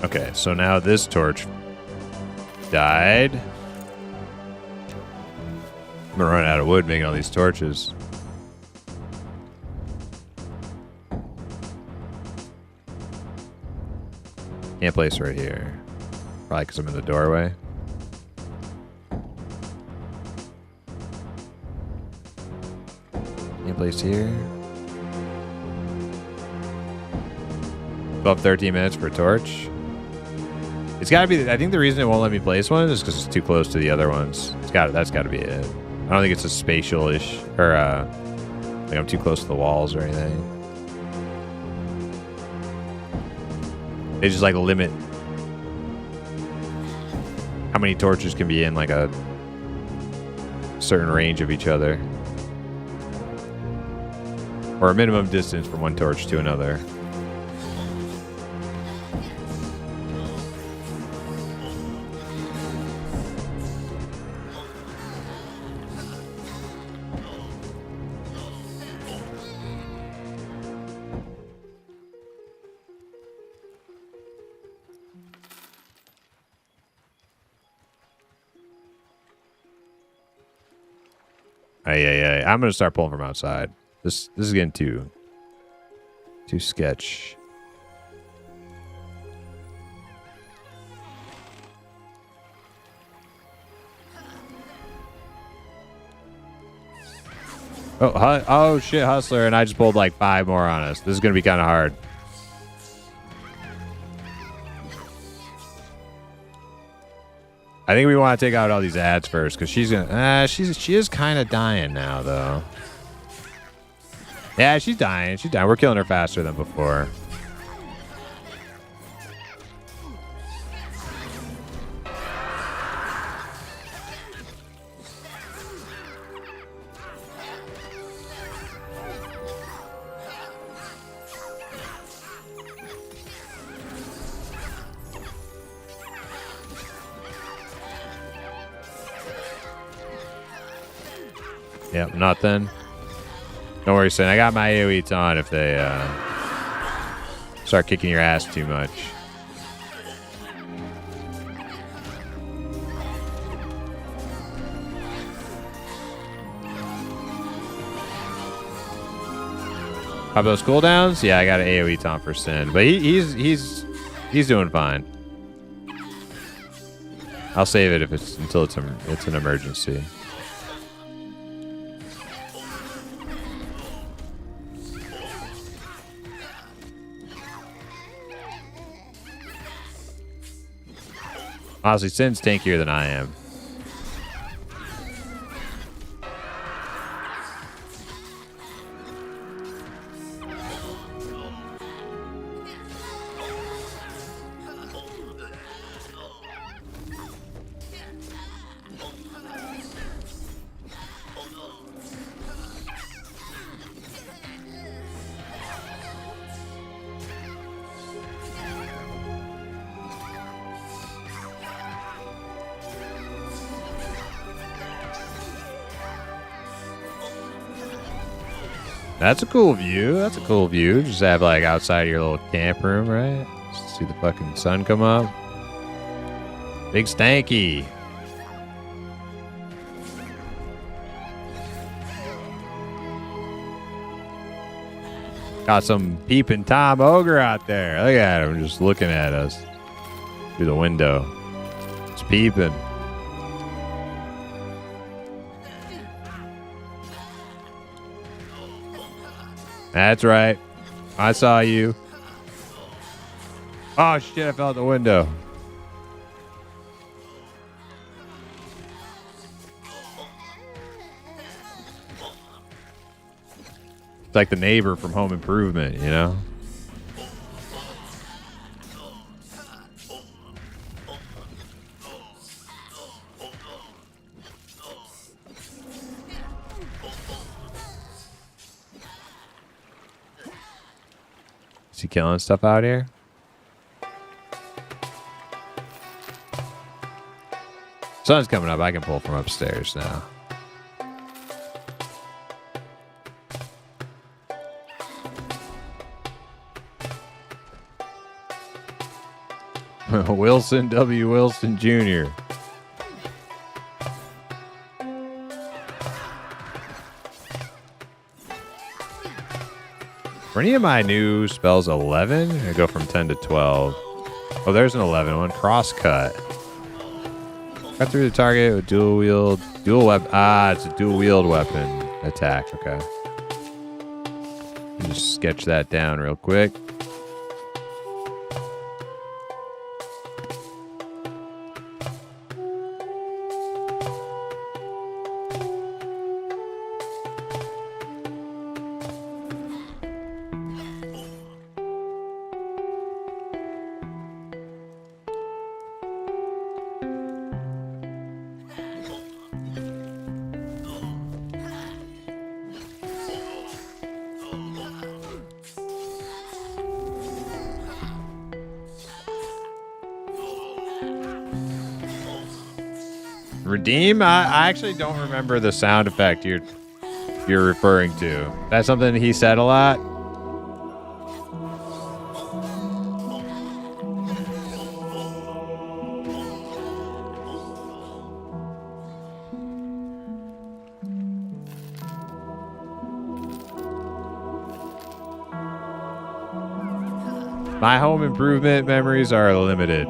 Okay, so now this torch died. I'm gonna run out of wood making all these torches. Can't place right here. Probably because I'm in the doorway. Can't place here. About 13 minutes for a torch. It's gotta be. I think the reason it won't let me place one is because it's too close to the other ones. That's gotta be it. I don't think it's a spatial-ish or like I'm too close to the walls or anything. They just like limit how many torches can be in like a certain range of each other, or a minimum distance from one torch to another. I'm gonna start pulling from outside. This is getting too sketch. Oh shit, Hustler, and I just pulled like 5 more on us. This is gonna be kind of hard. I think we want to take out all these ads first because she's gonna. She is kind of dying now though. Yeah, she's dying. She's dying. We're killing her faster than before. Yep, nothing. Don't worry, son. I got my AoEs on if they start kicking your ass too much. Pop those cooldowns? Yeah, I got an AoE taunt for Sin, but he's doing fine. I'll save it until it's an emergency. Honestly, Sin's tankier than I am. That's a cool view. That's a cool view. Just have like outside your little camp room, right? Just see the fucking sun come up. Big stanky. Got some peeping Tom Ogre out there. Look at him just looking at us through the window. It's peeping. That's right. I saw you. Oh shit, I fell out the window. It's like the neighbor from Home Improvement, you know? Is he killing stuff out here? Sun's coming up. I can pull from upstairs now. Wilson W. Wilson Jr. Are any of my new spells 11? I go from 10 to 12. Oh, there's an 11 one. Crosscut. Cut through the target with dual weapon. Ah, it's a dual wield weapon attack. Okay. Just sketch that down real quick. Redeem? I actually don't remember the sound effect you're referring to. That's something he said a lot. My Home Improvement memories are limited.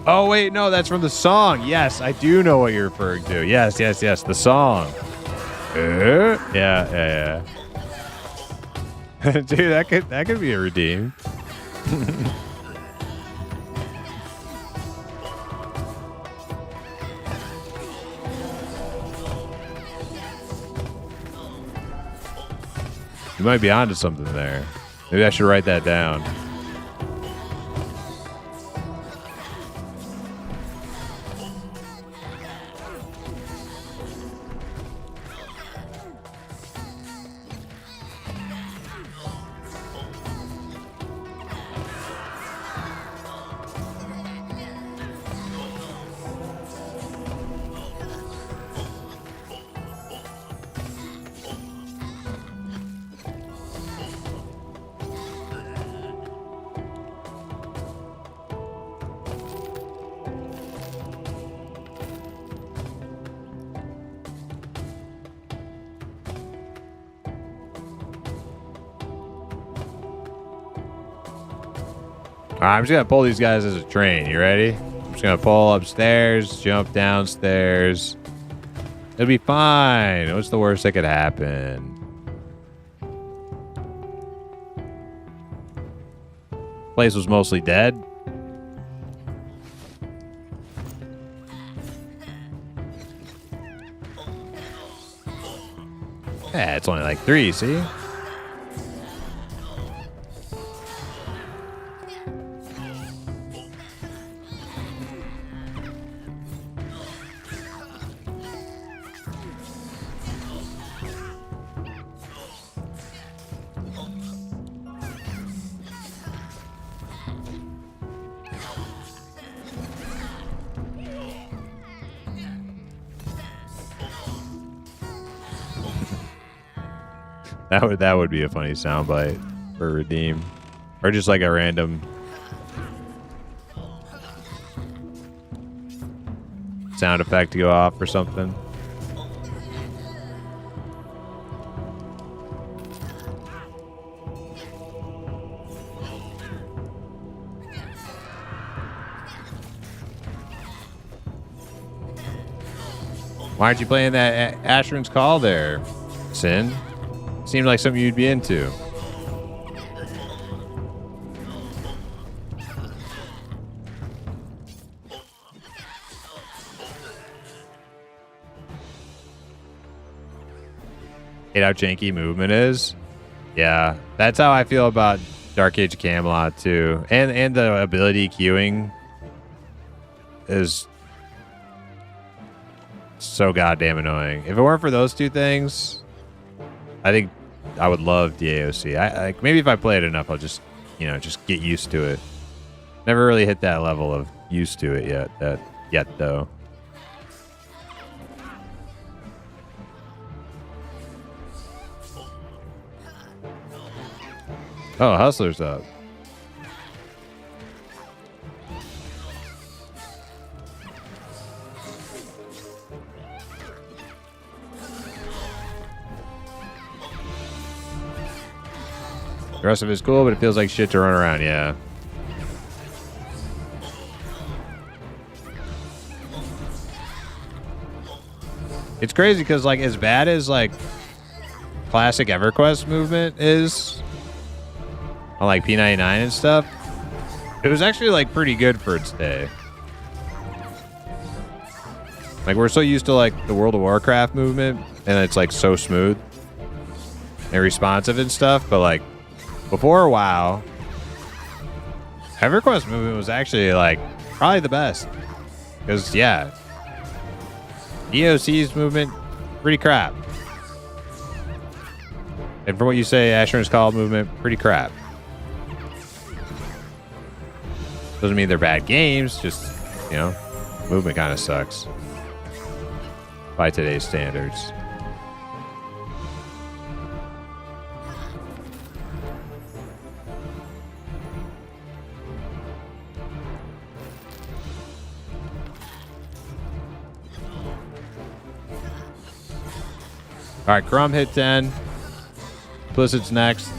Oh, wait, no, that's from the song. Yes, I do know what you're referring to. Yes, the song. Yeah. Dude, that could be a redeem. You might be onto something there. Maybe I should write that down. All right, I'm just going to pull these guys as a train. You ready? I'm just going to pull upstairs, jump downstairs. It'll be fine. What's the worst that could happen? Place was mostly dead. Yeah, it's only like 3, see? That would be a funny soundbite for redeem, or just like a random. sound effect to go off or something. Why aren't you playing that Asheron's Call there, Sin? Seemed like something you'd be into. Hate how janky movement is. Yeah, that's how I feel about Dark Age of Camelot too, and the ability queuing is so goddamn annoying. If it weren't for those two things, I think I would love DAOC. Like maybe if I play it enough, I'll just just get used to it. Never really hit that level of used to it yet though. Oh, Hustler's up. The rest of it's cool, but it feels like shit to run around, yeah. It's crazy because, like, as bad as, like, classic EverQuest movement is on, like, P99 and stuff, it was actually, like, pretty good for its day. Like, we're so used to, like, the World of Warcraft movement, and it's, like, so smooth and responsive and stuff, but, like, before a while, EverQuest movement was actually, like, probably the best. Because, yeah, EOC's movement, pretty crap. And from what you say, Asheron's Call movement, pretty crap. Doesn't mean they're bad games, just, movement kind of sucks. By today's standards. All right, Crumb hit 10. Implicit's next.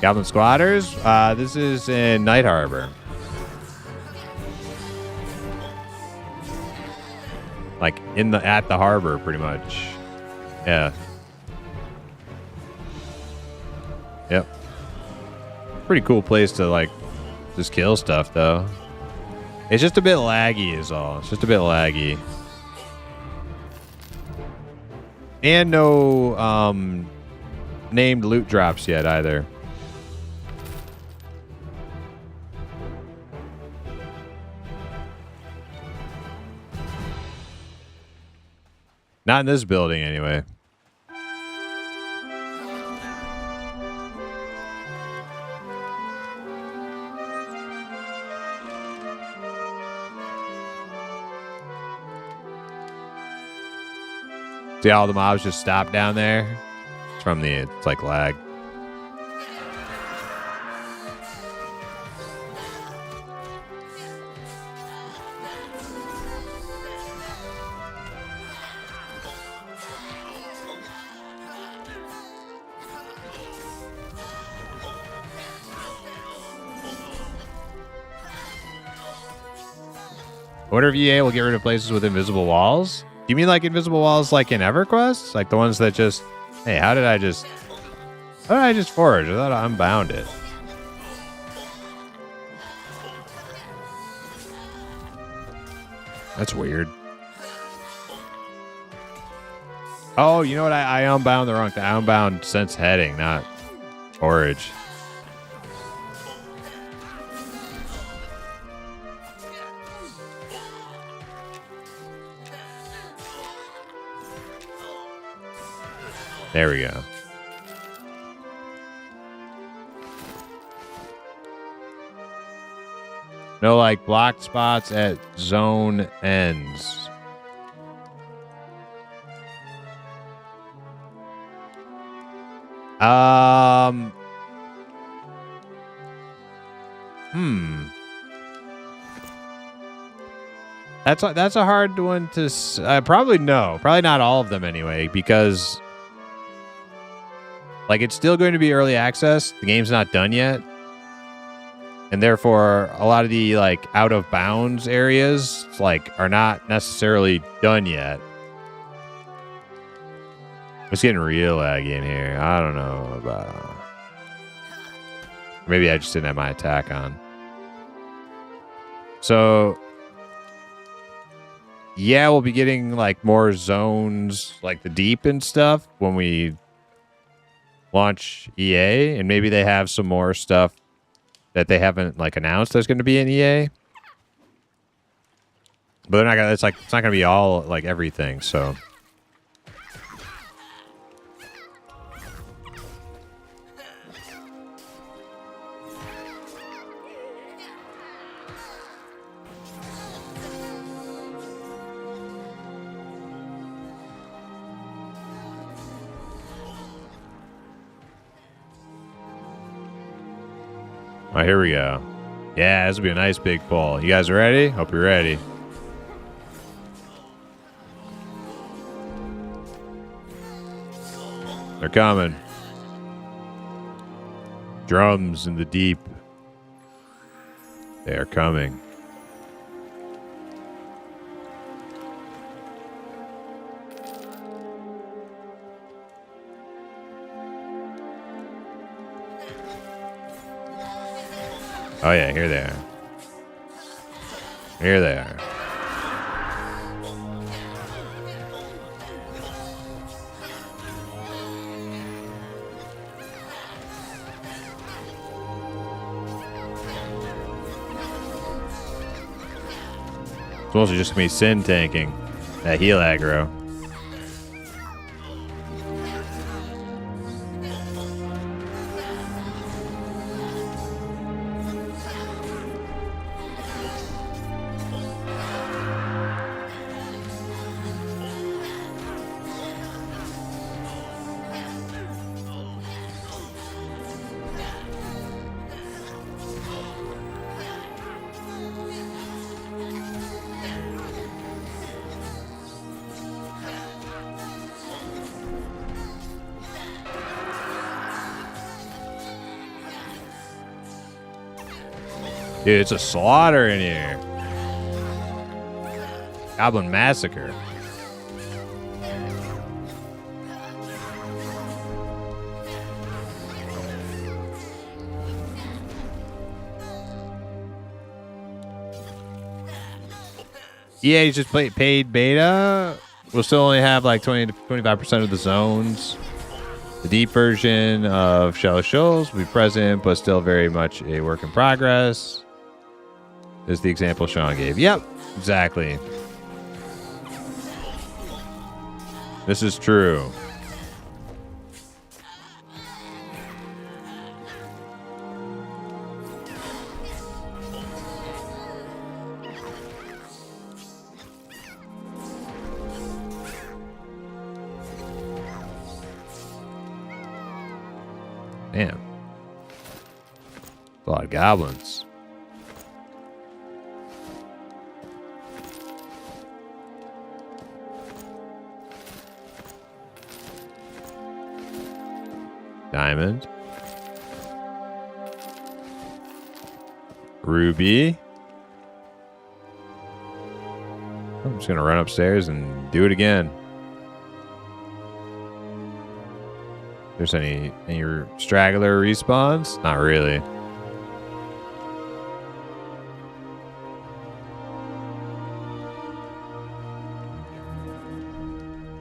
Goblin Squatters. This is in Night Harbor. Like at the harbor, pretty much. Yeah. Yep. Pretty cool place to like just kill stuff, though. It's just a bit laggy, is all. It's just a bit laggy. And no named loot drops yet either. Not in this building, anyway. See all the mobs just stop down there? It's from it's like lag. I wonder if EA will get rid of places with invisible walls. Do you mean like invisible walls like in EverQuest? Like the ones that just, hey, how did I just forage? I thought I unbound it. That's weird. Oh, you know what? I unbound the wrong thing. I unbound sense heading, not forage. There we go. No, like blocked spots at zone ends. That's a hard one to probably no. Probably not all of them anyway, because like it's still going to be early access. The game's not done yet. And therefore a lot of the like out of bounds areas like are not necessarily done yet. It's getting real laggy in here. I don't know about. Maybe I just didn't have my attack on. So, yeah, we'll be getting like more zones, like the deep and stuff when we launch EA, and maybe they have some more stuff that they haven't like announced that's going to be in EA. But they're not gonna. It's not gonna be all like everything. So. All right, here we go. Yeah, this will be a nice big pull. You guys ready? Hope you're ready. They're coming. Drums in the deep. They are coming. Oh yeah, here they are. Here they are. It's mostly just me sin tanking that heal aggro. Dude, it's a slaughter in here. Goblin Massacre. EA just paid beta. We'll still only have like 20 to 25% of the zones. The deep version of Shell Shoals will be present, but still very much a work in progress. Is the example Sean gave. Yep, exactly. This is true. Damn. A lot of goblins. Diamond. Ruby. I'm just going to run upstairs and do it again. If there's any straggler respawns? Not really.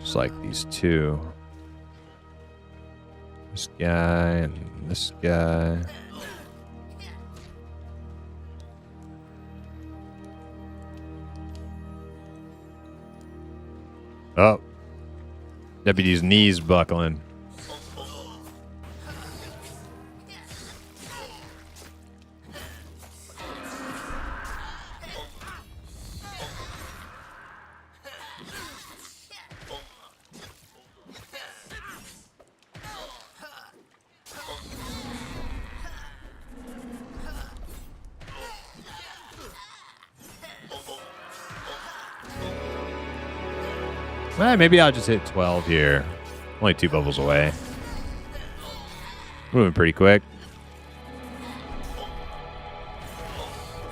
Just like these two. This guy and this guy. Oh. Deputy's knees buckling. Well, maybe I'll just hit 12 here. Only 2 bubbles away. Moving pretty quick.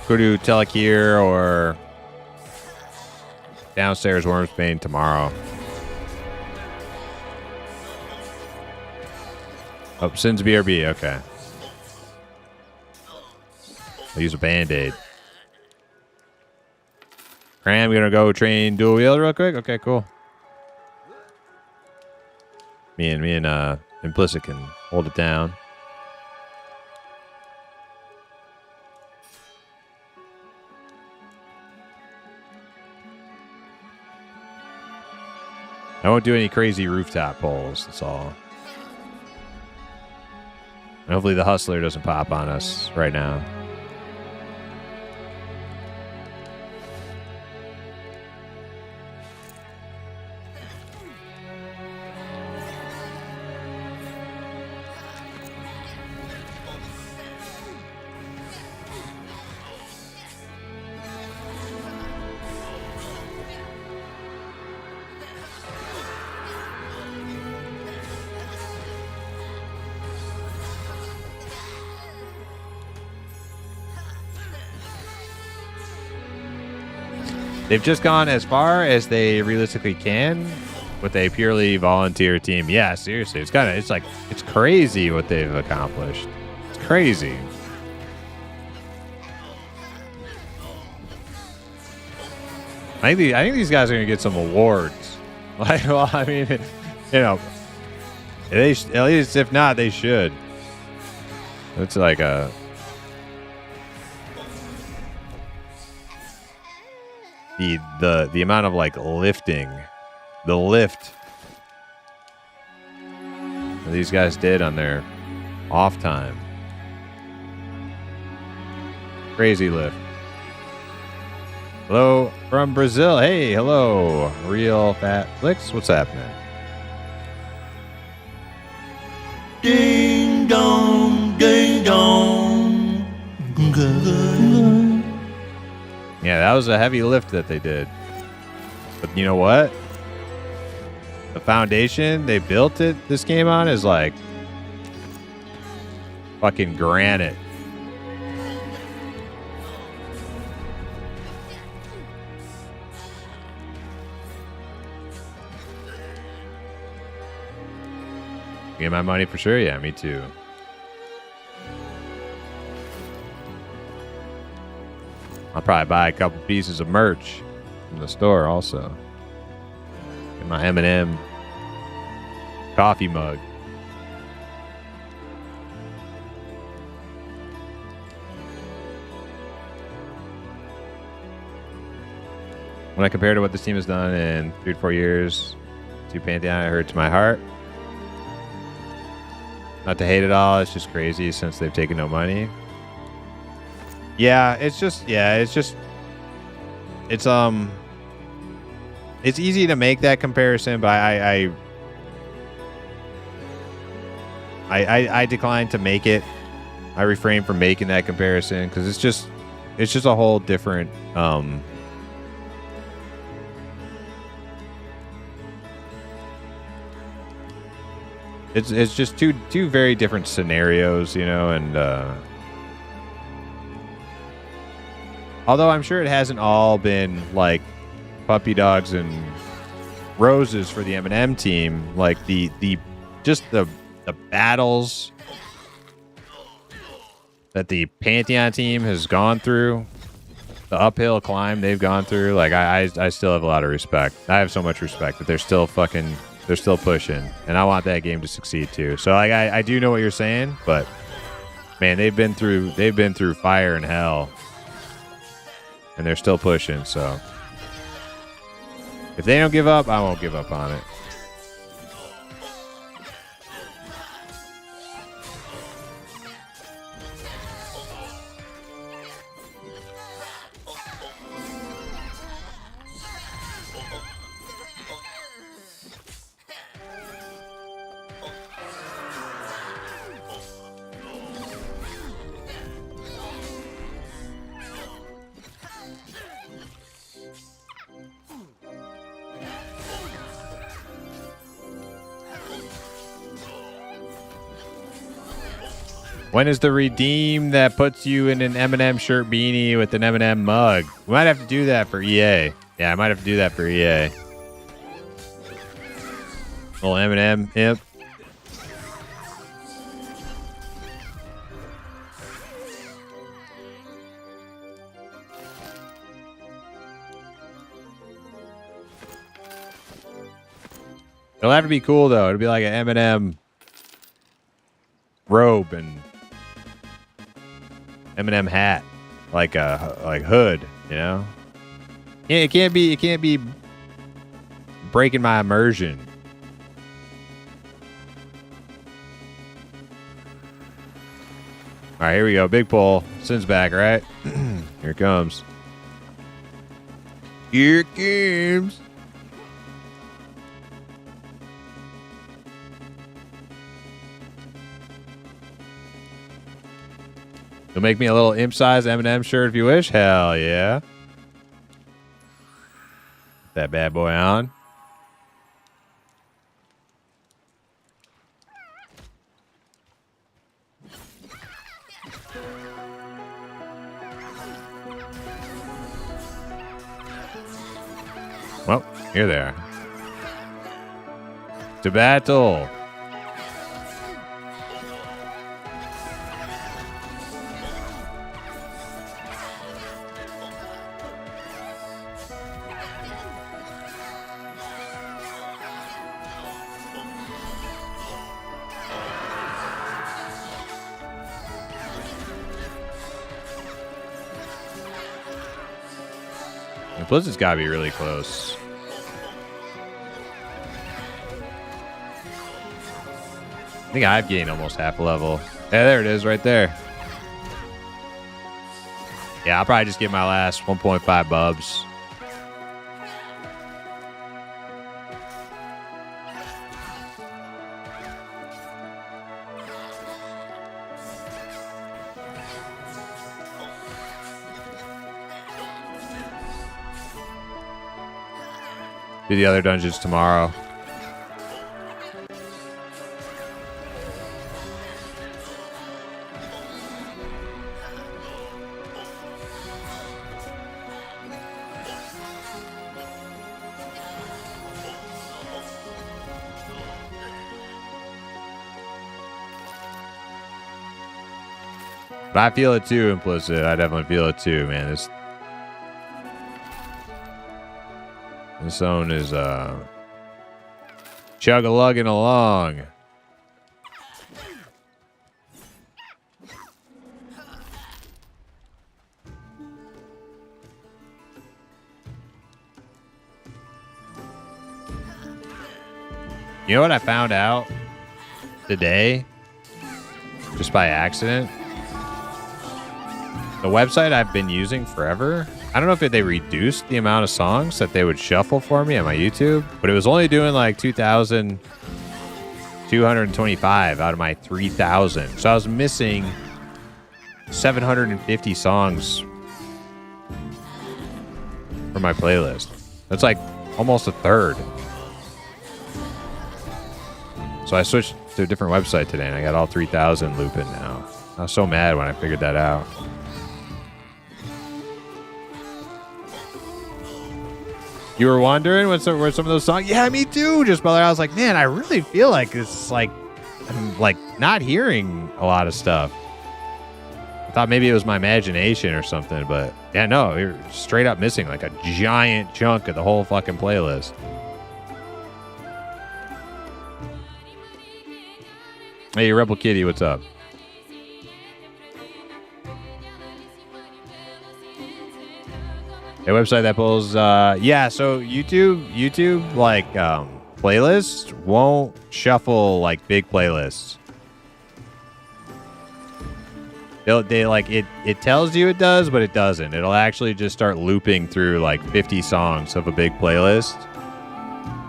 Go to Telekir or downstairs Wormsbane tomorrow. Oh, Sin's BRB. Okay. I'll use a Band-Aid. Cram, gonna go train dual wheel real quick? Okay, cool. Me and Implicit can hold it down. I won't do any crazy rooftop pulls, that's all. And hopefully the Hustler doesn't pop on us right now. They've just gone as far as they realistically can with a purely volunteer team. Yeah, seriously. It's crazy what they've accomplished. It's crazy. I think these guys are going to get some awards. Like, well, I mean, you know, at least if not, they should. It's like a... The amount of like lifting, the lift that these guys did on their off time. Crazy lift. Hello from Brazil. Hey, hello. Real Fat Flicks. What's happening? Ding dong, ding dong. Yeah, that was a heavy lift that they did. But you know what? The foundation they built this game on is like fucking granite. Get my money for sure? Yeah, me too. I'll probably buy a couple pieces of merch from the store also. Get my M&M coffee mug. When I compare to what this team has done in 3 to 4 years to Pantheon, it hurts my heart. Not to hate it all, it's just crazy since they've taken no money. Yeah, it's easy to make that comparison, but I decline to make it. I refrain from making that comparison because it's just a whole different it's just two very different scenarios, you know, and although I'm sure it hasn't all been like puppy dogs and roses for the M&M team, like the battles that the Pantheon team has gone through, the uphill climb they've gone through, like I still have a lot of respect. I have so much respect that they're still pushing, and I want that game to succeed too. So like I do know what you're saying, but man, they've been through fire and hell. And they're still pushing, so if they don't give up, I won't give up on it. When is the redeem that puts you in an M&M shirt beanie with an M&M mug? We might have to do that for EA. Yeah, I might have to do that for EA. Little M&M imp. It'll have to be cool though. It'll be like an M&M robe and M&M hat, like a hood, you know. Yeah, it can't be breaking my immersion. All right, here we go. Big pull. Sin's back, right? Here it comes. Here it comes. You'll make me a little imp-size M&M shirt if you wish. Hell yeah. Put that bad boy on. Well, here they are. To battle. Blizzard's gotta be really close. I think I've gained almost half a level. Yeah, there it is right there. Yeah, I'll probably just get my last 1.5 bubs. Do the other dungeons tomorrow. But I feel it too, implicit. I definitely feel it too, man. This zone is chug-a-lugging along. You know what I found out today? Just by accident? The website I've been using forever, I don't know if they reduced the amount of songs that they would shuffle for me on my YouTube, but it was only doing like 2,225 out of my 3,000. So I was missing 750 songs from my playlist. That's like almost a third. So I switched to a different website today and I got all 3,000 looping now. I was so mad when I figured that out. You were wondering where some of those songs? Yeah, me too. Just brother, I was like, man, I really feel like it's like I'm like not hearing a lot of stuff. I thought maybe it was my imagination or something, but yeah, no, you're straight up missing like a giant chunk of the whole fucking playlist. Hey, Rebel Kitty, what's up? A website that pulls, yeah, so YouTube, like, playlists won't shuffle, like, big playlists. They like, it tells you it does, but it doesn't. It'll actually just start looping through, like, 50 songs of a big playlist.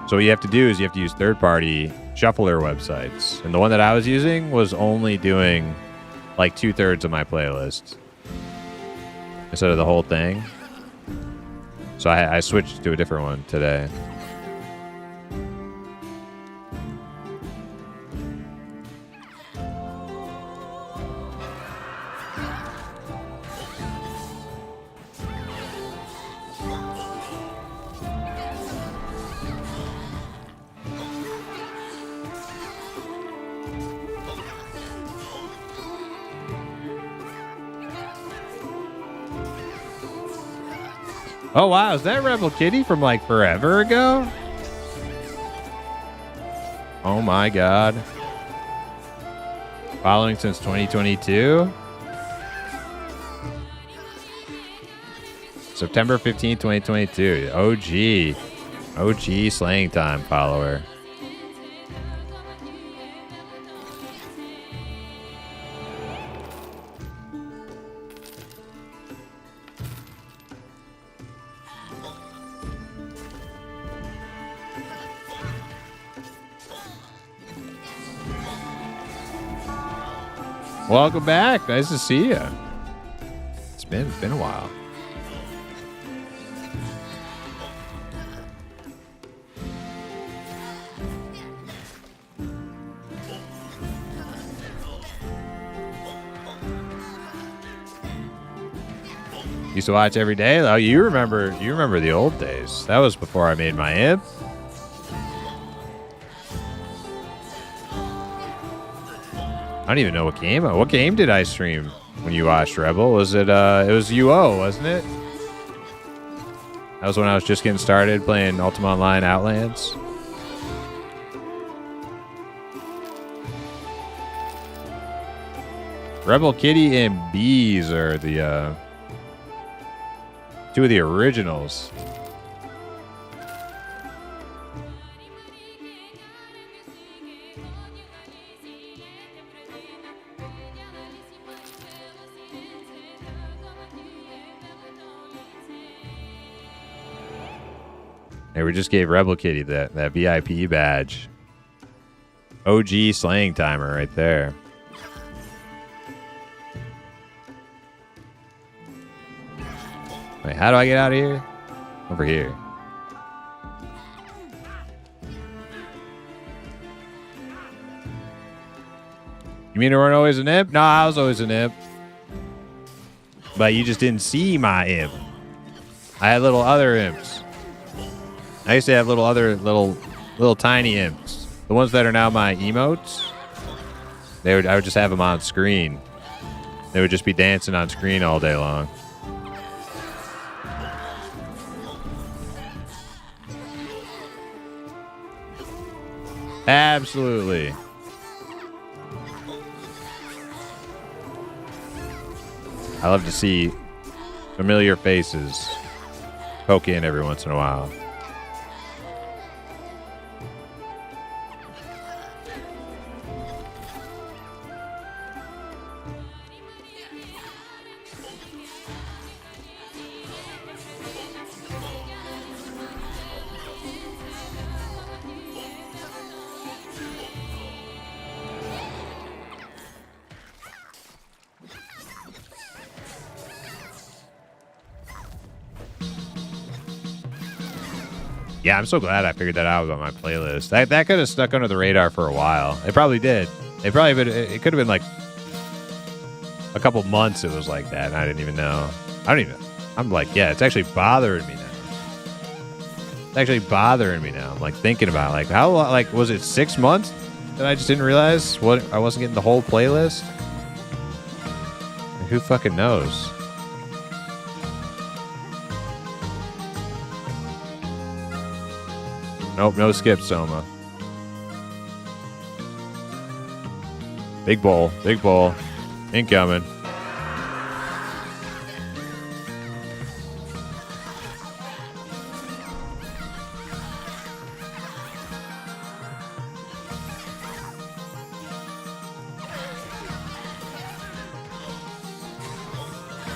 So what you have to do is you have to use third-party shuffler websites. And the one that I was using was only doing, like, 2/3 of my playlist instead of the whole thing. So I switched to a different one today. Oh, wow. Is that Rebel Kitty from like forever ago? Oh, my God. Following since 2022? September 15th, 2022. OG Slaying Time follower. Welcome back. Nice to see you. It's been a while. Used to watch every day. Oh, you remember the old days. That was before I made my imp. I don't even know what game. What game did I stream when you watched Rebel? Was it? It was UO, wasn't it? That was when I was just getting started playing Ultima Online Outlands. Rebel Kitty and Bees are the two of the originals. Hey, we just gave Rebel Kitty that VIP badge. OG Slaying Timer right there. Wait, how do I get out of here? Over here. You mean there weren't always an imp? No, I was always an imp. But you just didn't see my imp. I had little other imps. I used to have little tiny imps. The ones that are now my emotes. I would just have them on screen. They would just be dancing on screen all day long. Absolutely. I love to see familiar faces poke in every once in a while. Yeah, I'm so glad I figured that out on my playlist. That could have stuck under the radar for a while. It probably did. It could have been like a couple months it was like that, and I didn't even know. I'm like, yeah, it's actually bothering me now. It's actually bothering me now. I'm like thinking about like how long, like was it 6 months that I just didn't realize what I wasn't getting the whole playlist? Like, who fucking knows? Nope, no skip, Soma. Big bowl, incoming.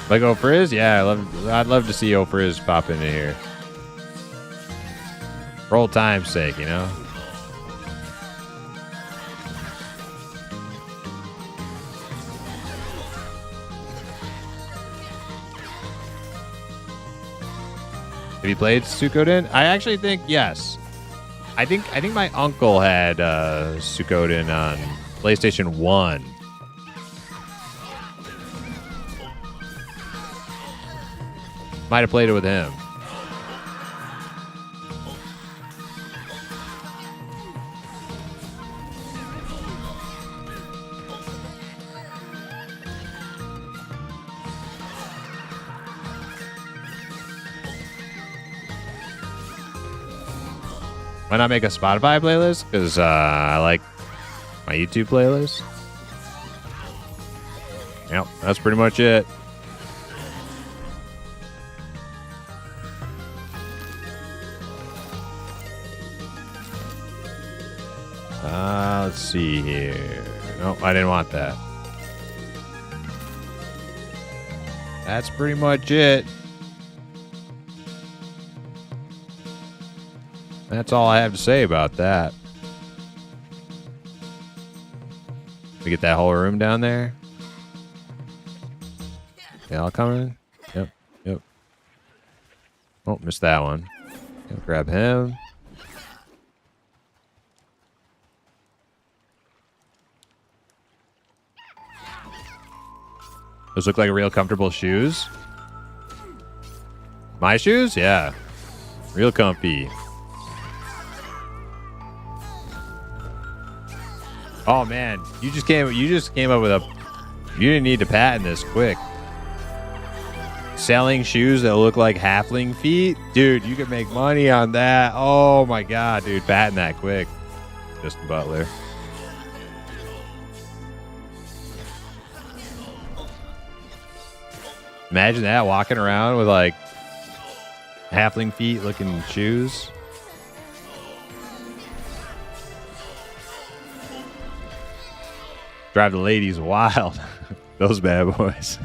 Like O'Frizz? Yeah, I'd love to see O'Frizz pop into here. For old time's sake, you know? Have you played Suikoden? I actually think yes. I think my uncle had Suikoden on PlayStation 1. Might have played it with him. Why not make a Spotify playlist? Because I like my YouTube playlist. Yep, that's pretty much it. Let's see here. Nope, I didn't want that. That's pretty much it. That's all I have to say about that. We get that whole room down there. They all coming? Yep, yep. Oh, missed that one. Yep, grab him. Those look like real comfortable shoes. My shoes? Yeah. Real comfy. Oh man, you just came up with a, you didn't need to patent this quick. Selling shoes that look like halfling feet? Dude, you could make money on that. Oh my god, dude, patent that quick. Justin Butler. Imagine that, walking around with like halfling feet looking shoes. Drive the ladies wild. Those bad boys.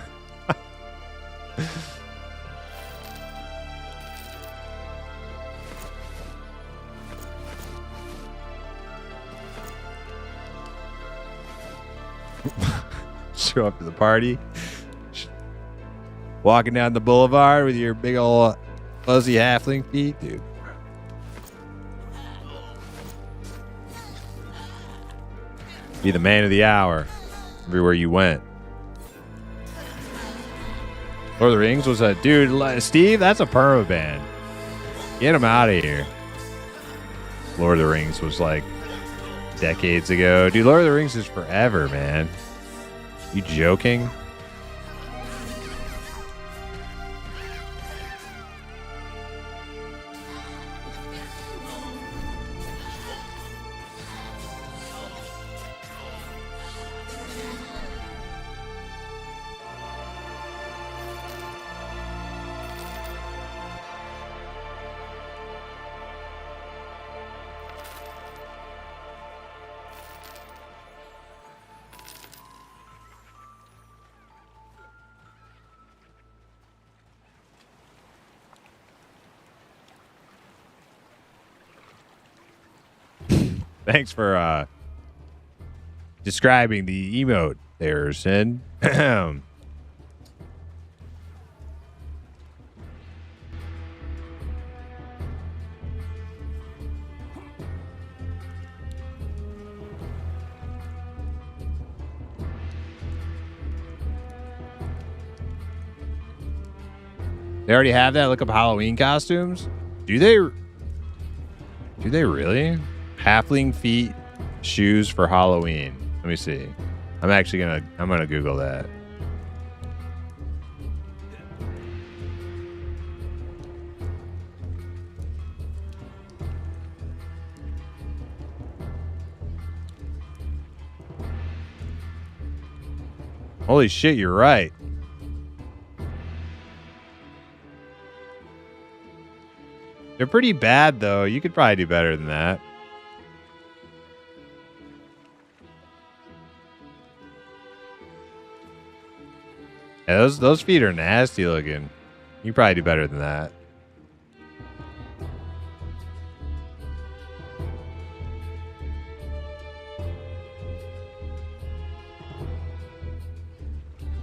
Show up to the party. Walking down the boulevard with your big old fuzzy halfling feet, dude. Be the man of the hour everywhere you went. Lord of the Rings was a dude. Steve, that's a perma ban. Get him out of here. Lord of the Rings was like decades ago. Dude, Lord of the Rings is forever, man. You joking? Thanks for describing the emote there, Sin. They already have that. Look up Halloween costumes. Do they really? Halfling feet shoes for Halloween. Let me see. I'm gonna Google that. Holy shit, you're right. They're pretty bad though. You could probably do better than that. Yeah, those feet are nasty looking. You probably do better than that.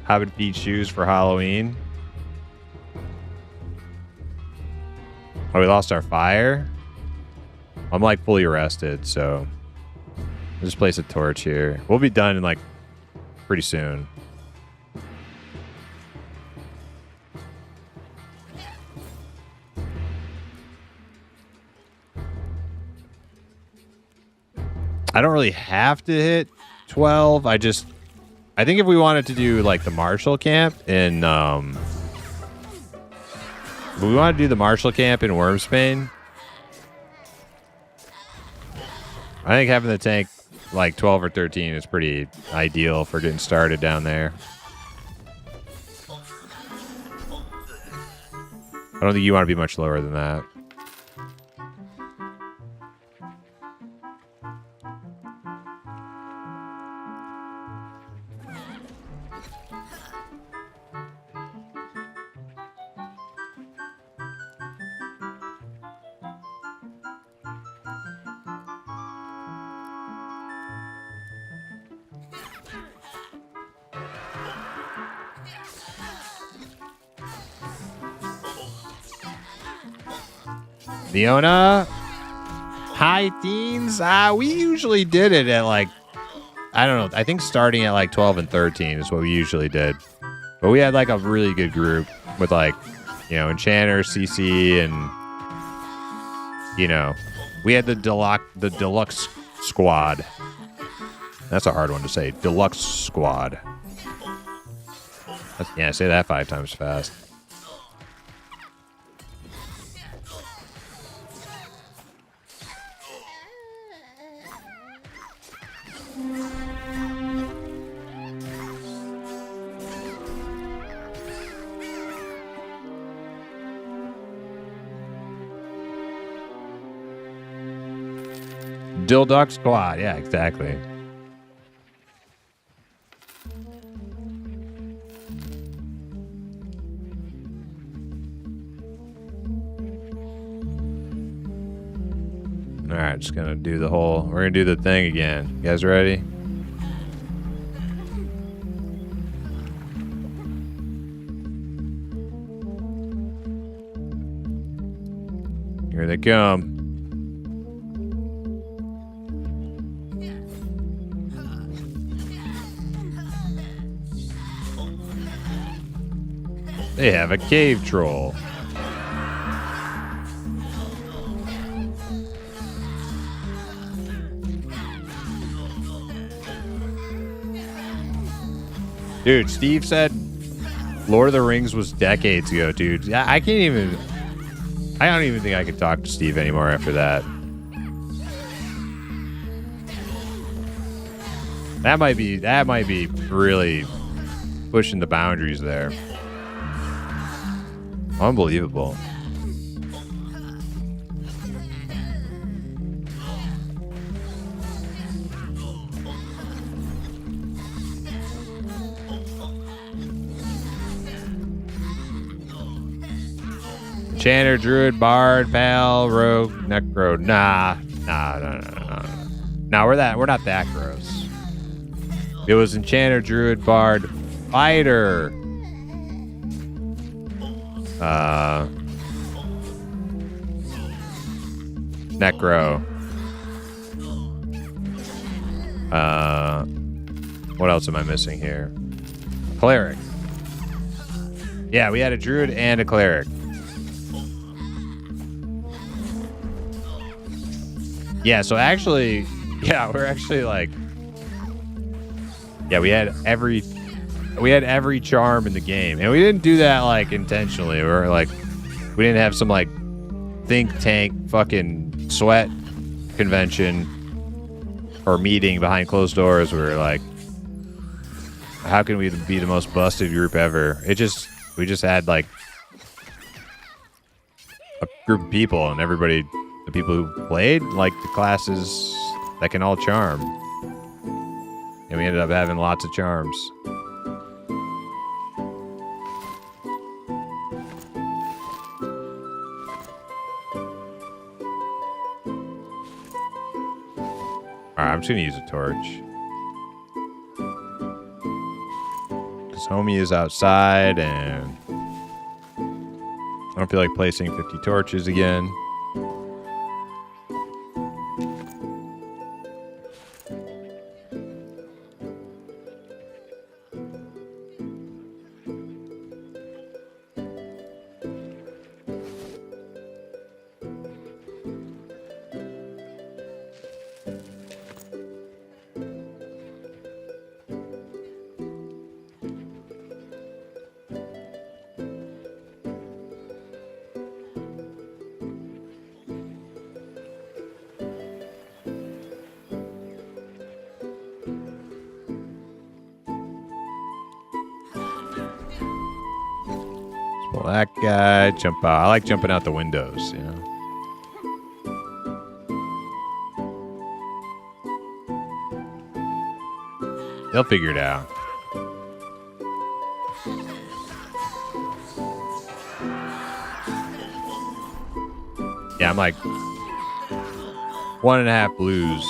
Hobbit feet shoes for Halloween. Oh, we lost our fire? I'm like fully rested, so I'll just place a torch here. We'll be done in like pretty soon. I don't really have to hit 12. I think if we wanted to do like the Marshall camp in we want to do the Marshall camp in Wormsbane, I think having the tank like 12 or 13 is pretty ideal for getting started down there. I don't think you want to be much lower than that. Leona, high teens. We usually did it at like, I don't know. I think starting at like 12 and 13 is what we usually did. But we had like a really good group with like, you know, Enchanter, CC, and you know, we had the deluxe squad. That's a hard one to say. Deluxe squad. Yeah, say that 5 times fast. Dilduck squad. Yeah, exactly. All right, just gonna do the whole. We're gonna do the thing again. You guys ready? Here they come. They have a cave troll. Dude, Steve said Lord of the Rings was decades ago, dude. Yeah, I don't even think I could talk to Steve anymore after that. That might be really pushing the boundaries there. Unbelievable. Enchanter, Druid, Bard, Pal, Rogue, Necro. Nah, we're not that gross. It was Enchanter, Druid, Bard, Fighter. Necro. What else am I missing here? Cleric. Yeah, we had a Druid and a Cleric. Yeah, so actually, we're actually like, we had every charm in the game, and we didn't do that like intentionally. We didn't have some like think tank fucking sweat convention or meeting behind closed doors. We were like, how can we be the most busted group ever? We just had like a group of people, and everybody, the people who played, like the classes that can all charm. And we ended up having lots of charms. Alright, I'm just gonna use a torch. Because homie is outside and I don't feel like placing 50 torches again. Kill that guy. Jump out. I like jumping out the windows, you know. They'll figure it out. Yeah, I'm like 1.5 blues.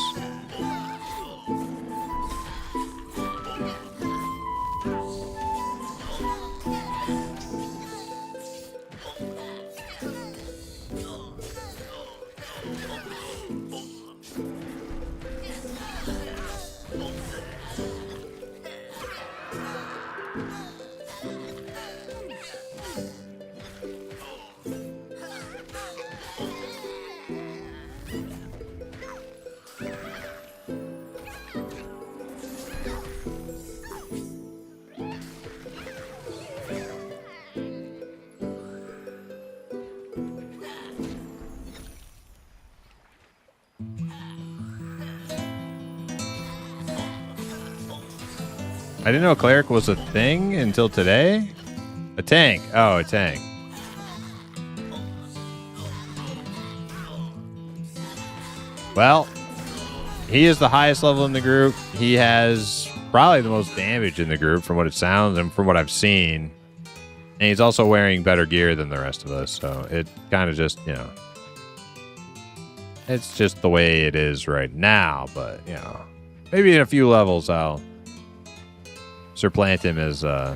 I didn't know cleric was a thing until today. A tank. Oh, a tank. Well, he is the highest level in the group. He has probably the most damage in the group from what it sounds and from what I've seen. And he's also wearing better gear than the rest of us. So it kind of just, you know, it's just the way it is right now. But, you know, maybe in a few levels I'll supplant him as the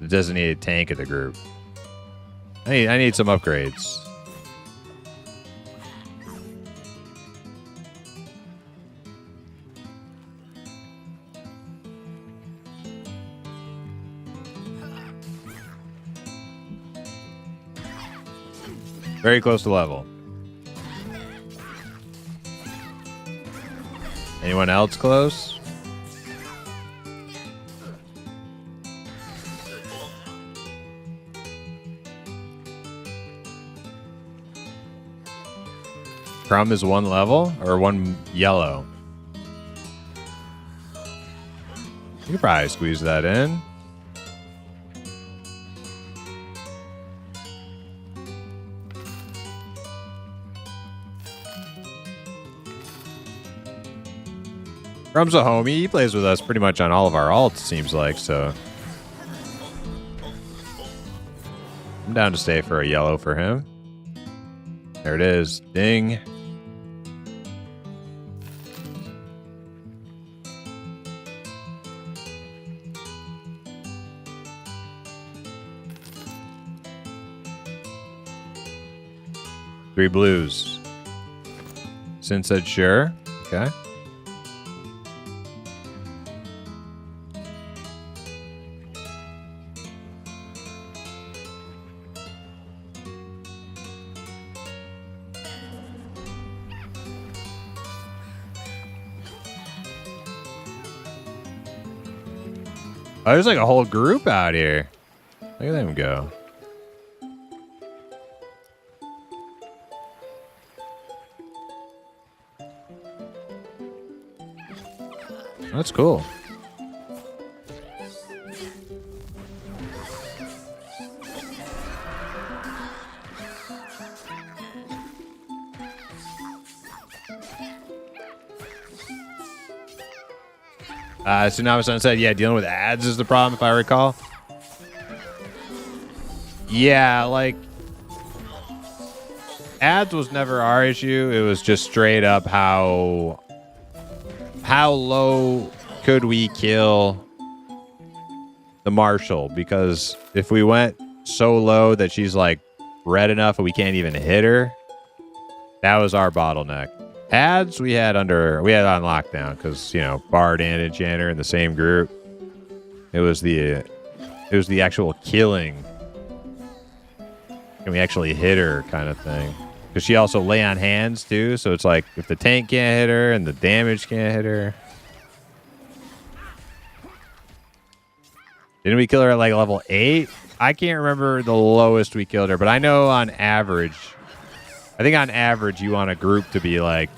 designated tank of the group. I need some upgrades. Very close to level. Anyone else close? Crumb is 1 level or 1 yellow. You could probably squeeze that in. Crumb's a homie. He plays with us pretty much on all of our alts, seems like, so. I'm down to stay for a yellow for him. There it is. Ding. Three blues. Sin said sure. Okay. Oh, there's like a whole group out here. Look at them go. That's cool. Tsunami-san said, yeah, dealing with ads is the problem, if I recall. Yeah, like, ads was never our issue. It was just straight up how low could we kill the Marshal? Because if we went so low that she's like red enough and we can't even hit her, that was our bottleneck. Ads we had on lockdown because, you know, Bard and Enchanter in the same group. It was the actual killing. Can we actually hit her kind of thing? Because she also lay on hands too, so it's like if the tank can't hit her and the damage can't hit her. Didn't we kill her at like level 8? I can't remember the lowest we killed her, but I know on average, I think on average you want a group to be like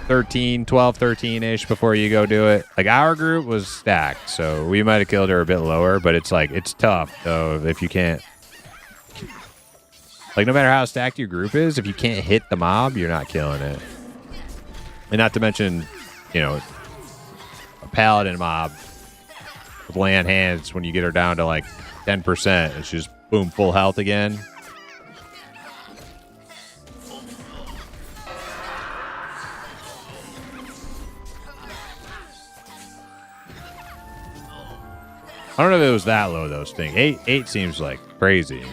13, 12, 13-ish before you go do it. Like, our group was stacked, so we might have killed her a bit lower, but it's like, it's tough, though, if you can't. Like, no matter how stacked your group is, if you can't hit the mob, you're not killing it. And not to mention, you know, a paladin mob with land hands, when you get her down to like 10%, it's just boom, full health again. I don't know if it was that low, though, Sting. 8 seems like crazy.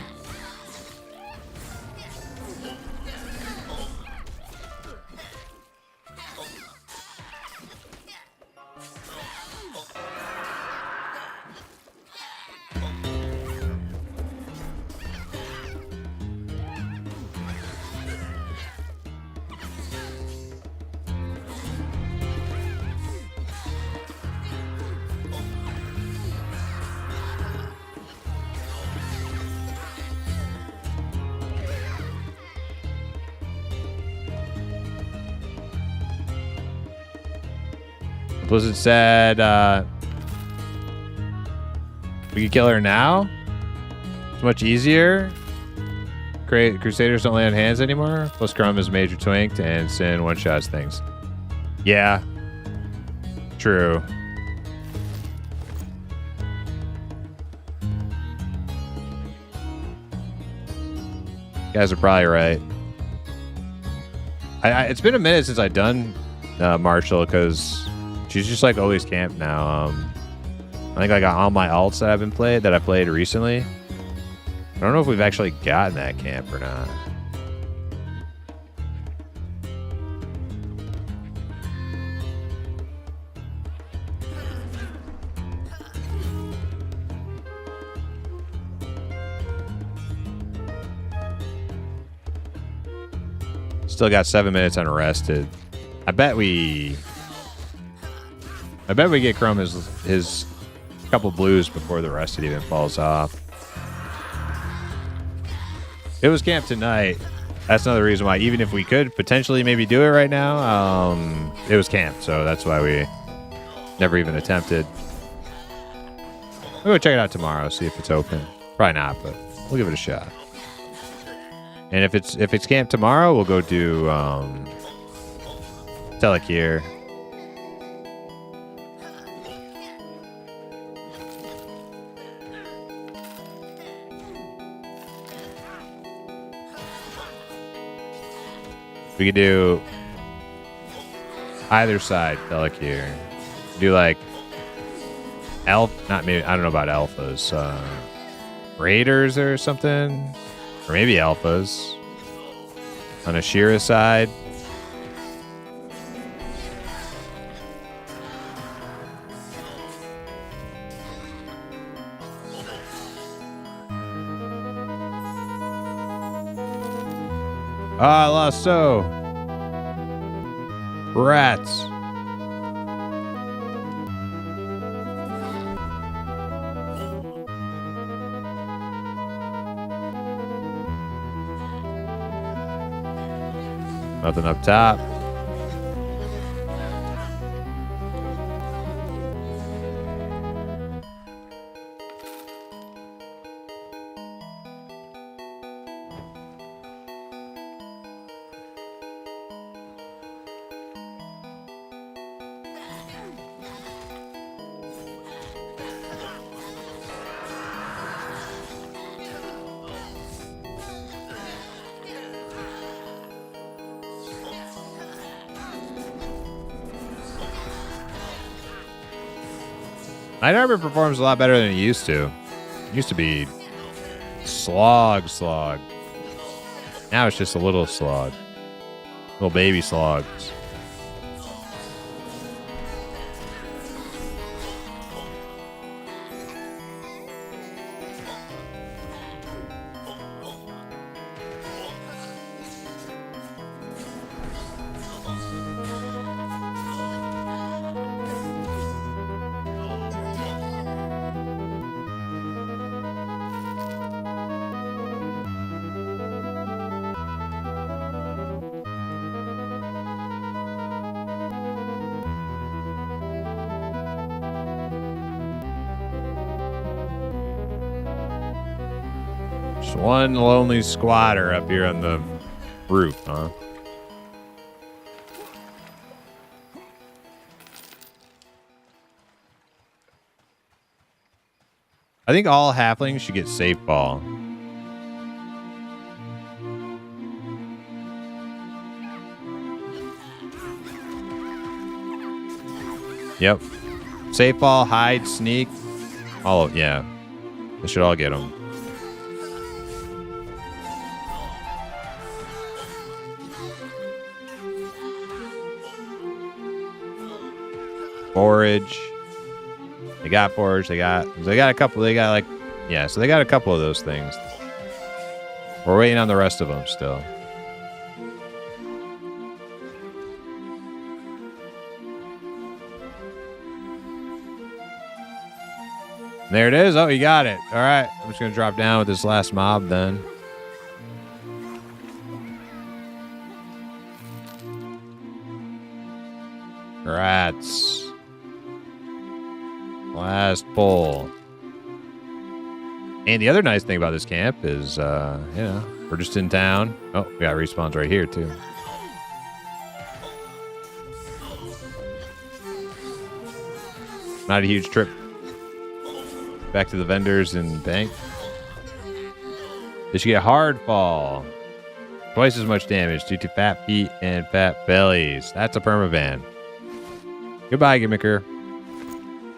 Blizzard said we could kill her now. It's much easier. Crusaders don't land hands anymore. Plus Scrum is major twinked and Sin one-shots things. Yeah. True. You guys are probably right. It's been a minute since I've done Marshall, because she's just like always camped now. I think I got all my alts that I played recently. I don't know if we've actually gotten that camp or not. Still got 7 minutes unarrested. I bet we get Chrome his couple blues before the rest even falls off. It was camp tonight. That's another reason why, even if we could potentially maybe do it right now, it was camp, so that's why we never even attempted. We'll go check it out tomorrow, see if it's open. Probably not, but we'll give it a shot. And if it's camp tomorrow, we'll go do Telekir. We could do either side, Telekir. Do like not maybe, I don't know about alphas. Raiders or something. Or maybe alphas. On Ashira's side. Ah, lost so. Rats. Nothing up top. Night Arbor performs a lot better than it used to. It used to be slog. Now it's just a little slog. Little baby slogs. Just one lonely squatter up here on the roof, huh? I think all halflings should get safe ball. Yep. Safe ball, hide, sneak. All yeah. They should all get them. Forage. They got forage. They got a couple. They got like, yeah. So they got a couple of those things. We're waiting on the rest of them still. There it is. Oh, you got it. All right. I'm just going to drop down with this last mob then. Rats. Last pull. And the other nice thing about this camp is, you know, we're just in town. Oh, we got respawns right here, too. Not a huge trip back to the vendors and bank. They should get hard fall. Twice as much damage due to fat feet and fat bellies. That's a permaban. Goodbye, Gimmicker.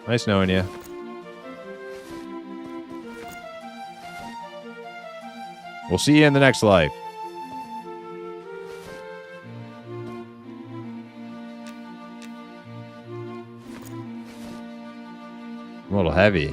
Nice knowing you. We'll see you in the next life. I'm a little heavy.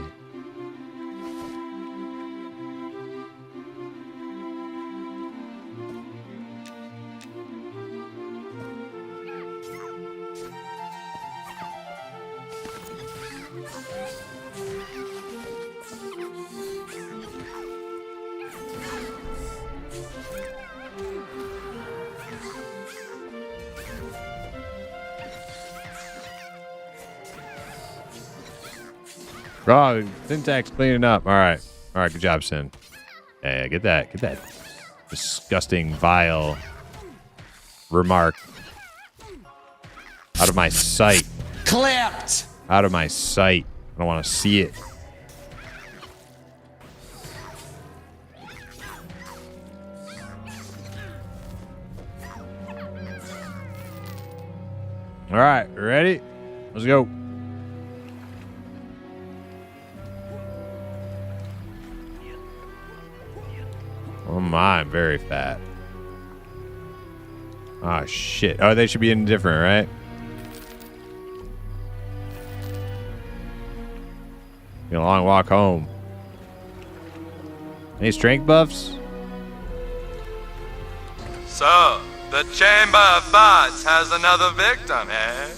Oh, Syntax cleaning up. All right. All right. Good job, Sin. Yeah, get that disgusting, vile remark out of my sight. Clapped. Out of my sight. I don't want to see it. All right. Ready? Let's go. Oh my, I'm very fat. Oh shit. Oh, they should be indifferent, right? Be a long walk home. Any strength buffs? So, the Chamber of Bots has another victim, eh?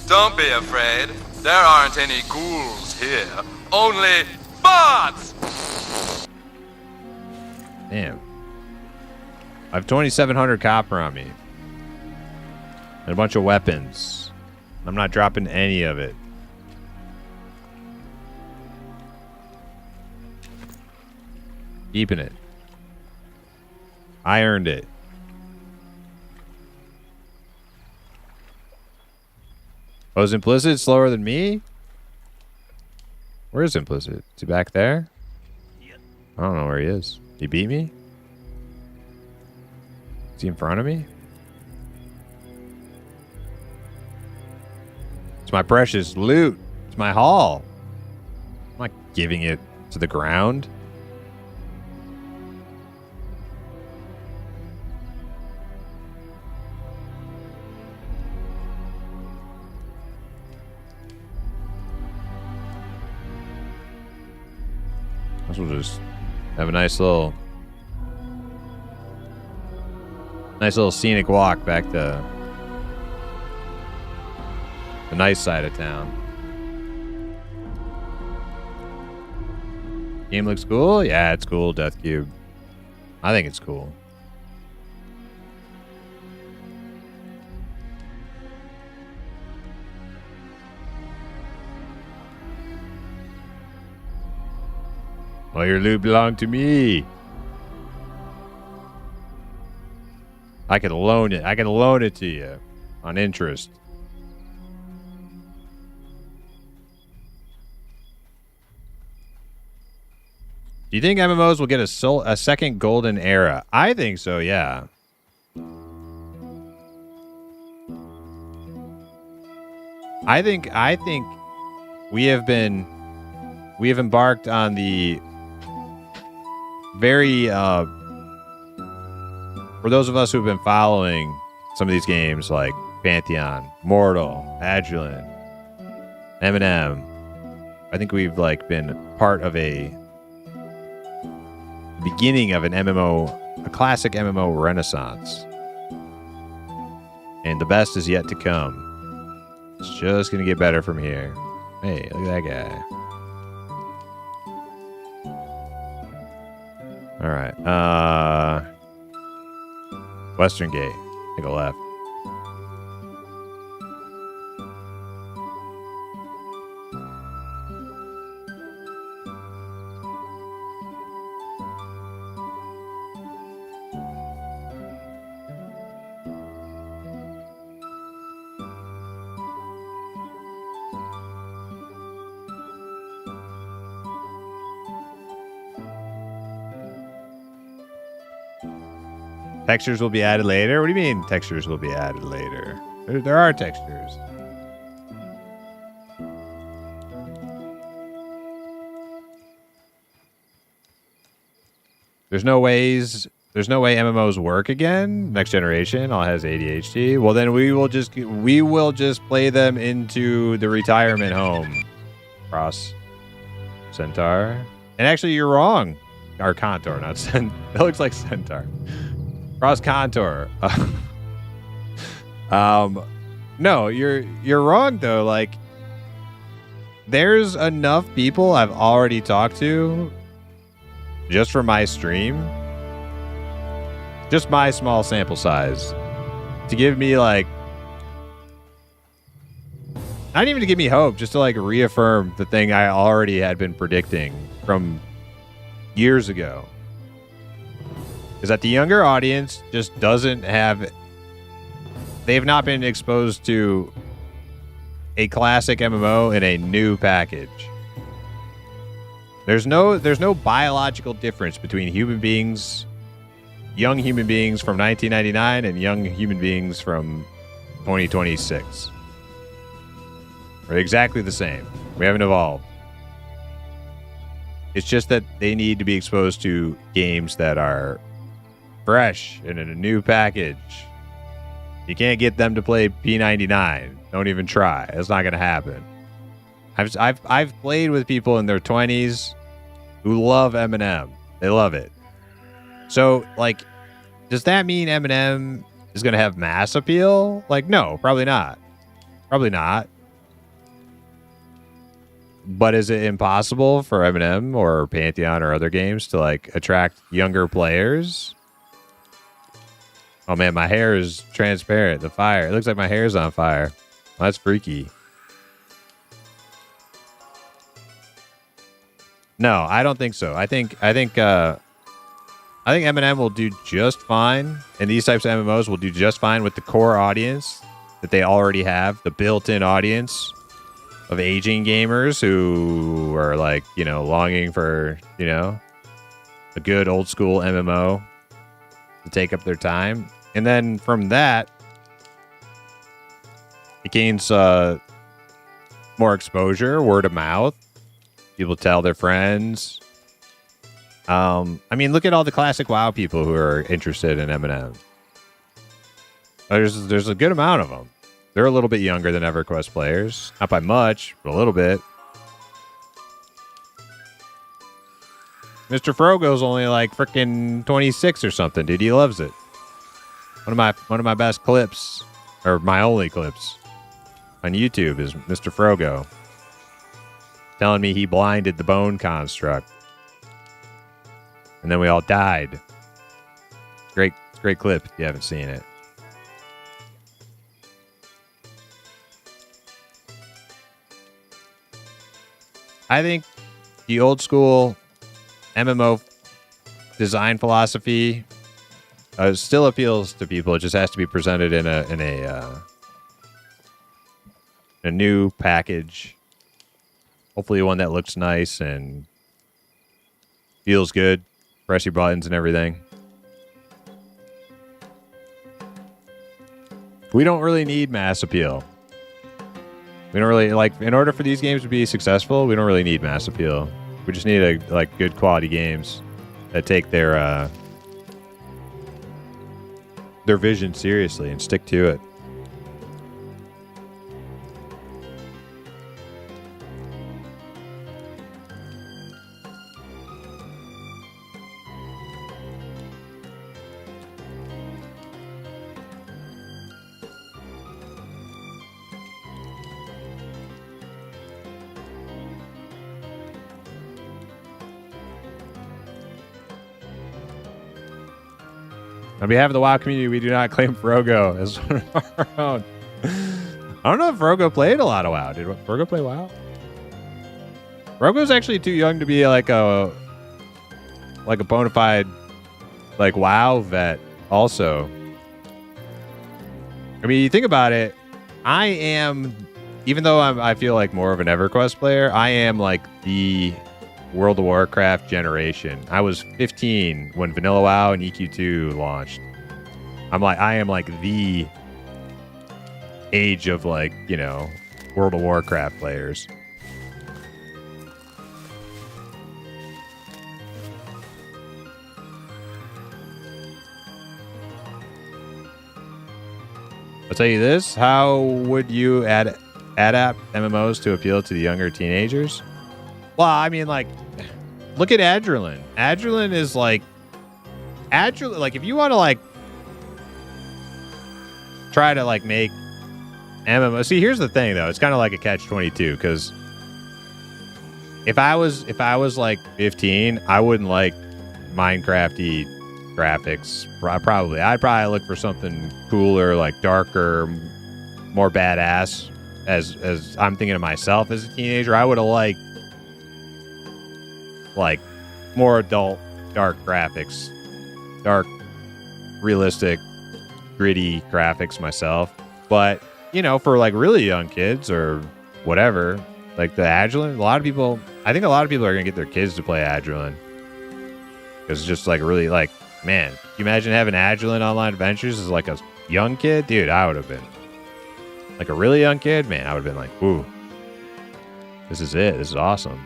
Don't be afraid. There aren't any ghouls here. Only bots! Damn. I have 2,700 copper on me. And a bunch of weapons. I'm not dropping any of it. Keeping it. I earned it. Oh, is Implicit slower than me? Where is Implicit? Is he back there? I don't know where he is. He beat me? Is he in front of me? It's my precious loot. It's my haul. I'm not giving it to the ground. Guess we'll just have a nice little scenic walk back to the nice side of town. Game looks cool? Yeah, it's cool, Death Cube. I think it's cool. Well, your loot belonged to me. I could loan it. I could loan it to you on interest. Do you think MMOs will get a second golden era? I think so, yeah. I think we have embarked on the very for those of us who've been following some of these games like Pantheon, Mortal, Agilent, Eminem, I think we've like been part of a beginning of an MMO, a classic MMO renaissance. And the best is yet to come. It's just gonna get better from here. Hey, look at that guy. All right. Western Gate. Take a left. Textures will be added later? What do you mean textures will be added later? There are textures. There's no way MMOs work again. Next generation all has ADHD. Well, then we will just play them into the retirement home. Cross Centaur. And actually, you're wrong. Or Contour, not Centaur. It looks like Centaur. Cross Contour. No, you're wrong though. Like, there's enough people I've already talked to just for my stream, just my small sample size, to give me like, not even to give me hope, just to like reaffirm the thing I already had been predicting from years ago. Is that the younger audience just doesn't have, they've not been exposed to a classic MMO in a new package. There's no biological difference between human beings, young human beings from 1999 and young human beings from 2026. We're exactly the same. We haven't evolved. It's just that they need to be exposed to games that are fresh and in a new package. You can't get them to play P99. Don't even try. It's not gonna happen. I've played with people in their 20s who love Eminem. They love it. So, like, does that mean Eminem is gonna have mass appeal? Like, no, probably not. Probably not. But is it impossible for Eminem or Pantheon or other games to like attract younger players? Oh man, my hair is transparent. The fire. It looks like my hair is on fire. Well, that's freaky. No, I don't think so. I think Eminem will do just fine, and these types of MMOs will do just fine with the core audience that they already have, the built-in audience of aging gamers who are like, you know, longing for, you know, a good old school MMO to take up their time. And then from that, it gains more exposure, word of mouth. People tell their friends. I mean, look at all the classic WoW people who are interested in Eminem. There's a good amount of them. They're a little bit younger than EverQuest players. Not by much, but a little bit. Mr. Frogo's only like freaking 26 or something, dude. He loves it. One of my best clips, or my only clips on YouTube, is Mr. Frogo telling me he blinded the bone construct. And then we all died. Great clip if you haven't seen it. I think the old school MMO design philosophy still appeals to people. It just has to be presented in a new package. Hopefully one that looks nice and feels good. Press your buttons and everything. We don't really need mass appeal. We don't really, like, in order for these games to be successful, we don't really need mass appeal. We just need good quality games that take their vision seriously and stick to it. On behalf of the WoW community, we do not claim Frogo as one of our own. I don't know if Frogo played a lot of WoW. Did Frogo play WoW? Frogo's actually too young to be like a bona fide like WoW vet. Also, I mean, you think about it. I am, even though I feel like more of an EverQuest player, I am like the World of Warcraft generation. I was 15 when Vanilla WoW and EQ2 launched. I am like the age of like, you know, World of Warcraft players. I'll tell you this, how would you adapt MMOs to appeal to the younger teenagers? Well, I mean, like, look at Adrenaline. Adrenaline is like, if you want to like try to like make MMO. See, here's the thing though. It's kind of like a catch-22 because if I was like 15, I wouldn't like Minecraft-y graphics. I'd probably look for something cooler, like darker, more badass. As I'm thinking of myself as a teenager, I would have liked like more adult, dark graphics, dark, realistic, gritty graphics myself. But you know, for like really young kids or whatever, like the Agilent, I think a lot of people are gonna get their kids to play Agilent because it's just like really like, man, can you imagine having Agilent Online Adventures as like a young kid? Dude, I would have been like a really young kid, man. I would have been like, ooh, this is it. This is awesome.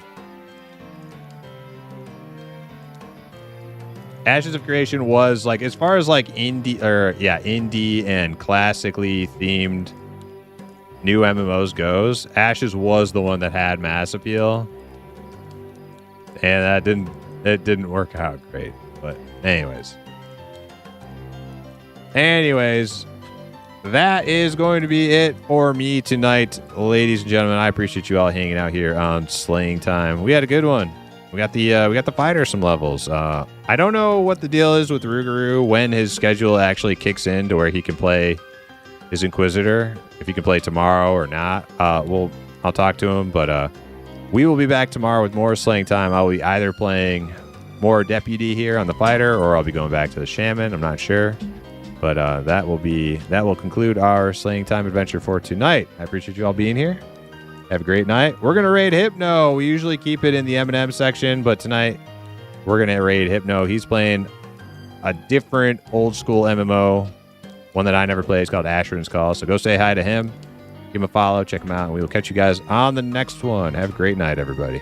Ashes of Creation was like, as far as like indie and classically themed new MMOs goes, Ashes was the one that had mass appeal, and it didn't work out great. But anyways, that is going to be it for me tonight, ladies and gentlemen. I appreciate you all hanging out here on Slaying Time. We had a good one. We got the fighter some levels. I don't know what the deal is with Rougarou, when his schedule actually kicks in to where he can play his Inquisitor, if he can play tomorrow or not. I'll talk to him, but we will be back tomorrow with more Slaying Time. I'll be either playing more Deputy here on the fighter, or I'll be going back to the Shaman. I'm not sure, but that will conclude our Slaying Time adventure for tonight. I appreciate you all being here. Have a great night. We're going to raid Hypno. We usually keep it in the M&M section, but tonight we're going to raid Hypno. He's playing a different old school MMO, one that I never played. It's called Asheron's Call. So go say hi to him, give him a follow, check him out, and we will catch you guys on the next one. Have a great night, everybody.